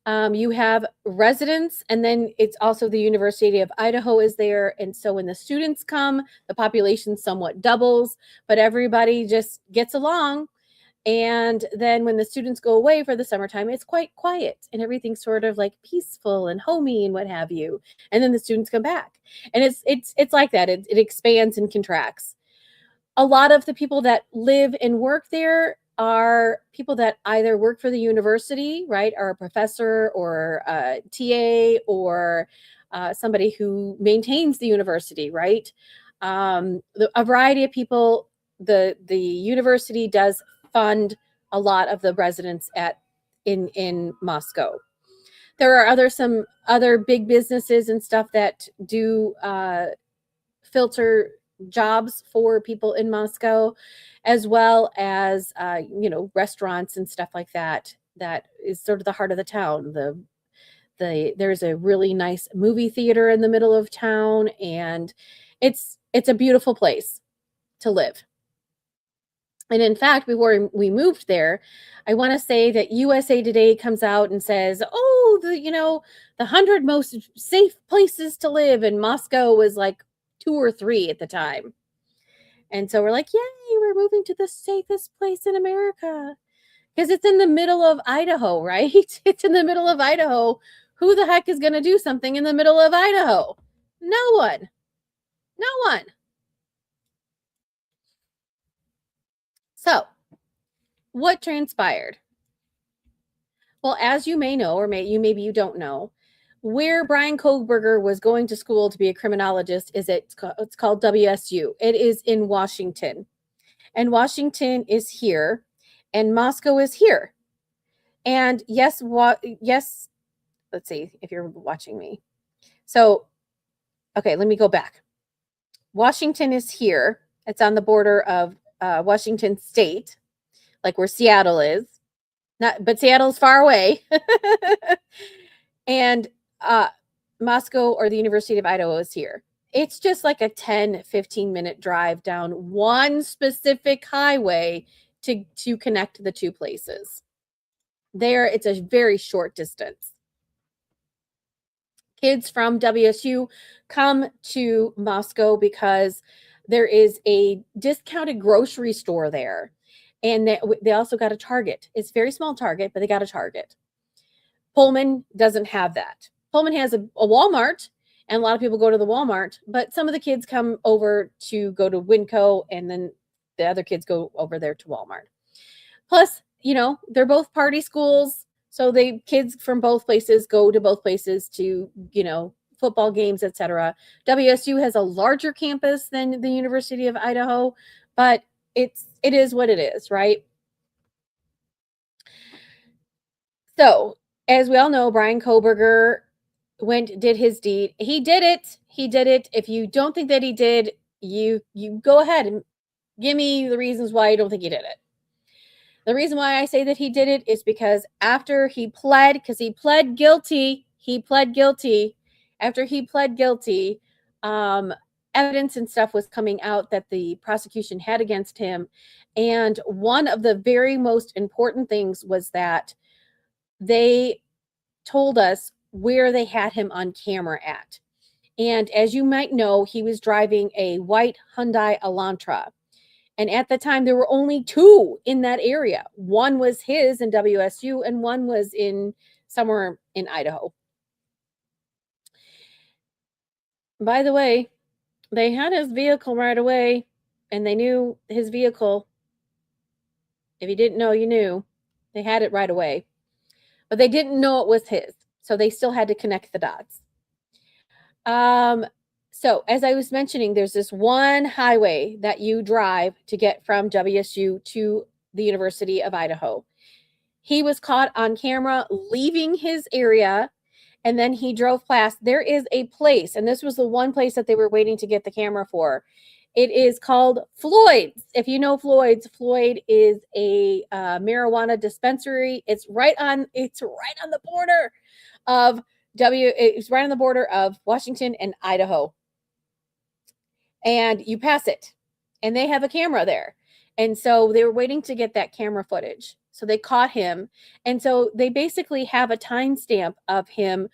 You have residents, and then it's also the University of Idaho is there. And so when the students come, the population somewhat doubles, but everybody just gets along. And then when the students go away for the summertime, it's quite quiet and everything's sort of like peaceful and homey and what have you. And then the students come back, and it's like that. It expands and contracts. A lot of the people that live and work there are people that either work for the university, right, are a professor or a TA or somebody who maintains the university, right? A variety of people. The university does fund a lot of the residents in Moscow. There are some other big businesses and stuff that do filter jobs for people in Moscow, as well as restaurants and stuff like that. That is sort of the heart of the town. There's a really nice movie theater in the middle of town, and it's a beautiful place to live. And in fact, before we moved there, I want to say that USA Today comes out and says, oh, the 100 most safe places to live, and Moscow was like 2 or 3 at the time. And so we're like, yay, we're moving to the safest place in America. Because it's in the middle of Idaho, right? It's in the middle of Idaho. Who the heck is going to do something in the middle of Idaho? No one. No one. So, what transpired? Well, as you may know, or maybe you don't know, where Brian Koberger was going to school to be a criminologist it's called WSU. It is in Washington. And Washington is here, and Moscow is here. And yes, let's see if you're watching me. So, okay, let me go back. Washington is here. It's on the border of Washington State, like where Seattle is. But Seattle's far away. And Moscow, or the University of Idaho, is here. It's just like a 10-15 minute drive down one specific highway to connect the two places. There, it's a very short distance. Kids from WSU come to Moscow because there is a discounted grocery store there. And they also got a Target. It's a very small Target, but they got a Target. Pullman doesn't have that. Pullman has a Walmart, and a lot of people go to the Walmart, but some of the kids come over to go to Winco, and then the other kids go over there to Walmart. Plus, they're both party schools, so the kids from both places go to both places to, football games, etc. WSU has a larger campus than the University of Idaho, but it is what it is, right? So, as we all know, Brian Koberger did his deed. He did it. He did it. If you don't think that he did, you go ahead and give me the reasons why you don't think he did it. The reason why I say that he did it is because after he pled, because he pled guilty, after he pled guilty, evidence and stuff was coming out that the prosecution had against him. And one of the very most important things was that they told us where they had him on camera at. And as you might know, he was driving a white Hyundai Elantra. And at the time, there were only 2 in that area. One was his in WSU, and one was in somewhere in Idaho. By the way, they had his vehicle right away, and they knew his vehicle. If you didn't know, you knew. They had it right away. But they didn't know it was his, so they still had to connect the dots. So as I was mentioning, there's this one highway that you drive to get from WSU to the University of Idaho. He was caught on camera leaving his area, and then he drove past. There is a place, and this was the one place that they were waiting to get the camera for. It is called Floyd's. If you know Floyd's, Floyd is a marijuana dispensary. It's right on the border of it's right on the border of Washington and Idaho. And you pass it, and they have a camera there. And so they were waiting to get that camera footage. So they caught him. And so they basically have a timestamp of him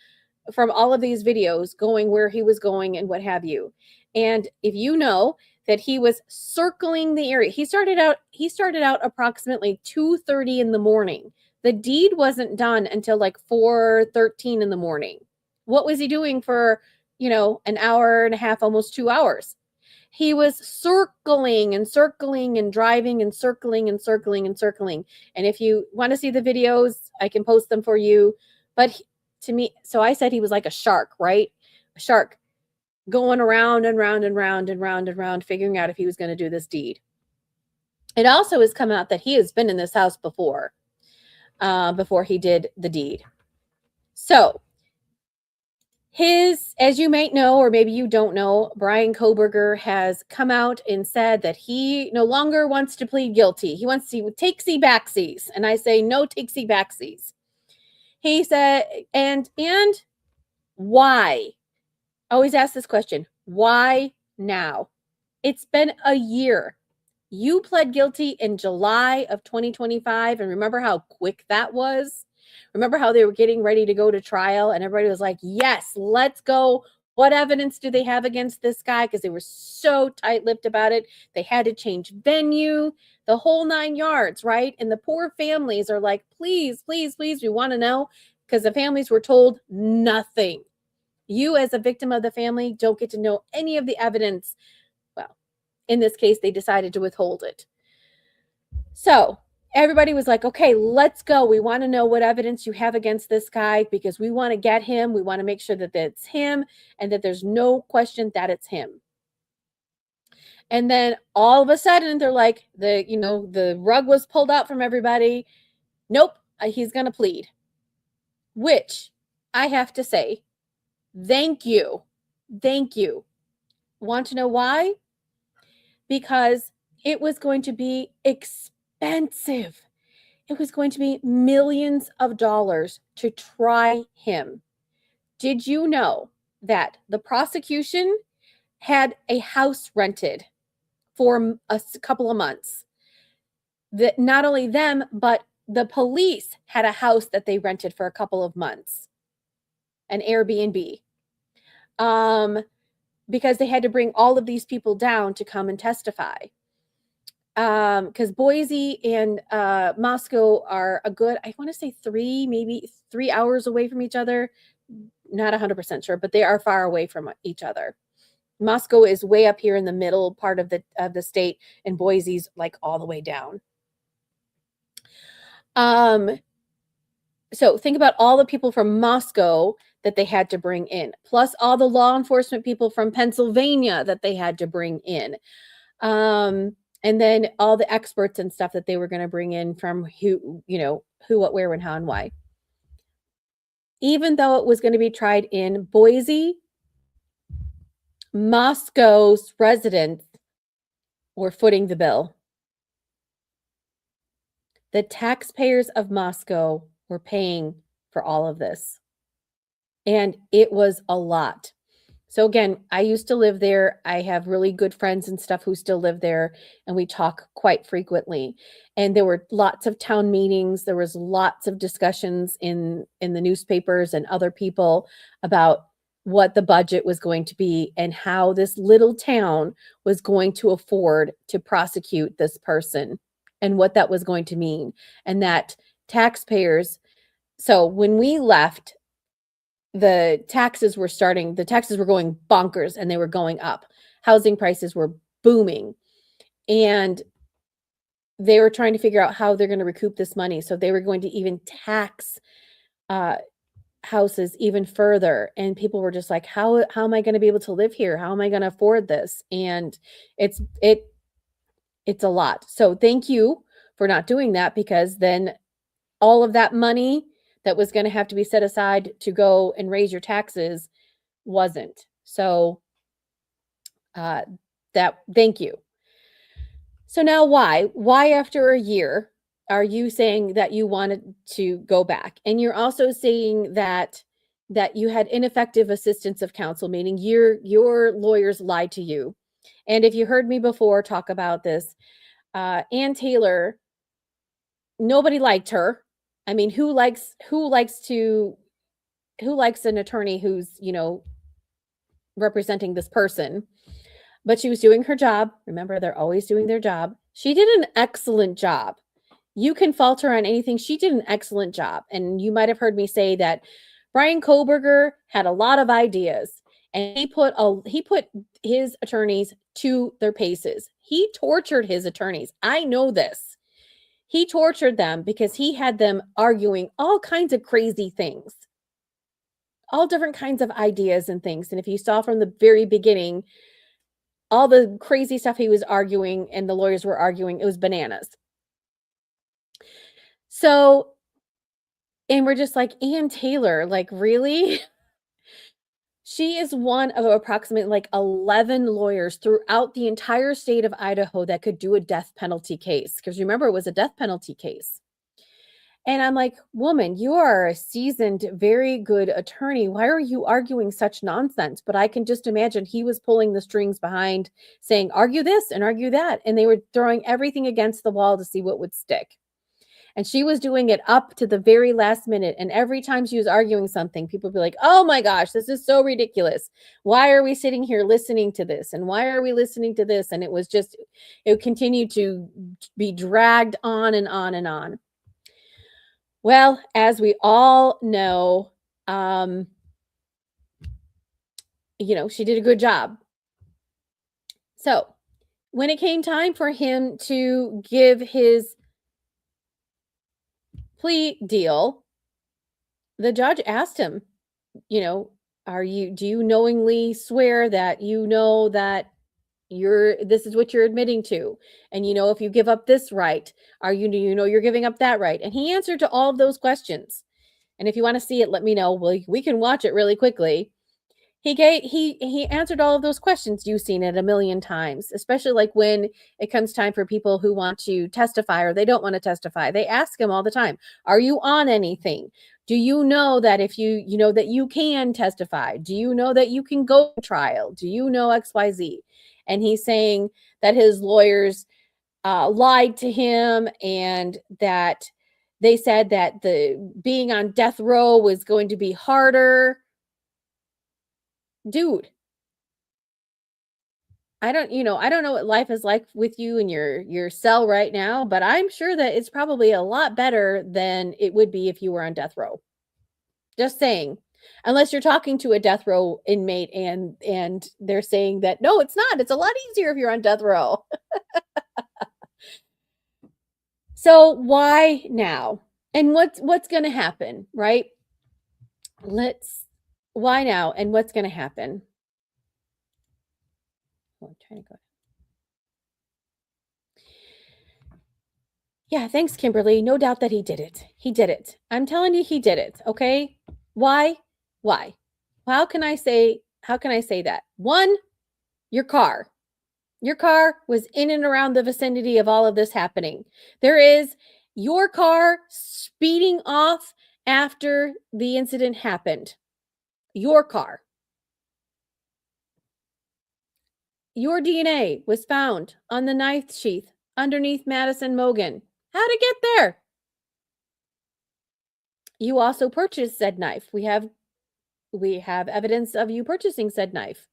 from all of these videos going where he was going and what have you. And if you know that he was circling the area, he started out approximately 2:30 in the morning. The deed wasn't done until like 4:13 in the morning. What was he doing for, an hour and a half, almost 2 hours? He was circling and circling and driving and circling and circling and circling. And if you want to see the videos, I can post them for you. But to me, so I said he was like a shark, right? A shark going around and round and round and round and round, figuring out if he was going to do this deed. It also has come out that he has been in this house before he did the deed. So as you might know, or maybe you don't know, Brian Koberger has come out and said that he no longer wants to plead guilty. He wants to takesy backsies. And I say no takesy backsies. He said, and why? I always ask this question. Why now? It's been a year. You pled guilty in July of 2025. And remember how quick that was? Remember how they were getting ready to go to trial and everybody was like, yes, let's go. What evidence do they have against this guy? Because they were so tight-lipped about it. They had to change venue, the whole 9 yards, right? And the poor families are like, please, please, please, we want to know, because the families were told nothing. You as a victim of the family don't get to know any of the evidence. Well, in this case, they decided to withhold it. So everybody was like, okay, let's go. We want to know what evidence you have against this guy because we want to get him. We want to make sure that it's him and that there's no question that it's him. And then all of a sudden they're like, the rug was pulled out from everybody. Nope, he's going to plead. Which I have to say, thank you. Thank you. Want to know why? Because it was going to be expensive. It was going to be millions of dollars to try him. Did you know that the prosecution had a house rented for a couple of months? That not only them, but the police had a house that they rented for a couple of months, an Airbnb, because they had to bring all of these people down to come and testify. Because Boise and Moscow are a good, I want to say 3 hours away from each other. Not 100% sure, but they are far away from each other. Moscow is way up here in the middle part of the state, and Boise's like all the way down. So think about all the people from Moscow that they had to bring in, plus all the law enforcement people from Pennsylvania that they had to bring in. And then all the experts and stuff that they were going to bring in from who, what, where, when, how, and why. Even though it was going to be tried in Boise, Moscow's residents were footing the bill. The taxpayers of Moscow were paying for all of this. And it was a lot. So again, I used to live there. I have really good friends and stuff who still live there, and we talk quite frequently. And there were lots of town meetings. There was lots of discussions in the newspapers and other people about what the budget was going to be and how this little town was going to afford to prosecute this person and what that was going to mean. And that taxpayers, so when we left, the taxes were going bonkers and they were going up. Housing prices were booming. And they were trying to figure out how they're going to recoup this money. So they were going to even tax houses even further. And people were just like, how am I going to be able to live here? How am I going to afford this? And it's a lot. So thank you for not doing that, because then all of that money that was going to have to be set aside to go and raise your taxes wasn't. So thank you. So now why after a year are you saying that you wanted to go back? And you're also saying that you had ineffective assistance of counsel, meaning your lawyers lied to you. And if you heard me before talk about this, Ann Taylor, nobody liked her. I mean, who likes an attorney who's, representing this person? But she was doing her job. Remember, they're always doing their job. She did an excellent job. You can fault her on anything. She did an excellent job. And you might have heard me say that Brian Koberger had a lot of ideas, and he put his attorneys to their paces. He tortured his attorneys. I know this. He tortured them because he had them arguing all kinds of crazy things, all different kinds of ideas and things. And if you saw from the very beginning, all the crazy stuff he was arguing and the lawyers were arguing, it was bananas. So, and we're just like, Ann Taylor, like, really? She is one of approximately 11 lawyers throughout the entire state of Idaho that could do a death penalty case. Because remember, it was a death penalty case. And I'm like, woman, you are a seasoned, very good attorney. Why are you arguing such nonsense? But I can just imagine he was pulling the strings behind, saying, argue this and argue that. And they were throwing everything against the wall to see what would stick. And she was doing it up to the very last minute. And every time she was arguing something, people would be like, oh my gosh, this is so ridiculous. Why are we sitting here listening to this? And why are we listening to this? And it continued to be dragged on and on and on. Well, as we all know, she did a good job. So when it came time for him to give his plea deal, the judge asked him, do you knowingly swear that that this is what you're admitting to? And if you give up this right, you're giving up that right? And he answered to all of those questions. And if you want to see it, let me know. We can watch it really quickly. He answered all of those questions. You've seen it a million times, especially when it comes time for people who want to testify or they don't want to testify. They ask him all the time, are you on anything? Do you know that if you know that you can testify? Do you know that you can go to trial? Do you know XYZ? And he's saying that his lawyers lied to him and that they said that the being on death row was going to be harder. Dude, I don't know what life is like with you in your cell right now, but I'm sure that it's probably a lot better than it would be if you were on death row. Just saying. Unless you're talking to a death row inmate and they're saying that, no, it's not. It's a lot easier if you're on death row. So why now? And what's going to happen, right? Let's Why now? And what's going to happen? Oh, I'm trying to go. Yeah, thanks, Kimberly. No doubt that he did it. He did it. I'm telling you, he did it. Okay. Why? Why? How can I say that? One, your car. Your car was in and around the vicinity of all of this happening. There is your car speeding off after the incident happened. Your car. Your DNA was found on the knife sheath underneath Madison Mogan. How'd it get there? You also purchased said knife. We have evidence of you purchasing said knife.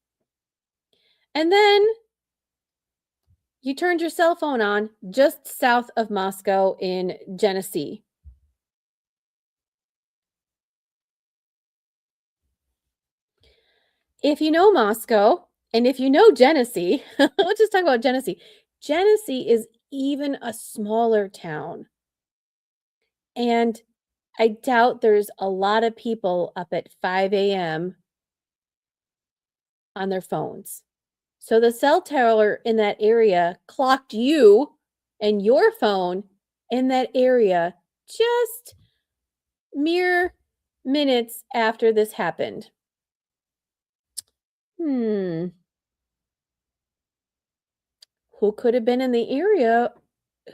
And then you turned your cell phone on just south of Moscow in Genesee. If you know Moscow and if you know Genesee, let's just talk about Genesee. Genesee is even a smaller town. And I doubt there's a lot of people up at 5 a.m. on their phones. So the cell tower in that area clocked you and your phone in that area just mere minutes after this happened. Who could have been in the area?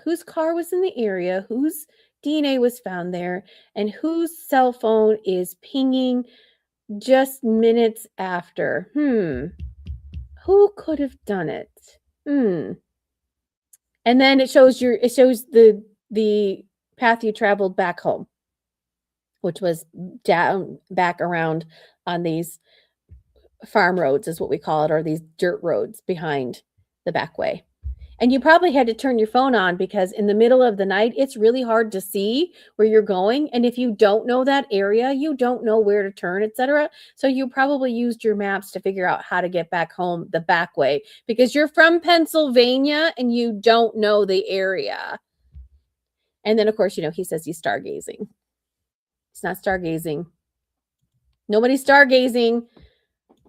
Whose car was in the area? Whose DNA was found there? And whose cell phone is pinging just minutes after? Who could have done it? And then it shows the path you traveled back home, which was down back around on these farm roads is what we call it, or these dirt roads behind the back way. And you probably had to turn your phone on because in the middle of the night, it's really hard to see where you're going. And if you don't know that area, you don't know where to turn, etc. So you probably used your maps to figure out how to get back home the back way because you're from Pennsylvania and you don't know the area. And then, of course, he says he's stargazing. It's not stargazing. Nobody's stargazing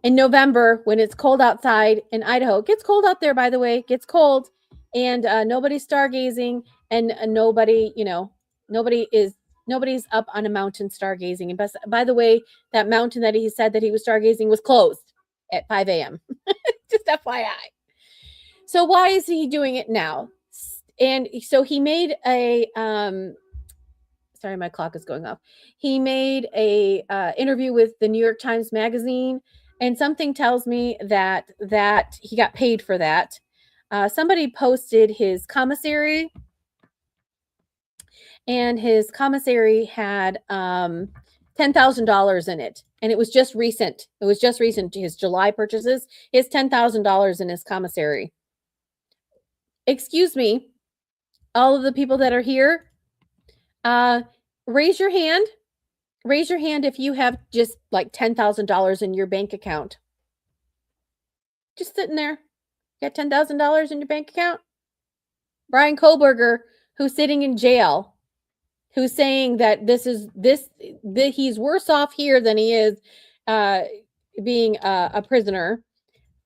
in November when it's cold outside in Idaho. It gets cold out there, by the way. It gets cold. And nobody's stargazing, and nobody's up on a mountain stargazing. And by the way, that mountain that he said that he was stargazing was closed at 5 a.m. Just FYI. So why is he doing it now? And so he made a sorry, my clock is going off. He made a interview with the New York Times Magazine, and something tells me that he got paid for that. Somebody posted his commissary, and his commissary had $10,000 in it, and it was just recent. It was just recent to his July purchases. He has $10,000 in his commissary. Excuse me, all of the people that are here, raise your hand. Raise your hand if you have just like $10,000 in your bank account. Just sitting there. You got $10,000 in your bank account? Brian Kohlberger, who's sitting in jail, who's saying that that he's worse off here than he is being a prisoner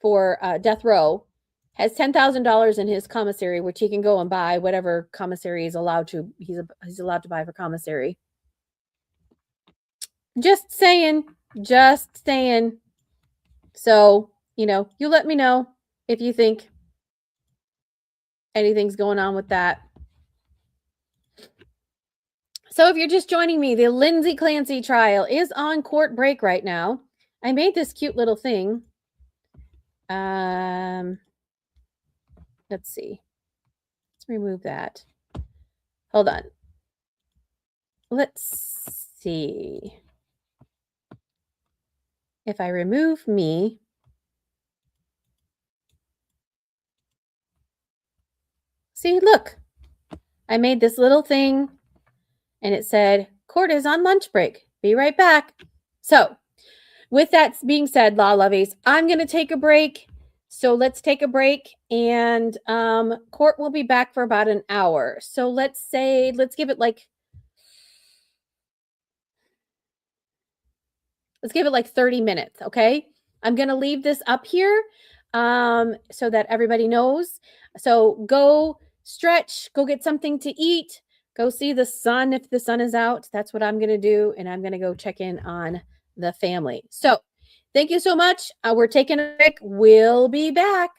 for death row, has $10,000 in his commissary, which he can go and buy whatever commissary he's allowed to buy for commissary. Just saying. So, you let me know if you think anything's going on with that. So if you're just joining me, the Lindsay Clancy trial is on court break right now. I made this cute little thing. Let's see. Let's remove that. Hold on. Let's see. If I remove me, see, look, I made this little thing and it said, court is on lunch break. Be right back. So with that being said, law lovies, I'm going to take a break. So let's take a break, and court will be back for about an hour. So let's give it like Let's give it like 30 minutes, okay? I'm going to leave this up here so that everybody knows. So go stretch, go get something to eat, go see the sun if the sun is out. That's what I'm going to do. And I'm going to go check in on the family. So thank you so much. We're taking a break. We'll be back.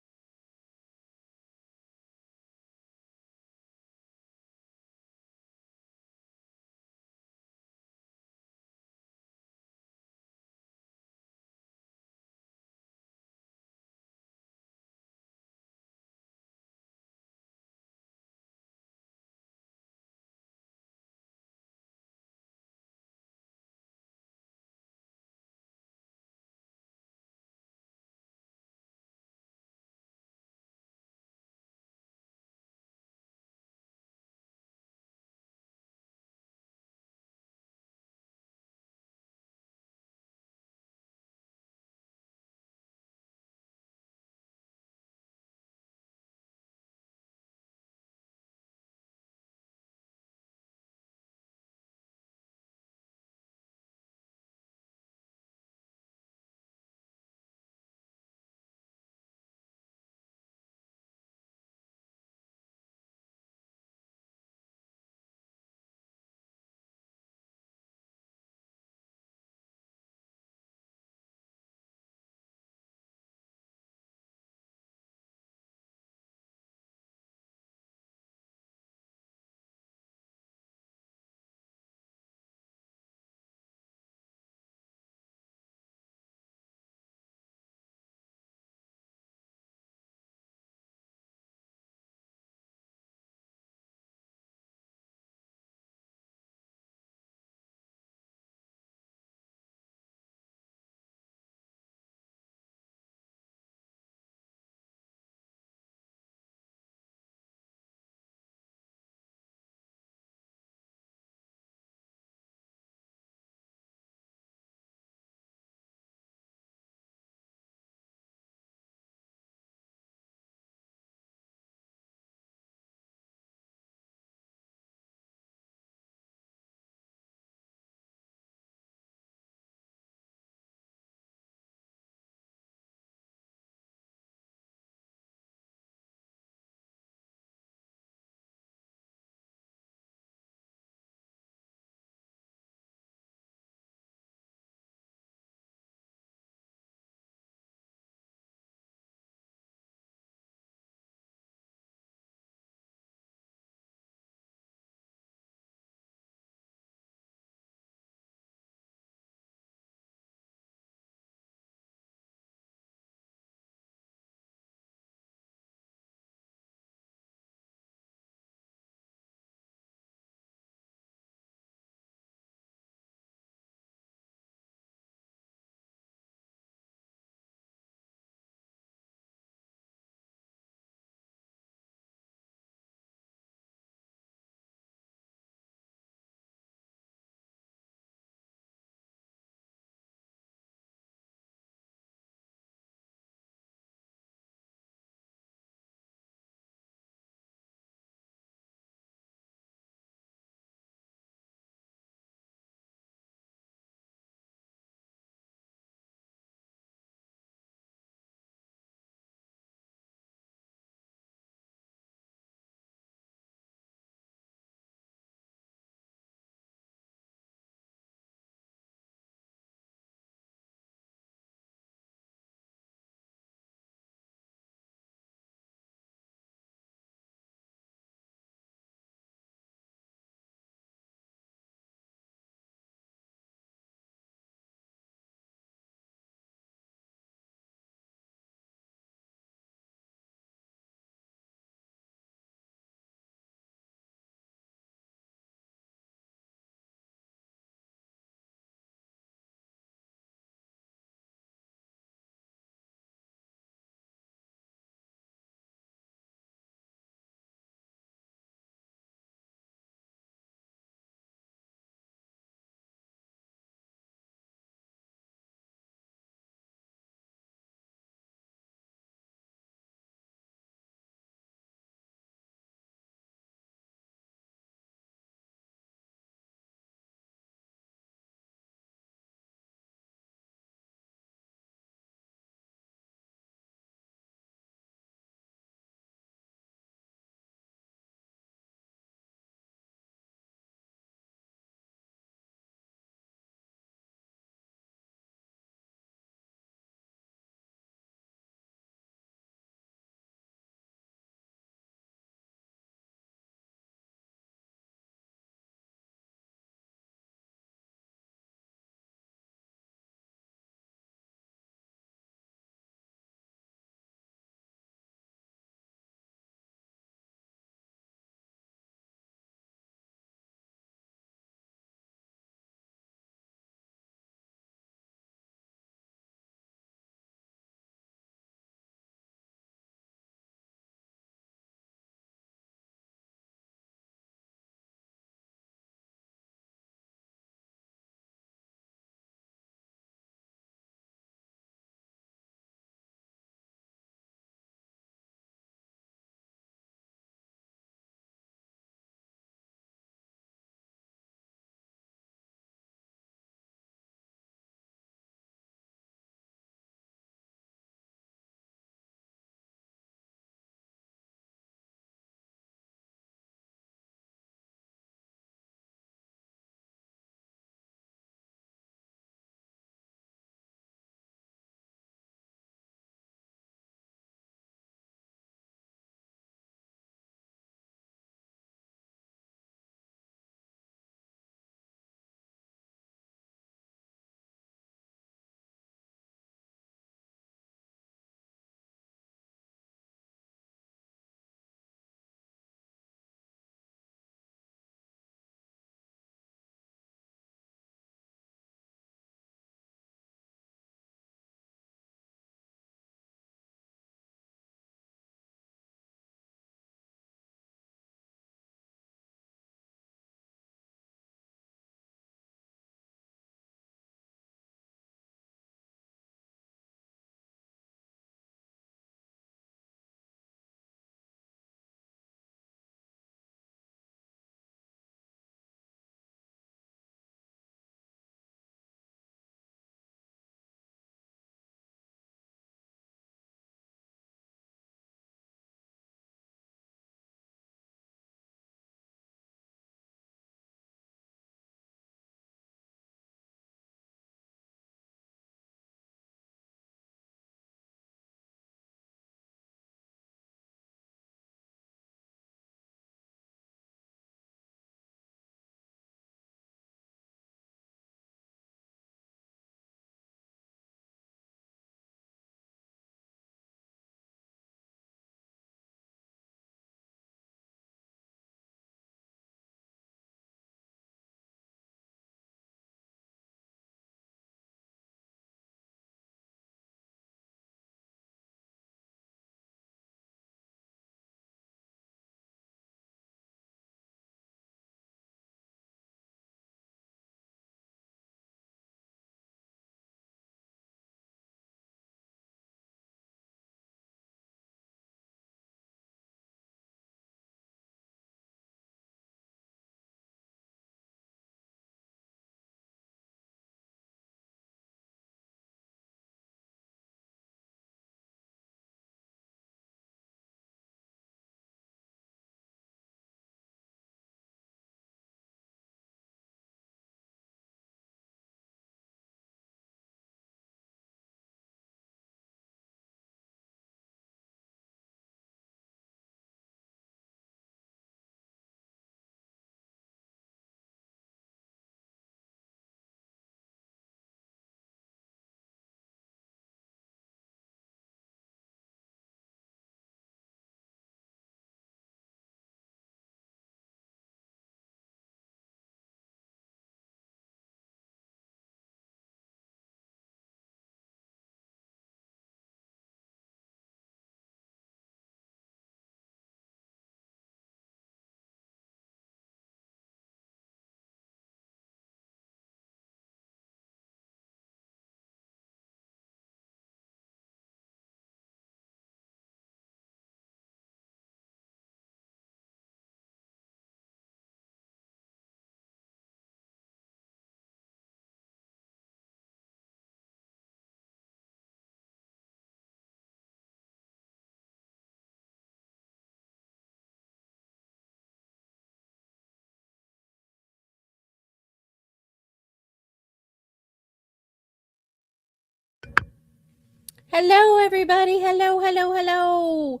Hello, everybody. Hello, hello, hello.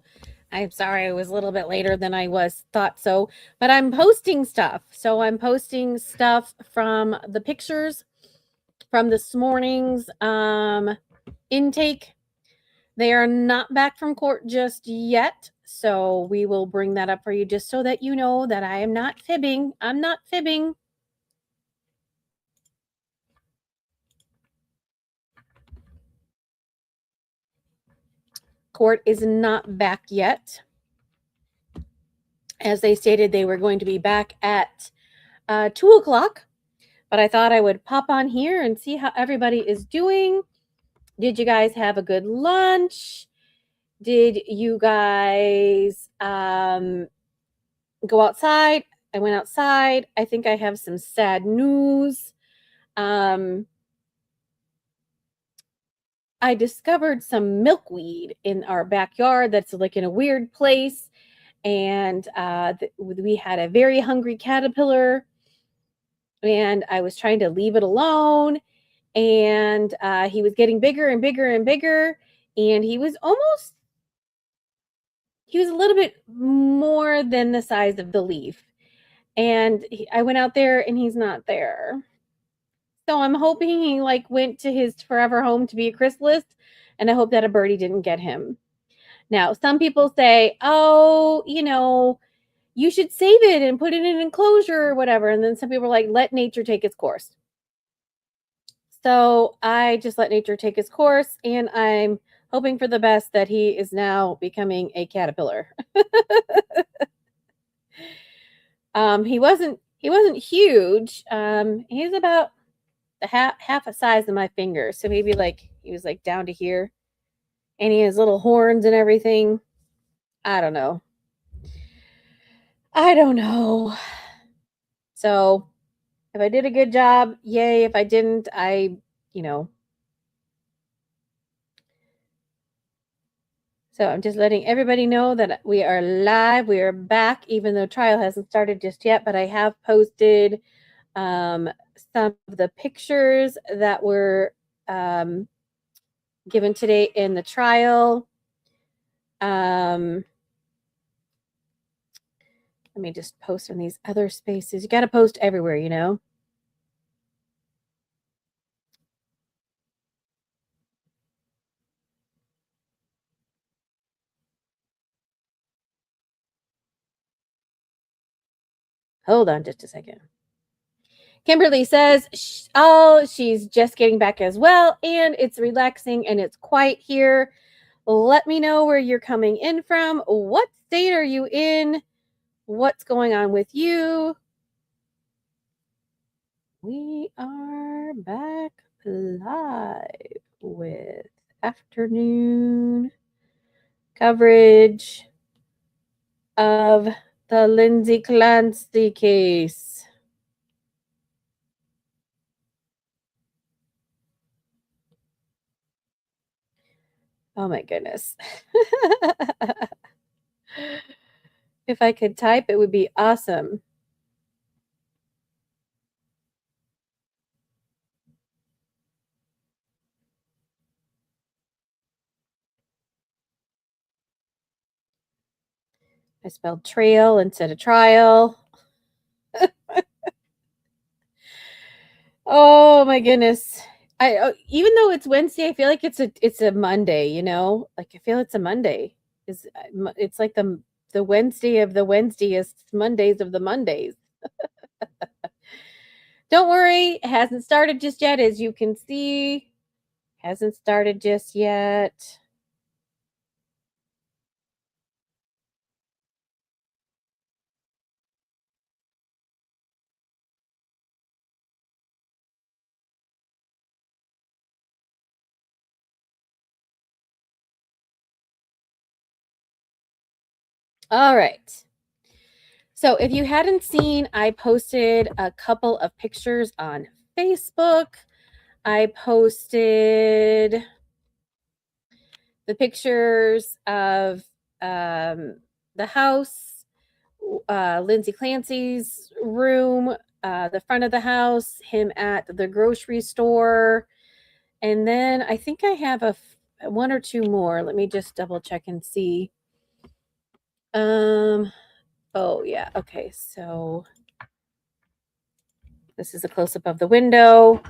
I'm sorry I was a little bit later than I thought so, but I'm posting stuff. So I'm posting stuff from the pictures from this morning's intake. They are not back from court just yet, so we will bring that up for you just so that you know that I am not fibbing. I'm not fibbing. Court is not back yet. As they stated, they were going to be back at 2 o'clock, but I thought I would pop on here and see how everybody is doing. Did you guys have a good lunch? Did you guys go outside? I went outside. I think I have some sad news. I discovered some milkweed in our backyard that's like in a weird place. And we had a very hungry caterpillar. And I was trying to leave it alone. And he was getting bigger and bigger and bigger. And he was a little bit more than the size of the leaf. And I went out there and he's not there. So I'm hoping he went to his forever home to be a chrysalis, and I hope that a birdie didn't get him. Now, some people say, oh, you should save it and put it in an enclosure or whatever. And then some people are like, let nature take its course. So I just let nature take its course, and I'm hoping for the best that he is now becoming a caterpillar. He wasn't huge. He's about the half a size of my finger. So maybe he was down to here, and he has little horns and everything. I don't know. So if I did a good job, yay. If I didn't, So I'm just letting everybody know that we are live. We are back, even though trial hasn't started just yet, but I have posted some of the pictures that were given today in the trial. Let me just post in these other spaces. You got to post everywhere, Hold on just a second. Kimberly says, she's just getting back as well, and it's relaxing and it's quiet here. Let me know where you're coming in from. What state are you in? What's going on with you? We are back live with afternoon coverage of the Lindsay Clancy case. Oh my goodness. If I could type, it would be awesome. I spelled trail instead of trial. Oh my goodness. Even though it's Wednesday, I feel like it's a Monday, I feel it's a Monday. It's like the Wednesday of the Wednesdayest Mondays of the Mondays. Don't worry, it hasn't started just yet, as you can see. Hasn't started just yet. All right. So if you hadn't seen, I posted a couple of pictures on Facebook. I posted the pictures of the house, Lindsay Clancy's room, the front of the house, him at the grocery store. And then I think I have one or two more. Let me just double check and see. Oh yeah, okay, so this is a close-up of the window.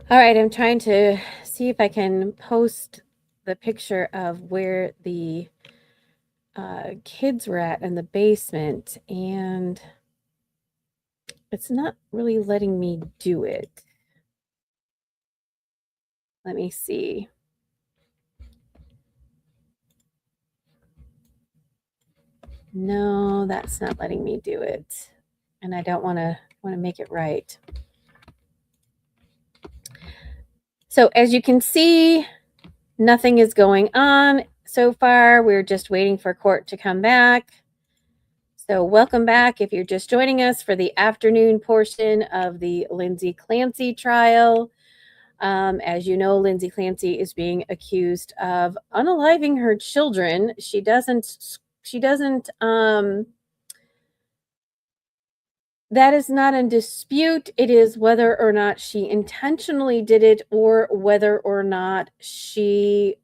All right, I'm trying to see if I can post the picture of where the kids were at in the basement, and it's not really letting me do it. Let me see. No, that's not letting me do it. And I don't want to make it right. So as you can see, nothing is going on so far. We're just waiting for court to come back. So welcome back if you're just joining us for the afternoon portion of the Lindsay Clancy trial. As you know, Lindsay Clancy is being accused of unaliving her children. She doesn't, that is not in dispute. It is whether or not she intentionally did it or whether or not she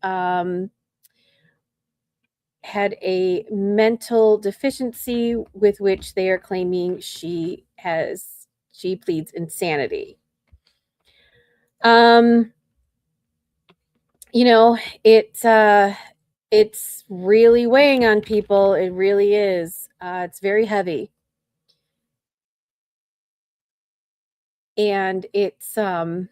had a mental deficiency with which they are claiming she pleads insanity. You know, it's really weighing on people. It really is. It's very heavy. And it's not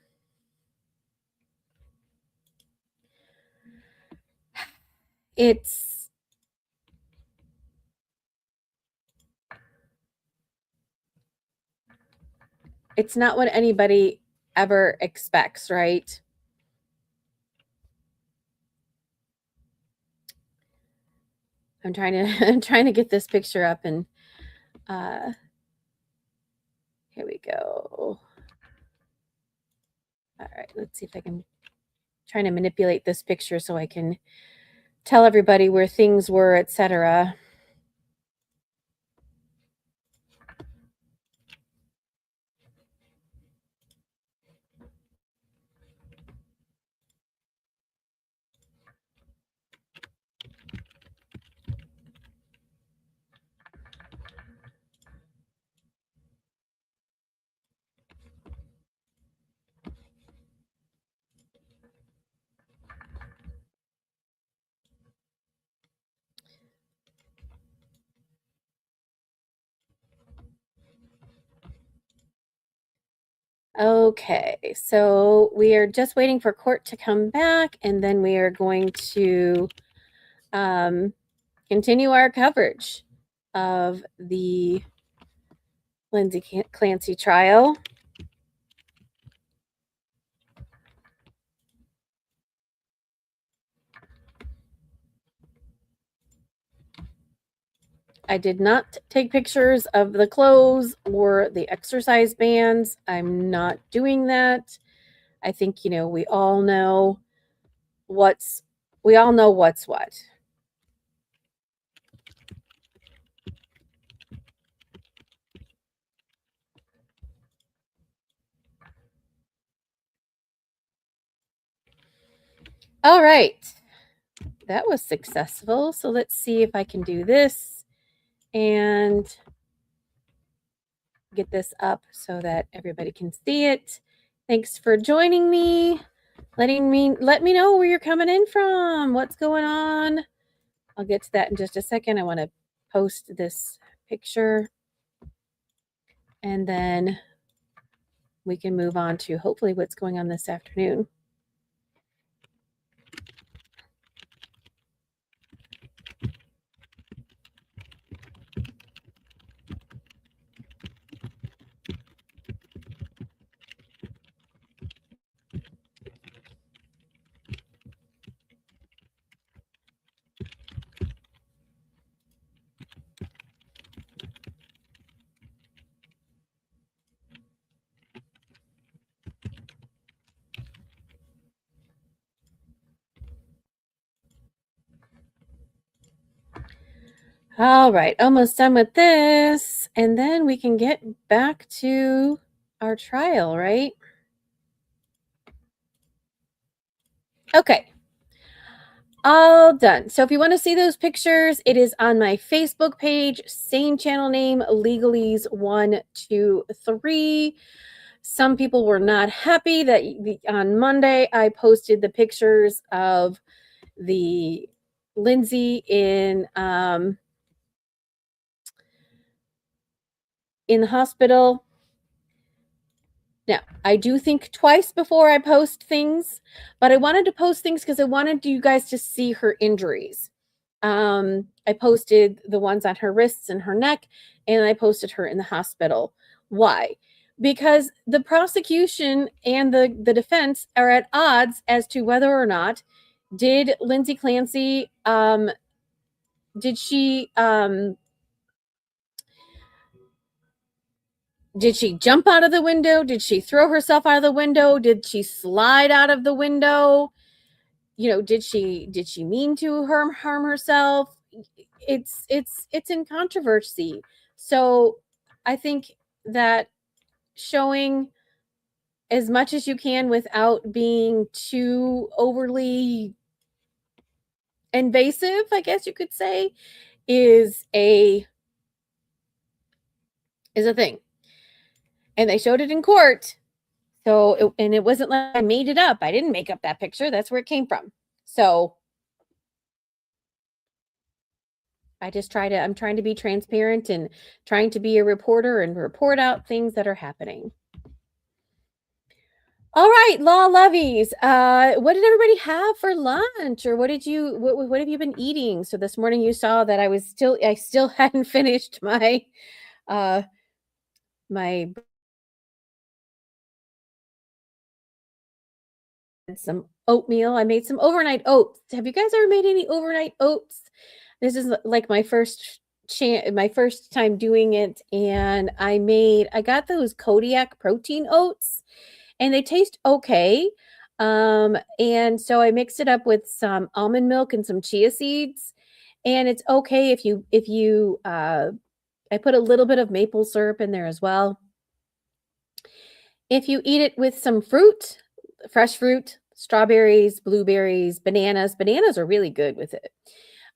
what anybody ever expects, right? I'm trying to get this picture up, and here we go. All right, let's see if I can try to manipulate this picture so I can tell everybody where things were, etc. Okay, so we are just waiting for court to come back, and then we are going to continue our coverage of the Lindsay Clancy trial. I did not take pictures of the clothes or the exercise bands. I'm not doing that. I think, you know, we all know what's what. All right. That was successful. So let's see if I can do this and get this up so that everybody can see it. Thanks for joining me. let me know where you're coming in from. What's going on? I'll get to that in just a second. I want to post this picture, and then we can move on to hopefully what's going on this afternoon. All right, almost done with this, and then we can get back to our trial, right? Okay. All done. So if you want to see those pictures, it is on my Facebook page, same channel name, Legalese123. Some people were not happy that on Monday I posted the pictures of the Lindsay in the hospital. Now, I do think twice before I post things, but I wanted to post things because I wanted you guys to see her injuries. I posted the ones on her wrists and her neck, and I posted her in the hospital. Why? Because the prosecution and the defense are at odds as to whether or not did Lindsay Clancy, did she jump out of the window? Did she throw herself out of the window? Did she slide out of the window? You know, did she mean to harm herself? It's in controversy. So I think that showing as much as you can without being too overly invasive, I guess you could say, is a thing. And they showed it in court. So, it wasn't like I made it up. I didn't make up that picture. That's where it came from. So I'm trying to be transparent and trying to be a reporter and report out things that are happening. All right, law lovies. What did everybody have for lunch, or what have you been eating? So this morning you saw that I still hadn't finished my some oatmeal. I made some overnight oats. Have you guys ever made any overnight oats? This is like my first time doing it, and I got those Kodiak protein oats, and they taste okay. And so I mixed it up with some almond milk and some chia seeds, and it's okay if you I put a little bit of maple syrup in there as well. If you eat it with some fruit, fresh fruit, strawberries, blueberries, bananas are really good with it.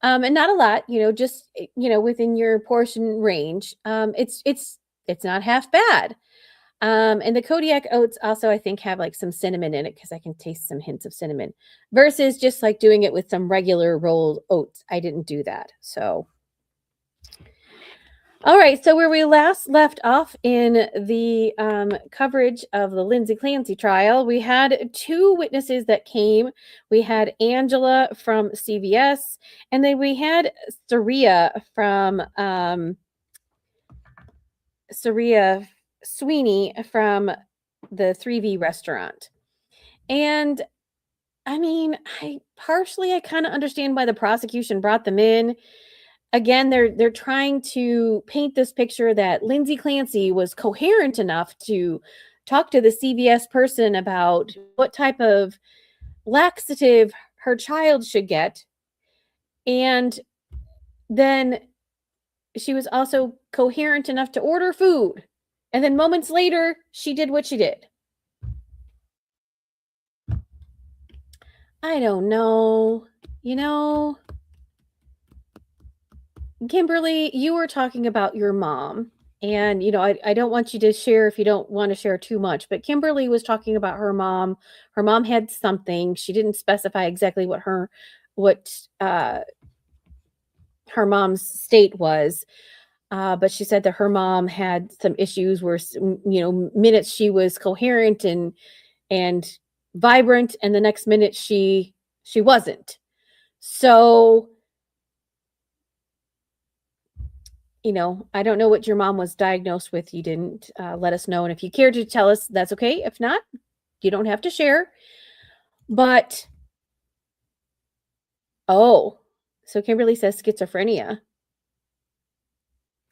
And not a lot, just within your portion range. It's not half bad. And the Kodiak oats also, I think, have like some cinnamon in it because I can taste some hints of cinnamon versus just like doing it with some regular rolled oats. I didn't do that. So, all right. So where we last left off in the coverage of the Lindsay Clancy trial, we had two witnesses that came. We had Angela from CVS, and then we had Saria from Saria Sweeney from the 3V restaurant. And I mean, I kind of understand why the prosecution brought them in. Again, they're trying to paint this picture that Lindsay Clancy was coherent enough to talk to the CVS person about what type of laxative her child should get. And then she was also coherent enough to order food. And then moments later, she did what she did. I don't know. Kimberly, you were talking about your mom, And, I don't want you to share if you don't want to share too much, but Kimberly was talking about her mom. Her mom had something. She didn't specify exactly what her mom's state was. But she said that her mom had some issues where, minutes she was coherent and vibrant, and the next minute she wasn't. So, I don't know what your mom was diagnosed with. You didn't let us know. And if you care to tell us, that's okay. If not, you don't have to share. But, so Kimberly says schizophrenia.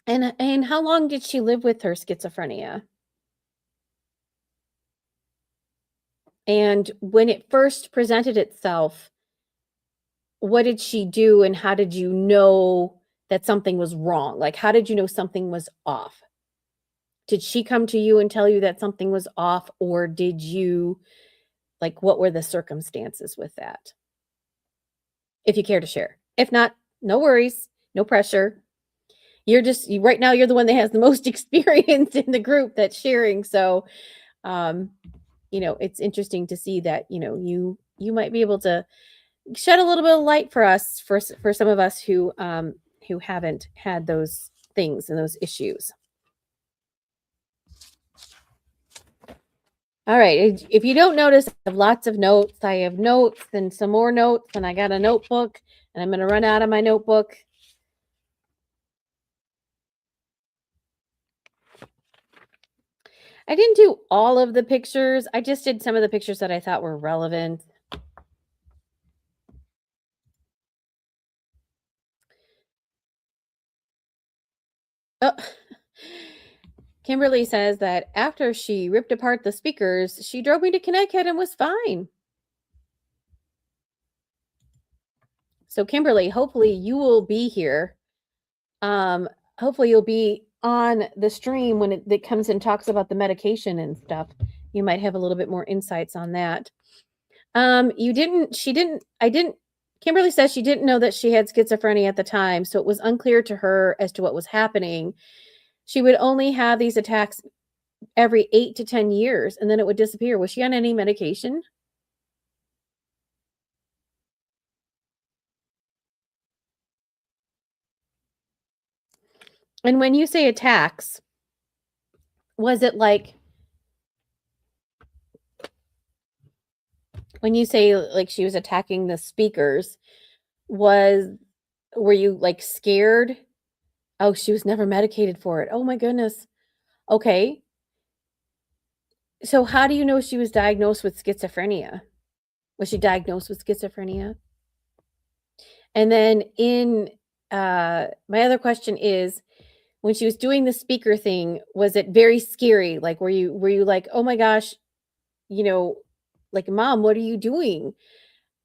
And how long did she live with her schizophrenia? And when it first presented itself, what did she do and how did you know that something was wrong? Like, how did you know something was off? Did she come to you and tell you that something was off, or did you, what were the circumstances with that? If you care to share. If not, no worries, no pressure. Right now, you're the one that has the most experience in the group that's sharing. So, it's interesting to see that, you might be able to shed a little bit of light for us, for some of us who haven't had those things and those issues. All right. If you don't notice, I have lots of notes. I have notes and some more notes, and I got a notebook, and I'm going to run out of my notebook. I didn't do all of the pictures. I just did some of the pictures that I thought were relevant. Oh, Kimberly says that after she ripped apart the speakers, she drove me to Connecticut and was fine. So Kimberly, hopefully you will be here. Hopefully you'll be on the stream when it comes and talks about the medication and stuff. You might have a little bit more insights on that. Kimberly says she didn't know that she had schizophrenia at the time, so it was unclear to her as to what was happening. She would only have these attacks every 8 to 10 years, and then it would disappear. Was she on any medication? And when you say attacks, was it like, when you say like she was attacking the speakers, were you like scared? Oh, she was never medicated for it. Oh my goodness. Okay. So how do you know she was diagnosed with schizophrenia? Was she diagnosed with schizophrenia? And then my other question is, when she was doing the speaker thing, was it very scary? Like, were you like, oh my gosh, like, Mom, what are you doing?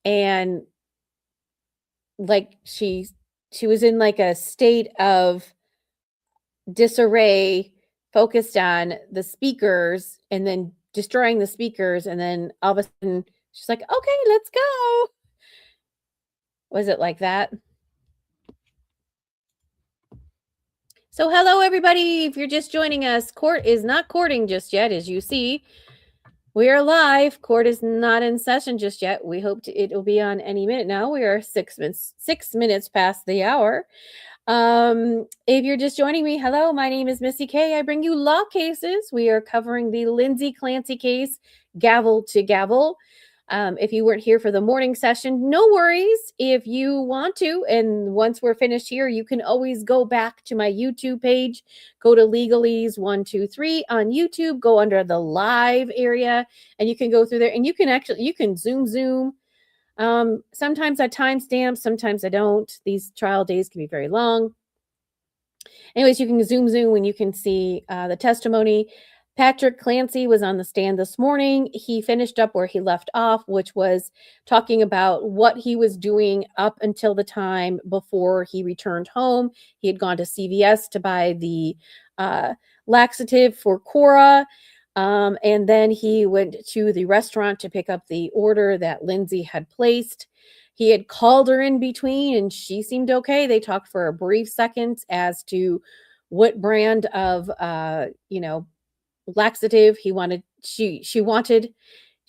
And like, she was in like a state of disarray, focused on the speakers and then destroying the speakers. And then all of a sudden she's like, okay, let's go. Was it like that? So hello, everybody. If you're just joining us, court is not courting just yet. As you see, we are live. Court is not in session just yet. We hope it will be on any minute now. We are 6 minutes past the hour. If you're just joining me, hello, my name is Missy K. I bring you law cases. We are covering the Lindsay Clancy case, gavel to gavel. If you weren't here for the morning session, no worries. If you want to, and once we're finished here, you can always go back to my YouTube page, go to Legalese 123 on YouTube, go under the live area, and you can go through there, and you can zoom. Sometimes I timestamp, sometimes I don't. These trial days can be very long. Anyways, you can zoom when you can see the testimony. Patrick Clancy was on the stand this morning. He finished up where he left off, which was talking about what he was doing up until the time before he returned home. He had gone to CVS to buy the laxative for Cora. And then he went to the restaurant to pick up the order that Lindsay had placed. He had called her in between and she seemed okay. They talked for a brief second as to what brand of, laxative he wanted. She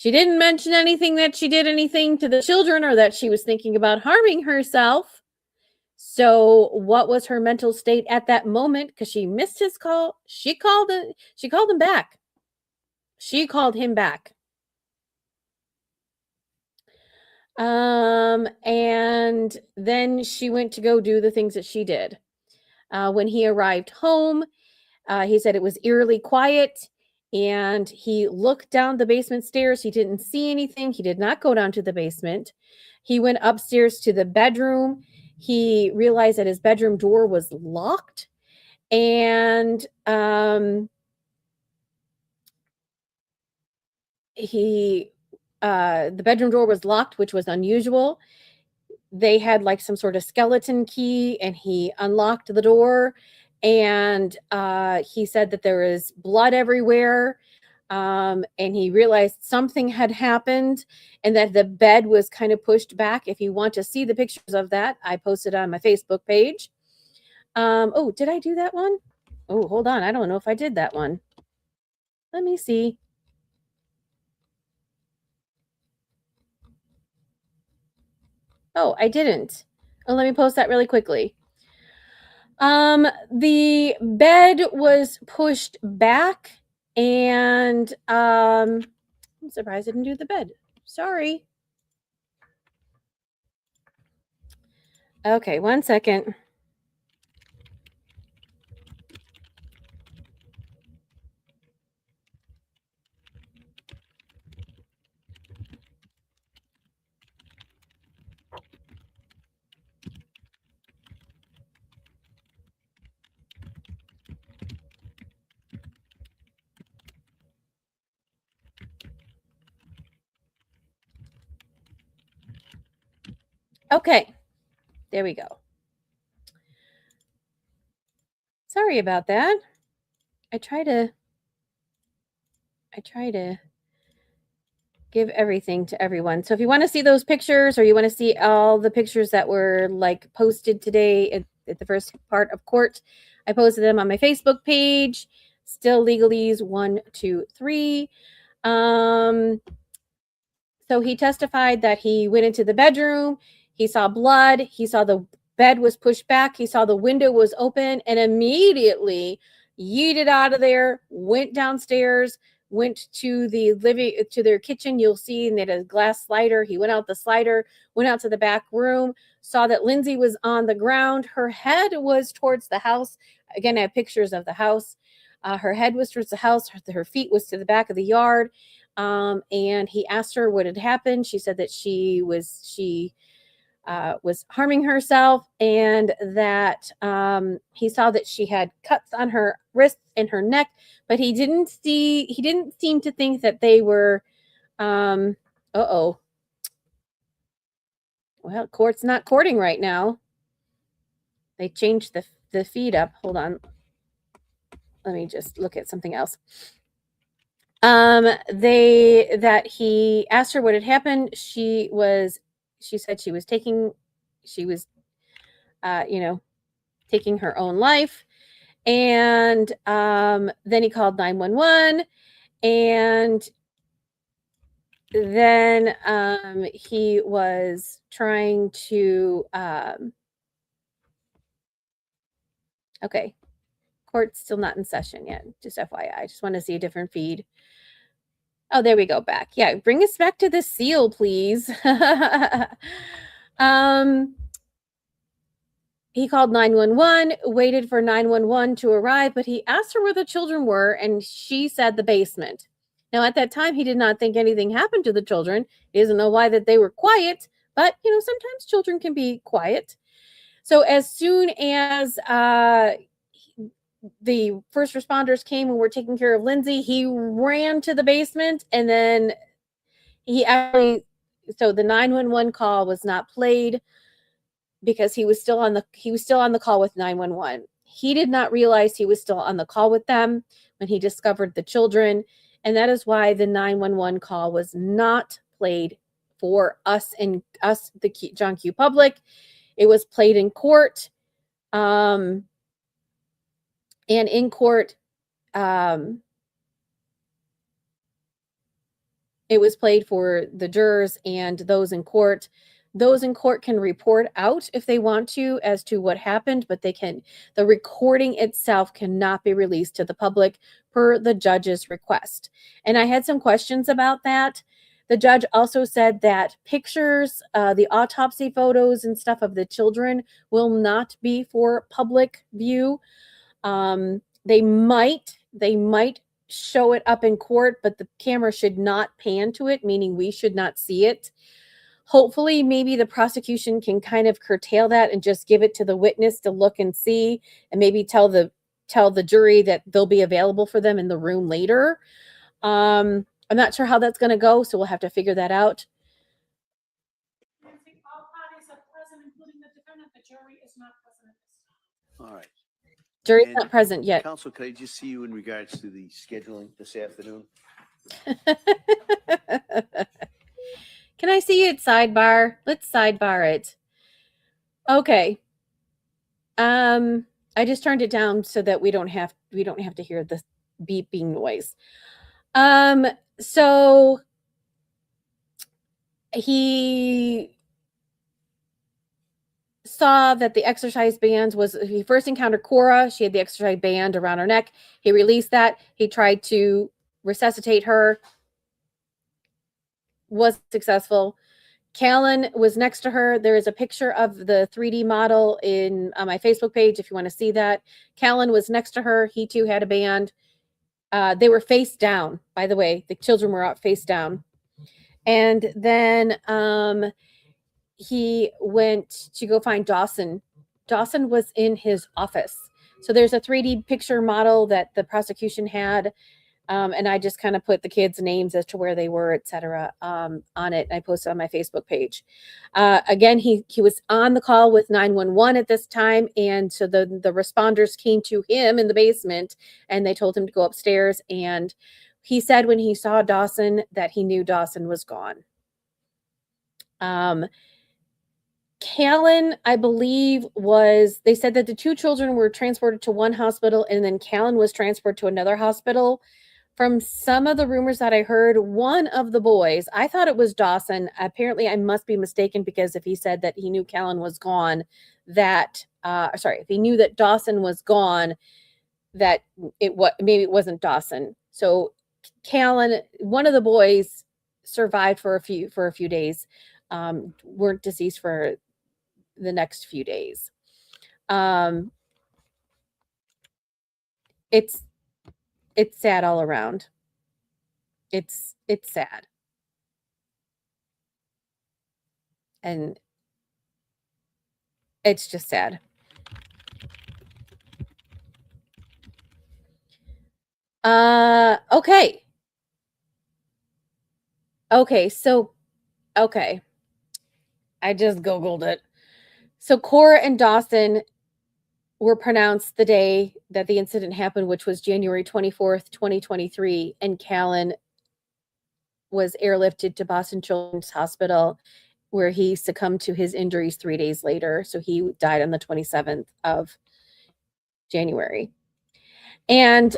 didn't mention anything that she did anything to the children or that she was thinking about harming herself. So what was her mental state at that moment? Because she missed his call. She called him back. She called him back. And then she went to go do the things that she did. When he arrived home, he said it was eerily quiet, and he looked down the basement stairs. He didn't see anything. He did not go down to the basement. He went upstairs to the bedroom. He realized that his bedroom door was locked, and the bedroom door was locked, which was unusual. They had like some sort of skeleton key, and he unlocked the door, and he said that there was blood everywhere, and he realized something had happened and that the bed was kind of pushed back. If you want to see the pictures of that, I posted on my Facebook page. Oh, did I do that one? Oh, hold on. I don't know if I did that one. Let me see. Oh, I didn't. Oh, let me post that really quickly. The bed was pushed back, and I'm surprised I didn't do the bed. Sorry. Okay, 1 second. Okay, there we go. Sorry about that. I try to give everything to everyone. So if you want to see those pictures, or you want to see all the pictures that were like posted today at the first part of court, I posted them on my Facebook page. Still legalese 1, 2, 3. So he testified that he went into the bedroom, he saw blood, he saw the bed was pushed back, he saw the window was open, and immediately yeeted out of there, went downstairs, went to their kitchen. You'll see they had a glass slider. He went out the slider, went out to the back room, saw that Lindsay was on the ground. Her head was towards the house. Again, I have pictures of the house. Her head was towards the house. Her feet was to the back of the yard. And he asked her what had happened. She said that she was harming herself, and that he saw that she had cuts on her wrists and her neck, but he didn't seem to think that they were well, court's not courting right now. They changed the feed up. Hold on. Let me just look at something else. That he asked her what had happened. She said she was taking her own life. And then he called 911, and then he was trying to okay, court's still not in session yet, just FYI. I just want to see a different feed. Oh, there we go, back. Yeah, bring us back to the seal, please. He called 911, waited for 911 to arrive, but he asked her where the children were, and she said the basement. Now, at that time, he did not think anything happened to the children. He doesn't know why that they were quiet, but, sometimes children can be quiet. So as soon as the first responders came and were taking care of Lindsay, he ran to the basement, and then so the 911 call was not played because he was still on the call with 911. He did not realize he was still on the call with them when he discovered the children, and that is why the 911 call was not played for us, the John Q. public. It was played in court. And in court, it was played for the jurors and those in court. Those in court can report out if they want to as to what happened, but the recording itself cannot be released to the public per the judge's request. And I had some questions about that. The judge also said that pictures, the autopsy photos and stuff of the children will not be for public view. They might show it up in court, but the camera should not pan to it, meaning we should not see it. Hopefully, maybe the prosecution can kind of curtail that and just give it to the witness to look and see, and maybe tell the jury that they'll be available for them in the room later. I'm not sure how that's going to go, so we'll have to figure that out. Nancy, all parties are present, including the defendant. The jury is not present at this time. All right. Jury's And not present yet. Counsel, could I just see you in regards to the scheduling this afternoon? Can I see it sidebar? Let's sidebar it. Okay. I just turned it down so that we don't have to hear the beeping noise. So he saw that the exercise band he first encountered Cora. She had the exercise band around her neck. He released that. He tried to resuscitate her. Was successful. Callan was next to her. There is a picture of the 3D model on my Facebook page if you want to see that. Callan was next to her. He too had a band. They were face down, by the way. The children were out face down. And then he went to go find Dawson. Dawson was in his office. So there's a 3D picture model that the prosecution had. And I just kind of put the kids' names as to where they were, etc., on it. I posted on my Facebook page. Again, he was on the call with 911 at this time, and so the responders came to him in the basement, and they told him to go upstairs. And he said when he saw Dawson that he knew Dawson was gone. Callan, I believe, they said that the two children were transported to one hospital, and then Callan was transferred to another hospital. From some of the rumors that I heard, one of the boys, I thought it was Dawson. Apparently, I must be mistaken, because if he said that he knew Callan was gone, if he knew that Dawson was gone, that maybe it wasn't Dawson. So Callan, one of the boys, survived for a few days, weren't deceased for the next few days. It's sad all around. It's sad. And it's just sad. Okay. I just Googled it. So Cora and Dawson were pronounced the day that the incident happened, which was January 24th, 2023, and Callan was airlifted to Boston Children's Hospital, where he succumbed to his injuries 3 days later. So he died on the 27th of January. And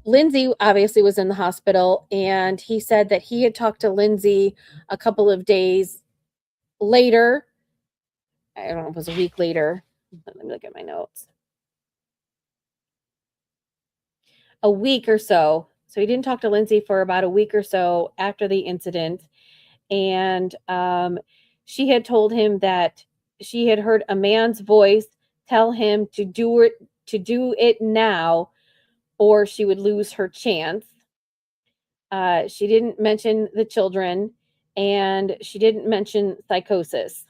Lindsay obviously was in the hospital, and he said that he had talked to Lindsay a couple of days later. I don't know if it was a week later. Let me look at my notes. A week or so. So he didn't talk to Lindsay for about a week or so after the incident. And she had told him that she had heard a man's voice tell him to do it now, or she would lose her chance. She didn't mention the children, and she didn't mention psychosis.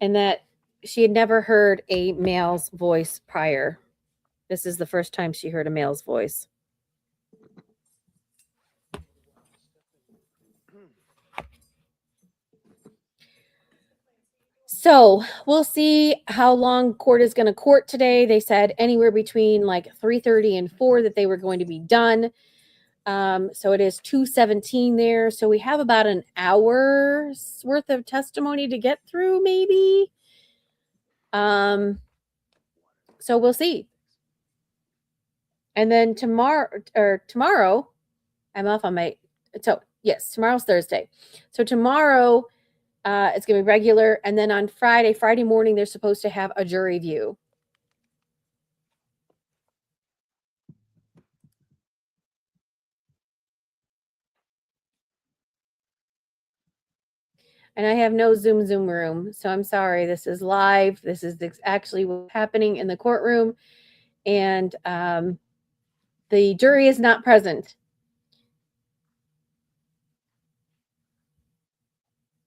And that she had never heard a male's voice prior. This is the first time she heard a male's voice. So we'll see how long court is going to court today. They said anywhere between like 3:30 and 4 that they were going to be done. So it is 2:17 there. So we have about an hour's worth of testimony to get through, maybe. So we'll see. And then tomorrow, I'm off on my, so yes, tomorrow's Thursday. So tomorrow, it's going to be regular. And then on Friday morning, they're supposed to have a jury view. And I have no Zoom room. So I'm sorry. This is live. This is actually what's happening in the courtroom. And the jury is not present.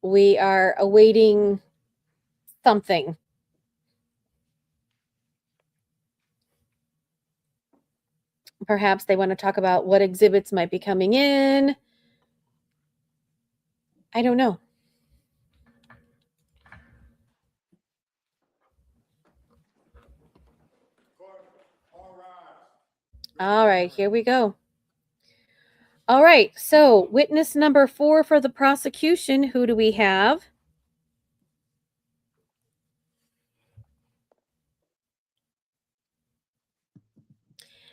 We are awaiting something. Perhaps they want to talk about what exhibits might be coming in. I don't know. All right, here we go. All right, so witness number 4 for the prosecution, who do we have?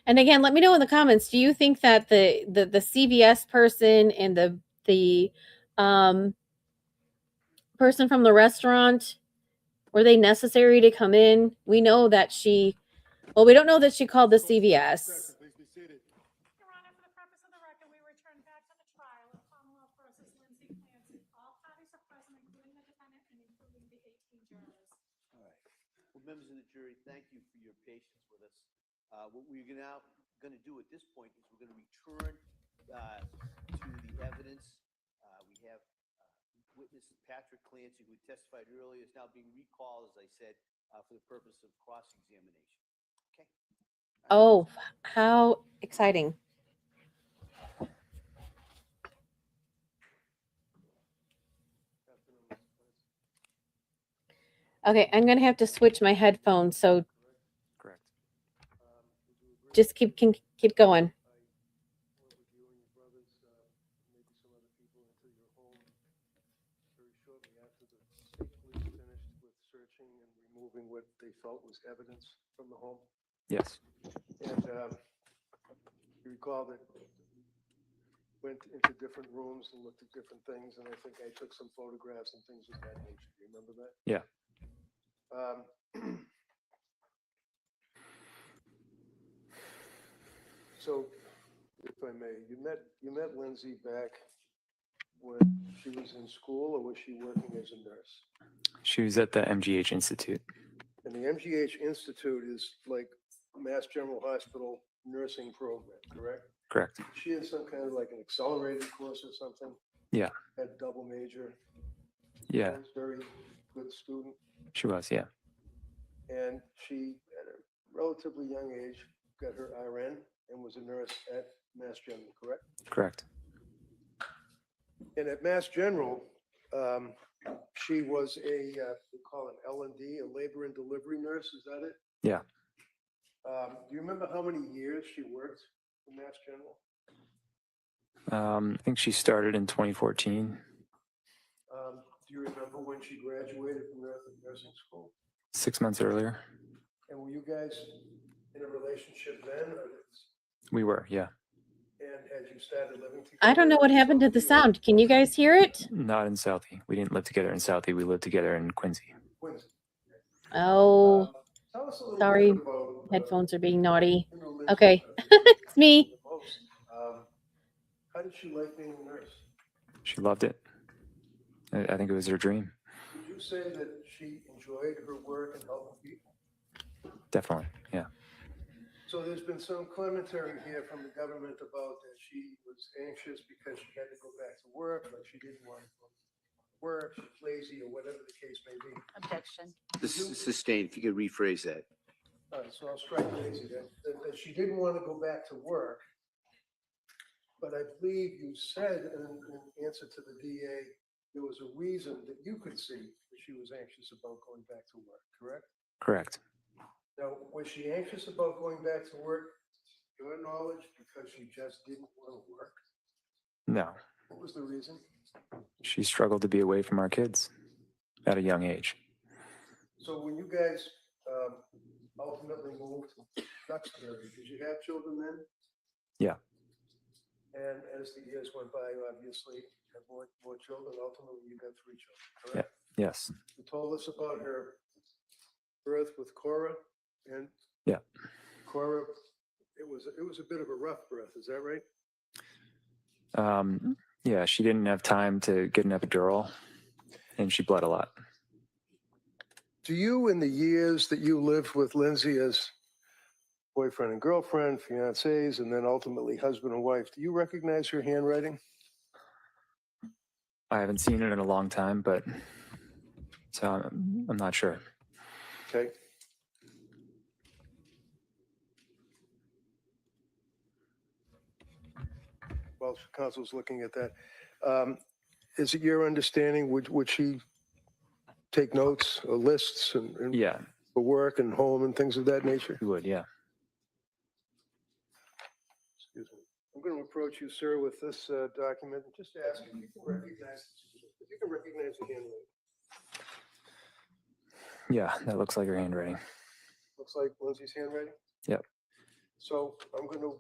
And again, let me know in the comments, do you think that the CVS person and the person from the restaurant, were they necessary to come in? We know that well, we don't know that she called the CVS. Your Honor, for the purpose of the record, we return back to the trial of Commonwealth versus Lindsay Clancy. All parties are present, including the defendant and including the 18 jurors. All right. Well, members of the jury, thank you for your patience with us. What we're now going to do at this point is we're going to return to the evidence. We have witness Patrick Clancy, who testified earlier, is now being recalled, as I said, for the purpose of cross-examination. Okay. Oh, how exciting. Okay, I'm going to have to switch my headphones, so Correct. just keep going. Removing what they felt was evidence from the home. Yes. And you recall that went into different rooms and looked at different things, and I think I took some photographs and things of that nature. Do you remember that? Yeah. So, if I may, you met Lindsay back when she was in school, or was she working as a nurse? She was at the MGH Institute. And the MGH Institute is like Mass General Hospital nursing program, correct? Correct. She had some kind of like an accelerated course or something? Yeah. Had double major? Yeah. Was very good student? She was, yeah. And she, at a relatively young age, got her RN and was a nurse at Mass General, correct? Correct. And at Mass General, she was we call it L&D, a labor and delivery nurse, is that it? Yeah. Do you remember how many years she worked for Mass General? I think she started in 2014. Do you remember when she graduated from nursing school? 6 months earlier. And were you guys in a relationship then? We were, yeah. And had you started living together? I don't know what happened to the sound. Can you guys hear it? Not in Southie. We didn't live together in Southie. We lived together in Quincy. Quincy. Oh, Tell us a little sorry. bit about, Headphones are being naughty. you know, Lindsay, Okay. It's me. the most. How did she like being a nurse? She loved it. I think it was her dream. Would you say that she enjoyed her work and helping people? Definitely, yeah. So there's been some commentary here from the government about that she was anxious because she had to go back to work, like she didn't want to go to work, she's lazy, or whatever the case may be. Objection. This is sustained, if you could rephrase that. All right, so I'll strike lazy, that she didn't want to go back to work. But I believe you said in answer to the DA, there was a reason that you could see that she was anxious about going back to work, correct? Correct. Now, was she anxious about going back to work your knowledge, because she just didn't want to work? No, What was the reason? she struggled to be away from our kids at a young age. So when you guys ultimately moved to Duxbury, did you have children then? Yeah. And as the years went by, obviously, you had more children. Ultimately, you got 3 children, correct? Yes. You told us about her birth with Cora, and Yeah. Cora, it was a bit of a rough birth. Is that right? Yeah, she didn't have time to get an epidural, and she bled a lot. Do you, in the years that you lived with Lindsay as boyfriend and girlfriend, fiancés, and then ultimately husband and wife, do you recognize her handwriting? I haven't seen it in a long time, but so I'm not sure. Okay. Well, counsel's looking at that. Is it your understanding, would she take notes or lists and Yeah, for work and home and things of that nature? you would. Yeah. Excuse me. I'm going to approach you, sir, with this document and just ask if you can recognize the handwriting. Yeah, that looks like her handwriting. Looks like Lindsay's handwriting? Yep. So I'm going to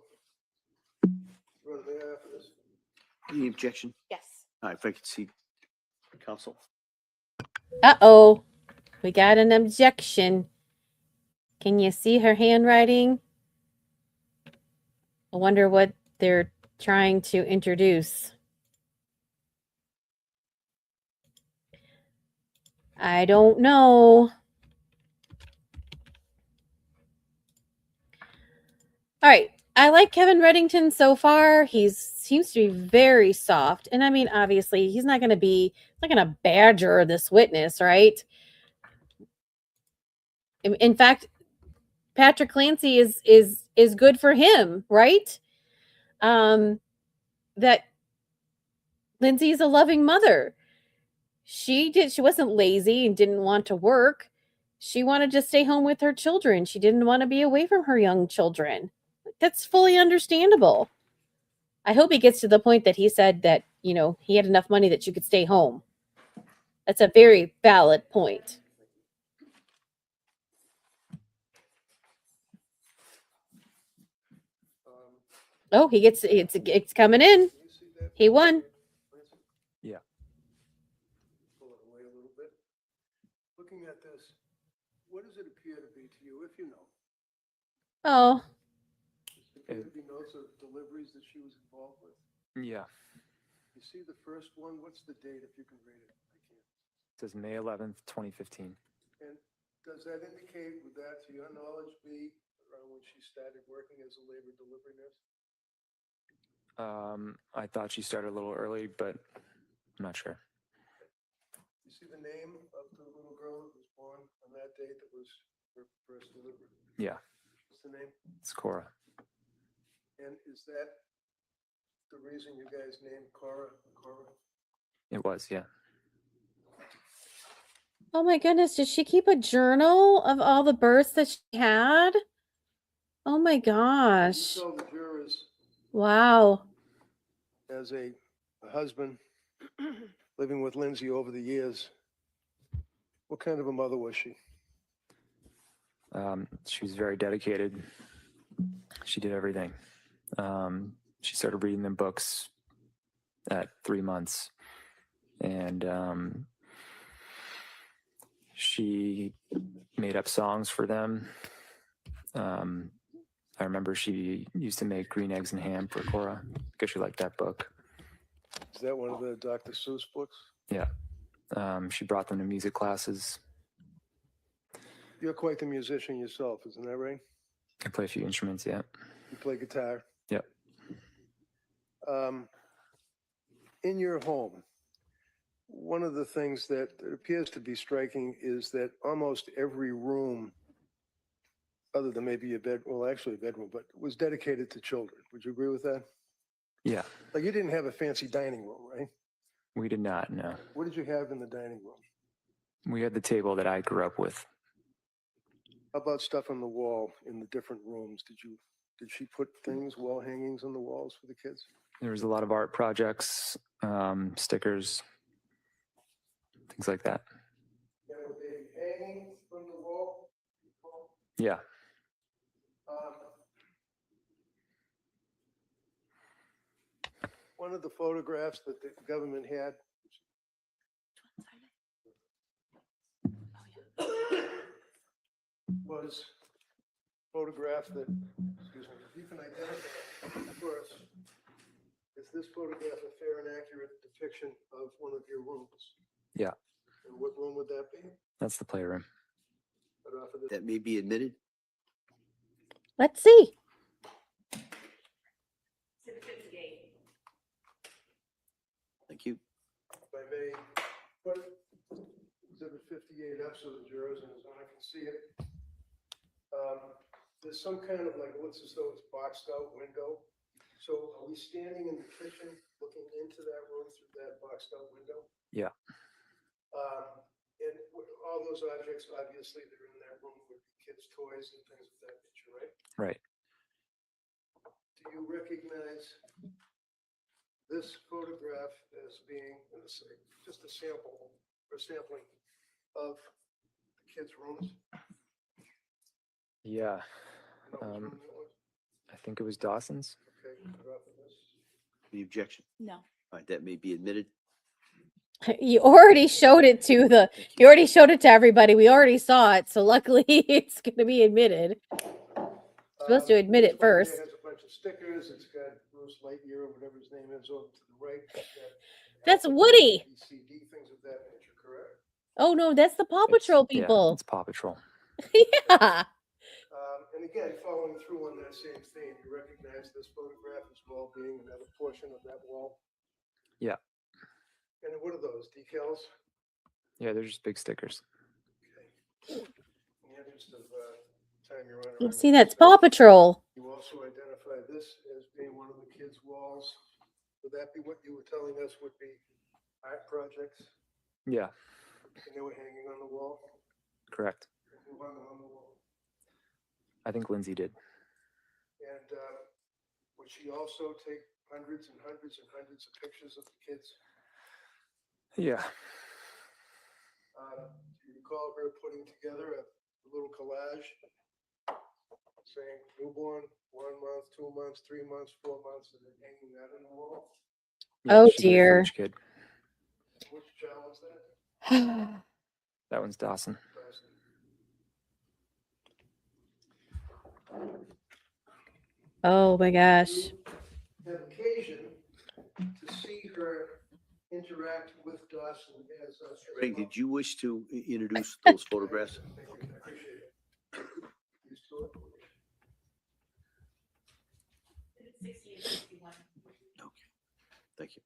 run there after this. Any objection? Yes. All right, if I could see counsel. Uh-oh. We got an objection. Can you see her handwriting? I wonder what they're trying to introduce. I don't know. All right. I like Kevin Reddington so far. He seems to be very soft. And I mean, obviously, he's not going to badger this witness, right? In fact, Patrick Clancy is good for him, right? That Lindsay's a loving mother. She wasn't lazy and didn't want to work. She wanted to stay home with her children. She didn't want to be away from her young children. That's fully understandable. I hope he gets to the point that he said that, he had enough money that you could stay home. That's a very valid point. Oh, it's coming in. Can you see that? He won. Yeah. Pull it away a little bit. Looking at this, what does it appear to be to you, if you know? Oh, Does it appear to be notes of deliveries that she was involved with? Yeah. You see the first one? What's the date, if you can read it? I can't. It says May 11th, 2015. And does that indicate, would that, to your knowledge, be around when she started working as a labor delivery nurse? I thought she started a little early, but I'm not sure. You see the name of the little girl that was born on that date that was her first delivery? Yeah, What's the name? it's Cora. And is that the reason you guys named Cora? It was, yeah. oh my goodness. Did she keep a journal of all the births that she had? Oh my You gosh. tell the jurors, Wow. as a husband living with Lindsay over the years, what kind of a mother was she? She was very dedicated. She did everything. She started reading them books at 3 months. And she made up songs for them. I remember she used to make green eggs and ham for Cora because she liked that book. Is that one of the Dr. Seuss books? Yeah. She brought them to music classes. You're quite the musician yourself, isn't that right? I play a few instruments, yeah. You play guitar. Yep. In your home, one of the things that appears to be striking is that almost every room, other than maybe a bedroom, but was dedicated to children. Would you agree with that? Yeah. Like, you didn't have a fancy dining room, right? We did not, no. What did you have in the dining room? We had the table that I grew up with. How about stuff on the wall in the different rooms? Did Did she put things, wall hangings on the walls for the kids? There was a lot of art projects, stickers, things like that. And would they be hanging from the wall? Yeah. One of the photographs that the government had was photograph that, excuse me, if you can identify first, is this photograph a fair and accurate depiction of one of your rooms? Yeah. And what room would that be? That's the playroom. Right off of this. That may be admitted. Let's see. Thank you. If I may put exhibit 58 up so the jurors and his honor can see it. There's some kind of like, looks as though it's boxed out window. So are we standing in the kitchen looking into that room through that boxed out window? Yeah. And all those objects, obviously, that are in that room would be kids' toys and things of that nature, right? Right. Do you recognize this photograph as being just a sample or sampling of the kids' rooms? Yeah. You know which room that was? I think it was Dawson's. Okay, right off of this. Any objection? No. All right, that may be admitted. You already showed it to you already showed it to everybody. We already saw it. So luckily it's going to be admitted. Supposed to admit This it one here first. has a bunch of stickers. It's got Bruce Lightyear or whatever his name is over to the right. It's got That's alphabet, Woody. ABCD, things of that nature, correct? Oh no, that's the Paw It's- Patrol Yeah, people. it's Paw Patrol. Yeah. And again, following through on that same theme, you recognize this photograph as well being another portion of that wall? Yeah. And what are those, decals? Yeah, they're just big stickers. Okay. In the interest of time you're on. You see, that's Paw Patrol. You also identify this as being one of the kids' walls. Would that be what you were telling us would be art projects? Yeah, And they were hanging on the wall? correct. And who hung them on the wall? I think Lindsay did. And would she also take hundreds and hundreds and hundreds of pictures of the kids? Yeah. Do you recall her putting together a little collage saying newborn, 1 month, 2 months, 3 months, 4 months, and then hanging that on the wall? Yeah, Oh, she did it for dear. each kid. Which child was that? That one's Dawson. Oh my gosh. Have occasion to see her interact with Dawson as a. Ray, did you wish to introduce those photographs? Thank you, I appreciate it. Used to it. Okay, thank you.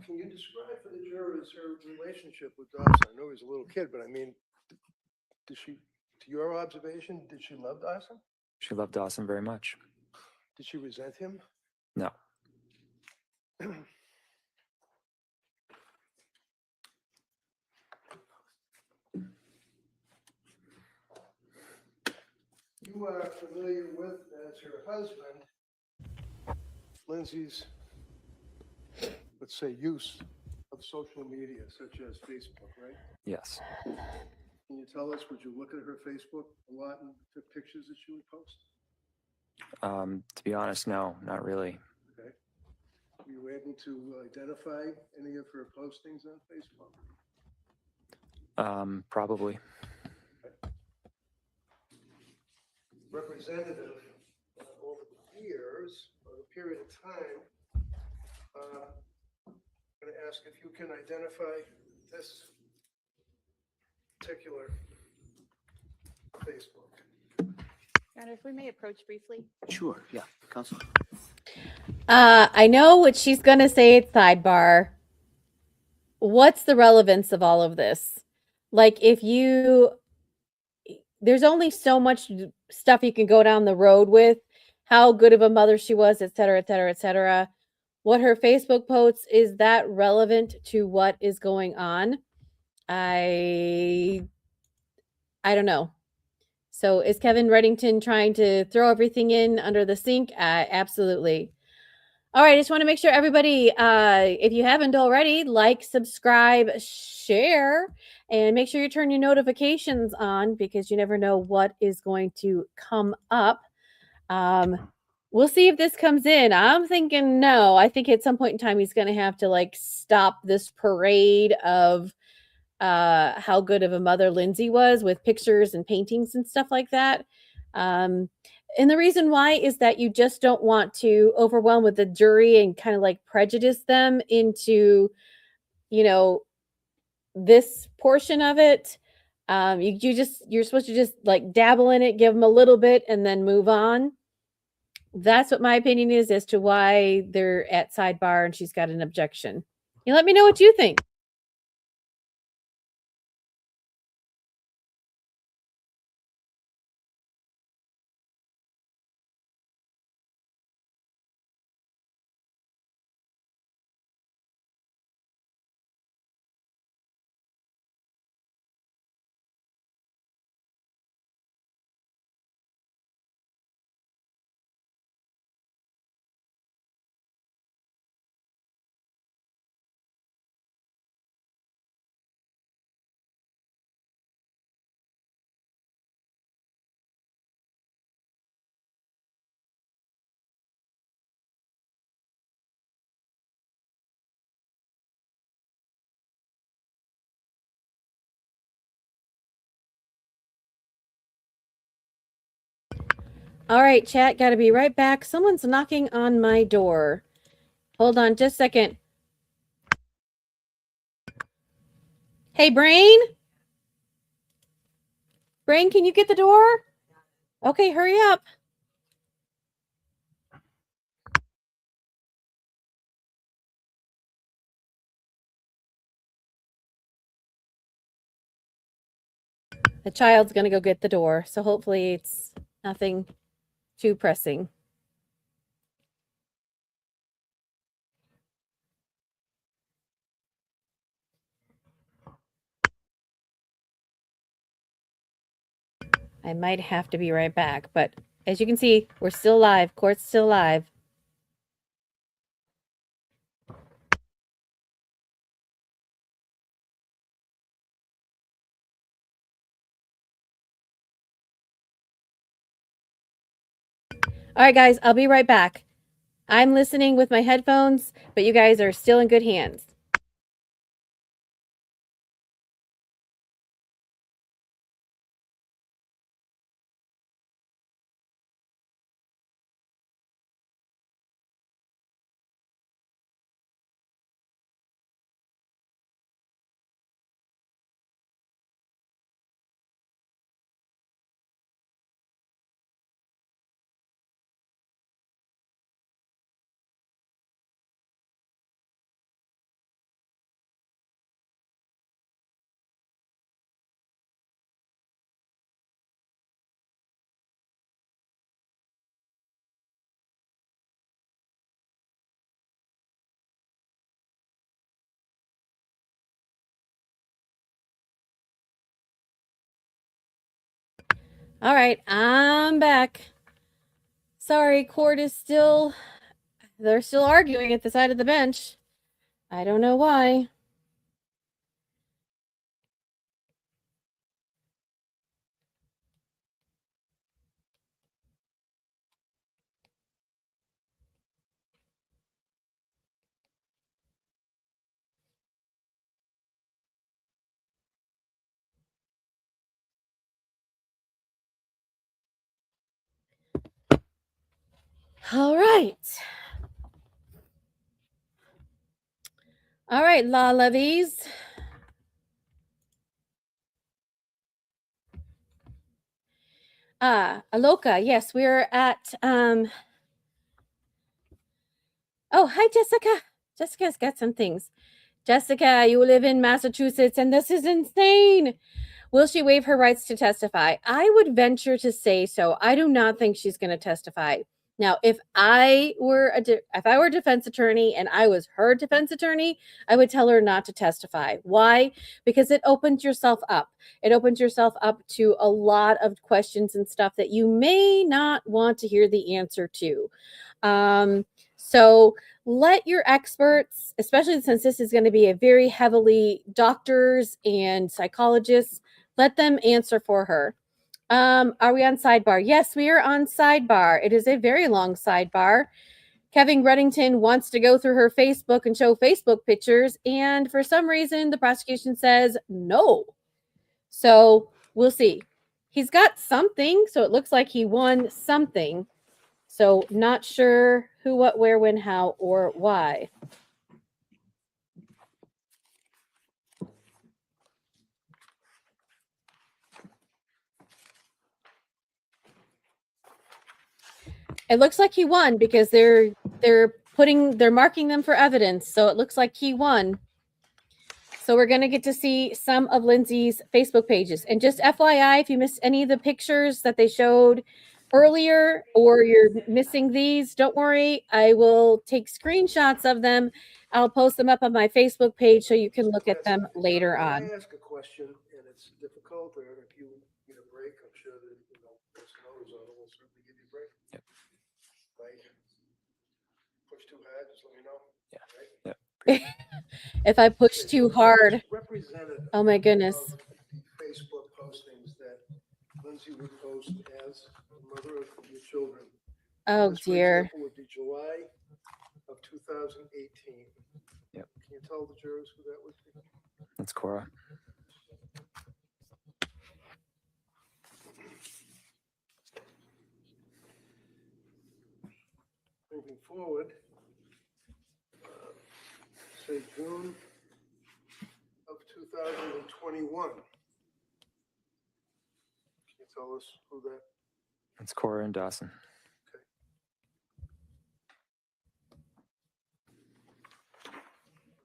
Can you describe for the jurors her relationship with Dawson? I know he's a little kid, but I mean, did she, to your observation, did she love Dawson? She loved Dawson very much. Did she resent him? No. You are familiar with, as her husband, Lindsay's, let's say, use of social media such as Facebook, right? Yes. Can you tell us, would you look at her Facebook a lot and took pictures that she would post? To be honest, no, not really. Okay. Were you able to identify any of her postings on Facebook? Probably. Representative, over the years, or the period of time, I'm going to ask if you can identify this particular Facebook. Your Honor, if we may approach briefly. Sure, yeah, Counsel. I know what she's gonna say at sidebar. What's the relevance of all of this? Like, there's only so much stuff you can go down the road with, how good of a mother she was, et cetera, et cetera, et cetera. What her Facebook posts, is that relevant to what is going on? I don't know. So is Kevin Reddington trying to throw everything in under the sink? Absolutely. All right, I just want to make sure everybody, if you haven't already, like, subscribe, share, and make sure you turn your notifications on because you never know what is going to come up. We'll see if this comes in. I'm thinking no. I think at some point in time he's going to have to like stop this parade of how good of a mother Lindsay was with pictures and paintings and stuff like that. And the reason why is that you just don't want to overwhelm with the jury and kind of like prejudice them into, this portion of it. You're supposed to just like dabble in it, give them a little bit, and then move on. That's what my opinion is as to why they're at sidebar and she's got an objection. You let me know what you think. All right, chat, got to be right back. Someone's knocking on my door. Hold on just a second. Hey, Brain? Brain, can you get the door? Okay, hurry up. The child's going to go get the door, so hopefully it's nothing too pressing. I might have to be right back, but as you can see, we're still live. Court's still live. All right, guys, I'll be right back. I'm listening with my headphones, but you guys are still in good hands. All right, I'm back. Sorry, court is still, they're still arguing at the side of the bench. I don't know why. All right. All right, law levies. Aloka, yes, we're at, oh, hi, Jessica. Jessica's got some things. Jessica, you live in Massachusetts, and this is insane. Will she waive her rights to testify? I would venture to say so. I do not think she's going to testify. Now, if I were a defense attorney and I was her defense attorney, I would tell her not to testify. Why? Because it opens yourself up. It opens yourself up to a lot of questions and stuff that you may not want to hear the answer to. So let your experts, especially since this is going to be a very heavily doctors and psychologists, let them answer for her. Are we on sidebar? Yes, we are on sidebar. It is a very long sidebar. Kevin Reddington wants to go through her Facebook and show Facebook pictures, and for some reason, the prosecution says no. So we'll see. He's got something, so it looks like he won something. So not sure who, what, where, when, how, or why. It looks like he won because they're marking them for evidence. So it looks like he won. So we're going to get to see some of Lindsay's Facebook pages. And just FYI, if you missed any of the pictures that they showed earlier or you're missing these, don't worry. I will take screenshots of them. I'll post them up on my Facebook page so you can look at them later on. Can I ask a question, and it's difficult, or if you need a break, I'm sure that, personnel will certainly give you a break. Yep. Right? Push too hard, just let me know. Yeah. Right? Yep. If I push too hard, Representative oh my goodness. of the Facebook postings that Lindsay would post as the mother of your children. Oh This, for dear. example, would be July of 2018. Yep. Can you tell the jurors who that would be? That's Cora. Moving forward, say June of 2021. Can you tell us who that? That's Cora and Dawson.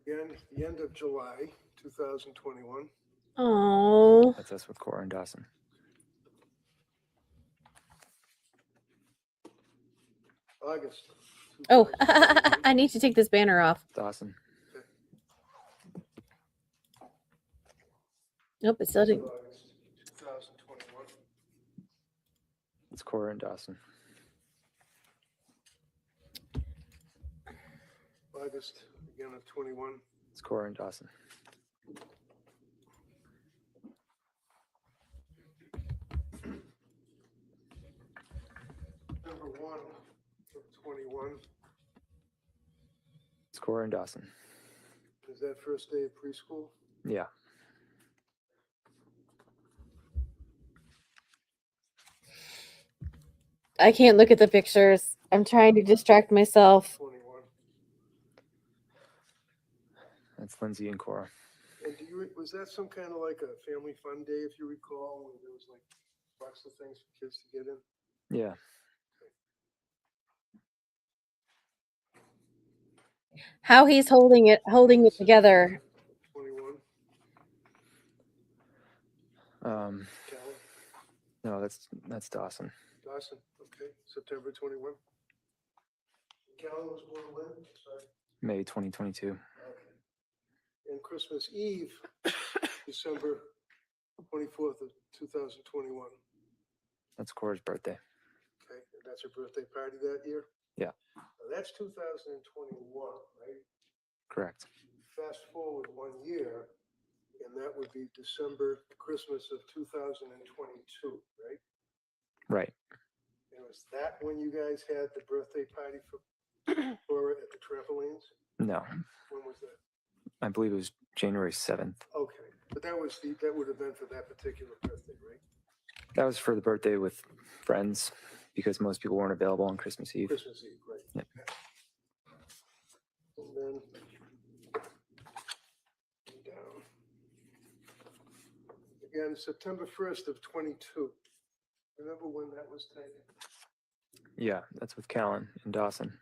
Again, the end of July 2021. Oh. That's us with Cora and Dawson. August. Oh, 2021. I need to take this banner off. Dawson. Nope, it still didn't. August 2021. It's Cora and Dawson. August again of 21. It's Cora and Dawson. Number 1 of 21. It's Cora and Dawson. Is that first day of preschool? Yeah. I can't look at the pictures. I'm trying to distract myself. 21. That's Lindsay and Cora. And was that some kind of like a family fun day, if you recall, where there was like lots of things for kids to get in? Yeah. How he's holding it together. 21. Um, Callan, no, that's Dawson. Dawson, okay, September 21. Callan was born when? Sorry. May 2022. Okay. And Christmas Eve, December 24th of 2021. That's Cora's birthday. Okay, and that's her birthday party that year? Yeah. Now, that's 2021, right? Correct. Fast forward 1 year, and that would be December, Christmas of 2022, right? Right. And was that when you guys had the birthday party for Cora at the trampolines? No, When was that? I believe it was January 7th. Okay, but that would have been for that particular birthday, right? That was for the birthday with friends because most people weren't available on Christmas Eve. Christmas Eve, right? Yep. And then down. Again, September 1st of 22. Remember when that was taken? Yeah, that's with Callan and Dawson.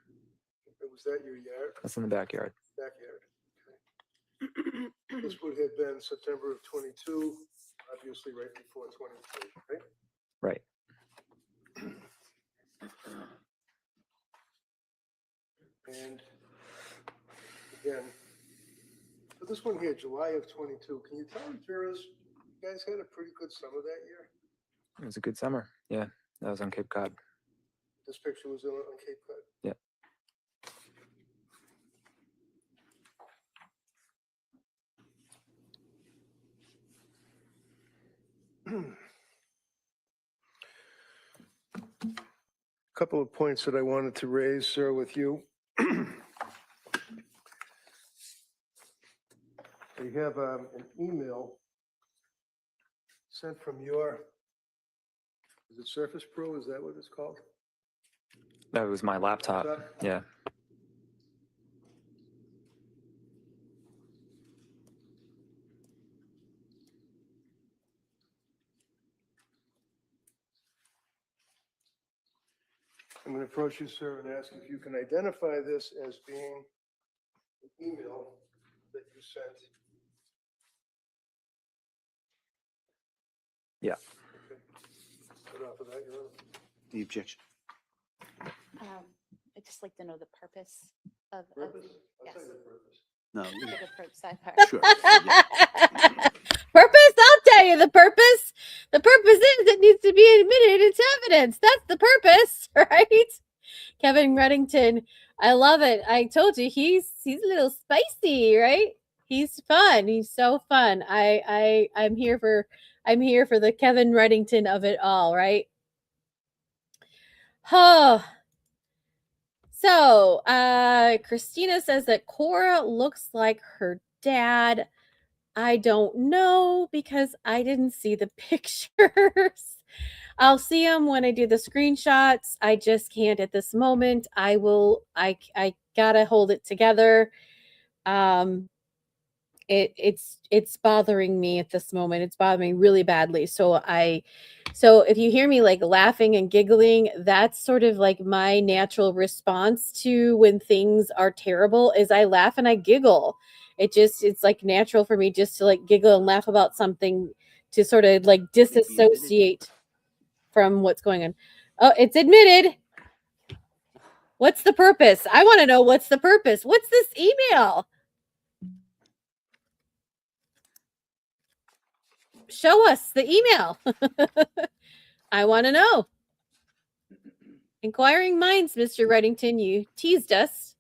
Was that your yard? That's in the backyard. Backyard. Okay. This would have been September of 22, obviously right before 23, right? Right. And again, for this one here, July of 22, can you tell me, Ferris, you guys had a pretty good summer that year? It was a good summer. Yeah, that was on Cape Cod. This picture was on Cape Cod. Yeah. Couple of points that I wanted to raise, sir, with you. We have an email sent from your, is it Surface Pro? Is that what it's called? That was my laptop. Yeah. I'm going to approach you, sir, and ask if you can identify this as being an email that you sent. Yeah. Okay. Put off of that, Your Honor. The objection. I'd just like to know the purpose of. Purpose? I'll Yes. tell you the purpose. No. For the sidebar. Sure. Yeah. Purpose? I'll tell you the purpose. The purpose is it needs to be admitted into evidence. That's the purpose, right? Kevin Reddington, I love it. I told you he's a little spicy, right? He's fun. He's so fun. I'm here for the Kevin Reddington of it all, right? Oh. So, Christina says that Cora looks like her dad. I don't know because I didn't see the pictures. I'll see them when I do the screenshots. I just can't at this moment. I gotta hold it together. It's bothering me at this moment. It's bothering me really badly. So if you hear me like laughing and giggling, that's sort of like my natural response to when things are terrible is I laugh and I giggle. It's like natural for me just to like giggle and laugh about something to sort of like disassociate from what's going on. Oh, it's admitted. What's the purpose? I want to know what's the purpose. What's this email? Show us the email. I want to know. Inquiring minds, Mr. Reddington, you teased us.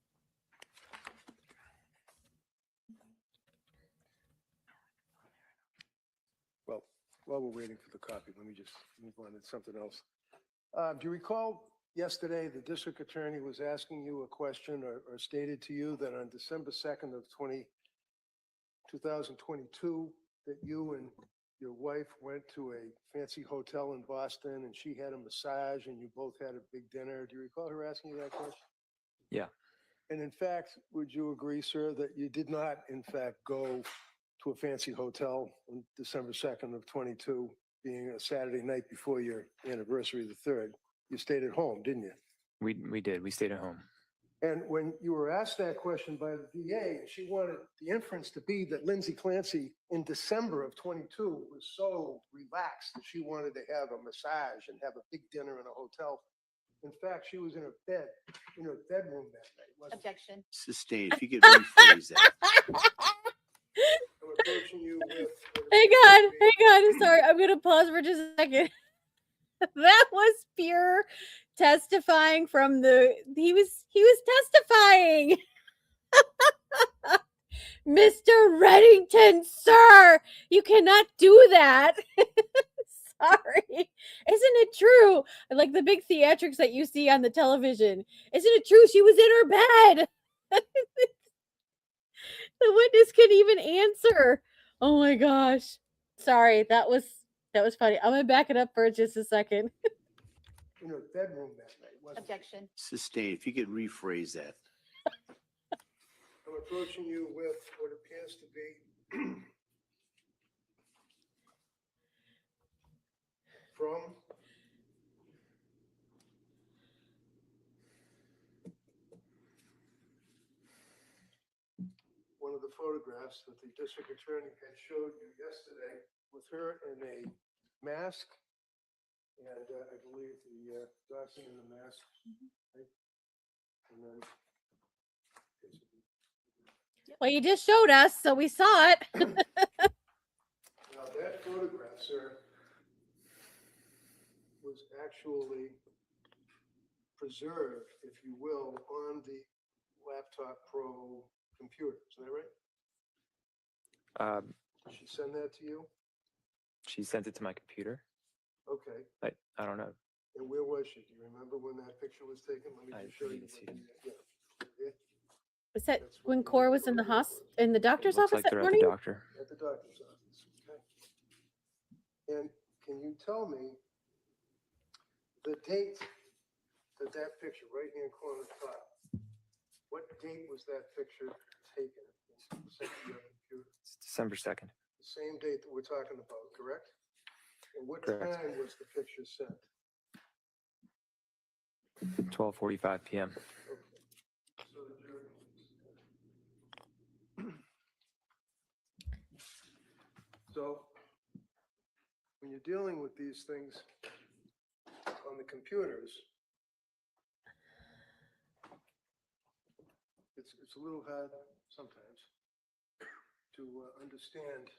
Well, while we're waiting for the copy, let me just move on to something else. Do you recall yesterday the district attorney was asking you a question or stated to you that on December 2nd of 2022, that you and your wife went to a fancy hotel in Boston and she had a massage and you both had a big dinner? Do you recall her asking you that question? Yeah. And in fact, would you agree, sir, that you did not, in fact, go to a fancy hotel on December 2nd of 22, being a Saturday night before your anniversary, the 3rd? You stayed at home, didn't you? We did. We stayed at home. And when you were asked that question by the DA, she wanted the inference to be that Lindsay Clancy in December of 22 was so relaxed that she wanted to have a massage and have a big dinner in a hotel. In fact, she was in her bedroom that night, wasn't she? Objection. Sustained. If you could rephrase that. I'm approaching you with. Hang on. Sorry, I'm gonna pause for just a second. That was pure testifying from he was testifying. Mr. Reddington, sir, you cannot do that. Sorry. Isn't it true? Like the big theatrics that you see on the television. Isn't it true? She was in her bed. The witness couldn't even answer. Oh my gosh. Sorry, that was funny. I'm gonna back it up for just a second. In her bedroom that night, wasn't she? Objection. Sustained. If you could rephrase that. I'm approaching you with what appears to be from one of the photographs that the district attorney had showed you yesterday with her in a mask. And I believe the Dawson in the mask. Right? And then Well, you just showed us, so we saw it. Now, that photograph, sir, was actually preserved, if you will, on the Laptop Pro computer. Is that right? Did she send that to you? She sent it to my computer. Okay. I don't know. And where was she? Do you remember when that picture was taken? Let me I just show you. believe it's Yeah. Was that That's when what Cora was in the in the doctor's Looks office like that they're at morning? the doctor. At the doctor's office, okay. And can you tell me the date that that picture, right-hand corner top, what date was that picture taken? Sent to your computer? It's December 2nd. The same date that we're talking about, correct? And what Correct. time was the picture sent? 12:45 p.m. Okay. So the jury. So when you're dealing with these things on the computers, it's a little hard sometimes to understand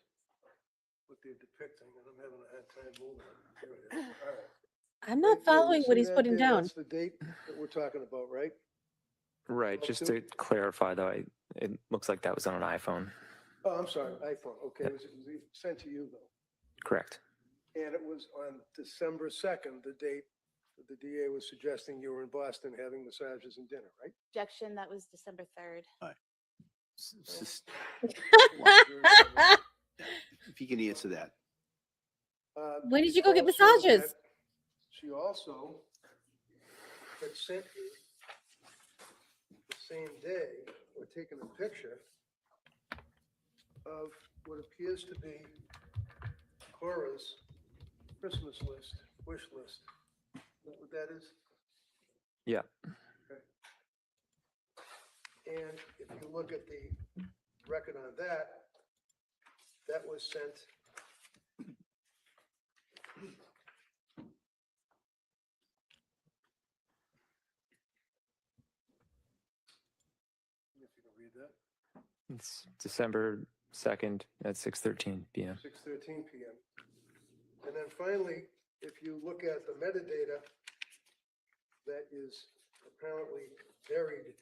what they're depicting, and I'm having a hard time moving it. There it is. All right. I'm not following You what see he's that putting there? down. That's the date that we're talking about, right? Right. Just to clarify, though, it looks like that was on an iPhone. Oh, I'm sorry, iPhone. Okay, Yep. it was sent to you though. Correct. And it was on December 2nd, the date that the DA was suggesting you were in Boston having massages and dinner, right? Objection, that was December 3rd. If you can answer that. When did you go get Also, massages? that She also had sent you the same day, or taken a picture of what appears to be Cora's Christmas list, wish list. Is that what that is? Yeah. Okay. And if you look at the record on that, that was sent if you can read that, It's December 2nd at 6:13 p.m. 6:13 PM. And then finally, if you look at the metadata that is apparently buried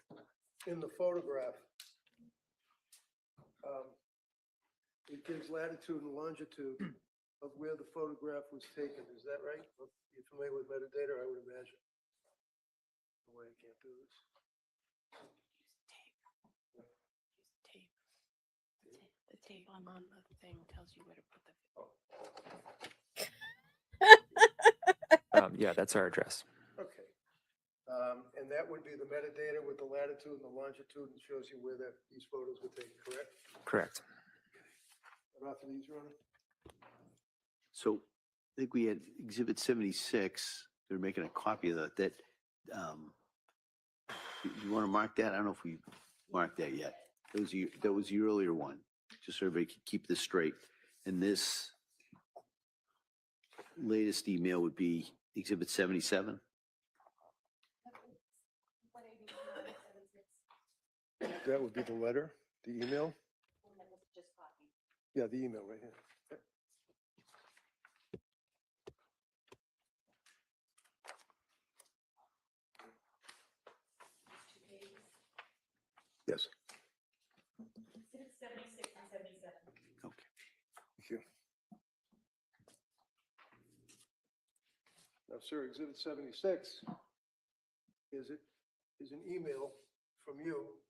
in the photograph, it gives latitude and longitude of where the photograph was taken. Is that right? You're familiar with metadata, I would imagine. No way I can't do this. The tape on the thing tells you where to put the. Yeah, that's our address. Okay. And that would be the metadata with the latitude and the longitude, and shows you where these photos were taken, correct? Correct. What author these, Ron? So I think we had Exhibit 76. They're making a copy of that. You want to mark that? I don't know if we marked that yet. That was the earlier one, just so everybody could keep this straight. And this latest email would be Exhibit 77. That would be the letter, the email? Yeah, the email right here. Yep. Yes. Okay. Thank you. Now, sir, Exhibit 76 is an email from you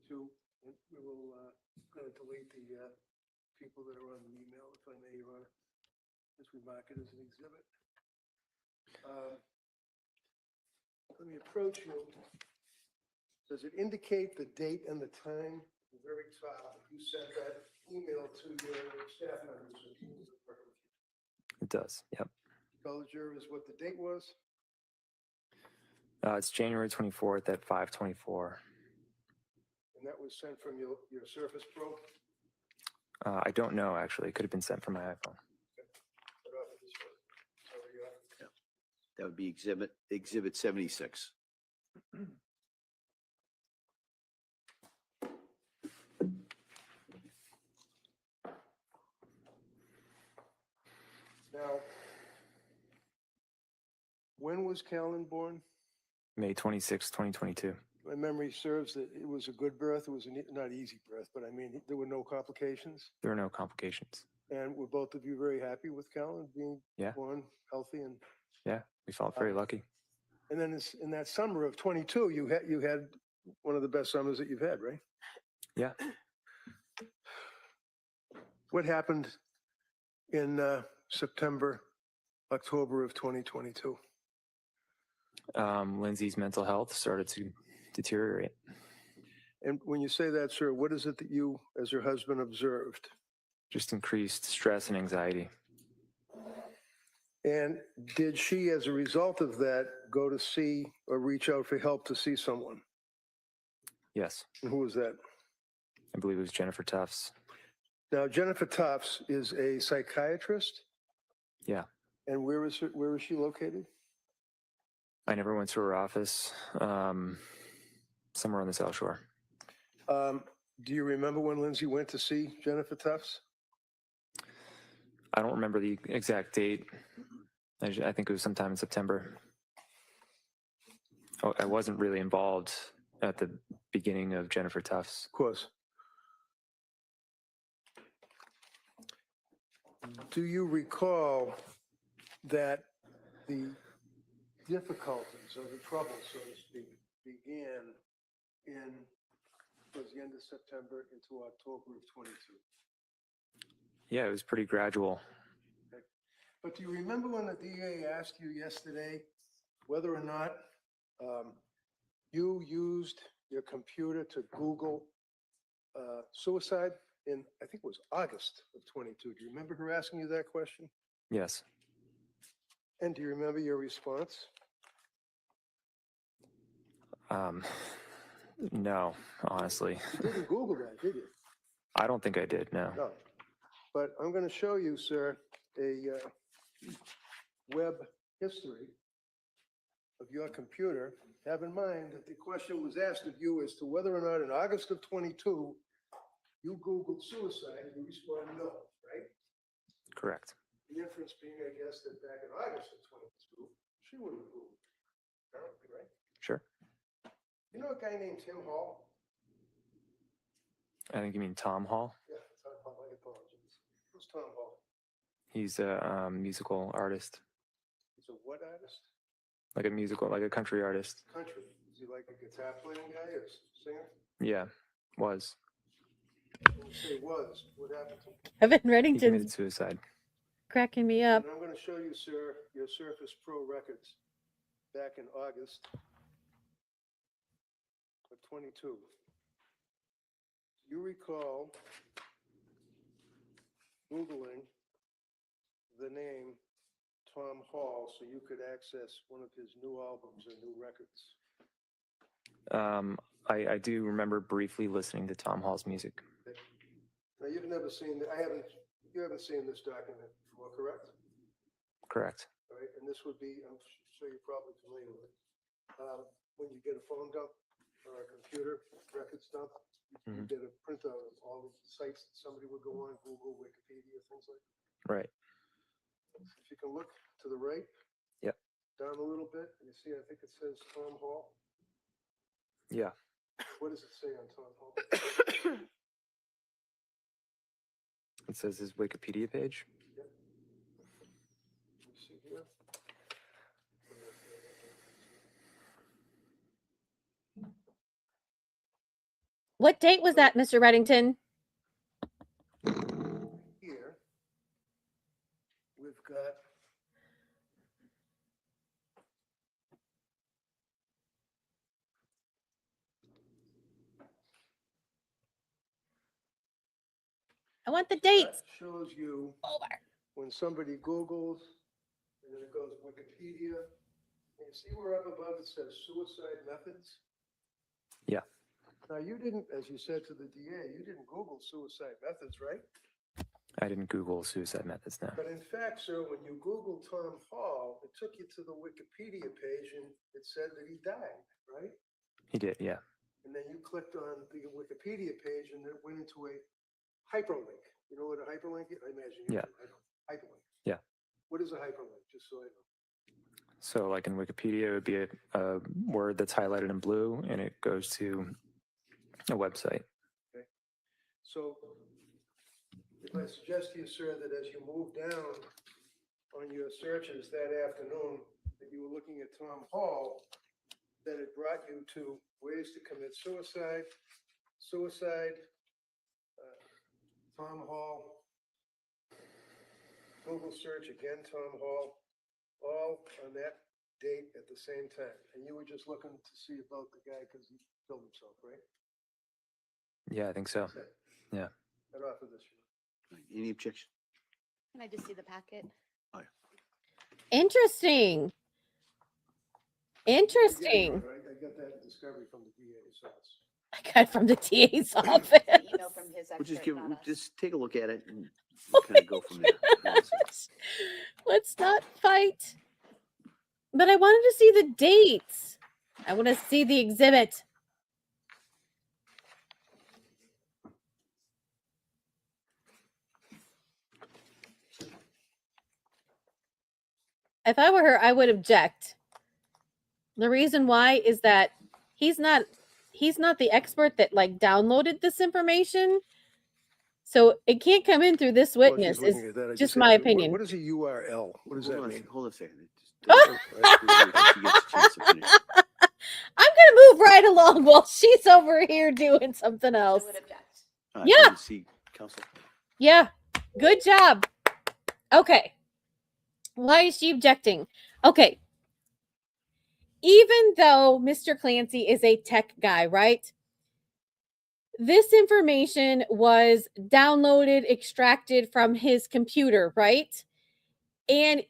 to, and we will going to delete the people that are on the email, if I may, Your Honor, as we mark it as an exhibit. Let me approach you. Does it indicate the date and the time at the very top? You sent that email to your staff members or teams that work with you. It does. Yep. Tell the jurors what the date was. It's January 24th at 5:24. And that was sent from your Surface Pro? I don't know, actually. It could have been sent from my iPhone. What office is yours? Sorry, your office. That would be Exhibit 76. Now, when was Callan born? May 26, 2022. My memory serves that it was a good birth. It was not easy birth, but I mean, there were no complications. There were no complications. And were both of you very happy with Callan being Yeah. born healthy? And Yeah, we felt very lucky. and then in that summer of 22, you had one of the best summers that you've had, right? Yeah. What happened in September, October of 2022? Lindsay's mental health started to deteriorate. And when you say that, sir, what is it that you, as her husband, observed? Just increased stress and anxiety. And did she, as a result of that, go to see or reach out for help to see someone? Yes. And who was that? I believe it was Jennifer Tufts. Now, Jennifer Tufts is a psychiatrist. Yeah. And where is she located? I never went to her office. Somewhere on the South Shore. Do you remember when Lindsay went to see Jennifer Tufts? I don't remember the exact date. I think it was sometime in September. Oh, I wasn't really involved at the beginning of Jennifer Tufts. Of course. Do you recall that the difficulties or the trouble, so to speak, began towards the end of September into October of 22? Yeah, it was pretty gradual. Okay. But do you remember when the DA asked you yesterday whether or not you used your computer to Google suicide in, I think it was August of 22? Do you remember her asking you that question? Yes. And do you remember your response? No, honestly. You didn't Google that, did you? I don't think I did, no. No. But I'm going to show you, sir, a web history of your computer. Have in mind that the question was asked of you as to whether or not in August of 22, you Googled suicide, and you responded no, right? Correct. The inference being, I guess, that back in August of 22, she would have Googled, apparently, right? Sure. You know a guy named Tim Hall? I think you mean Tom Hall. Yeah, Tom Hall, my apologies. Who's Tom Hall? He's a musical artist. He's a what artist? Like a country artist. Country. Is he like a guitar playing guy or singer? Yeah, was. When you say was, what happened to him? Evan He Reddington's committed suicide. cracking me up. And I'm going to show you, sir, your Surface Pro records back in August of 22. You recall Googling the name Tom Hall so you could access one of his new albums or new records. I do remember briefly listening to Tom Hall's music. Now, you've never seen, you haven't seen this document before, correct? Correct. All right, and this would be, I'm sure you're probably familiar with it. When you get a phone dump or a computer records dump, you get a printout of all the sites that somebody would go on, Google, Wikipedia, things like that. Right. If you can look to the right. Yep. Down a little bit, and you see, I think it says Tom Hall. Yeah. What does it say on Tom Hall? It says his Wikipedia page. Yep. Let me see here. What date was that, Mr. Reddington? Here, we've got I want the dates. that shows you Over. when somebody Googles, and then it goes Wikipedia. And you see where up above it says suicide methods? Yeah. Now, you didn't, as you said to the DA, you didn't Google suicide methods, right? I didn't Google suicide methods, no. But in fact, sir, when you Googled Tom Hall, it took you to the Wikipedia page and it said that he died, right? He did, yeah. And then you clicked on the Wikipedia page and it went into a hyperlink. You know what a hyperlink is? I imagine you Yeah. do. Hyperlink. Yeah. What is a hyperlink, just so I know? So like in Wikipedia, it would be a word that's highlighted in blue and it goes to a website. Okay. So if I suggest to you, sir, that as you move down on your searches that afternoon, that you were looking at Tom Hall, that it brought you to ways to commit suicide, Tom Hall, Google search again, Tom Hall, all on that date at the same time. And you were just looking to see about the guy because he killed himself, right? Yeah, I think so. That's it. Yeah. Get off of this. Any objection? Can I just see the packet? Interesting. Interesting. I got that discovery from the DA's office. I got it from the TA's office. Email from his We'll just expert, not us. just take a look at it and kind of go from there. Let's not fight. But I wanted to see the dates. I want to see the exhibit. If I were her, I would object. The reason why is that he's not the expert that like downloaded this information. So it can't come in through this witness. Well, she's Is looking at that. I just said, my opinion. What is a URL? What does that mean? Hold on a second. I'm gonna move right along while she's over here doing something I else. would object. Yeah. See, counsel. Yeah, good job. Okay. Why is she objecting? Okay. Even though Mr. Clancy is a tech guy, right? This information was downloaded, extracted from his computer, right? And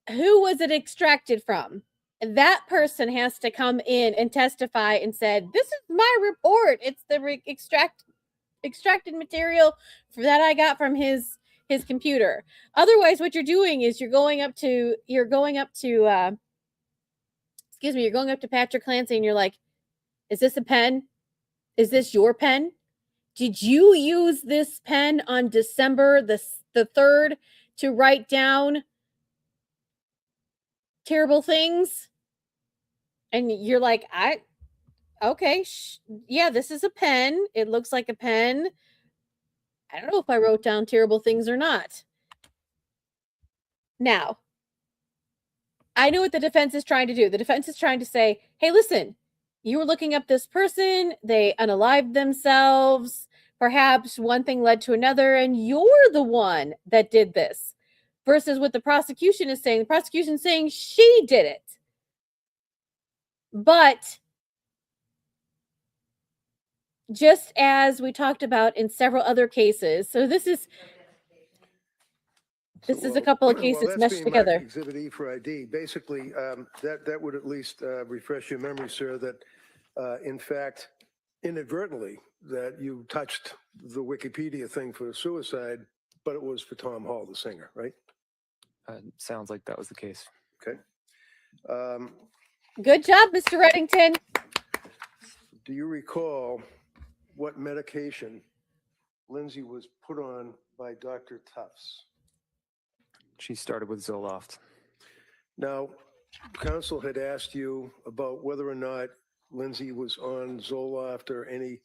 who was it extracted from? That person has to come in and testify and said, "This is my report. It's the extracted material that I got from his computer." Otherwise, what you're doing is you're going up to Patrick Clancy and you're like, "Is this a pen? Is this your pen? Did you use this pen on December the 3rd to write down terrible things?" And you're like, okay, yeah, this is a pen. It looks like a pen. I don't know if I wrote down terrible things or not. Now, I know what the defense is trying to do. The defense is trying to say, hey, listen, you were looking up this person. They unalived themselves. Perhaps one thing led to another, and you're the one that did this. Versus what the prosecution is saying. The prosecution is saying she did it. But just as we talked about in several other cases, so this is a couple of cases that's meshed being together. marked Exhibit E for ID. Basically, that would at least refresh your memory, sir, that in fact, inadvertently, that you touched the Wikipedia thing for suicide, but it was for Tom Hall, the singer, right? Sounds like that was the case. Okay. Good job, Mr. Reddington. Do you recall what medication Lindsay was put on by Dr. Tufts? She started with Zoloft. Now, counsel had asked you about whether or not Lindsay was on Zoloft or any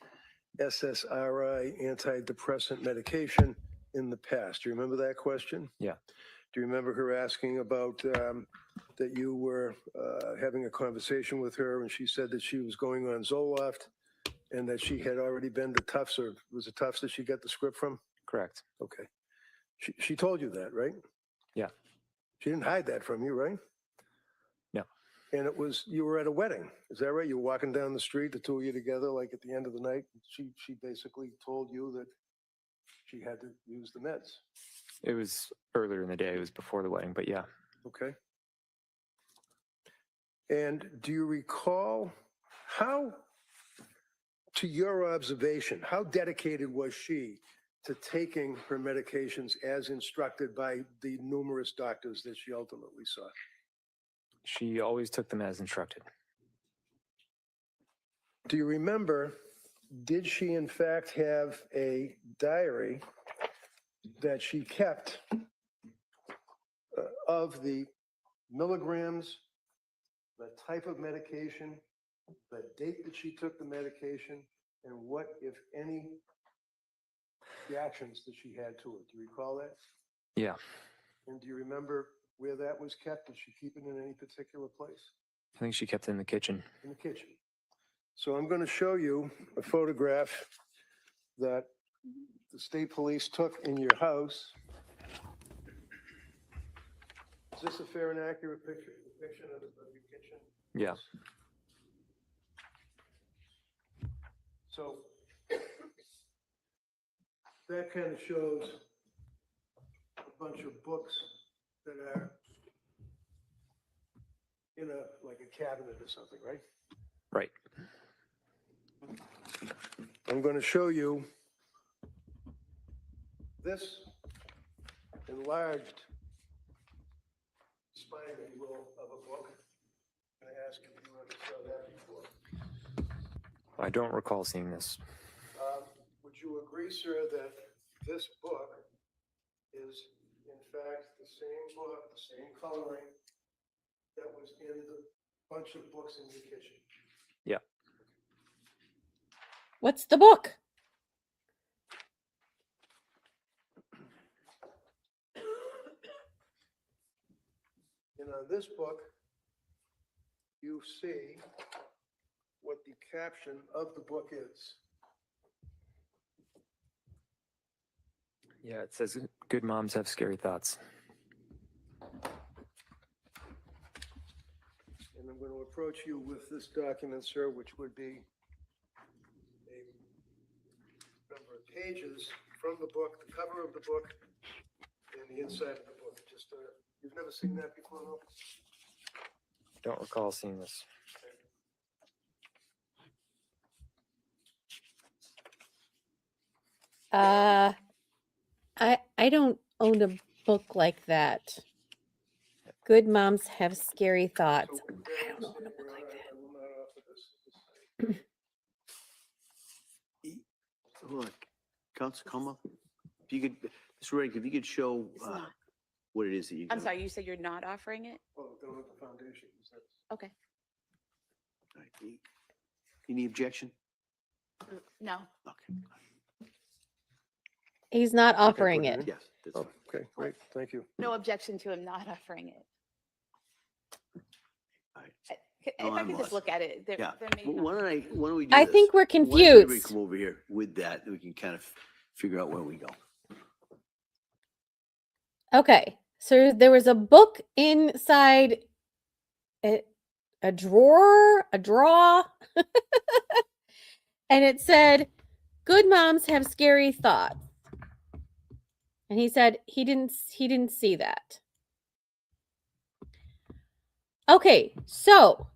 SSRI antidepressant medication in the past. Do you remember that question? Yeah. Do you remember her asking about that you were having a conversation with her and she said that she was going on Zoloft and that she had already been to Tufts, or was it Tufts that she got the script from? Correct. Okay. She told you that, right? Yeah. She didn't hide that from you, right? No. And you were at a wedding. Is that right? You were walking down the street, the two of you together, like at the end of the night. She basically told you that she had to use the meds. It was earlier in the day. It was before the wedding, but yeah. Okay. And do you recall how, to your observation, how dedicated was she to taking her medications as instructed by the numerous doctors that she ultimately saw? She always took them as instructed. Do you remember, did she in fact have a diary that she kept of the milligrams, the type of medication, the date that she took the medication, and what, if any, reactions that she had to it. Do you recall that? Yeah. And do you remember where that was kept? Did she keep it in any particular place? I think she kept it in the kitchen. In the kitchen. So I'm going to show you a photograph that the state police took in your house. Is this a fair and accurate depiction of your kitchen? Yeah. So that kind of shows a bunch of books that are in like a cabinet or something, right? Right. I'm going to show you this enlarged spine, if you will, of a book. I'm going to ask if you ever saw that before. I don't recall seeing this. Would you agree, sir, that this book is in fact the same book, the same coloring that was in the bunch of books in your kitchen? Yeah. What's the book? And on this book, you see what the caption of the book is. Yeah, it says good moms have scary thoughts. And I'm going to approach you with this document, sir, which would be a number of pages from the book, the cover of the book, and the inside of the book. Just, you've never seen that before, no? Don't recall seeing this. I don't own a book like that. Good moms have scary thoughts. So, I don't own a book like that. I will not offer this. Hold on, Council Como, if you could, Mr. Reddick, if you could show It's not. what it is that you. I'm sorry, you said you're not offering it? Oh, don't have the foundation. Is that- Okay. All right, any objection? No. Okay. He's not offering put it it. in. Yes, that's Oh, fine. okay, great, thank you. No objection to him not offering it. All right. If No, I I'm could just lost. look at it, there Yeah. may Why not. don't we do I this? think we're Why don't confused. everybody come over here with that, and we can kind of figure out where we go. Okay, so there was a book inside a drawer, and it said, "Good moms have scary thoughts." And he said he didn't see that. Okay, so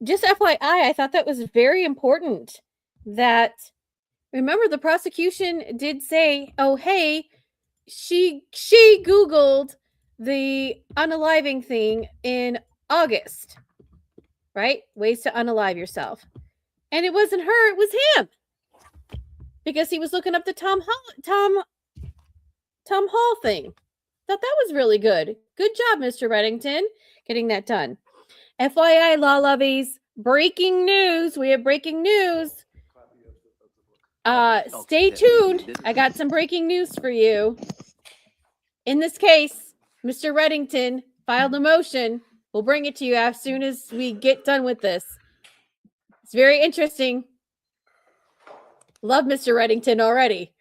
just FYI, I thought that was very important that, remember, the prosecution did say, oh, hey, she Googled the unaliving thing in August, right? Ways to unalive yourself. And it wasn't her, it was him. Because he was looking up the Tom Hall thing. Thought that was really good. Good job, Mr. Reddington, getting that done. FYI, Law Lovies, breaking news. We have breaking news. Stay tuned. I got some breaking news for you. In this case, Mr. Reddington filed a motion. We'll bring it to you as soon as we get done with this. It's very interesting. Love Mr. Reddington already.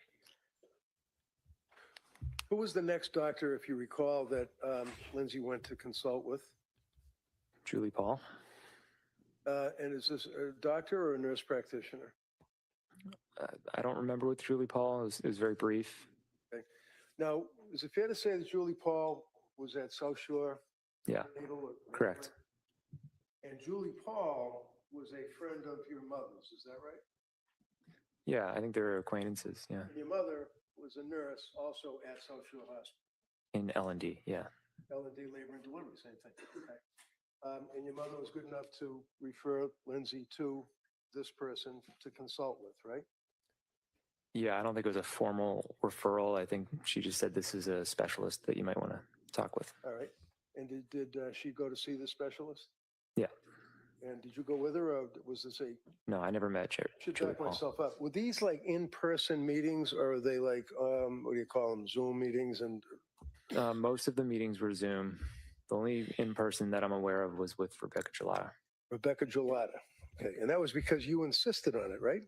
Who was the next doctor, if you recall, that Lindsay went to consult with? Julie Paul. And is this a doctor or a nurse practitioner? I don't remember with Julie Paul. It was very brief. Now, is it fair to say that Julie Paul was at South Shore? Yeah, correct. And Julie Paul was a friend of your mother's, is that right? Yeah, I think they were acquaintances. Yeah, And your mother was a nurse also at South Shore Hospital. in L&D. Yeah, L&D Labor and Delivery, same thing. Okay. And your mother was good enough to refer Lindsay to this person to consult with, right? yeah. I don't think it was a formal referral. I think she just said this is a specialist that you might want to talk with. All right. And did she go to see the specialist? Yeah. And did you go with her, or was this a, No, I never met should Julie back Paul. myself up, were these like in-person meetings, or are they like, what do you call them, Zoom meetings? And Most of the meetings were Zoom. The only in-person that I'm aware of was with Rebecca Gelata. Rebecca Gelata? Okay, and that was because you insisted on it, right?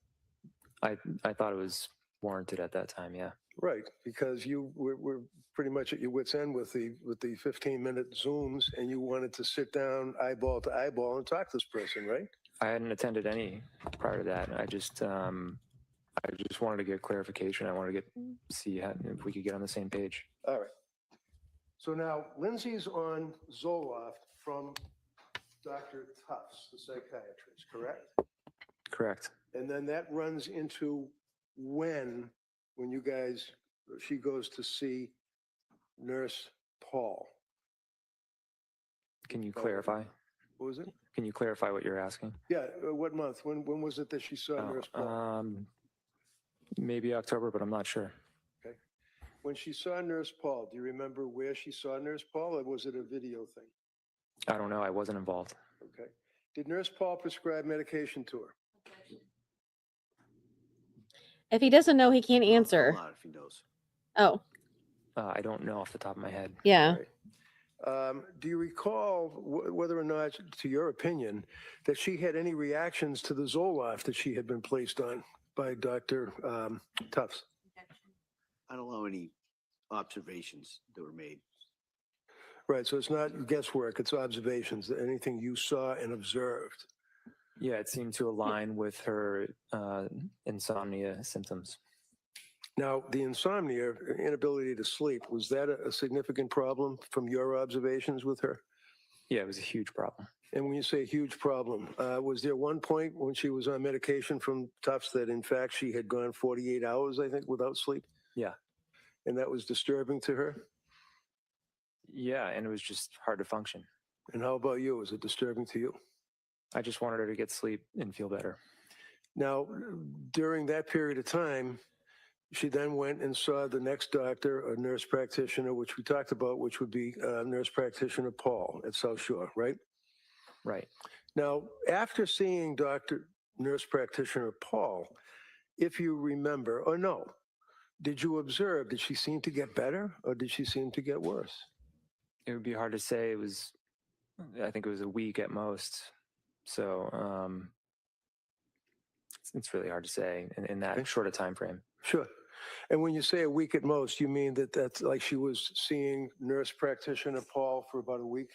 I thought it was warranted at that time, yeah. Right, because you were pretty much at your wit's end with the 15-minute Zooms, and you wanted to sit down eyeball to eyeball and talk to this person, right? I hadn't attended any prior to that. I just wanted to get clarification. I wanted to see if we could get on the same page. All right. So now Lindsay's on Zoloft from Dr. Tufts, the psychiatrist, correct? Correct. And then that runs into when you guys, she goes to see Nurse Paul. Can you clarify? What was it? Can you clarify what you're asking? Yeah, what month? When was it that she saw Nurse Paul? Maybe October, but I'm not sure. Okay. When she saw Nurse Paul, do you remember where she saw Nurse Paul, or was it a video thing? I don't know. I wasn't involved. Okay. Did Nurse Paul prescribe medication to her? If he doesn't know, he can't answer. A lot if he knows. Oh, I don't know off the top of my head. yeah. Right. Do you recall whether or not, to your opinion, that she had any reactions to the Zoloft that she had been placed on by Dr. Tufts? I don't know any observations that were made. Right, so it's not guesswork, it's observations, anything you saw and observed. Yeah, it seemed to align with her insomnia symptoms. Now, the insomnia, inability to sleep, was that a significant problem from your observations with her? Yeah, it was a huge problem. And when you say huge problem, was there one point when she was on medication from Tufts that in fact she had gone 48 hours, I think, without sleep? Yeah. And that was disturbing to her? Yeah, and it was just hard to function. And how about you? Was it disturbing to you? I just wanted her to get sleep and feel better. Now, during that period of time, she then went and saw the next doctor, a nurse practitioner, which we talked about, which would be nurse practitioner Paul at South Shore, right? Right. Now, after seeing nurse practitioner Paul, if you remember, or no, did you observe, did she seem to get better or did she seem to get worse? It would be hard to say. I think it was a week at most. So it's really hard to say in that short a time frame. Sure. And when you say a week at most, you mean that's like she was seeing nurse practitioner Paul for about a week?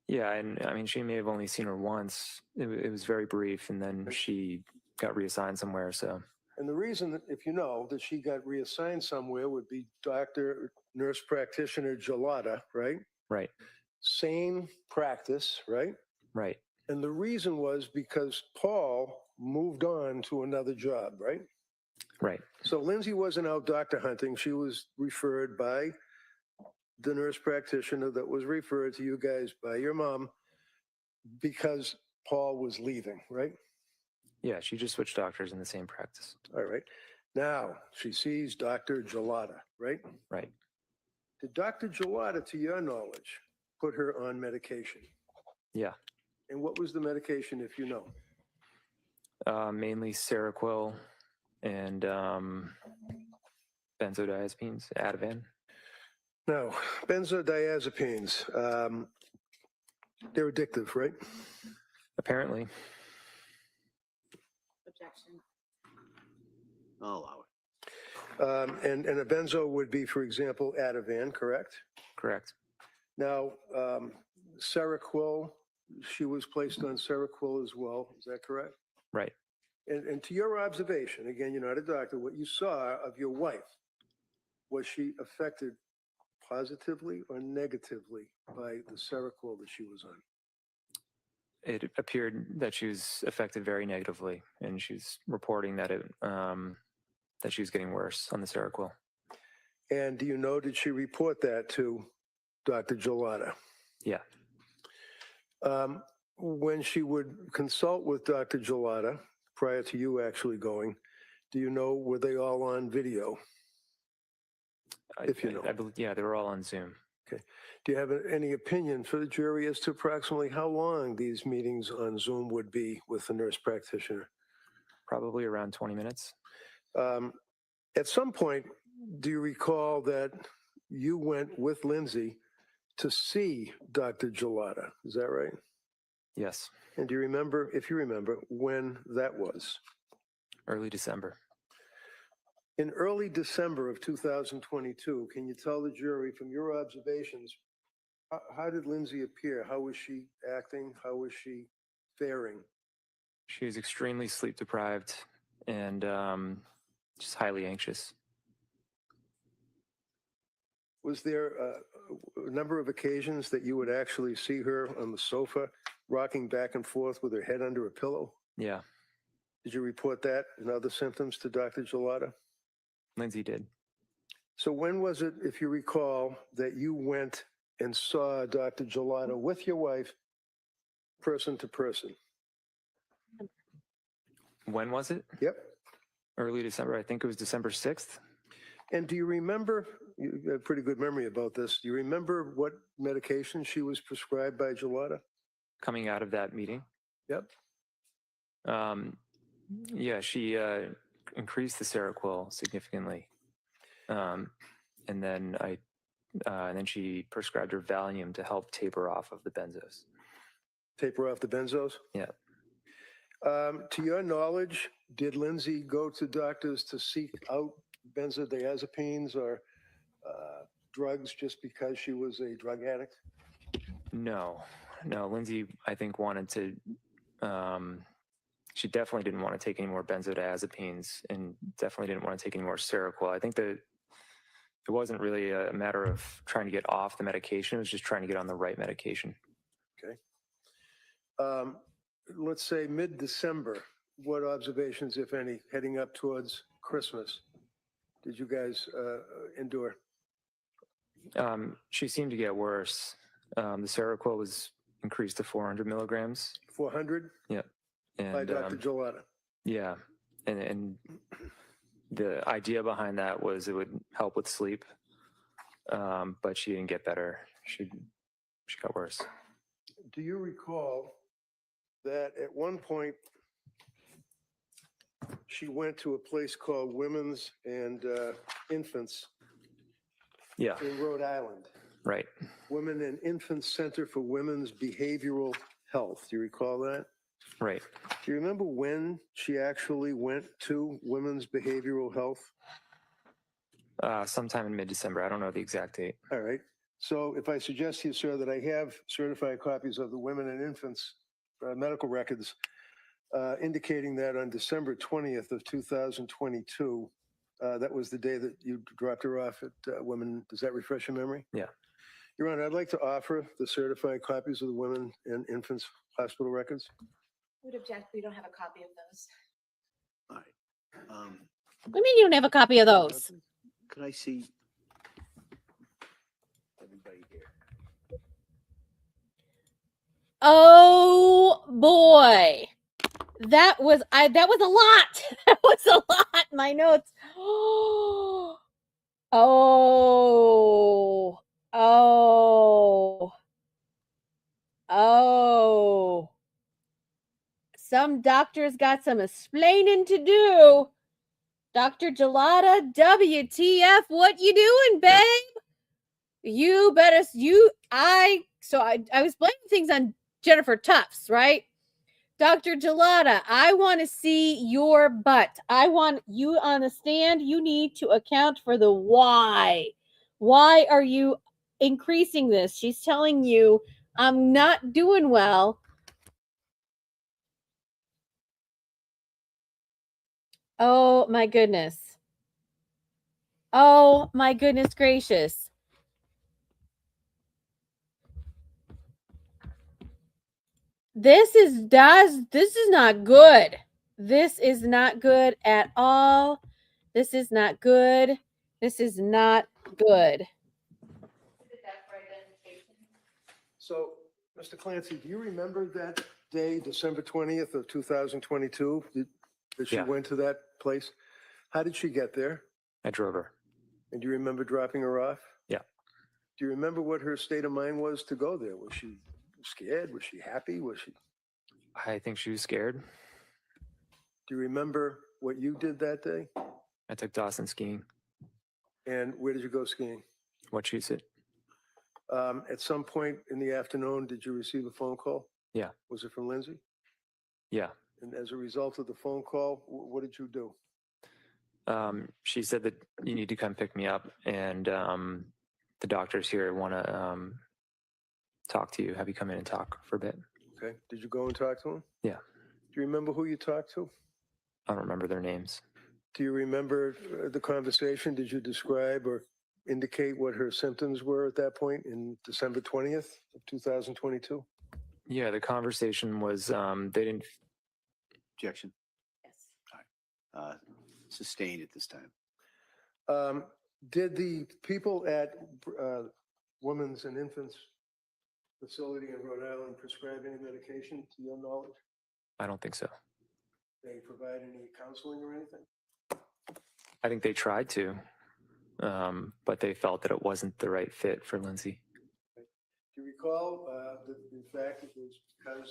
Yeah, and I mean, she may have only seen her once. It was very brief, and then she got reassigned somewhere. So. And the reason, that, if you know, that she got reassigned somewhere would be nurse practitioner Gelata, right? Right. Same practice, right? Right. And the reason was because Paul moved on to another job, right? Right. So Lindsay wasn't out doctor hunting. She was referred by the nurse practitioner that was referred to you guys by your mom because Paul was leaving, right? Yeah, she just switched doctors in the same practice. All right. Now she sees Dr. Gelata, right? Right. Did Dr. Gelata, to your knowledge, put her on medication? Yeah. And what was the medication, if you know? Mainly Seroquel and benzodiazepines, Ativan. No, benzodiazepines, they're addictive, right? Apparently. Objection. I'll allow it. And a benzo would be, for example, Ativan, correct? Correct. Now, Seroquel, she was placed on Seroquel as well. Is that correct? Right. And to your observation, again, you're not a doctor, what you saw of your wife, was she affected positively or negatively by the Seroquel that she was on? It appeared that she was affected very negatively, and she's reporting that that she was getting worse on the Seroquel. And do you know, did she report that to Dr. Gelata? Yeah. When she would consult with Dr. Gelata, prior to you actually going, do you know, were they all on video? If you know. I believe, yeah, they were all on Zoom. Do you have any opinion for the jury as to approximately how long these meetings on Zoom would be with the nurse practitioner? Probably around 20 minutes. At some point, do you recall that you went with Lindsay to see Dr. Gelada? Is that right? Yes, And do you remember, if you remember, when that was? early December. In early December of 2022, can you tell the jury from your observations, how did Lindsay appear? How was she acting? How was she faring? She was extremely sleep deprived and just highly anxious. Was there a number of occasions that you would actually see her on the sofa, rocking back and forth with her head under a pillow? Yeah, Did you report that and other symptoms to Dr. Gelada? Lindsay did. So when was it, if you recall, that you went and saw Dr. Gelada with your wife, person to person? When was it? Yep. Early December. I think it was December 6th. And do you remember, you have a pretty good memory about this, do you remember what medication she was prescribed by Gelada? Coming out of that meeting. Yep. Yeah, she increased the Seroquel significantly, and then she prescribed her Valium to help taper off of the benzos. Taper off the benzos? Yeah. To your knowledge, did Lindsay go to doctors to seek out benzodiazepines or drugs just because she was a drug addict? No. Lindsay, I think, wanted to. She definitely didn't want to take any more benzodiazepines, and definitely didn't want to take any more Seroquel. I think that it wasn't really a matter of trying to get off the medication; it was just trying to get on the right medication. Okay. Let's say mid-December, what observations, if any, heading up towards Christmas, did you guys endure? She seemed to get worse. The Seroquel was increased to 400 milligrams. 400? Yeah. And, By Dr. Gelada? Yeah. And the idea behind that was it would help with sleep, but she didn't get better. She got worse. Do you recall that at one point she went to a place called Women's and Infants Yeah. in Rhode Island? Right. Women and Infants Center for Women's Behavioral Health. Do you recall that? Right. Do you remember when she actually went to Women's Behavioral Health? Sometime in mid-December. I don't know the exact date. All right. So if I suggest to you, sir, that I have certified copies of the Women and Infants medical records indicating that on December 20th of 2022, that was the day that you dropped her off at Women. Does that refresh your memory? Yeah. Your Honor, I'd like to offer the certified copies of the Women and Infants hospital records. I would object. We don't have a copy of those. All right. What do you mean you don't have a copy of those? Could I see everybody here? Oh boy. That was a lot. That was a lot. My notes. Oh. Some doctors got some explaining to do. Dr. Gelada, WTF, what you doing, babe? You better, I was blaming things on Jennifer Tufts, right? Dr. Gelada, I want to see your butt. I want you on the stand. You need to account for the why. Why are you increasing this? She's telling you, I'm not doing well. Oh my goodness. Oh my goodness gracious. This is not good. This is not good at all. This is not good. This is not good. So, Mr. Clancy, do you remember that day, December 20th of 2022, that she Yeah. went to that place? How did she get there? I drove her. And do you remember dropping her off? Yeah. Do Do you remember what her state of mind was to go there? Was she scared? Was she happy? Was she? I think she was scared. Do you remember what you did that day? I took Dawson skiing. And where did you go skiing? Wachusett. At some point in the afternoon, did you receive a phone call? Yeah. Was it from Lindsay? Yeah. And as a result of the phone call, what did you do? She said that you need to come pick me up, and the doctors here want to talk to you, have you come in and talk for a bit. Okay. Did you go and talk to him? Yeah. Do you remember who you talked to? I don't remember their names. Do you remember the conversation? Did you describe or indicate what her symptoms were at that point in December 20th of 2022? Yeah, the conversation was they didn't. Objection? All right. Sustained at this time. Did the people at Women's and Infants Facility in Rhode Island prescribe any medication to your knowledge? I don't think so. They provide any counseling or anything? I think they tried to, but they felt that it wasn't the right fit for Lindsay. Do you recall the fact that it was because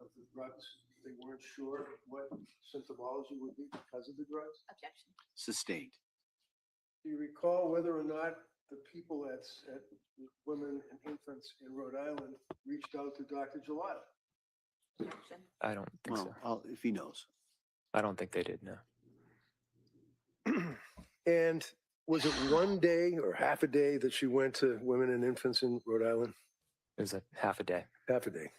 of the drugs, they weren't sure what symptomology would be because of the drugs? Objection. Sustained. Do you recall whether or not the people at Women and Infants in Rhode Island reached out to Dr. Gelato? Objection. I don't think so. If he knows. I don't think they did, no. And was it one day or half a day that she went to Women and Infants in Rhode Island? It was a half a day. Half a day.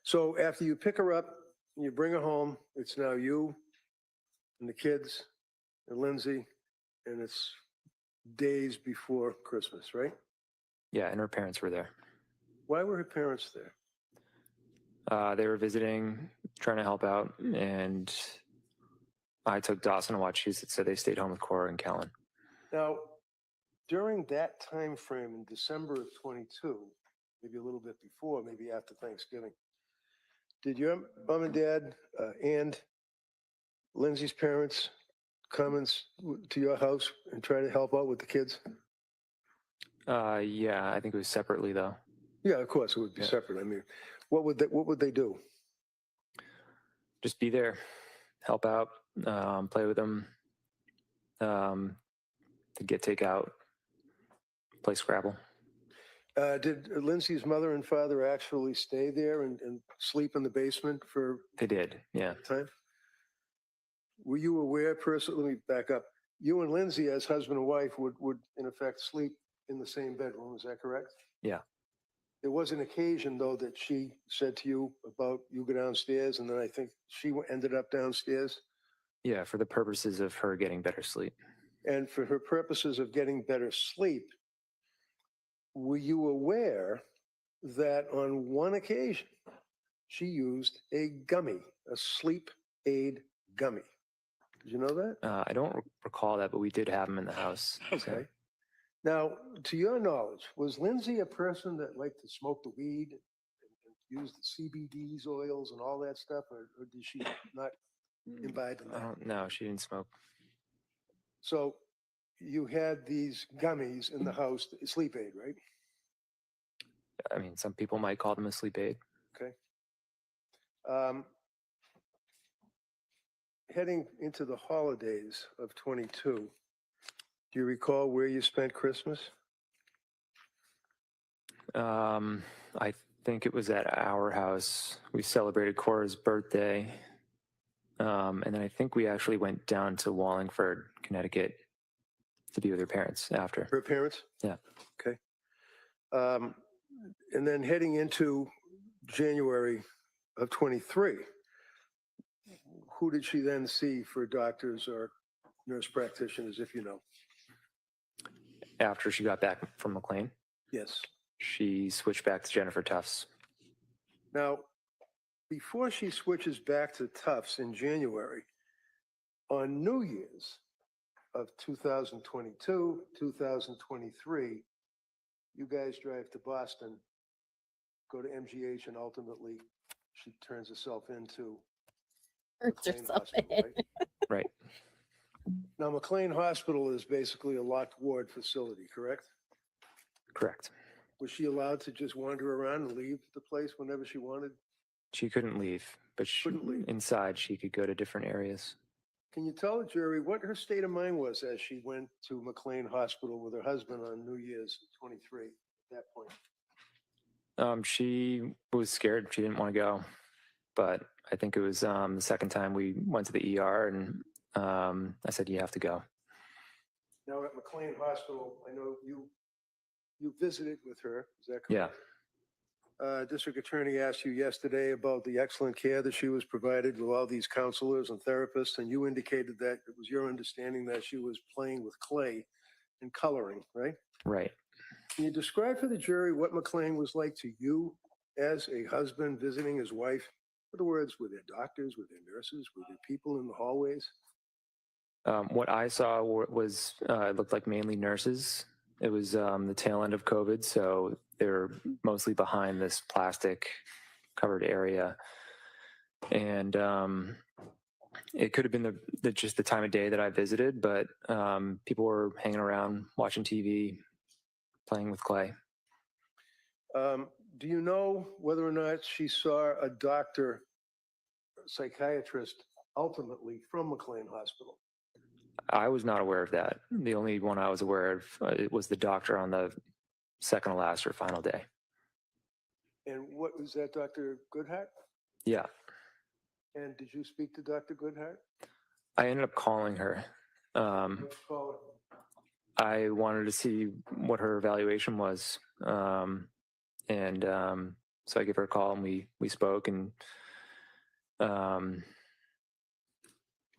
So after you pick her up, you bring her home, it's now you and the kids and Lindsay, and it's days before Christmas, right? Yeah, and her parents were there. Why were her parents there? They were visiting, trying to help out, and I took Dawson to Wachusett, so they stayed home with Cora and Callan. Now, during that time frame in December of 22, maybe a little bit before, maybe after Thanksgiving, did your mom and dad and Lindsay's parents come to your house and try to help out with the kids? Yeah, I think it was separately though. Yeah, of course, it would be separate. I mean, what would they do? Just be there, help out, play with them, to get takeout, play Scrabble. Did Lindsay's mother and father actually stay there and sleep in the basement for They did, yeah. time? Were you aware personally, let me back up, you and Lindsay as husband and wife would in effect sleep in the same bedroom, is that correct? Yeah. There was an occasion though that she said to you about you go downstairs and then I think she ended up downstairs? Yeah, for the purposes of her getting better sleep. And for her purposes of getting better sleep, were you aware that on one occasion she used a gummy, a sleep aid gummy? Did you know that? I don't recall that, but we did have them in the house. So. Okay. Now, to your knowledge, was Lindsay a person that liked to smoke the weed and use the CBDs oils and all that stuff, or did she not imbibe in I that? don't know. She didn't smoke. So you had these gummies in the house, sleep aid, right? I mean, some people might call them a sleep aid. Okay. Heading into the holidays of 22, do you recall where you spent Christmas? I think it was at our house. We celebrated Cora's birthday. And then I think we actually went down to Wallingford, Connecticut to be with her parents after. Her parents? Yeah. Okay. And then heading into January of 23, who did she then see for doctors or nurse practitioners, if you know? After she got back from McLean, Yes. she switched back to Jennifer Tufts. Now, before she switches back to Tufts in January, on New Year's of 2022, 2023, you guys drive to Boston, go to MGH, and ultimately she turns herself into Hurts McLean herself Hospital, in. right? Right. Now, McLean Hospital is basically a locked ward facility, correct? Correct. Was she allowed to just wander around and leave the place whenever she wanted? She couldn't leave, but Couldn't leave. inside she could go to different areas. Can you tell the jury what her state of mind was as she went to McLean Hospital with her husband on New Year's 23 at that point? She was scared. She didn't want to go, but I think it was the second time we went to the ER, and I said, "You have to go." Now at McLean Hospital, I know you visited with her, is that correct? Yeah. District Attorney asked you yesterday about the excellent care that she was provided with all these counselors and therapists, and you indicated that it was your understanding that she was playing with clay and coloring, right? Right. Can you describe for the jury what McLean was like to you as a husband visiting his wife? In other words, were there doctors, were there nurses, were there people in the hallways? What I saw was it looked like mainly nurses. It was the tail end of COVID, so they were mostly behind this plastic covered area. And it could have been just the time of day that I visited, but people were hanging around, watching TV, playing with clay. Do you know whether or not she saw a doctor, psychiatrist, ultimately from McLean Hospital? I was not aware of that. The only one I was aware of it was the doctor on the second to last or final day. And what was that, Dr. Goodhart? Yeah. And did you speak to Dr. Goodhart? I ended up calling her. Let's call it. I wanted to see what her evaluation was. So I gave her a call and we spoke, and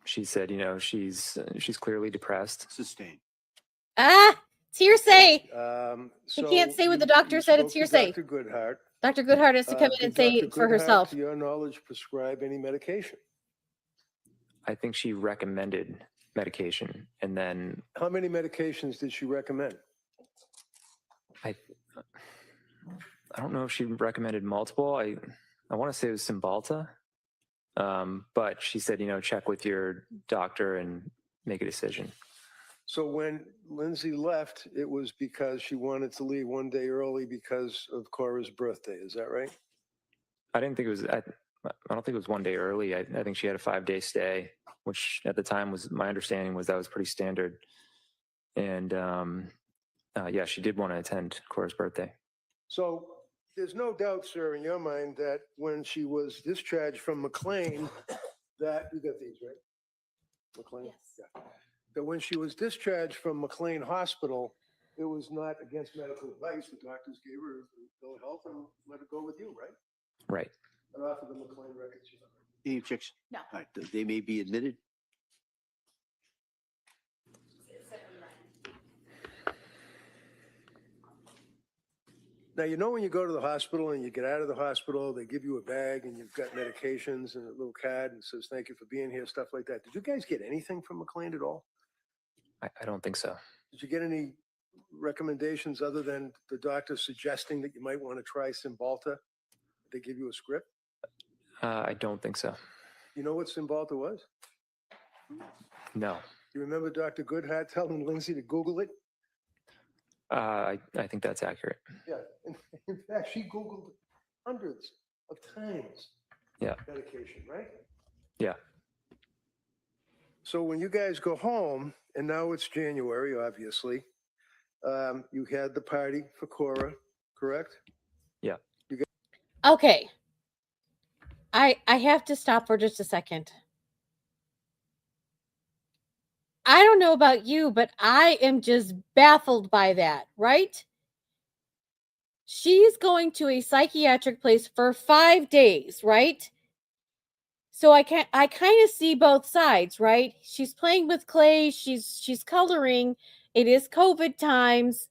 she said, she's clearly depressed. Sustained. Ah, it's hearsay. So You can't say what the you doctor said. It's spoke to hearsay. Dr. Goodhart. Dr. Goodhart has to come in and say Did it for Dr. Goodhart, herself. to your knowledge, prescribe any medication? I think she recommended medication, and then How many medications did she recommend? I don't know if she recommended multiple. I want to say it was Cymbalta, but she said, check with your doctor and make a decision. So when Lindsay left, it was because she wanted to leave one day early because of Cora's birthday. Is that right? I didn't think it was. I don't think it was one day early. I think she had a 5-day stay, which at the time was my understanding was that was pretty standard. And yeah, she did want to attend Cora's birthday. So there's no doubt, sir, in your mind that when she was discharged from McLean, that you got these, right? McLean? Yes. Yeah. That when she was discharged from McLean Hospital, it was not against medical advice. The doctors gave her ill health and let her go with you, right? Right. And off of the McLean records. You know. Any objection? No. All right, they may be admitted. Now, you know when you go to the hospital and you get out of the hospital, they give you a bag and you've got medications and a little card and says, thank you for being here, stuff like that. Did you guys get anything from McLean at all? I don't think so. Did you get any recommendations other than the doctor suggesting that you might want to try Cymbalta? Did they give you a script? I don't think so. You know what Cymbalta was? No. You remember Dr. Goodhart telling Lindsay to Google it? I think that's accurate. Yeah. In fact, she Googled hundreds of times. Yeah. Medication, right? Yeah. So when you guys go home, and now it's January, obviously, you had the party for Cora, correct? Yeah. Okay. I have to stop for just a second. I don't know about you, but I am just baffled by that, right? She's going to a psychiatric place for 5 days, right? So I kind of see both sides, right? She's playing with clay, she's coloring. It is COVID times.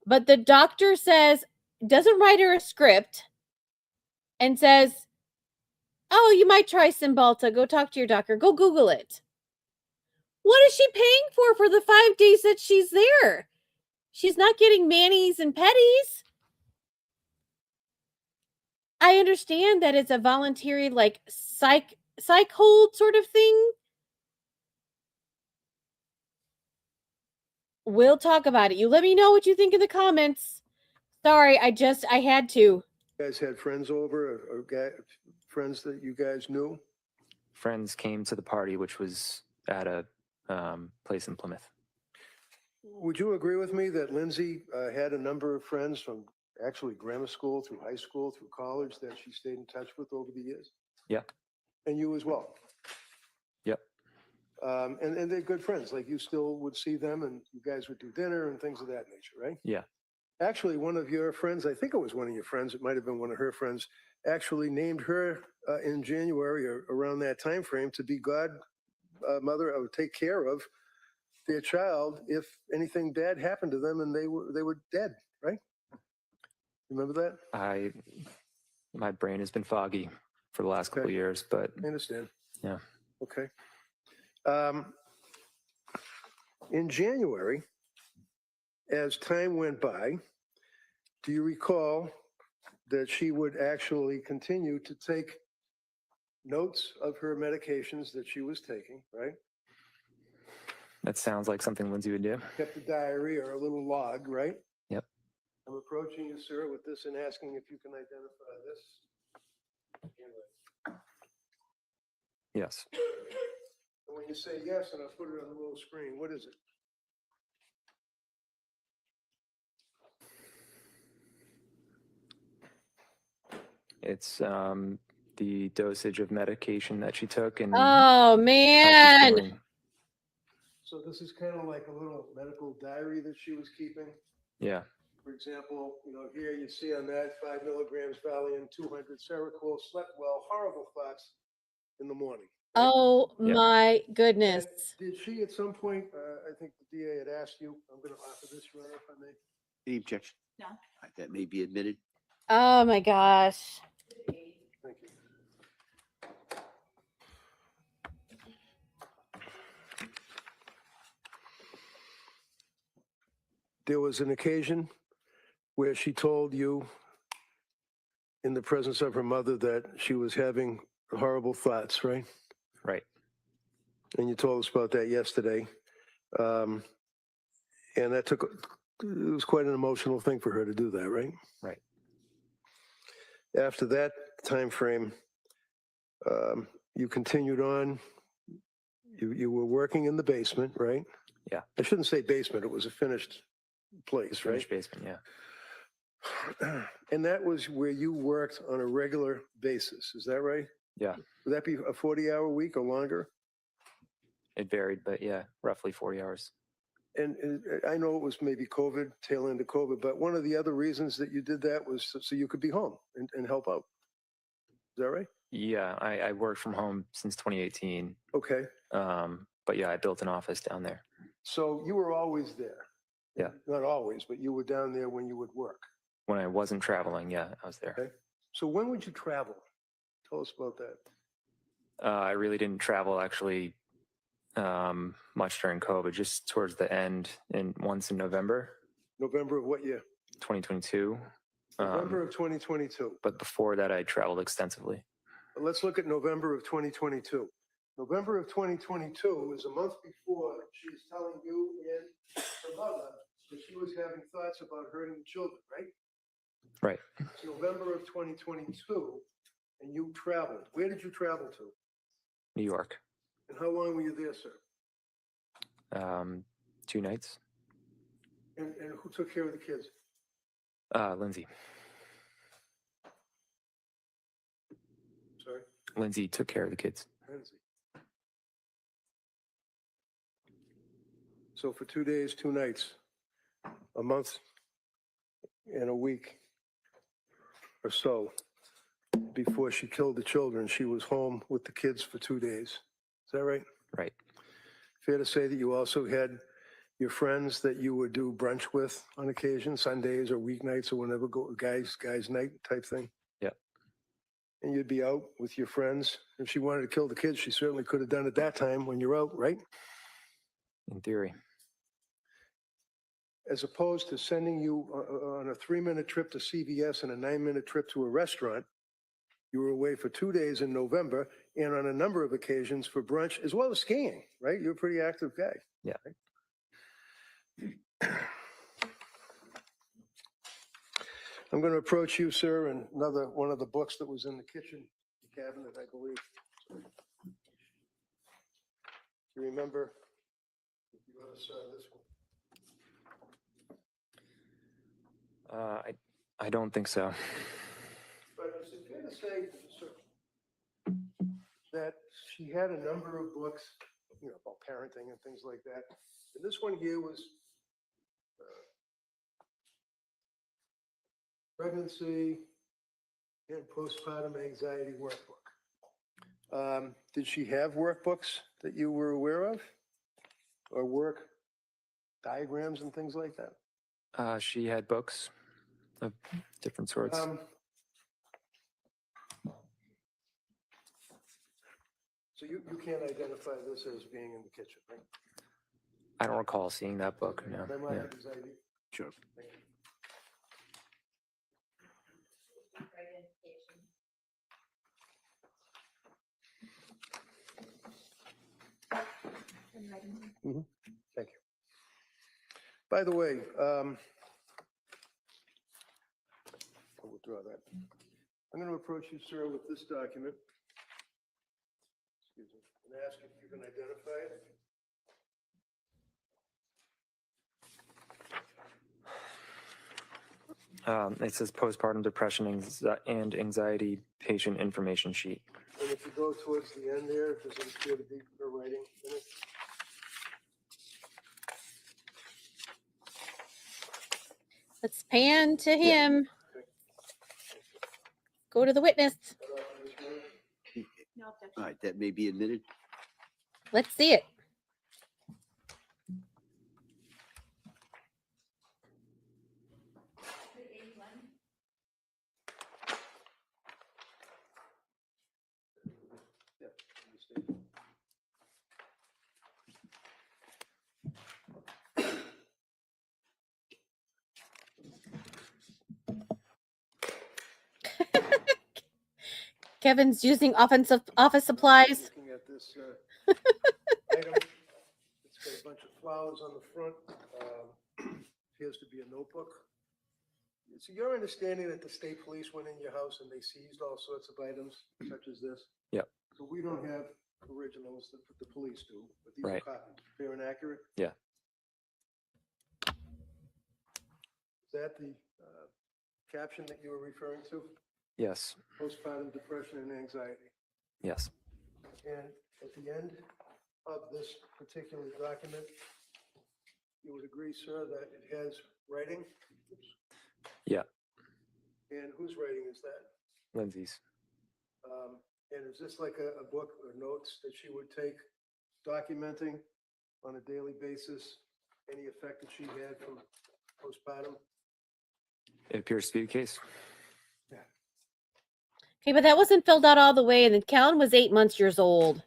But the doctor doesn't write her a script and says, "Oh, you might try Cymbalta. Go talk to your doctor. Go Google it." What is she paying for the 5 days that she's there? She's not getting manis and petties. I understand that it's a voluntary, like, psych hold sort of thing. We'll talk about it. You let me know what you think in the comments. Sorry, I had to. You guys had friends over or friends that you guys knew? Friends came to the party, which was at a place in Plymouth. Would you agree with me that Lindsay had a number of friends from actually grammar school through high school through college that she stayed in touch with over the years? Yeah. And you as well? Yep. And they're good friends, like you still would see them and you guys would do dinner and things of that nature, right? Yeah. Actually, one of your friends, I think it was one of your friends, it might have been one of her friends, actually named her in January or around that time frame to be godmother or take care of their child if anything bad happened to them and they were dead, right? Remember that? My brain has been foggy for the last couple of years, but I understand. yeah. Okay. In January, as time went by, do you recall that she would actually continue to take notes of her medications that she was taking, right? That sounds like something Lindsay would do. Kept a diary or a little log, right? Yep. I'm approaching you, sir, with this and asking if you can identify this. Yes. And when you say yes, and I'll put it on the little screen, what is it? It's the dosage of medication that she took and Oh man. So this is kind of like a little medical diary that she was keeping. Yeah. For example, here you see on that 5 milligrams Valium, 200 Seroquel, slept well, horrible thoughts in the morning. Right? Oh my goodness. And did she at some point, I think the DA had asked you, I'm going to offer this, Your Honor, if I may. Any objection? No. That may be admitted. Oh my gosh. Thank you. There was an occasion where she told you in the presence of her mother that she was having horrible thoughts, right? Right. And you told us about that yesterday. And that it was quite an emotional thing for her to do that, right? Right. After that time frame, you continued on. You were working in the basement, right? Yeah. I shouldn't say basement. It was a finished place, right? Finished basement, yeah. And that was where you worked on a regular basis. Is that right? Yeah. Would that be a 40-hour week or longer? It varied, but yeah, roughly 40 hours. And I know it was maybe COVID, tail end of COVID, but one of the other reasons that you did that was so you could be home and help out. Is that right? Yeah, I worked from home since 2018. Okay. But yeah, I built an office down there. So you were always there? Yeah. Not always, but you were down there when you would work? When I wasn't traveling, yeah, I was there. Okay. So when would you travel? Tell us about that. I really didn't travel actually much during COVID, just towards the end and once in November. November of what year? 2022. November of 2022. But before that, I traveled extensively. Let's look at November of 2022. November of 2022 is a month before she is telling you and her mother that she was having thoughts about hurting the children, right? Right. It's November of 2022, and you traveled. Where did you travel to? New York. And how long were you there, sir? 2 nights. And who took care of the kids? Lindsay. Sorry? Lindsay took care of the kids. Lindsay. So for 2 days, 2 nights, a month and a week or so before she killed the children, she was home with the kids for 2 days. Is that right? Right. Fair to say that you also had your friends that you would do brunch with on occasion, Sundays or weeknights or whenever, guys night type thing? Yeah. And you'd be out with your friends. If she wanted to kill the kids, she certainly could have done it that time when you're out, right? In theory. As opposed to sending you on a 3-minute trip to CVS and a 9-minute trip to a restaurant, you were away for 2 days in November and on a number of occasions for brunch, as well as skiing, right? You're a pretty active guy. Yeah. Right? I'm going to approach you, sir, and another one of the books that was in the kitchen cabinet, I believe. Do you remember if you ever saw this one? I don't think so. But is it fair to say, sir, that she had a number of books, you know, about parenting and things like that? And this one here was pregnancy and postpartum anxiety workbook. Did she have workbooks that you were aware of? Or work diagrams and things like that? She had books of different sorts. So you can't identify this as being in the kitchen, right? I don't recall seeing that book. No. That might Yeah. be anxiety. Sure. Thank you. Thank you. By the way, I'll withdraw that. I'm going to approach you, sir, with this document. Excuse me, and ask if you can identify it. It says postpartum depression and anxiety patient information sheet. And if you go towards the end there, does it appear to be her writing in it? Let's pan to him. Go to the witness. No objection. All right, that may be admitted. Let's see it. Kevin's using offensive office supplies. Looking at this item, it's got a bunch of flowers on the front. Appears to be a notebook. So your understanding that the state police went in your house and they seized all sorts of items such as this? Yep. So we don't have originals that the police do, but these are Right. copies. Fair and accurate? Yeah. Is that the caption that you were referring to? Yes. Postpartum depression and anxiety. Yes. And at the end of this particular document, you would agree, sir, that it has writing? Oops. Yeah. And whose writing is that? Lindsay's. And is this like a book or notes that she would take documenting on a daily basis any effect that she had from postpartum? It appears to be the case. Okay, but that wasn't filled out all the way, and then Callan was 8 months old.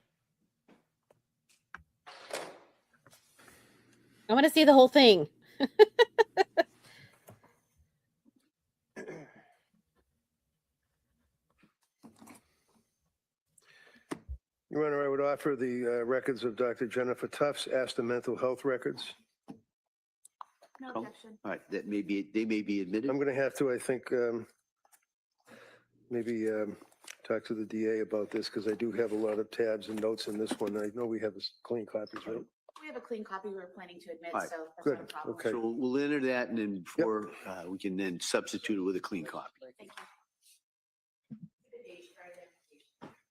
I want to see the whole thing. Your Honor, I would offer the records of Dr. Jennifer Tufts, ASTA mental health records. No Oh. objection. All right, that may be, they may be admitted. I'm going to have to, I think, maybe talk to the DA about this because I do have a lot of tabs and notes in this one. I know we have clean copies, right? We have a clean copy we're planning to admit, All right, so that's good, not a problem. okay. So we'll enter that and then before, we can then substitute it with a clean copy. Thank you.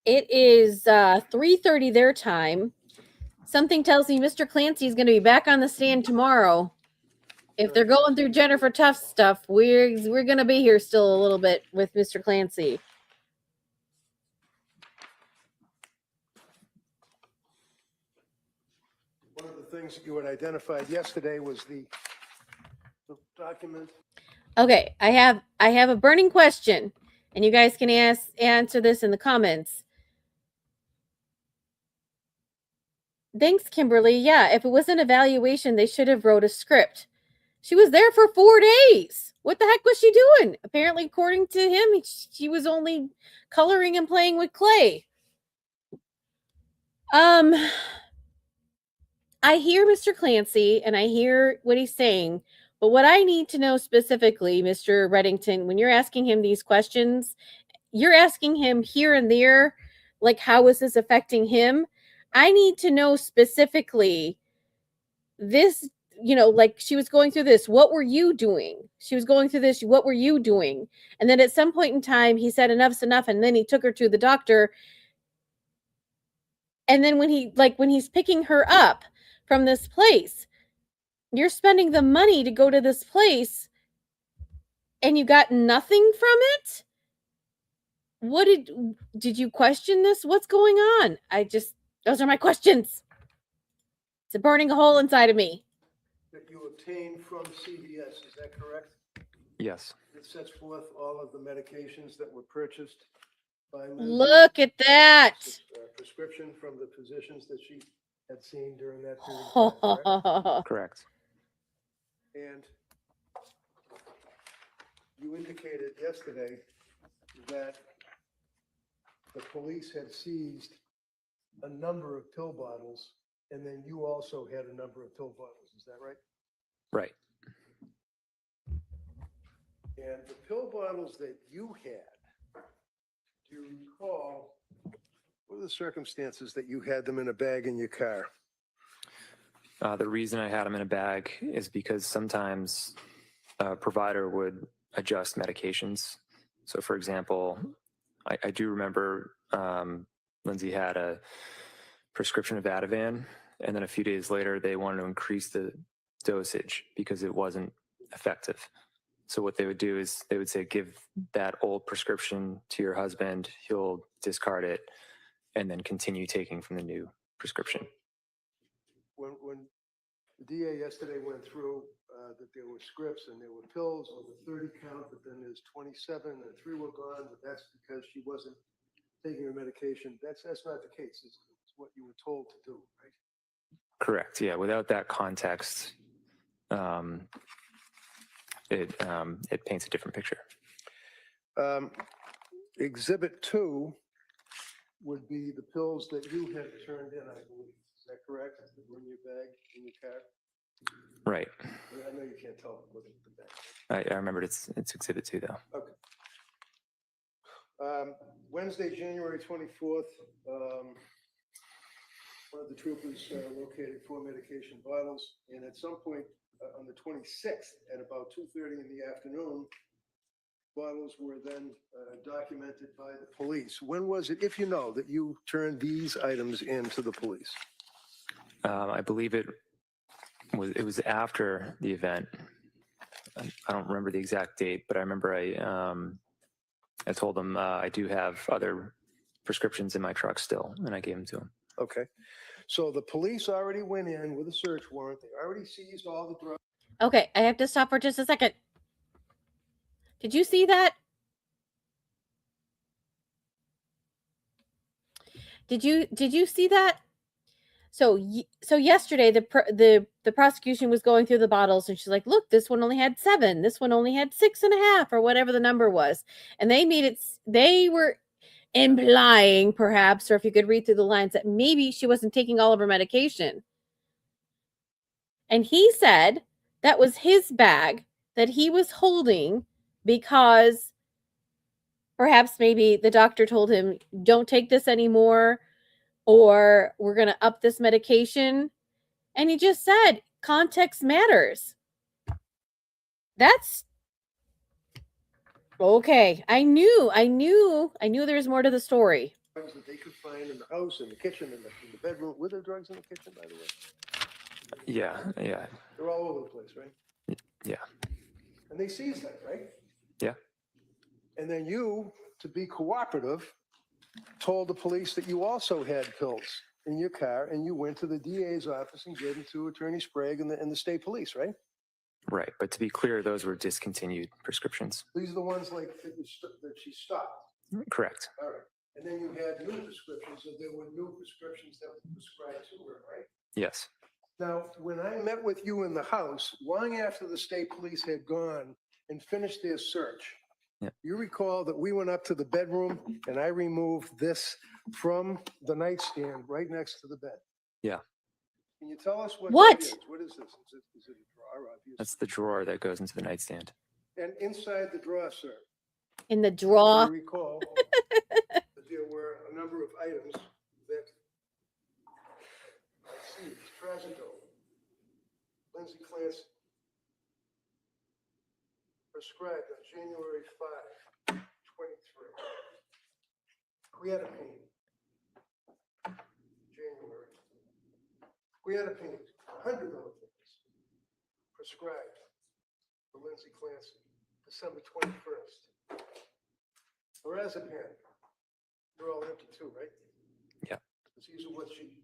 It is 3:30 their time. Something tells me Mr. Clancy is going to be back on the stand tomorrow. If they're going through Jennifer Tufts stuff, we're going to be here still a little bit with Mr. Clancy. One of the things that you had identified yesterday was the document. Okay, I have a burning question, and you guys can answer this in the comments. Thanks, Kimberly. Yeah, if it was an evaluation, they should have wrote a script. She was there for 4 days. What the heck was she doing? Apparently, according to him, she was only coloring and playing with clay. I I hear Mr. Clancy and I hear what he's saying, but what I need to know specifically, Mr. Reddington, when you're asking him these questions, you're asking him here and there, like, how is this affecting him? I need to know specifically this, like she was going through this. What were you doing? She was going through this. What were you doing? And then at some point in time, he said, enough's enough. And then he took her to the doctor. And then when he's picking her up from this place, you're spending the money to go to this place and you got nothing from it? What did you question this? What's going on? Those are my questions. It's burning a hole inside of me. That you obtained from CVS, is that correct? Yes. It sets forth all of the medications that were purchased by Lindsay. Look at that. Prescription from the physicians that she had seen during that period of time, correct? Correct. And you indicated yesterday that the police had seized a number of pill bottles, and then you also had a number of pill bottles, is that right? Right. And the pill bottles that you had, do you recall, what are the circumstances that you had them in a bag in your car? The reason I had them in a bag is because sometimes a provider would adjust medications. So, for example, I do remember Lindsay had a prescription of Ativan, and then a few days later, they wanted to increase the dosage because it wasn't effective. So what they would do is they would say, give that old prescription to your husband, he'll discard it, and then continue taking from the new prescription. When the DA yesterday went through that there were scripts and there were pills on the 30 count, but then there's 27 and 3 were gone, but that's because she wasn't taking her medication. That's not the case. It's what you were told to do, right? Correct. Yeah. Without that context, it paints a different picture. Exhibit 2 would be the pills that you had turned in, I believe. Is that correct? That were in your bag, in your car? Right. I know you can't tell what's in the bag. I remembered it's Exhibit 2, though. Okay. Wednesday, January 24th, one of the troopers located 4 medication bottles, and at some point on the 26th, at about 2:30 in the afternoon, bottles were then documented by the police. When was it, if you know, that you turned these items in to the police? I believe it was after the event. I don't remember the exact date, but I remember I told them I do have other prescriptions in my truck still, and I gave them to him. Okay. So the police already went in with a search warrant. They already seized all the drugs. Okay, I have to stop for just a second. Did you see that? Did you see that? So yesterday the prosecution was going through the bottles, and she's like, "Look, this one only had 7. This one only had 6.5, or whatever the number was." And they were implying, perhaps, or if you could read through the lines, that maybe she wasn't taking all of her medication. And he said that was his bag that he was holding because perhaps maybe the doctor told him, don't take this anymore, or we're going to up this medication. And he just said, context matters. That's okay. I knew there was more to the story. Drugs that they could find in the house, in the kitchen, in the bedroom. Were there drugs in the kitchen, by the way? Yeah. They're all over the place, right? Yeah. And they seized that, right? Yeah. And then you, to be cooperative, told the police that you also had pills in your car, and you went to the DA's office and gave them to Attorney Sprague and the state police, right? Right. But to be clear, those were discontinued prescriptions. These are the ones like that she stopped. Correct. All right. And then you had new prescriptions, so there were new prescriptions that were prescribed to her, right? Yes. Now, when I met with you in the house, long after the state police had gone and finished their search, you recall that we went up to the bedroom and I removed this from the nightstand right next to the bed. Yeah. Can you tell us what What? that is? What is this? Is it a drawer, obviously? That's the drawer that goes into the nightstand. And inside the drawer, sir, In the if drawer. you recall, that there were a number of items that, let's see, it's Trazodone, Lindsay Clancy, prescribed on January 5, 23. Creatinine, January. Creatinine, 100 milligrams, prescribed for Lindsay Clancy, December 21st. Lorazepam, they're all empty too, right? Yeah. Because these are what she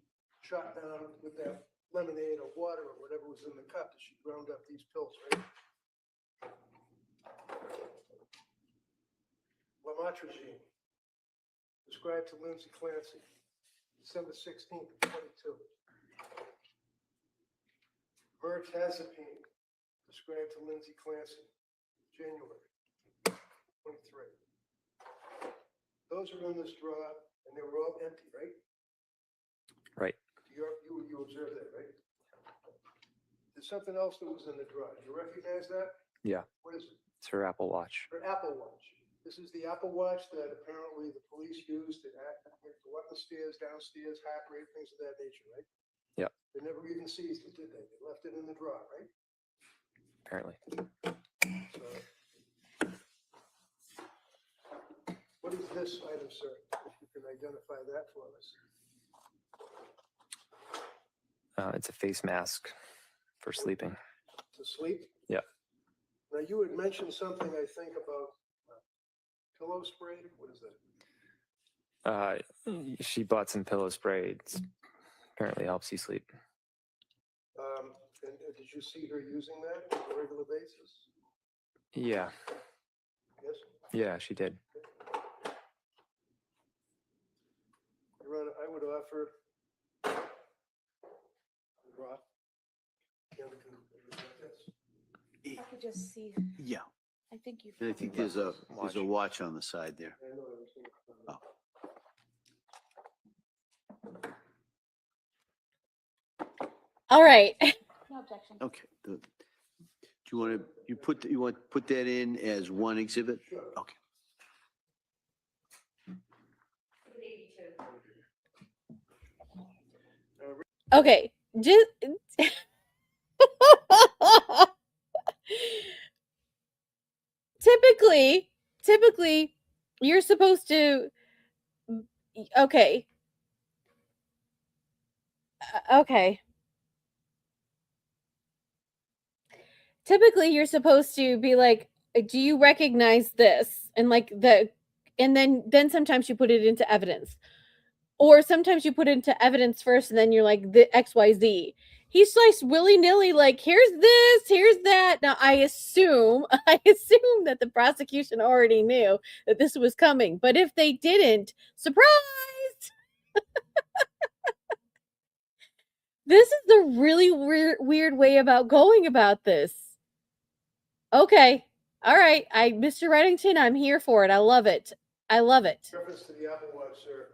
shot down with that lemonade or water or whatever was in the cup that she ground up these pills, right? Lamotrigine, prescribed to Lindsay Clancy, December 16th, 22. Mirtazapine, prescribed to Lindsay Clancy, January 23. Those are in this drawer, and they were all empty, right? Right. You observed that, right? There's something else that was in the drawer. Do you recognize that? Yeah. What is it? It's her Apple Watch. Her Apple Watch. This is the Apple Watch that apparently the police used to go up the stairs, downstairs, heart rate, things of that nature, right? Yeah. They never even seized it, did they? They left it in the drawer, right? Apparently. So, what is this item, sir? If you can identify that for us. It's a face mask for sleeping. To sleep? Yeah. Now, you had mentioned something, I think, about pillow spray. What is that? She bought some pillow spray. It apparently helps you sleep. And did you see her using that on a regular basis? Yeah. Yes? Yeah, she did. Your Honor, I would offer. Rob? If I could just see, Yeah, I think you. and I think there's a watch on the side there. I know, I was thinking about Oh. All right. No objection. Okay. Do you want to put that in as one exhibit? Okay. Okay. Just typically you're supposed to okay. Okay. Typically you're supposed to be like, do you recognize this? And like and then sometimes you put it into evidence. Or sometimes you put it into evidence first and then you're like the XYZ. He's like willy-nilly, like, here's this, here's that. Now I assume that the prosecution already knew that this was coming. But if they didn't, surprise! This is the really weird way about going about this. Okay. All right. Mr. Reddington, I'm here for it. I love it. I love it. reference to the Apple Watch, sir.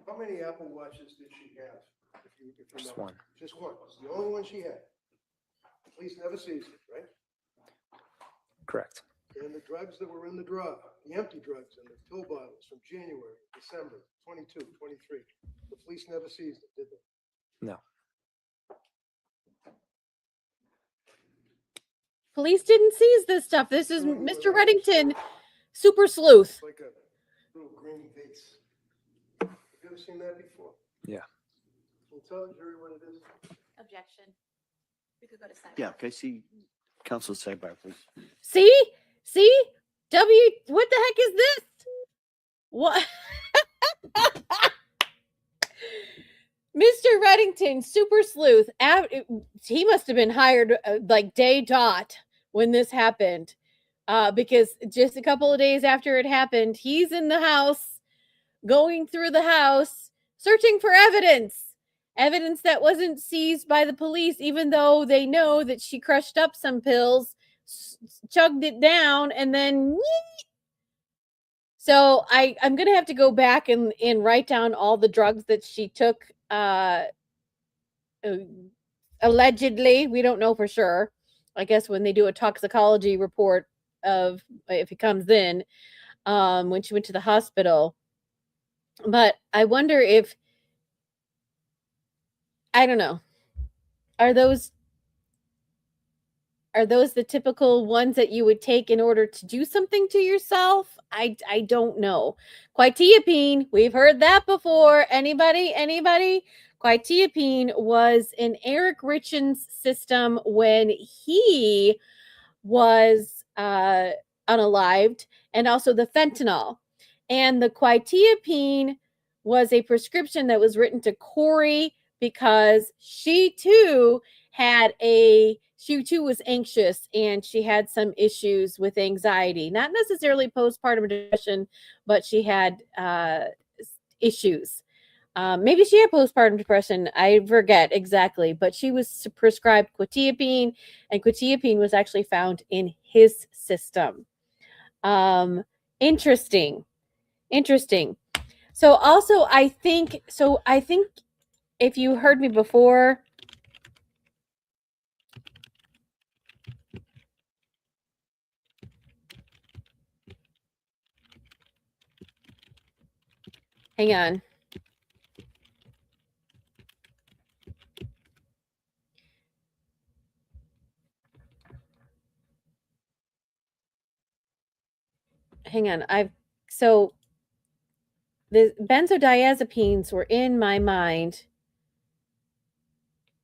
How many Apple Watches did she have? If you Just know? one. Just one. It's the only one she had. The police never seized it, right? Correct. And the drugs that were in the drawer, the empty drugs and the pill bottles from January, December, 22, 23. The police never seized it, did they? No. Police didn't seize this stuff. This is Mr. Reddington, super sleuth. It's like a little green vase. Have you ever seen that before? Yeah. Can you tell the jury what it is? Objection. We could go to sidebar. Yeah, can I see counsel sidebar, please? See? What the heck is this? What? Mr. Reddington, super sleuth. He must have been hired like day dot when this happened. Because just a couple of days after it happened, he's in the house, going through the house, searching for evidence that wasn't seized by the police, even though they know that she crushed up some pills, chugged it down, and then. So I'm going to have to go back and write down all the drugs that she took allegedly, we don't know for sure. I guess when they do a toxicology report of if he comes in, when she went to the hospital. But I wonder if, I don't know, are those the typical ones that you would take in order to do something to yourself? I don't know. Quetiapine, we've heard that before. Anybody? Quetiapine was in Eric Richen's system when he was unalived, and also the fentanyl. And the quetiapine was a prescription that was written to Corey because she too was anxious, and she had some issues with anxiety, not necessarily postpartum depression, but she had issues. Maybe she had postpartum depression. I forget exactly, but she was prescribed quetiapine, and quetiapine was actually found in his system. Interesting. So also, I think if you heard me before, hang on. So the benzodiazepines were in my mind.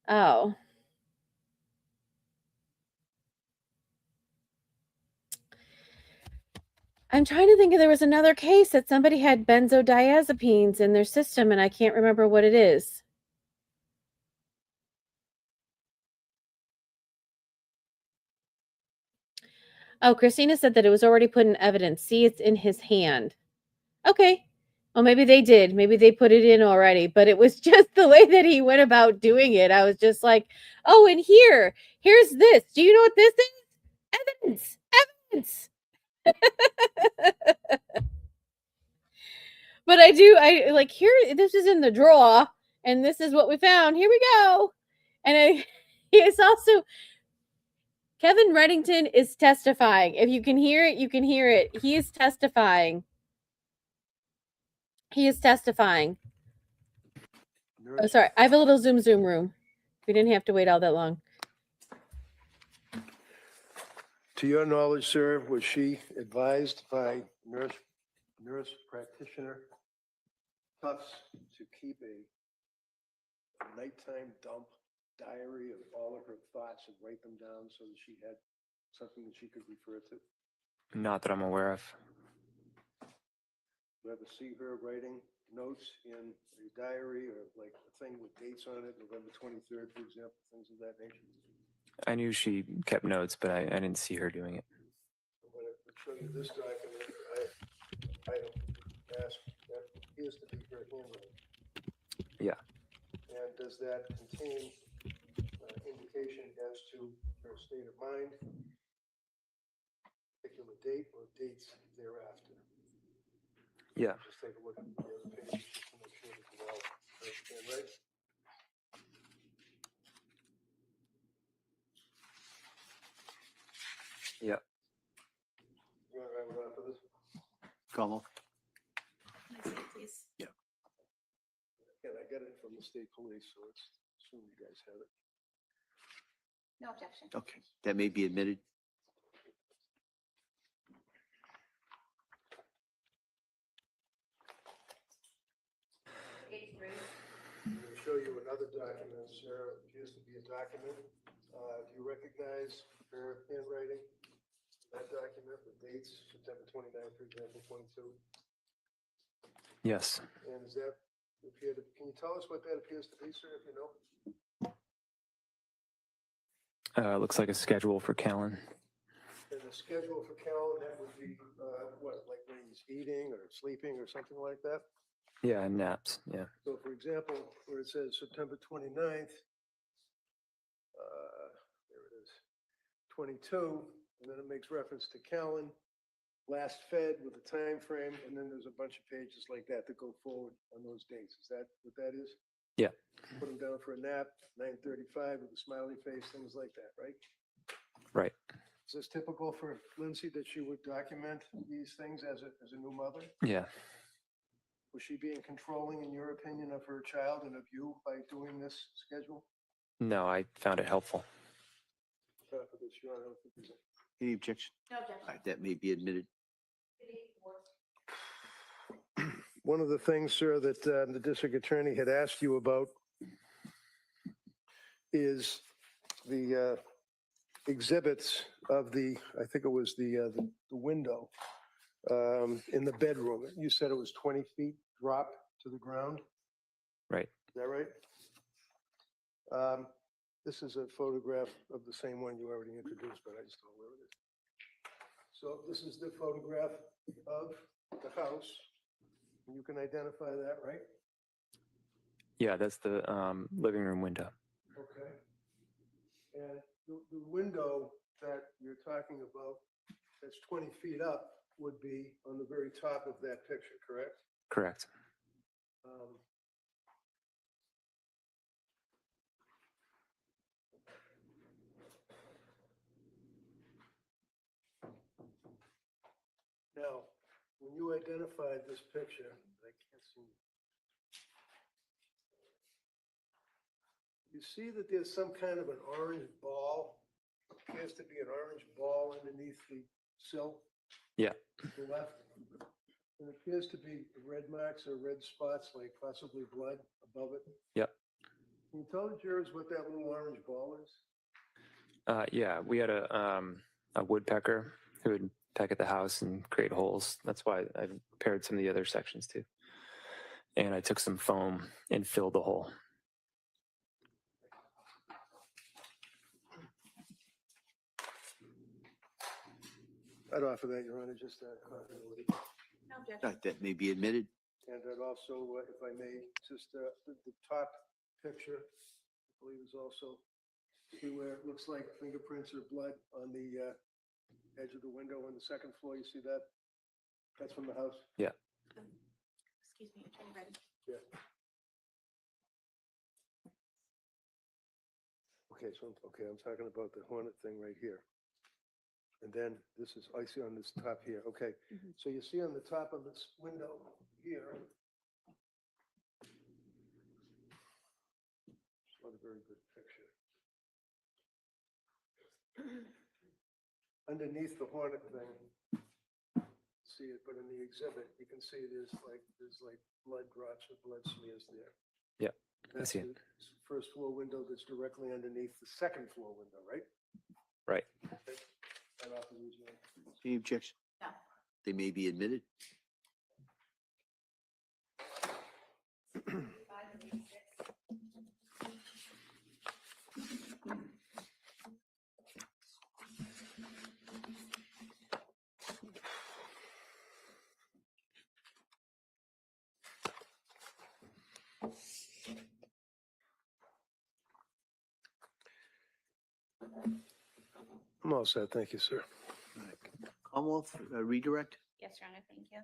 Oh. I'm trying to think if there was another case that somebody had benzodiazepines in their system, and I can't remember what it is. Oh, Christina said that it was already put in evidence. See, it's in his hand. Okay. Well, maybe they did. Maybe they put it in already, but it was just the way that he went about doing it. I was just like, oh, and here's this. Do you know what this is? Evidence. But I like, here, this is in the drawer, and this is what we found. Here we go. And it's also, Kevin Reddington is testifying. If you can hear it, you can hear it. He is testifying. Oh, sorry. I have a little Zoom room. We didn't have to wait all that long. To your knowledge, sir, was she advised by nurse practitioner Tufts to keep a nighttime dump diary of all of her thoughts and write them down so that she had something that she could refer to? Not that I'm aware of. You ever see her writing notes in a diary, or like a thing with dates on it, November 23rd, for example, things of that nature? I knew she kept notes, but I didn't see her doing it. I'm going to show you this document. I ask, that appears to be her handwriting. Yeah. And does that contain indication as to her state of mind, particular date, or dates thereafter? Yeah. Just take a look at the other page to make sure that you all understand, right? Yeah. You want to write it out for this? Como? Please. Yeah. Yeah, I got it from the state police, so let's assume you guys have it. No objection. Okay, that may be admitted. I'm going to show you another document, sir. It appears to be a document. Do you recognize her handwriting? That document, the dates, September 29th, for example, 22. Yes. And does that appear to, can you tell us what that appears to be, sir, if you know? Looks like a schedule for Callan. And the schedule for Callan, that would be, what, like when he's eating or sleeping or something like that? Yeah, naps. Yeah. So for example, where it says September 29th, there it is, 22, and then it makes reference to Callan, last fed with a time frame, and then there's a bunch of pages like that that go forward on those dates. Is that what that is? Yeah. put him down for a nap, 9:35 with a smiley face, things like that, right? Right. Is this typical for Lindsay that she would document these things as a new mother? Yeah. Was she being controlling, in your opinion, of her child and of you by doing this schedule? No, I found it helpful. For this, Your Honor, I don't think there's Any objection? No objection. All right, that may be admitted. One of the things, sir, that the district attorney had asked you about is the exhibits of the, I think it was the window in the bedroom. You said it was 20 feet drop to the ground. Right. Is that right? This is a photograph of the same one you already introduced, but I just don't know where it is. So this is the photograph of the house. You can identify that, right? Yeah, that's the living room window. Okay. And the window that you're talking about that's 20 feet up would be on the very top of that picture, correct? Correct. Now, when you identified this picture, I can't see. You see that there's some kind of an orange ball, appears to be an orange ball underneath the sill? Yeah. To the left. And it appears to be red marks or red spots, like possibly blood above it. Yep. Can you tell the jurors what that little orange ball is? Yeah, we had a woodpecker who would peck at the house and create holes. That's why I prepared some of the other sections too. And I took some foam and filled the hole. I'd offer that, Your Honor, just continuity. No objection. All right, that may be admitted. And I'd also, if I may, just the top picture, I believe is also, see where it looks like fingerprints or blood on the edge of the window on the second floor. You see that? That's from the house? Yeah. Excuse me, Attorney Reddy. Yeah. Okay, so, I'm talking about the Hornet thing right here. And then this is, I see on this top here. Okay, so you see on the top of this window here. It's not a very good picture. Underneath the Hornet thing, see it, but in the exhibit, you can see there's like blood drops or blood smears there. Yeah, I That's see it. the first floor window that's directly underneath the second floor window, right? Right. Okay. I'd offer these, Your Honor. Any objection? No. They may be admitted. I'm all set. Thank you, sir. Commonwealth, redirect? Yes, Your Honor, thank you.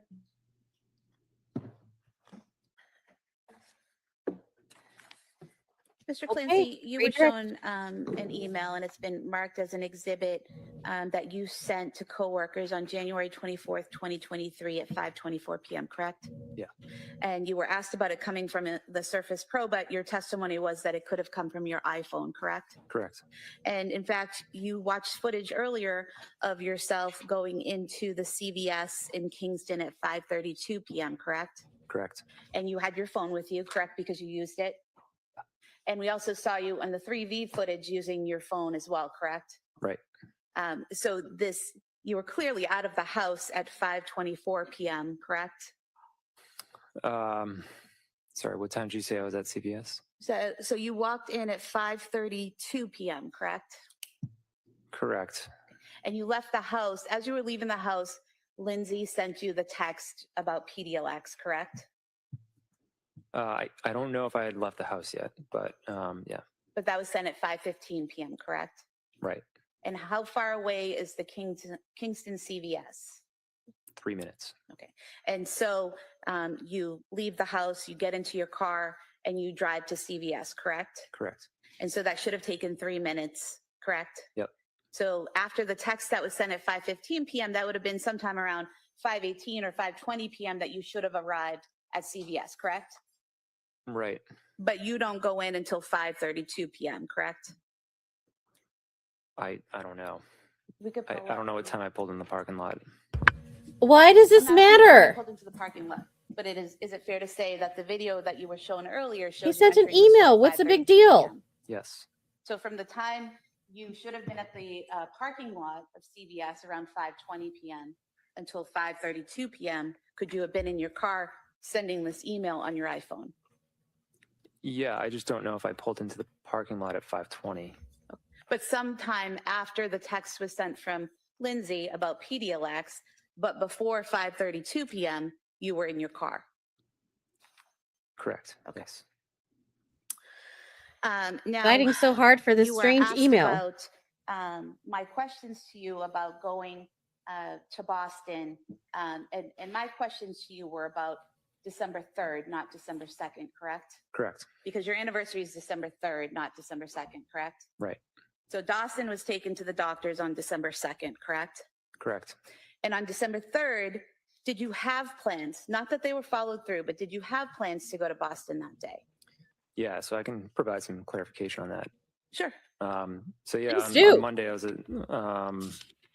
Mr. Okay, Clancy, you were redirect. shown an email, and it's been marked as an exhibit that you sent to coworkers on January 24th, 2023 at 5:24 p.m., correct? Yeah. And you were asked about it coming from the Surface Pro, but your testimony was that it could have come from your iPhone, correct? Correct. And in fact, you watched footage earlier of yourself going into the CVS in Kingston at 5:32 p.m., correct? Correct. And you had your phone with you, correct, because you used it? And we also saw you on the 3V footage using your phone as well, correct? Right. So you were clearly out of the house at 5:24 p.m., correct? Sorry, what time did you say I was at CVS? So you walked in at 5:32 p.m., correct? Correct. And you left the house. As you were leaving the house, Lindsay sent you the text about PDLX, correct? I don't know if I had left the house yet, but yeah. But that was sent at 5:15 p.m., correct? Right. And how far away is the Kingston CVS? 3 minutes. Okay. And so you leave the house, you get into your car, and you drive to CVS, correct? Correct. And so that should have taken 3 minutes, correct? Yep. So after the text that was sent at 5:15 p.m., that would have been sometime around 5:18 or 5:20 p.m. that you should have arrived at CVS, correct? Right. But you don't go in until 5:32 p.m., correct? I don't know. We could. I don't know what time I pulled in the parking lot. Why does this I'm not saying you matter? pulled into the parking lot, but is it fair to say that the video that you were shown earlier shows He you sent an entering the store email. at What's the big 5:32 deal? p.m.? Yes. So from the time you should have been at the parking lot of CVS around 5:20 p.m. until 5:32 p.m., could you have been in your car sending this email on your iPhone? Yeah, I just don't know if I pulled into the parking lot at 5:20. But sometime after the text was sent from Lindsay about Pedialyte, but before 5:32 p.m., you were in your car. Correct. Okay. Yes. Now, Fighting so hard for this you were strange asked email. about my questions to you about going to Boston, and my questions to you were about December 3rd, not December 2nd, correct? Correct. Because your anniversary is December 3rd, not December 2nd, correct? Right. So Dawson was taken to the doctors on December 2nd, correct? Correct. And on December 3rd, did you have plans? Not that they were followed through, but did you have plans to go to Boston that day? Yeah, so I can provide some clarification on that. Sure. So yeah, Please do. on Monday I was a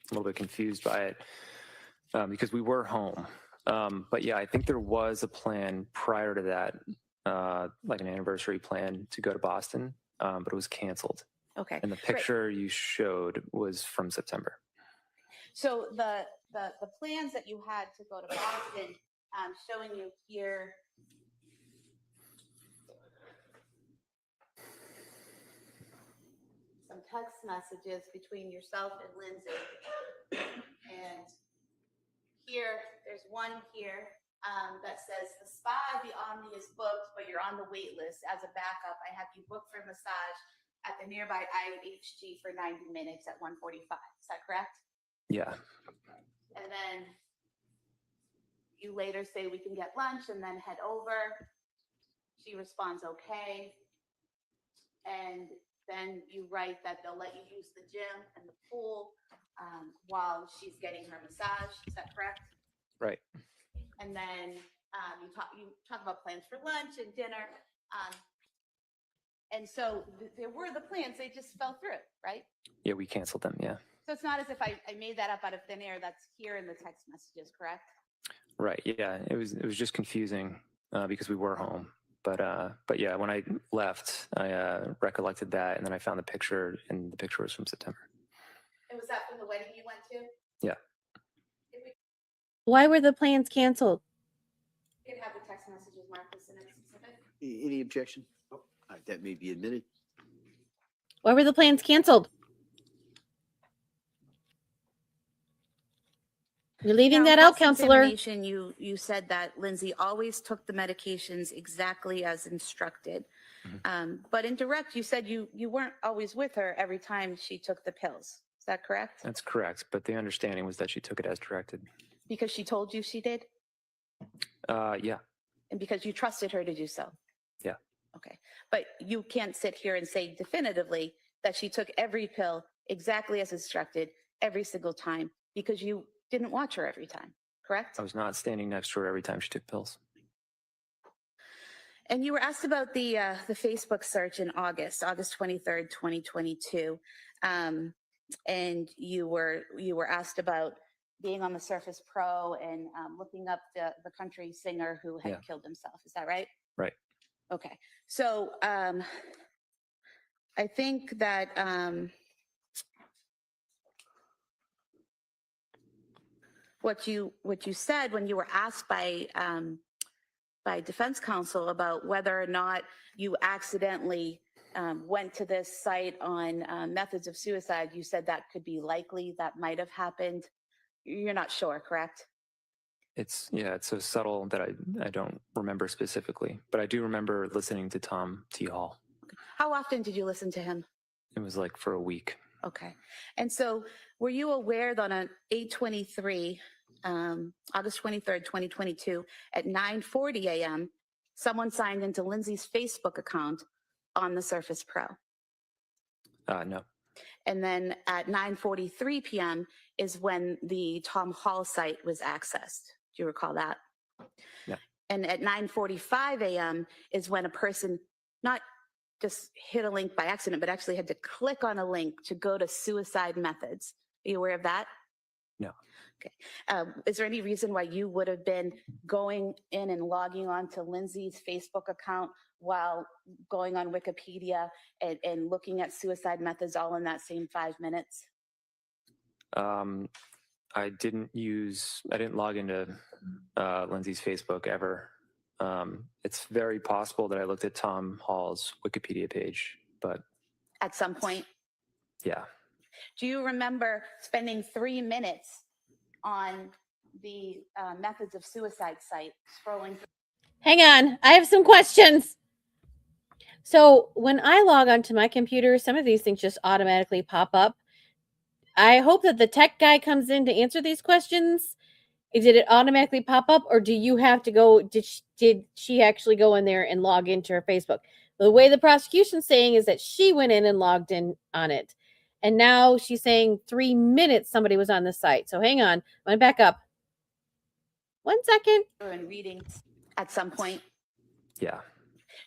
little bit confused by it because we were home. But yeah, I think there was a plan prior to that, like an anniversary plan to go to Boston, but it was canceled. Okay. And the Great. picture you showed was from September. So the plans that you had to go to Boston, showing you here. Some text messages between yourself and Lindsay. And here, there's one here that says, the spa at the Omni is booked, but you're on the wait list. As a backup, I have you booked for a massage at the nearby IHG for 90 minutes at 1:45. Is that correct? Yeah. And then you later say we can get lunch and then head over. She responds, okay. And then you write that they'll let you use the gym and the pool while she's getting her massage. Is that correct? Right. And then you talk about plans for lunch and dinner. And so there were the plans, they just fell through, right? Yeah, we canceled them. Yeah. So it's not as if I made that up out of thin air. That's here in the text messages, correct? Right. Yeah. It was just confusing because we were home. But yeah, when I left, I recollected that, and then I found the picture, and the picture was from September. And was that from the wedding you went to? Yeah. Why were the plans canceled? You could have the text messages marked as in specific. Any objection? All right, that may be admitted. Why were the plans canceled? You're leaving that out, counselor. Cross-examination, you said that Lindsay always took the medications exactly as instructed. But in direct, you said you weren't always with her every time she took the pills. Is that correct? That's correct. But the understanding was that she took it as directed. Because she told you she did? Yeah. And because you trusted her to do so? Yeah. Okay. But you can't sit here and say definitively that she took every pill exactly as instructed every single time because you didn't watch her every time, correct? I was not standing next to her every time she took pills. And you were asked about the Facebook search in August 23rd, 2022. And you were asked about being on the Surface Pro and looking up the country singer who had killed himself. Is that right? Right. Okay. So I think that what you said when you were asked by defense counsel about whether or not you accidentally went to this site on methods of suicide, you said that could be likely, that might have happened. You're not sure, correct? It's so subtle that I don't remember specifically, but I do remember listening to Tom T. Hall. How often did you listen to him? It was like for a week. Okay. And so were you aware that on 8/23, August 23rd, 2022, at 9:40 a.m., someone signed into Lindsay's Facebook account on the Surface Pro. No. And then at 9:43 p.m. is when the Tom Hall site was accessed. Do you recall that? Yeah. And at 9:45 a.m. is when a person not just hit a link by accident, but actually had to click on a link to go to suicide methods. Are you aware of that? No. Okay. Is there any reason why you would have been going in and logging on to Lindsay's Facebook account while going on Wikipedia and looking at suicide methods all in that same 5 minutes? I didn't log into Lindsay's Facebook ever. It's very possible that I looked at Tom Hall's Wikipedia page, but At some point? yeah. Do you remember spending 3 minutes on the methods of suicide site, scrolling through? Hang on, I have some questions. So when I log onto my computer, some of these things just automatically pop up. I hope that the tech guy comes in to answer these questions. Did it automatically pop up, or do you have to go? Did she actually go in there and log into her Facebook? The way the prosecution's saying is that she went in and logged in on it. And now she's saying 3 minutes somebody was on the site. So hang on, I'm going to back up. 1 second. And reading at some point? Yeah.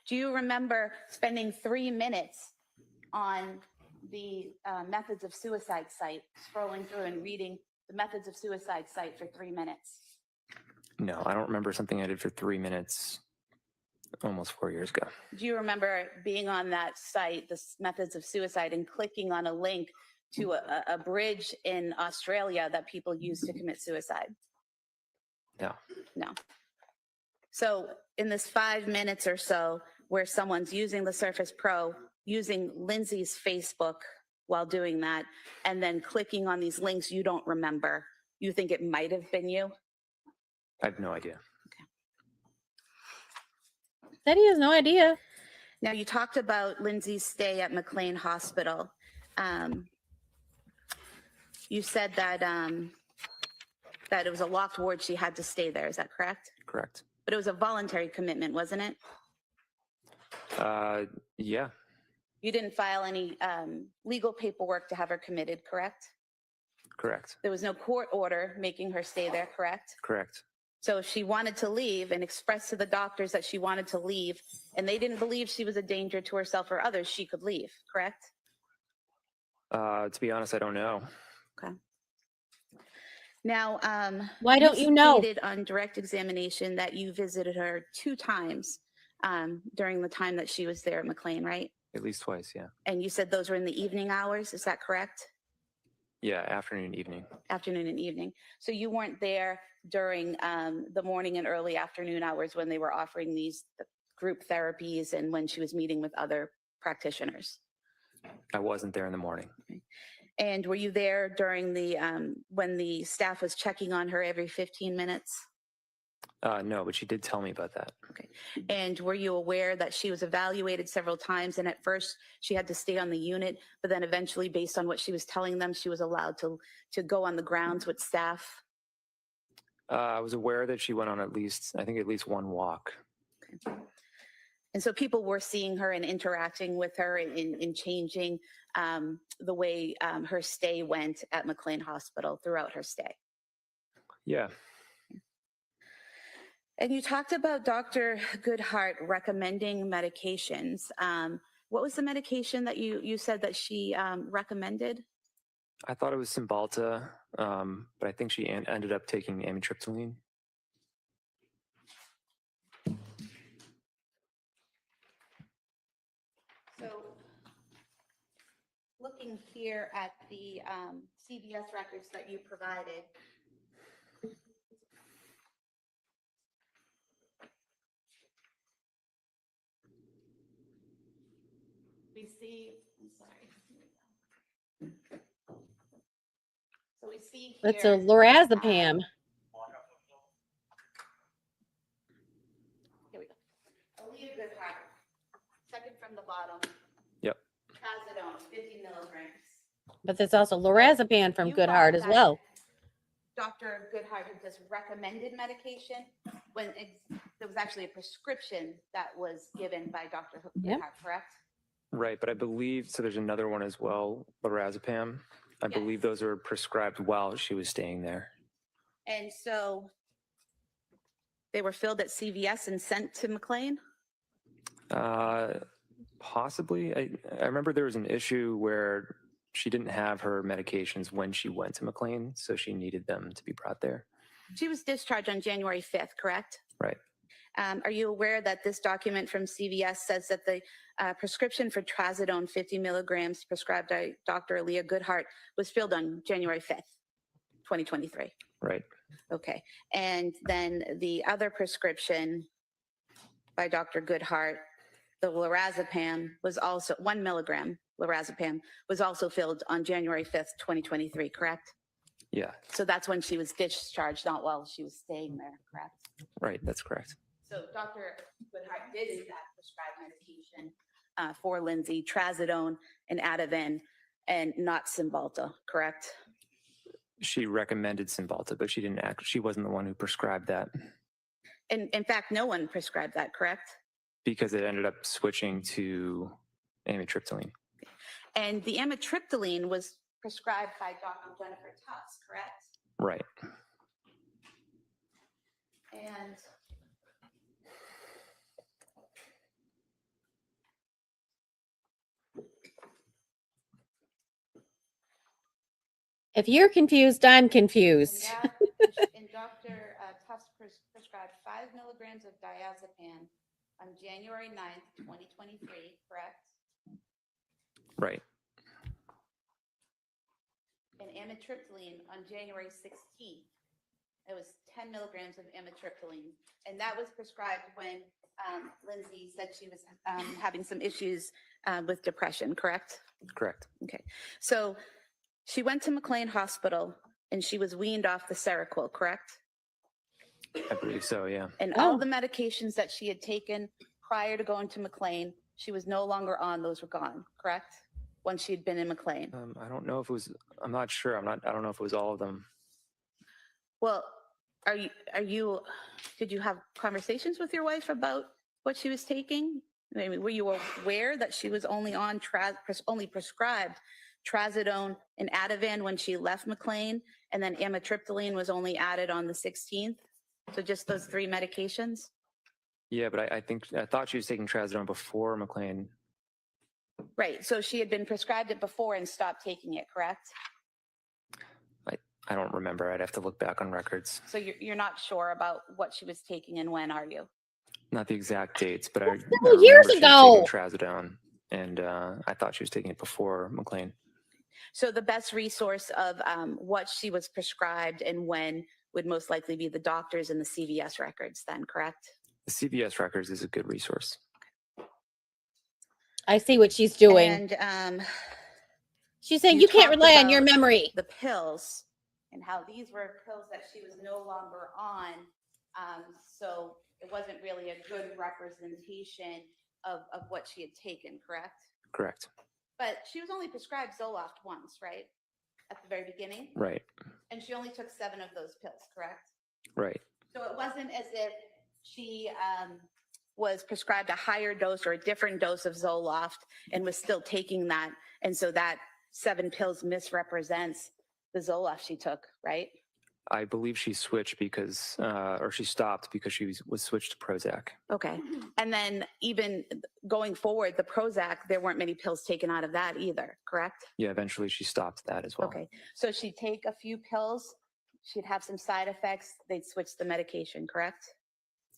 Do you remember spending 3 minutes on the methods of suicide site, scrolling through and reading the methods of suicide site for 3 minutes? No, I don't remember something I did for 3 minutes almost 4 years ago. Do you remember being on that site, the methods of suicide, and clicking on a link to a bridge in Australia that people use to commit suicide? No. No. So in this 5 minutes or so where someone's using the Surface Pro, using Lindsay's Facebook while doing that, and then clicking on these links you don't remember, you think it might have been you? I have no idea. Said he has no idea. Now, you talked about Lindsay's stay at McLean Hospital. You said that that it was a locked ward. She had to stay there. Is that correct? Correct. But it was a voluntary commitment, wasn't it? Yeah. You didn't file any legal paperwork to have her committed, correct? Correct. There was no court order making her stay there, correct? Correct. So if she wanted to leave and expressed to the doctors that she wanted to leave, and they didn't believe she was a danger to herself or others, she could leave, correct? To be honest, I don't know. Okay. Now, Why don't you know? Stated on direct examination that you visited her 2 times during the time that she was there at McLean, right? At least twice, yeah. And you said those were in the evening hours, is that correct? Yeah, afternoon, evening. Afternoon and evening. So you weren't there during the morning and early afternoon hours when they were offering these group therapies and when she was meeting with other practitioners? I wasn't there in the morning. Okay. And were you there during the when the staff was checking on her every 15 minutes? No, but she did tell me about that. Okay. And were you aware that she was evaluated several times, and at first she had to stay on the unit, but then eventually, based on what she was telling them, she was allowed to go on the grounds with staff? I was aware that she went on at least one walk. Okay. And so people were seeing her and interacting with her and changing the way her stay went at McLean Hospital throughout her stay. Yeah. And you talked about Dr. Goodhart recommending medications. What was the medication that you said that she recommended? I thought it was Cymbalta, but I think she ended up taking amitriptyline. So looking here at the CVS records that you provided, we see, I'm sorry. So we see here. It's a lorazepam. Here we go. Aaliyah Goodhart, second from the bottom. Yep. Trazodone, 50 milligrams. But there's also lorazepam from You Goodhart bought as that. well. Dr. Goodhart had just recommended medication when there was actually a prescription that was given by Dr. Yep. Goodhart, correct? Right, but I believe, so there's another one as well, lorazepam. I Yes. believe those were prescribed while she was staying there. And so they were filled at CVS and sent to McLean? Possibly. I remember there was an issue where she didn't have her medications when she went to McLean, so she needed them to be brought there. She was discharged on January 5th, correct? Right. Are you aware that this document from CVS says that the prescription for trazodone 50 milligrams prescribed by Dr. Aaliyah Goodhart was filled on January 5th, 2023? Right. Okay. And then the other prescription by Dr. Goodhart, the lorazepam, was also 1 milligram lorazepam was also filled on January 5th, 2023, correct? Yeah. So that's when she was discharged, not while she was staying there, correct? Right. That's correct. So Dr. Goodhart did in fact prescribe medication for Lindsay, trazodone and Ativan, and not Cymbalta, correct? She recommended Cymbalta, but she wasn't the one who prescribed that. And in fact, no one prescribed that, correct? Because it ended up switching to amitriptyline. And the amitriptyline was prescribed by Dr. Jennifer Tufts, correct? Right. And If you're confused, I'm confused. and Dr. Tufts prescribed 5 milligrams of diazepam on January 9th, 2023, correct? Right. And amitriptyline on January 16th. It was 10 milligrams of amitriptyline. And that was prescribed when Lindsay said she was having some issues with depression, correct? Correct. Okay. So she went to McLean Hospital and she was weaned off the Seroquel, correct? I believe so, yeah. And all the medications that she had taken prior to going to McLean, she was no longer on. Those were gone, correct? Once she had been in McLean. I don't know if it was, I'm not sure. I don't know if it was all of them. Well, did you have conversations with your wife about what she was taking? I mean, were you aware that she was only on only prescribed trazodone and Ativan when she left McLean, and then amitriptyline was only added on the 16th? So just those 3 medications? Yeah, but I thought she was taking trazodone before McLean. Right. So she had been prescribed it before and stopped taking it, correct? I don't remember. I'd have to look back on records. So you're not sure about what she was taking and when, are you? Not the exact dates, but I Several remember years she was ago. taking trazodone, and I thought she was taking it before McLean. So the best resource of what she was prescribed and when would most likely be the doctors and the CVS records then, correct? The CVS records is a good resource. I see what she's doing. And She's saying you can't talked rely on your about memory. the pills and how these were pills that she was no longer on. So it wasn't really a good representation of what she had taken, correct? Correct. But she was only prescribed Zoloft once, right? At the very beginning? Right. And she only took 7 of those pills, correct? Right. So it wasn't as if she was prescribed a higher dose or a different dose of Zoloft and was still taking that. And so that 7 pills misrepresents the Zoloft she took, right? I believe she switched because, or she stopped because she was switched to Prozac. Okay. And then even going forward, the Prozac, there weren't many pills taken out of that either, correct? Yeah, eventually she stopped that as well. Okay. So she'd take a few pills, she'd have some side effects, they'd switch the medication, correct?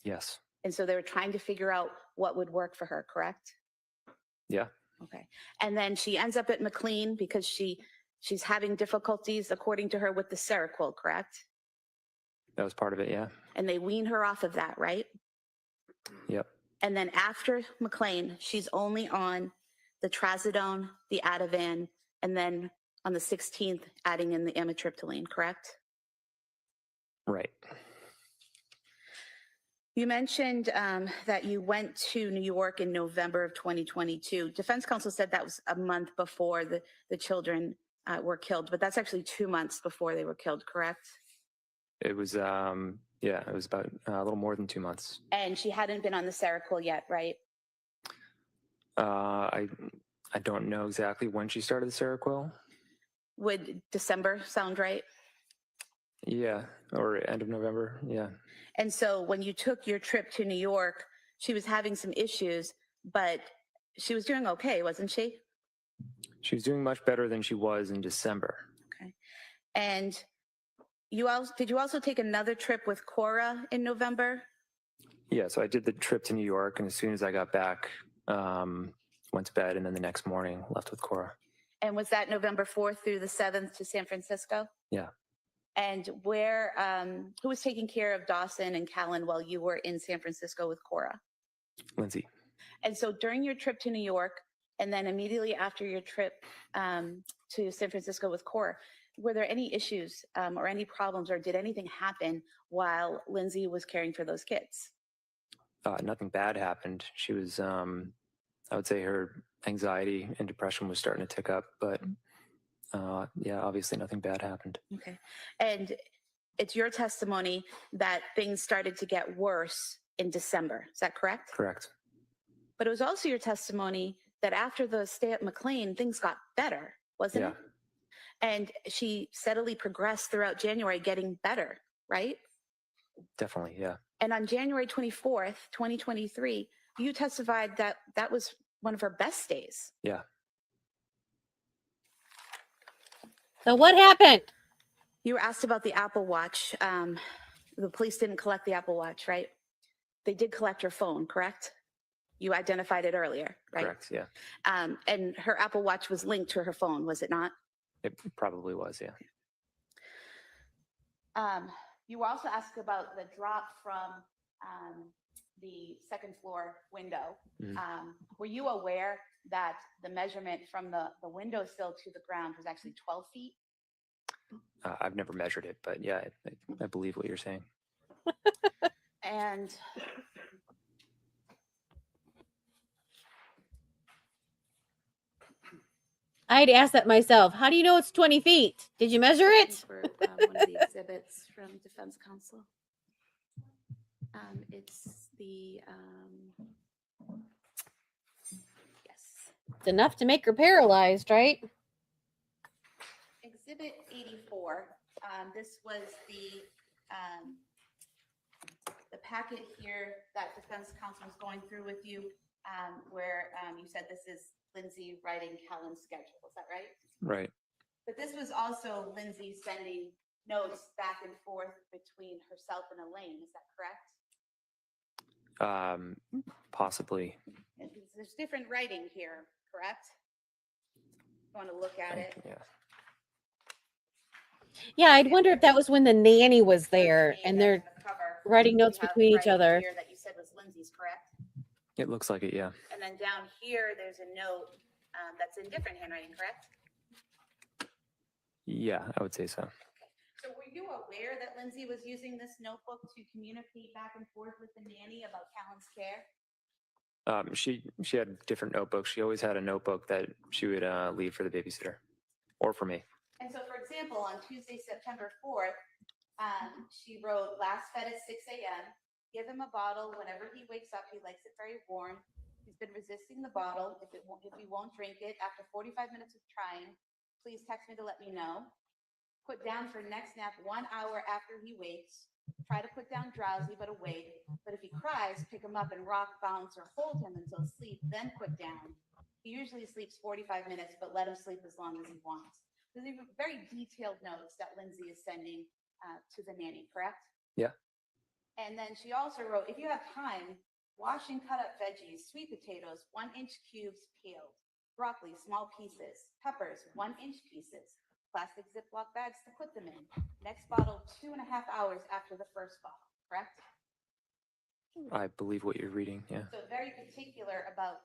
Yes. And so they were trying to figure out what would work for her, correct? Yeah. Okay. And then she ends up at McLean because she's having difficulties, according to her, with the Seroquel, correct? That was part of it, yeah. And they wean her off of that, right? Yep. And then after McLean, she's only on the trazodone, the Ativan, and then on the 16th, adding in the amitriptyline, correct? Right. You mentioned that you went to New York in November of 2022. Defense counsel said that was a month before the children were killed, but that's actually 2 months before they were killed, correct? It was, it was about a little more than 2 months. And she hadn't been on the Seroquel yet, right? I don't know exactly when she started the Seroquel. Would December sound right? Yeah, or end of November. Yeah. And so when you took your trip to New York, she was having some issues, but she was doing okay, wasn't she? She was doing much better than she was in December. Okay. And did you also take another trip with Cora in November? Yeah, so I did the trip to New York, and as soon as I got back, went to bed, and then the next morning left with Cora. And was that November 4th through the 7th to San Francisco? Yeah. And who was taking care of Dawson and Callan while you were in San Francisco with Cora? Lindsay. And so during your trip to New York, and then immediately after your trip to San Francisco with Cora, were there any issues or any problems, or did anything happen while Lindsay was caring for those kids? Nothing bad happened. She was, I would say her anxiety and depression was starting to tick up, but yeah, obviously nothing bad happened. Okay. And it's your testimony that things started to get worse in December. Is that correct? Correct. But it was also your testimony that after the stay at McLean, things got better, wasn't it? And she steadily progressed throughout January, getting better, right? Definitely, yeah. And on January 24th, 2023, you testified that that was one of her best days. Yeah. So what happened? You were asked about the Apple Watch. The police didn't collect the Apple Watch, right? They did collect her phone, correct? You identified it earlier, right? Correct, yeah. And her Apple Watch was linked to her phone, was it not? It probably was, yeah. You were also asked about the drop from the second floor window. Were you aware that the measurement from the windowsill to the ground was actually 12 feet? I've never measured it, but yeah, I believe what you're saying. And I'd ask that myself. How do you know it's 20 feet? Did you measure it? for one of the exhibits from Defense Counsel. It's the, yes, It's enough to make her paralyzed, right? Exhibit 84. This was the packet here that Defense Counsel was going through with you, where you said this is Lindsay writing Callan's schedule. Is that right? Right. But this was also Lindsay sending notes back and forth between herself and Elaine. Is that correct? Possibly. And there's different writing here, correct? You want to look at it? Yeah. Yeah, I'd wonder if that was when the nanny was there and they're writing notes between each other. Here that you said was Lindsay's, correct? It looks like it, yeah. And then down here, there's a note that's in different handwriting, correct? Yeah, I would say so. So were you aware that Lindsay was using this notebook to communicate back and forth with the nanny about Callan's care? She had different notebooks. She always had a notebook that she would leave for the babysitter or for me. And so, for example, on Tuesday, September 4th, she wrote, last fed at 6 a.m. Give him a bottle whenever he wakes up. He likes it very warm. He's been resisting the bottle. If he won't drink it after 45 minutes of trying, please text me to let me know. Put down for next nap 1 hour after he wakes. Try to put down drowsy but awake. But if he cries, pick him up and rock, bounce, or hold him until sleep, then put down. He usually sleeps 45 minutes, but let him sleep as long as he wants. So these are very detailed notes that Lindsay is sending to the nanny, correct? Yeah. And then she also wrote, if you have time, wash and cut up veggies, sweet potatoes, 1-inch cubes peeled, broccoli, small pieces, peppers, 1-inch pieces, plastic Ziploc bags to put them in. Next bottle, 2.5 hours after the first bottle, correct? I believe what you're reading, yeah. So very particular about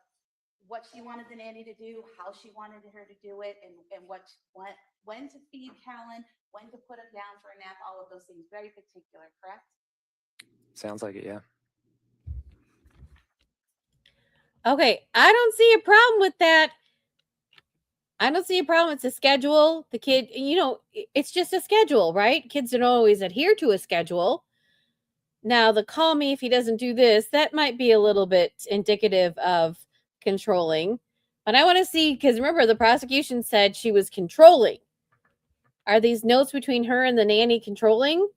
what she wanted the nanny to do, how she wanted her to do it, and when to feed Callan, when to put him down for a nap, all of those things. Very particular, correct? Sounds like it, yeah. Okay, I don't see a problem with that. I don't see a problem. It's a schedule. The kid, it's just a schedule, right? Kids don't always adhere to a schedule. Now, the call me if he doesn't do this, that might be a little bit indicative of controlling. But I want to see, because remember, the prosecution said she was controlling. Are these notes between her and the nanny controlling?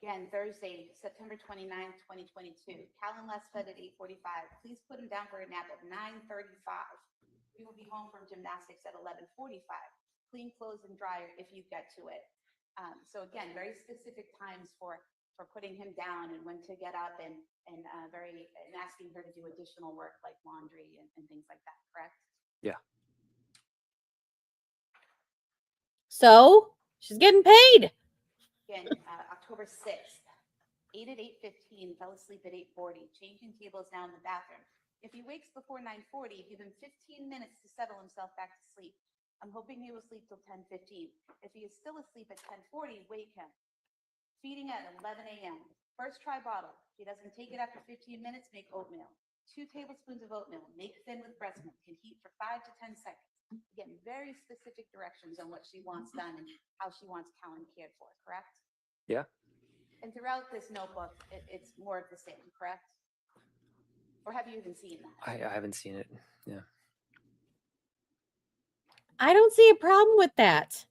Again, Thursday, September 29th, 2022. Callan last fed at 8:45. Please put him down for a nap at 9:35. We will be home from gymnastics at 11:45. Clean clothes and dryer if you get to it. So again, very specific times for putting him down and when to get up and asking her to do additional work like laundry and things like that, correct? Yeah. So she's getting paid. Again, October 6th, 8 at 8:15, fell asleep at 8:40, changing tables now in the bathroom. If he wakes before 9:40, give him 15 minutes to settle himself back to sleep. I'm hoping he will sleep till 10:15. If he is still asleep at 10:40, wake him. Feeding at 11 a.m. First try bottle. If he doesn't take it after 15 minutes, make oatmeal. 2 tablespoons of oatmeal. Make thin with breast milk. Can heat for 5 to 10 seconds. Again, very specific directions on what she wants done and how she wants Callan cared for, correct? Yeah. And throughout this notebook, it's more of the same, correct? Or have you even seen that? I haven't seen it. Yeah. I don't see a problem with that.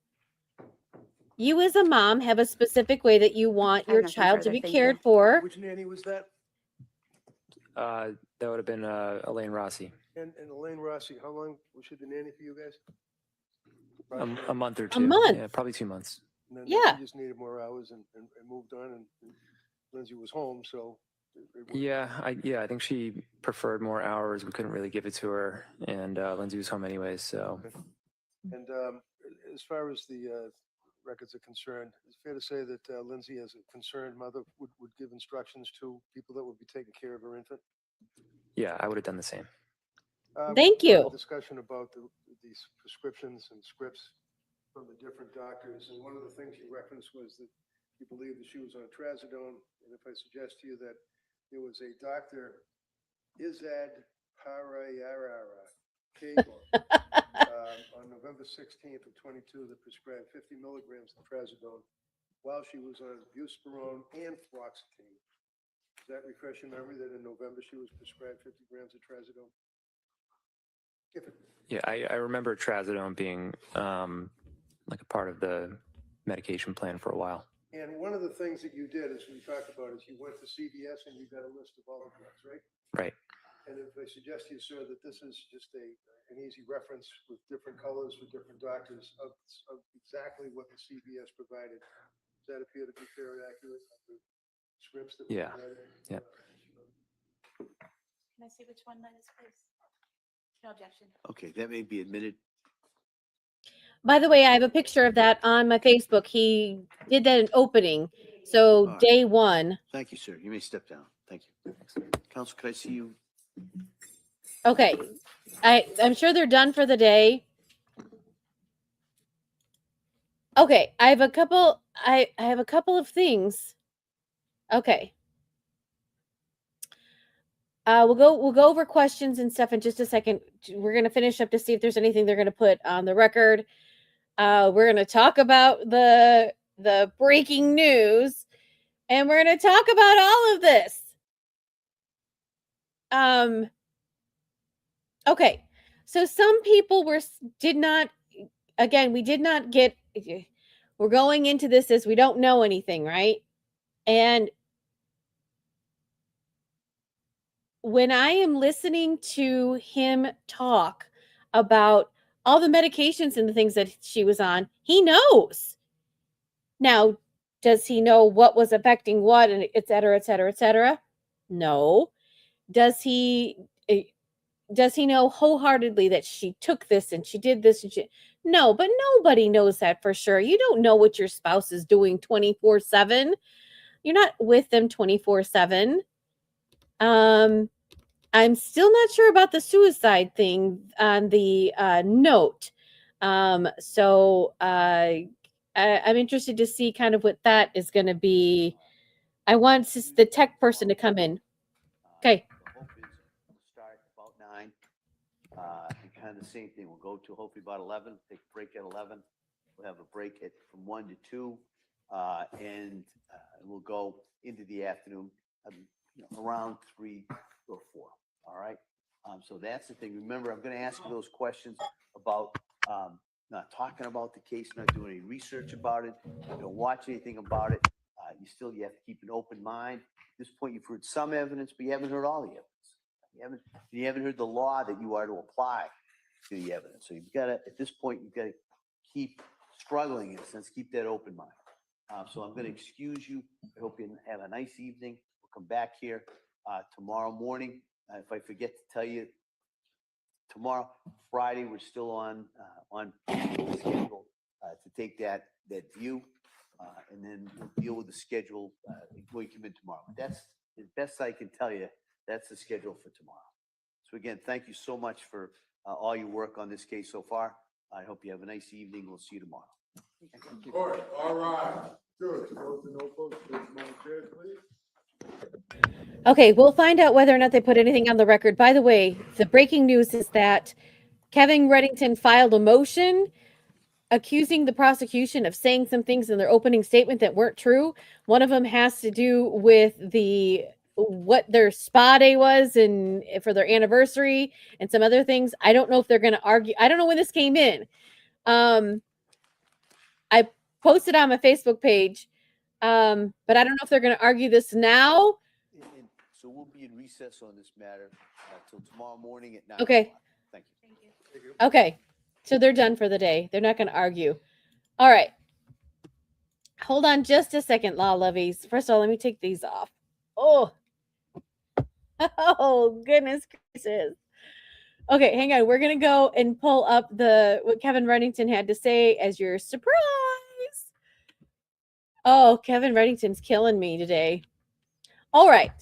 You as a mom have a specific way that you want I have your nothing child to further, be thank cared you. for. Which nanny was that? That would have been Elaine Rossi. And Elaine Rossi, how long was she the nanny for you guys? A month or two. month. Yeah, probably 2 months. And then Yeah. she just needed more hours and moved on, and Lindsay was home, so. Yeah, I think she preferred more hours. We couldn't really give it to her, and Lindsay was home anyways. So And as far as the records are concerned, it's fair to say that Lindsay, as a concerned mother, would give instructions to people that would be taking care of her infant. yeah, I would have done the same. Thank We had a you. discussion about these prescriptions and scripts from the different doctors, and one of the things you referenced was that you believe that she was on trazodone, and if I suggest to you that there was a Dr. Izad Parayarara Cable on November 16th of 22 that prescribed 50 milligrams of trazodone while she was on buspirone and fluoxetine. Does that refresh your memory that in November she was prescribed 50 grams of trazodone? Yeah, I remember trazodone being like a part of the medication plan for a while. And one of the things that you did, as we talked about, is you went to CVS and you got a list of all the drugs, right? Right. And if I suggest to you, sir, that this is just an easy reference with different colors for different doctors of exactly what the CVS provided, does that appear to be fair and accurate? The scripts that were Yeah. provided? Yeah. Can I see which one that is, please? No objection. Okay, that may be admitted. By the way, I have a picture of that on my Facebook. He did that in opening. So right. day one. Thank you, sir. You may step down. Thank you. Counsel, could I see you? Okay. I'm sure they're done for the day. Okay, I have a couple of things. Okay. We'll go over questions and stuff in just a second. We're going to finish up to see if there's anything they're going to put on the record. We're going to talk about the breaking news, and we're going to talk about all of this. Okay. So some people we did not get, we're going into this as we don't know anything, right? And when I am listening to him talk about all the medications and the things that she was on, he knows. Now, does he know what was affecting what, and et cetera, et cetera, et cetera? No. Does he know wholeheartedly that she took this and she did this? And no, but nobody knows that for sure. You don't know what your spouse is doing 24/7. You're not with them 24/7. I'm still not sure about the suicide thing on the note. So I'm interested to see kind of what that is going to be. I want the tech person to come in. Okay. The hope is we'll start about 9. And kind of the same thing. We'll go to hopefully about 11, take a break at 11. We'll have a break from 1 to 2. And we'll go into the afternoon around 3 or 4. All right. So that's the thing. Remember, I'm going to ask you those questions about not talking about the case, not doing any research about it, don't watch anything about it. You have to keep an open mind. At this point, you've heard some evidence, but you haven't heard all the evidence. You haven't heard the law that you are to apply to the evidence. So you've got to, at this point, you've got to keep struggling in a sense, keep that open mind. So I'm going to excuse you. I hope you have a nice evening. We'll come back here tomorrow morning. If I forget to tell you, tomorrow, Friday, we're still on schedule to take that view, and then we'll deal with the schedule when we come in tomorrow. That's as best I can tell you. That's the schedule for tomorrow. So again, thank you so much for all your work on this case so far. I hope you have a nice evening. We'll see you tomorrow. Court, all right. Good. Vote to no vote. Madam Chair, please. Okay, we'll find out whether or not they put anything on the record. By the way, the breaking news is that Kevin Reddington filed a motion accusing the prosecution of saying some things in their opening statement that weren't true. One of them has to do with what their spa day was and for their anniversary and some other things. I don't know if they're going to argue. I don't know when this came in. I posted on my Facebook page, but I don't know if they're going to argue this now. And so we'll be in recess on this matter till tomorrow morning at 9 Okay. o'clock. Thank you. Okay. So they're done for the day. They're not going to argue. All right. Hold on just a second, law levies. First of all, let me take these off. Oh, goodness gracious. Okay, hang on. We're going to go and pull up what Kevin Reddington had to say as your surprise. Oh, Kevin Reddington's killing me today. All right.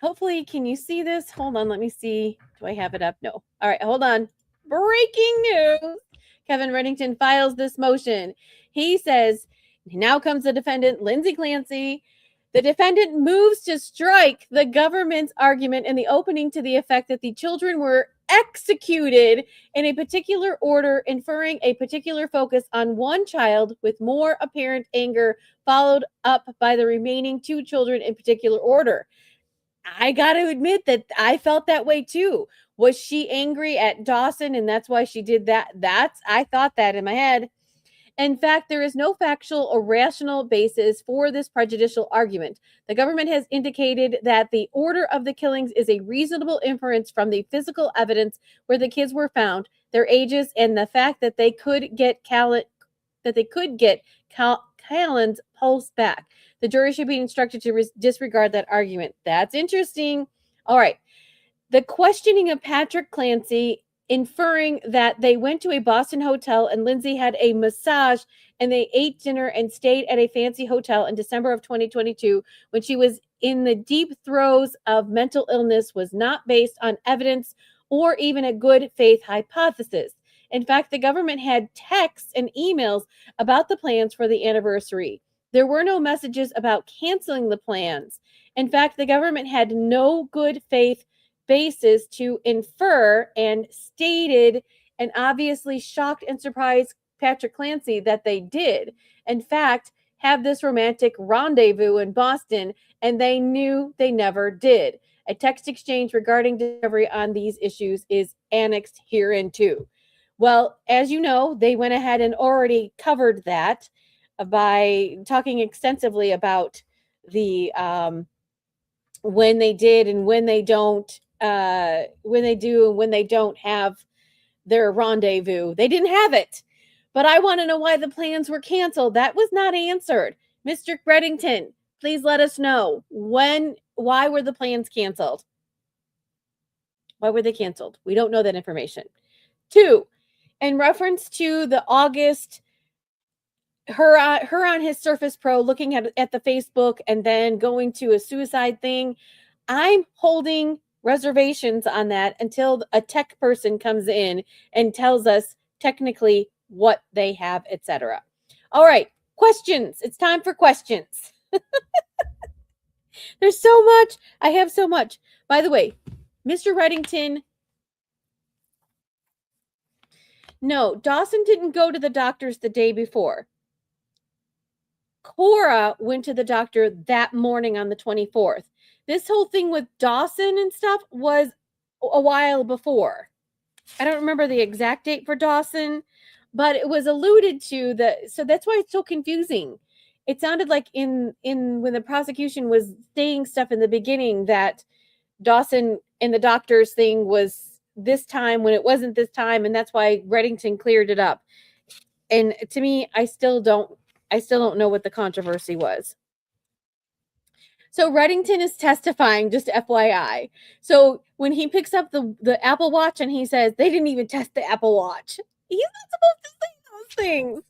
Hopefully, can you see this? Hold on. Let me see. Do I have it up? No. All right. Hold on. Breaking news. Kevin Reddington files this motion. He says, now comes the defendant, Lindsay Clancy. The defendant moves to strike the government's argument in the opening to the effect that the children were executed in a particular order, inferring a particular focus on one child with more apparent anger, followed up by the remaining 2 children in particular order. I got to admit that I felt that way too. Was she angry at Dawson and that's why she did that? I thought that in my head. In fact, there is no factual or rational basis for this prejudicial argument. The government has indicated that the order of the killings is a reasonable inference from the physical evidence where the kids were found, their ages, and the fact that they could get Callan's pulse back. The jury should be instructed to disregard that argument. That's interesting. All right. The questioning of Patrick Clancy, inferring that they went to a Boston hotel and Lindsay had a massage and they ate dinner and stayed at a fancy hotel in December of 2022 when she was in the deep throes of mental illness, was not based on evidence or even a good faith hypothesis. In fact, the government had texts and emails about the plans for the anniversary. There were no messages about canceling the plans. In fact, the government had no good faith basis to infer and stated and obviously shocked and surprised Patrick Clancy that they did, in fact, have this romantic rendezvous in Boston, and they knew they never did. A text exchange regarding discovery on these issues is annexed hereinto. Well, as you know, they went ahead and already covered that by talking extensively about the when they did and when they don't, when they do and when they don't have their rendezvous. They didn't have it. But I want to know why the plans were canceled. That was not answered. Mr. Reddington, please let us know why were the plans canceled? Why were they canceled? We don't know that information. 2, in reference to the August, her on his Surface Pro looking at the Facebook and then going to a suicide thing, I'm holding reservations on that until a tech person comes in and tells us technically what they have, etc. All right, questions. It's time for questions. There's so much. I have so much. By the way, Mr. Reddington, no, Dawson didn't go to the doctor's the day before. Cora went to the doctor that morning on the 24th. This whole thing with Dawson and stuff was a while before. I don't remember the exact date for Dawson, but it was alluded to that. So that's why it's so confusing. It sounded like in when the prosecution was saying stuff in the beginning that Dawson and the doctor's thing was this time when it wasn't this time, and that's why Reddington cleared it up. And to me, I still don't know what the controversy was. So Reddington is testifying, just FYI. So when he picks up the Apple Watch and he says, they didn't even test the Apple Watch. He's not supposed to say those things.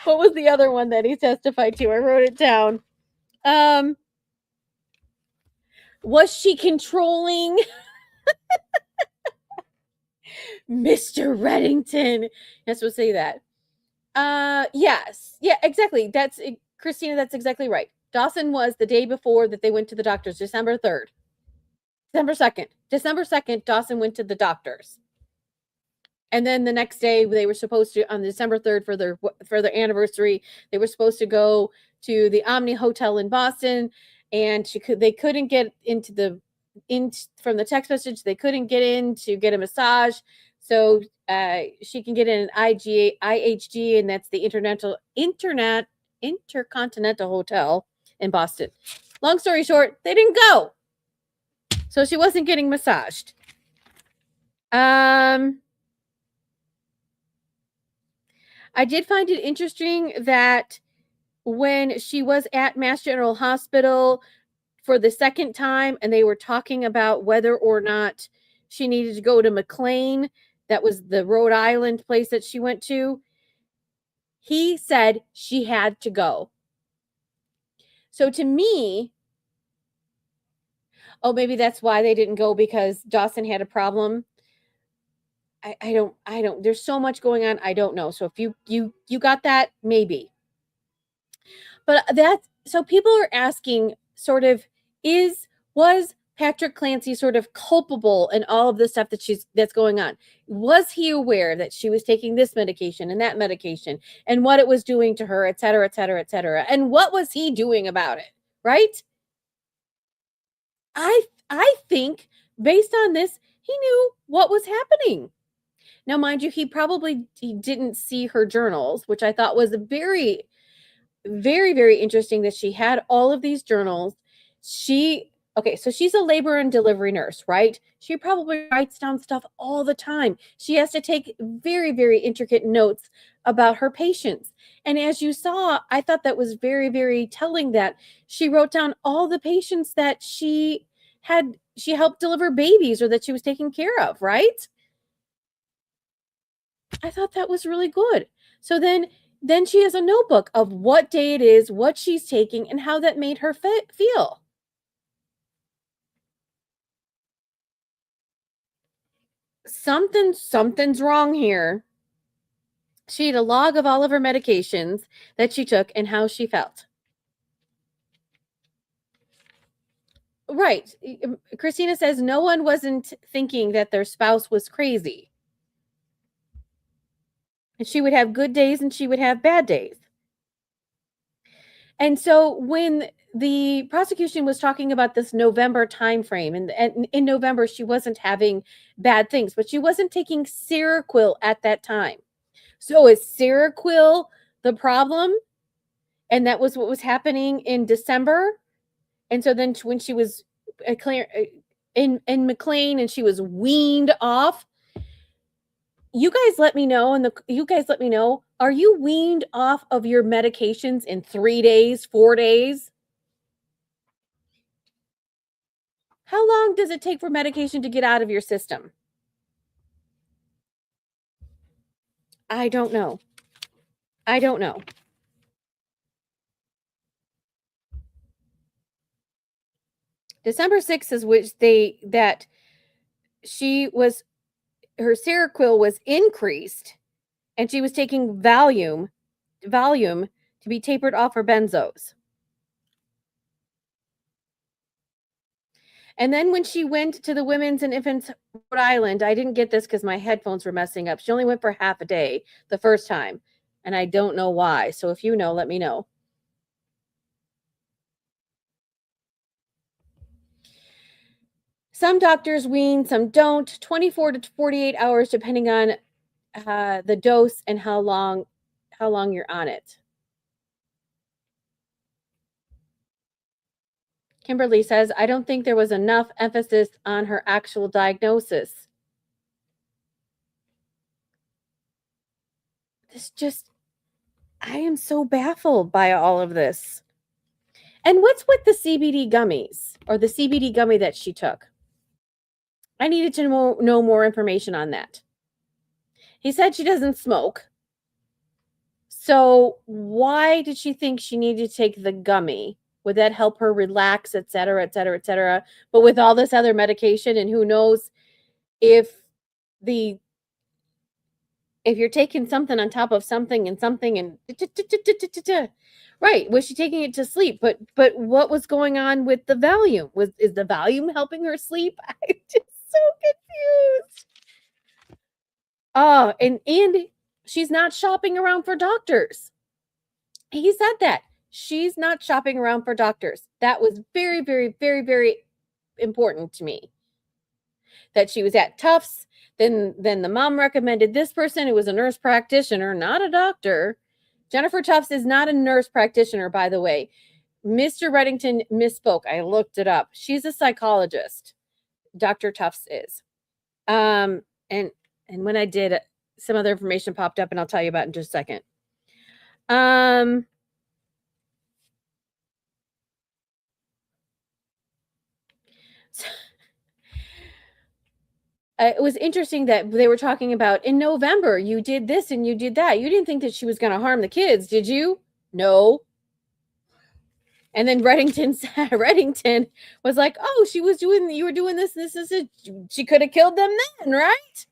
What was the other one that he testified to? I wrote it down. Was she controlling? Mr. Reddington. You're supposed to say that. Yes. Yeah, exactly. Christina, that's exactly right. Dawson was the day before that they went to the doctors, December 3rd. December 2nd. December 2nd, Dawson went to the doctors. And then the next day, they were supposed to, on December 3rd, for their anniversary, they were supposed to go to the Omni Hotel in Boston, and they couldn't get from the text message, they couldn't get in to get a massage. So she can get in an IHG, and that's the Intercontinental Hotel in Boston. Long story short, they didn't go. So she wasn't getting massaged. I did find it interesting that when she was at Mass General Hospital for the second time and they were talking about whether or not she needed to go to McLean, that was the Rhode Island place that she went to, he said she had to go. So to me, maybe that's why they didn't go, because Dawson had a problem. I don't, there's so much going on. I don't know. So if you got that, maybe. But so people are asking sort of, was Patrick Clancy sort of culpable in all of the stuff that's going on? Was he aware that she was taking this medication and that medication and what it was doing to her, et cetera, et cetera, et cetera? And what was he doing about it? Right? I think based on this, he knew what was happening. Now, mind you, he didn't see her journals, which I thought was very, very, very interesting that she had all of these journals. So she's a labor and delivery nurse, right? She probably writes down stuff all the time. She has to take very, very intricate notes about her patients. And as you saw, I thought that was very, very telling that she wrote down all the patients that she helped deliver babies or that she was taking care of, right? I thought that was really good. So then she has a notebook of what day it is, what she's taking, and how that made her feel. Something's wrong here. She had a log of all of her medications that she took and how she felt. Right. Christina says no one wasn't thinking that their spouse was crazy. And she would have good days and she would have bad days. And so when the prosecution was talking about this November timeframe, and in November she wasn't having bad things, but she wasn't taking Seroquel at that time. So is Seroquel the problem? And that was what was happening in December. And so then when she was in McLean and she was weaned off, you guys let me know, are you weaned off of your medications in 3 days, 4 days? How long does it take for medication to get out of your system? I don't know. December 6th is her Seroquel was increased, and she was taking Valium to be tapered off her benzos. And then when she went to the Women's and Infants Rhode Island, I didn't get this because my headphones were messing up. She only went for half a day the first time, and I don't know why. So if you know, let me know. Some doctors wean, some don't. 24 to 48 hours, depending on the dose and how long you're on it. Kimberly says, I don't think there was enough emphasis on her actual diagnosis. I am so baffled by all of this. And what's with the CBD gummies, or the CBD gummy that she took? I needed to know more information on that. He said she doesn't smoke. So why did she think she needed to take the gummy? Would that help her relax, et cetera, et cetera, et cetera? But with all this other medication, and who knows if you're taking something on top of something and something and right, was she taking it to sleep? But what was going on with the Valium? Is the Valium helping her sleep? I'm just so confused. Oh, and she's not shopping around for doctors. He said that. She's not shopping around for doctors. That was very, very, very, very important to me. That she was at Tufts. Then the mom recommended this person who was a nurse practitioner, not a doctor. Jennifer Tufts is not a nurse practitioner, by the way. Mr. Reddington misspoke. I looked it up. She's a psychologist. Dr. Tufts is. And when I did, some other information popped up, and I'll tell you about it in just a second. It was interesting that they were talking about, in November, you did this and you did that. You didn't think that she was going to harm the kids, did you? No. And then Reddington was like, oh, you were doing this, she could have killed them then, right?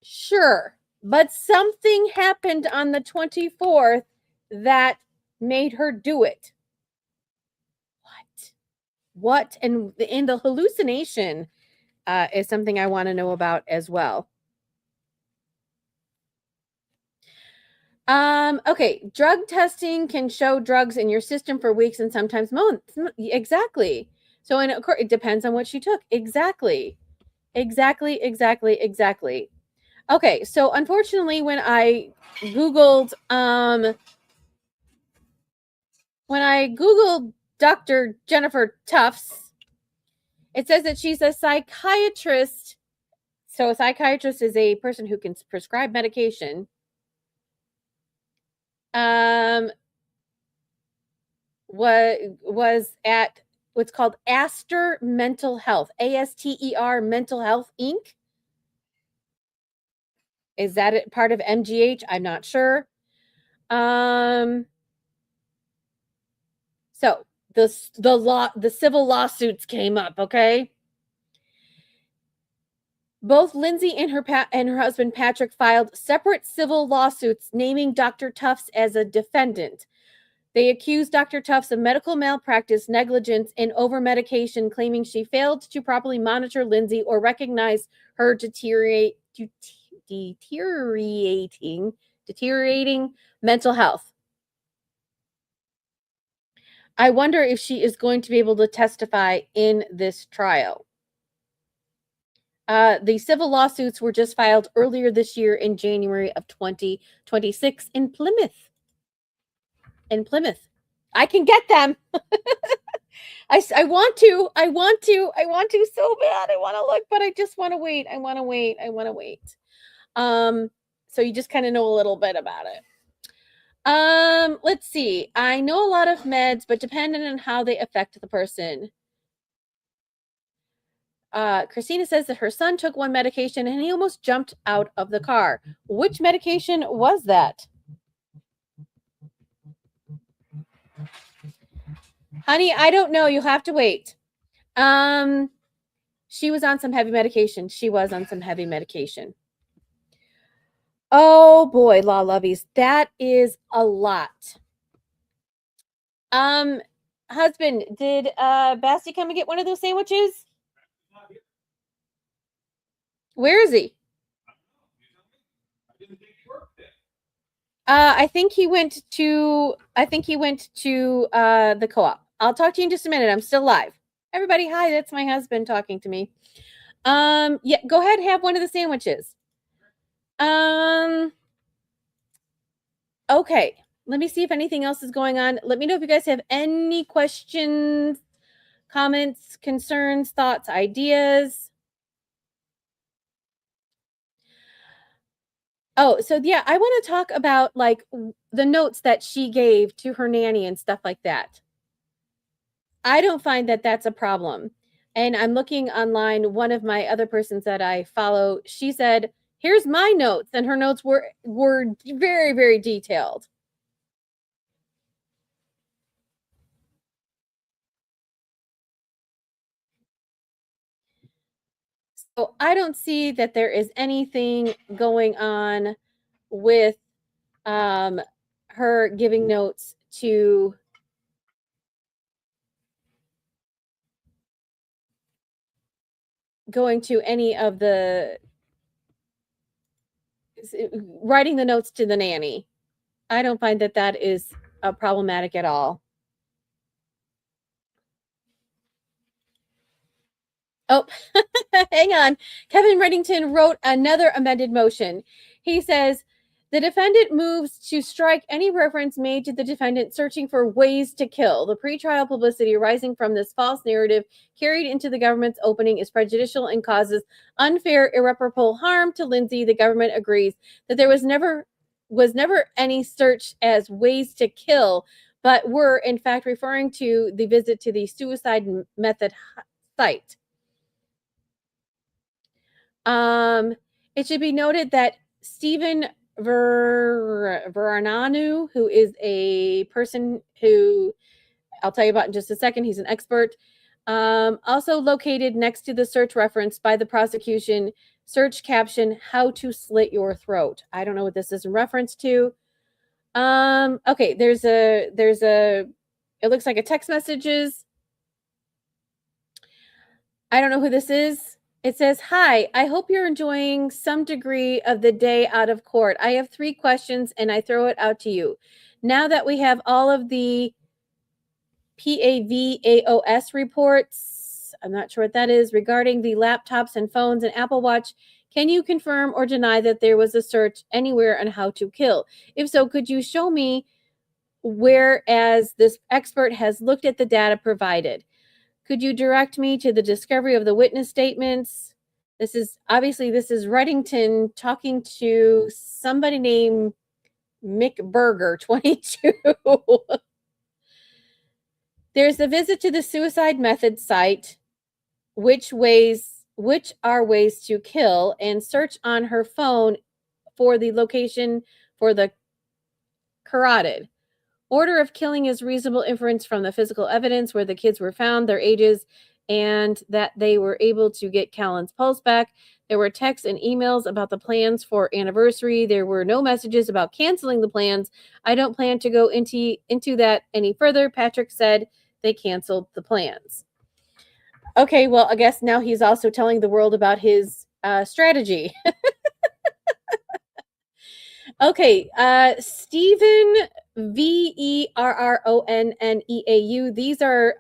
Sure. But something happened on the 24th that made her do it. What? And the hallucination is something I want to know about as well. Okay, drug testing can show drugs in your system for weeks and sometimes months. Exactly. So, and of course, it depends on what she took. Exactly. Okay, so unfortunately, when I Googled Dr. Jennifer Tufts, it says that she's a psychiatrist. So a psychiatrist is a person who can prescribe medication. Was at what's called Aster Mental Health, ASTER Mental Health, Inc. Is that part of MGH? I'm not sure. So the civil lawsuits came up, okay? Both Lindsay and her husband Patrick filed separate civil lawsuits naming Dr. Tufts as a defendant. They accused Dr. Tufts of medical malpractice, negligence, and overmedication, claiming she failed to properly monitor Lindsay or recognize her deteriorating mental health. I wonder if she is going to be able to testify in this trial. The civil lawsuits were just filed earlier this year in January of 2026 in Plymouth. I can get them. I want to so bad. I want to look, but I just want to wait. I want to wait. So you just kind of know a little bit about it. Let's see. I know a lot of meds, but depending on how they affect the person. Christina says that her son took one medication and he almost jumped out of the car. Which medication was that? Honey, I don't know. You'll have to wait. She was on some heavy medication. Oh boy, law lovies, that is a lot. Husband, did Basti come and get one of those sandwiches? Where is he? I think he went to the co-op. I'll talk to you in just a minute. I'm still live. Everybody, hi, that's my husband talking to me. Yeah, go ahead and have one of the sandwiches. Okay. Let me see if anything else is going on. Let me know if you guys have any questions, comments, concerns, thoughts, ideas. Oh, so yeah, I want to talk about like the notes that she gave to her nanny and stuff like that. I don't find that that's a problem. And I'm looking online, one of my other persons that I follow, she said, "Here's my notes." And her notes were very, very detailed. So I don't see that there is anything going on with her giving notes to going to any of the writing the notes to the nanny. I don't find that that is problematic at all. Oh, hang on. Kevin Reddington wrote another amended motion. He says, the defendant moves to strike any reference made to the defendant searching for ways to kill. The pretrial publicity arising from this false narrative carried into the government's opening is prejudicial and causes unfair, irreparable harm to Lindsay. The government agrees that there was never any search as ways to kill, but were in fact referring to the visit to the suicide method site. It should be noted that Stephen Verananu, who is a person who I'll tell you about in just a second, he's an expert, also located next to the search reference by the prosecution, search caption, "How to slit your throat." I don't know what this is in reference to. Okay, there's a, it looks like a text messages. I don't know who this is. It says, "Hi, I hope you're enjoying some degree of the day out of court. I have 3 questions and I throw it out to you. Now that we have all of the PAVAOS reports," I'm not sure what that is, "regarding the laptops and phones and Apple Watch, can you confirm or deny that there was a search anywhere on how to kill? If so, could you show me whereas this expert has looked at the data provided? Could you direct me to the discovery of the witness statements?" This is Reddington talking to somebody named Mick Berger, 22. There's the visit to the suicide method site, which are ways to kill, and search on her phone for the location for the carotid. Order of killing is reasonable inference from the physical evidence where the kids were found, their ages, and that they were able to get Callan's pulse back. There were texts and emails about the plans for anniversary. There were no messages about canceling the plans. I don't plan to go into that any further. Patrick said they canceled the plans. Okay, well, I guess now he's also telling the world about his strategy. Okay, Stephen Verronneau. These are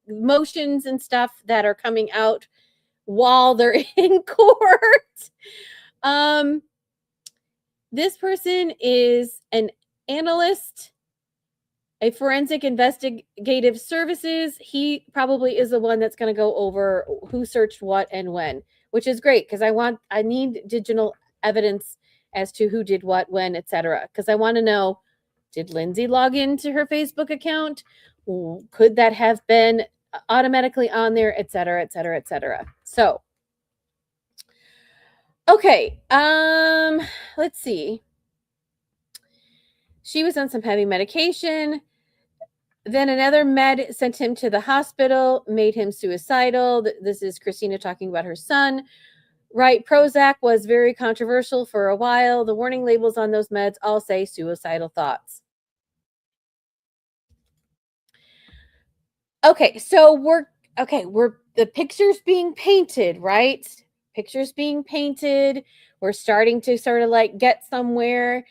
motions and stuff that are coming out while they're in court. This person is an analyst, a forensic investigative services. He probably is the one that's going to go over who searched what and when, which is great because I need digital evidence as to who did what, when, etc. Because I want to know, did Lindsay log into her Facebook account? Could that have been automatically on there, etc., etc., etc. So, okay, let's see. She was on some heavy medication. Then another med sent him to the hospital, made him suicidal. This is Christina talking about her son. right? Prozac was very controversial for a while. The warning labels on those meds all say suicidal thoughts. Okay, so we're the picture's being painted, right? Picture's being painted. We're starting to sort of like get somewhere.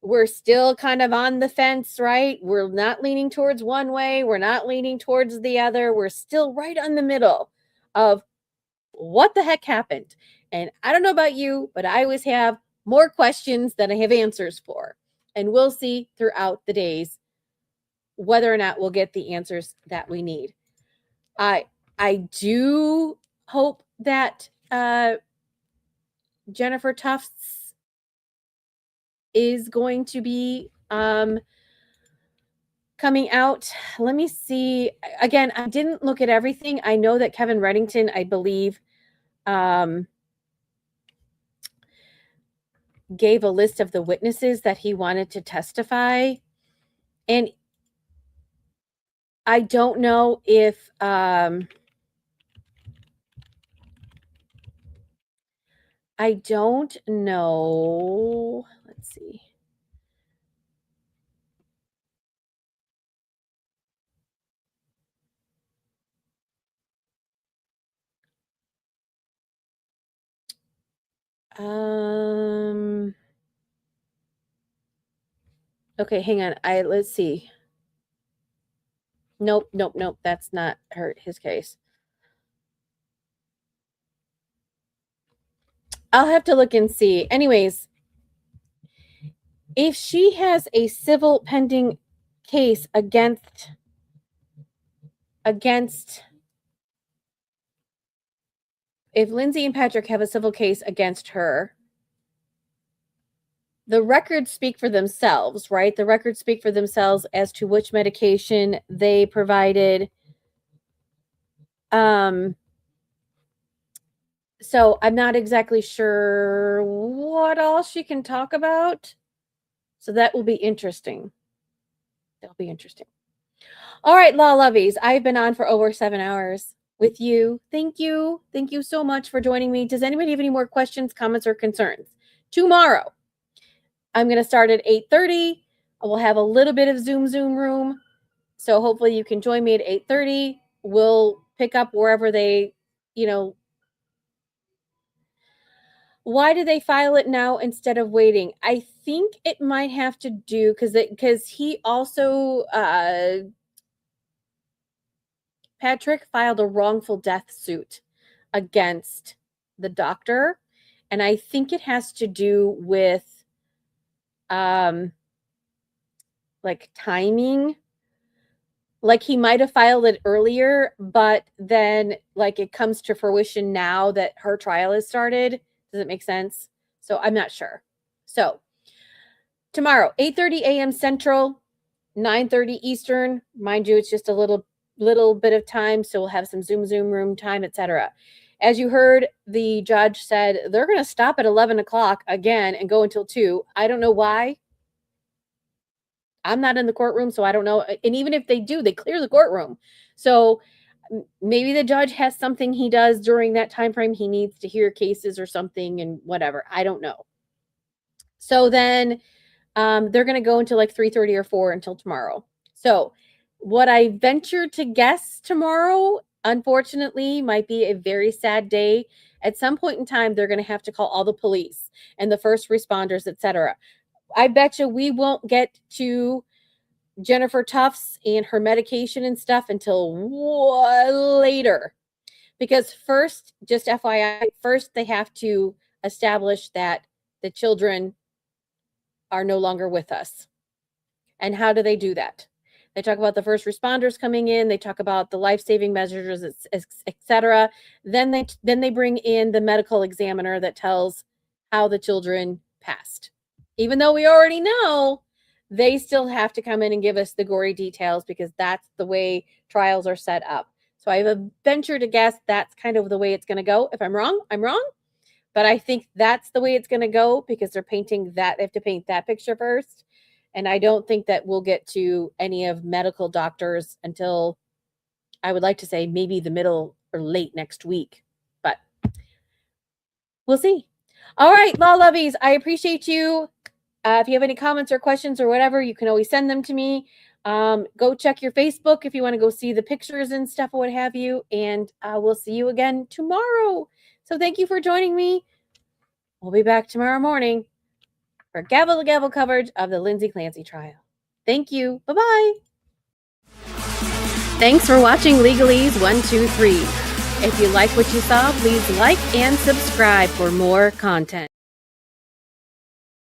We're still kind of on the fence, right? We're not leaning towards one way, we're not leaning towards the other. We're still right on the middle of what the heck happened. And I don't know about you, but I always have more questions than I have answers for. And we'll see throughout the days whether or not we'll get the answers that we need. I do hope that Jennifer Tufts is going to be coming out. Let me see. Again, I didn't look at everything. I know that Kevin Reddington, I believe, gave a list of the witnesses that he wanted to testify. And I don't know if I don't know. Let's see. Okay, hang on. Let's see. Nope. That's not his case. I'll have to look and see. Anyways, if she has a civil pending case against if Lindsay and Patrick have a civil case against her, the records speak for themselves, right? The records speak for themselves as to which medication they provided. So I'm not exactly sure what else she can talk about. So that will be interesting. That'll be interesting. All right, Law Lovies, I've been on for over 7 hours with you. Thank you. Thank you so much for joining me. Does anybody have any more questions, comments, or concerns? Tomorrow, I'm going to start at 8:30. I will have a little bit of Zoom room. So hopefully you can join me at 8:30. We'll pick up wherever they, why do they file it now instead of waiting? I think it might have to do because he also Patrick filed a wrongful death suit against the doctor, and I think it has to do with like timing. Like he might have filed it earlier, but then like it comes to fruition now that her trial has started. Does it make sense? So I'm not sure. So tomorrow, 8:30 a.m. Central, 9:30 Eastern. Mind you, it's just a little bit of time, so we'll have some Zoom room time, etc. As you heard, the judge said they're going to stop at 11 o'clock again and go until 2. I don't know why. I'm not in the courtroom, so I don't know. And even if they do, they clear the courtroom. So maybe the judge has something he does during that time frame. He needs to hear cases or something and whatever. I don't know. So then they're going to go until like 3:30 or 4 until tomorrow. So what I venture to guess tomorrow, unfortunately, might be a very sad day. At some point in time, they're going to have to call all the police and the first responders, etc. I bet you we won't get to Jennifer Tufts and her medication and stuff until later. Because first, just FYI, first they have to establish that the children are no longer with us. And how do they do that? They talk about the first responders coming in. They talk about the life-saving measures, etc. Then they bring in the medical examiner that tells how the children passed. Even though we already know, they still have to come in and give us the gory details because that's the way trials are set up. So I have a venture to guess that's kind of the way it's going to go. If I'm wrong, I'm wrong. But I think that's the way it's going to go because they're painting that. They have to paint that picture first. And I don't think that we'll get to any of medical doctors until, I would like to say, maybe the middle or late next week. But we'll see. All right, law lovies, I appreciate you. If you have any comments or questions or whatever, you can always send them to me. Go check your Facebook if you want to go see the pictures and stuff or what have you. And we'll see you again tomorrow. So thank you for joining me. We'll be back tomorrow morning for gavel to gavel coverage of the Lindsay Clancy trial. Thank you. Bye-bye. Thanks for watching Legalese 1, 2, 3. If you like what you saw, please like and subscribe for more content.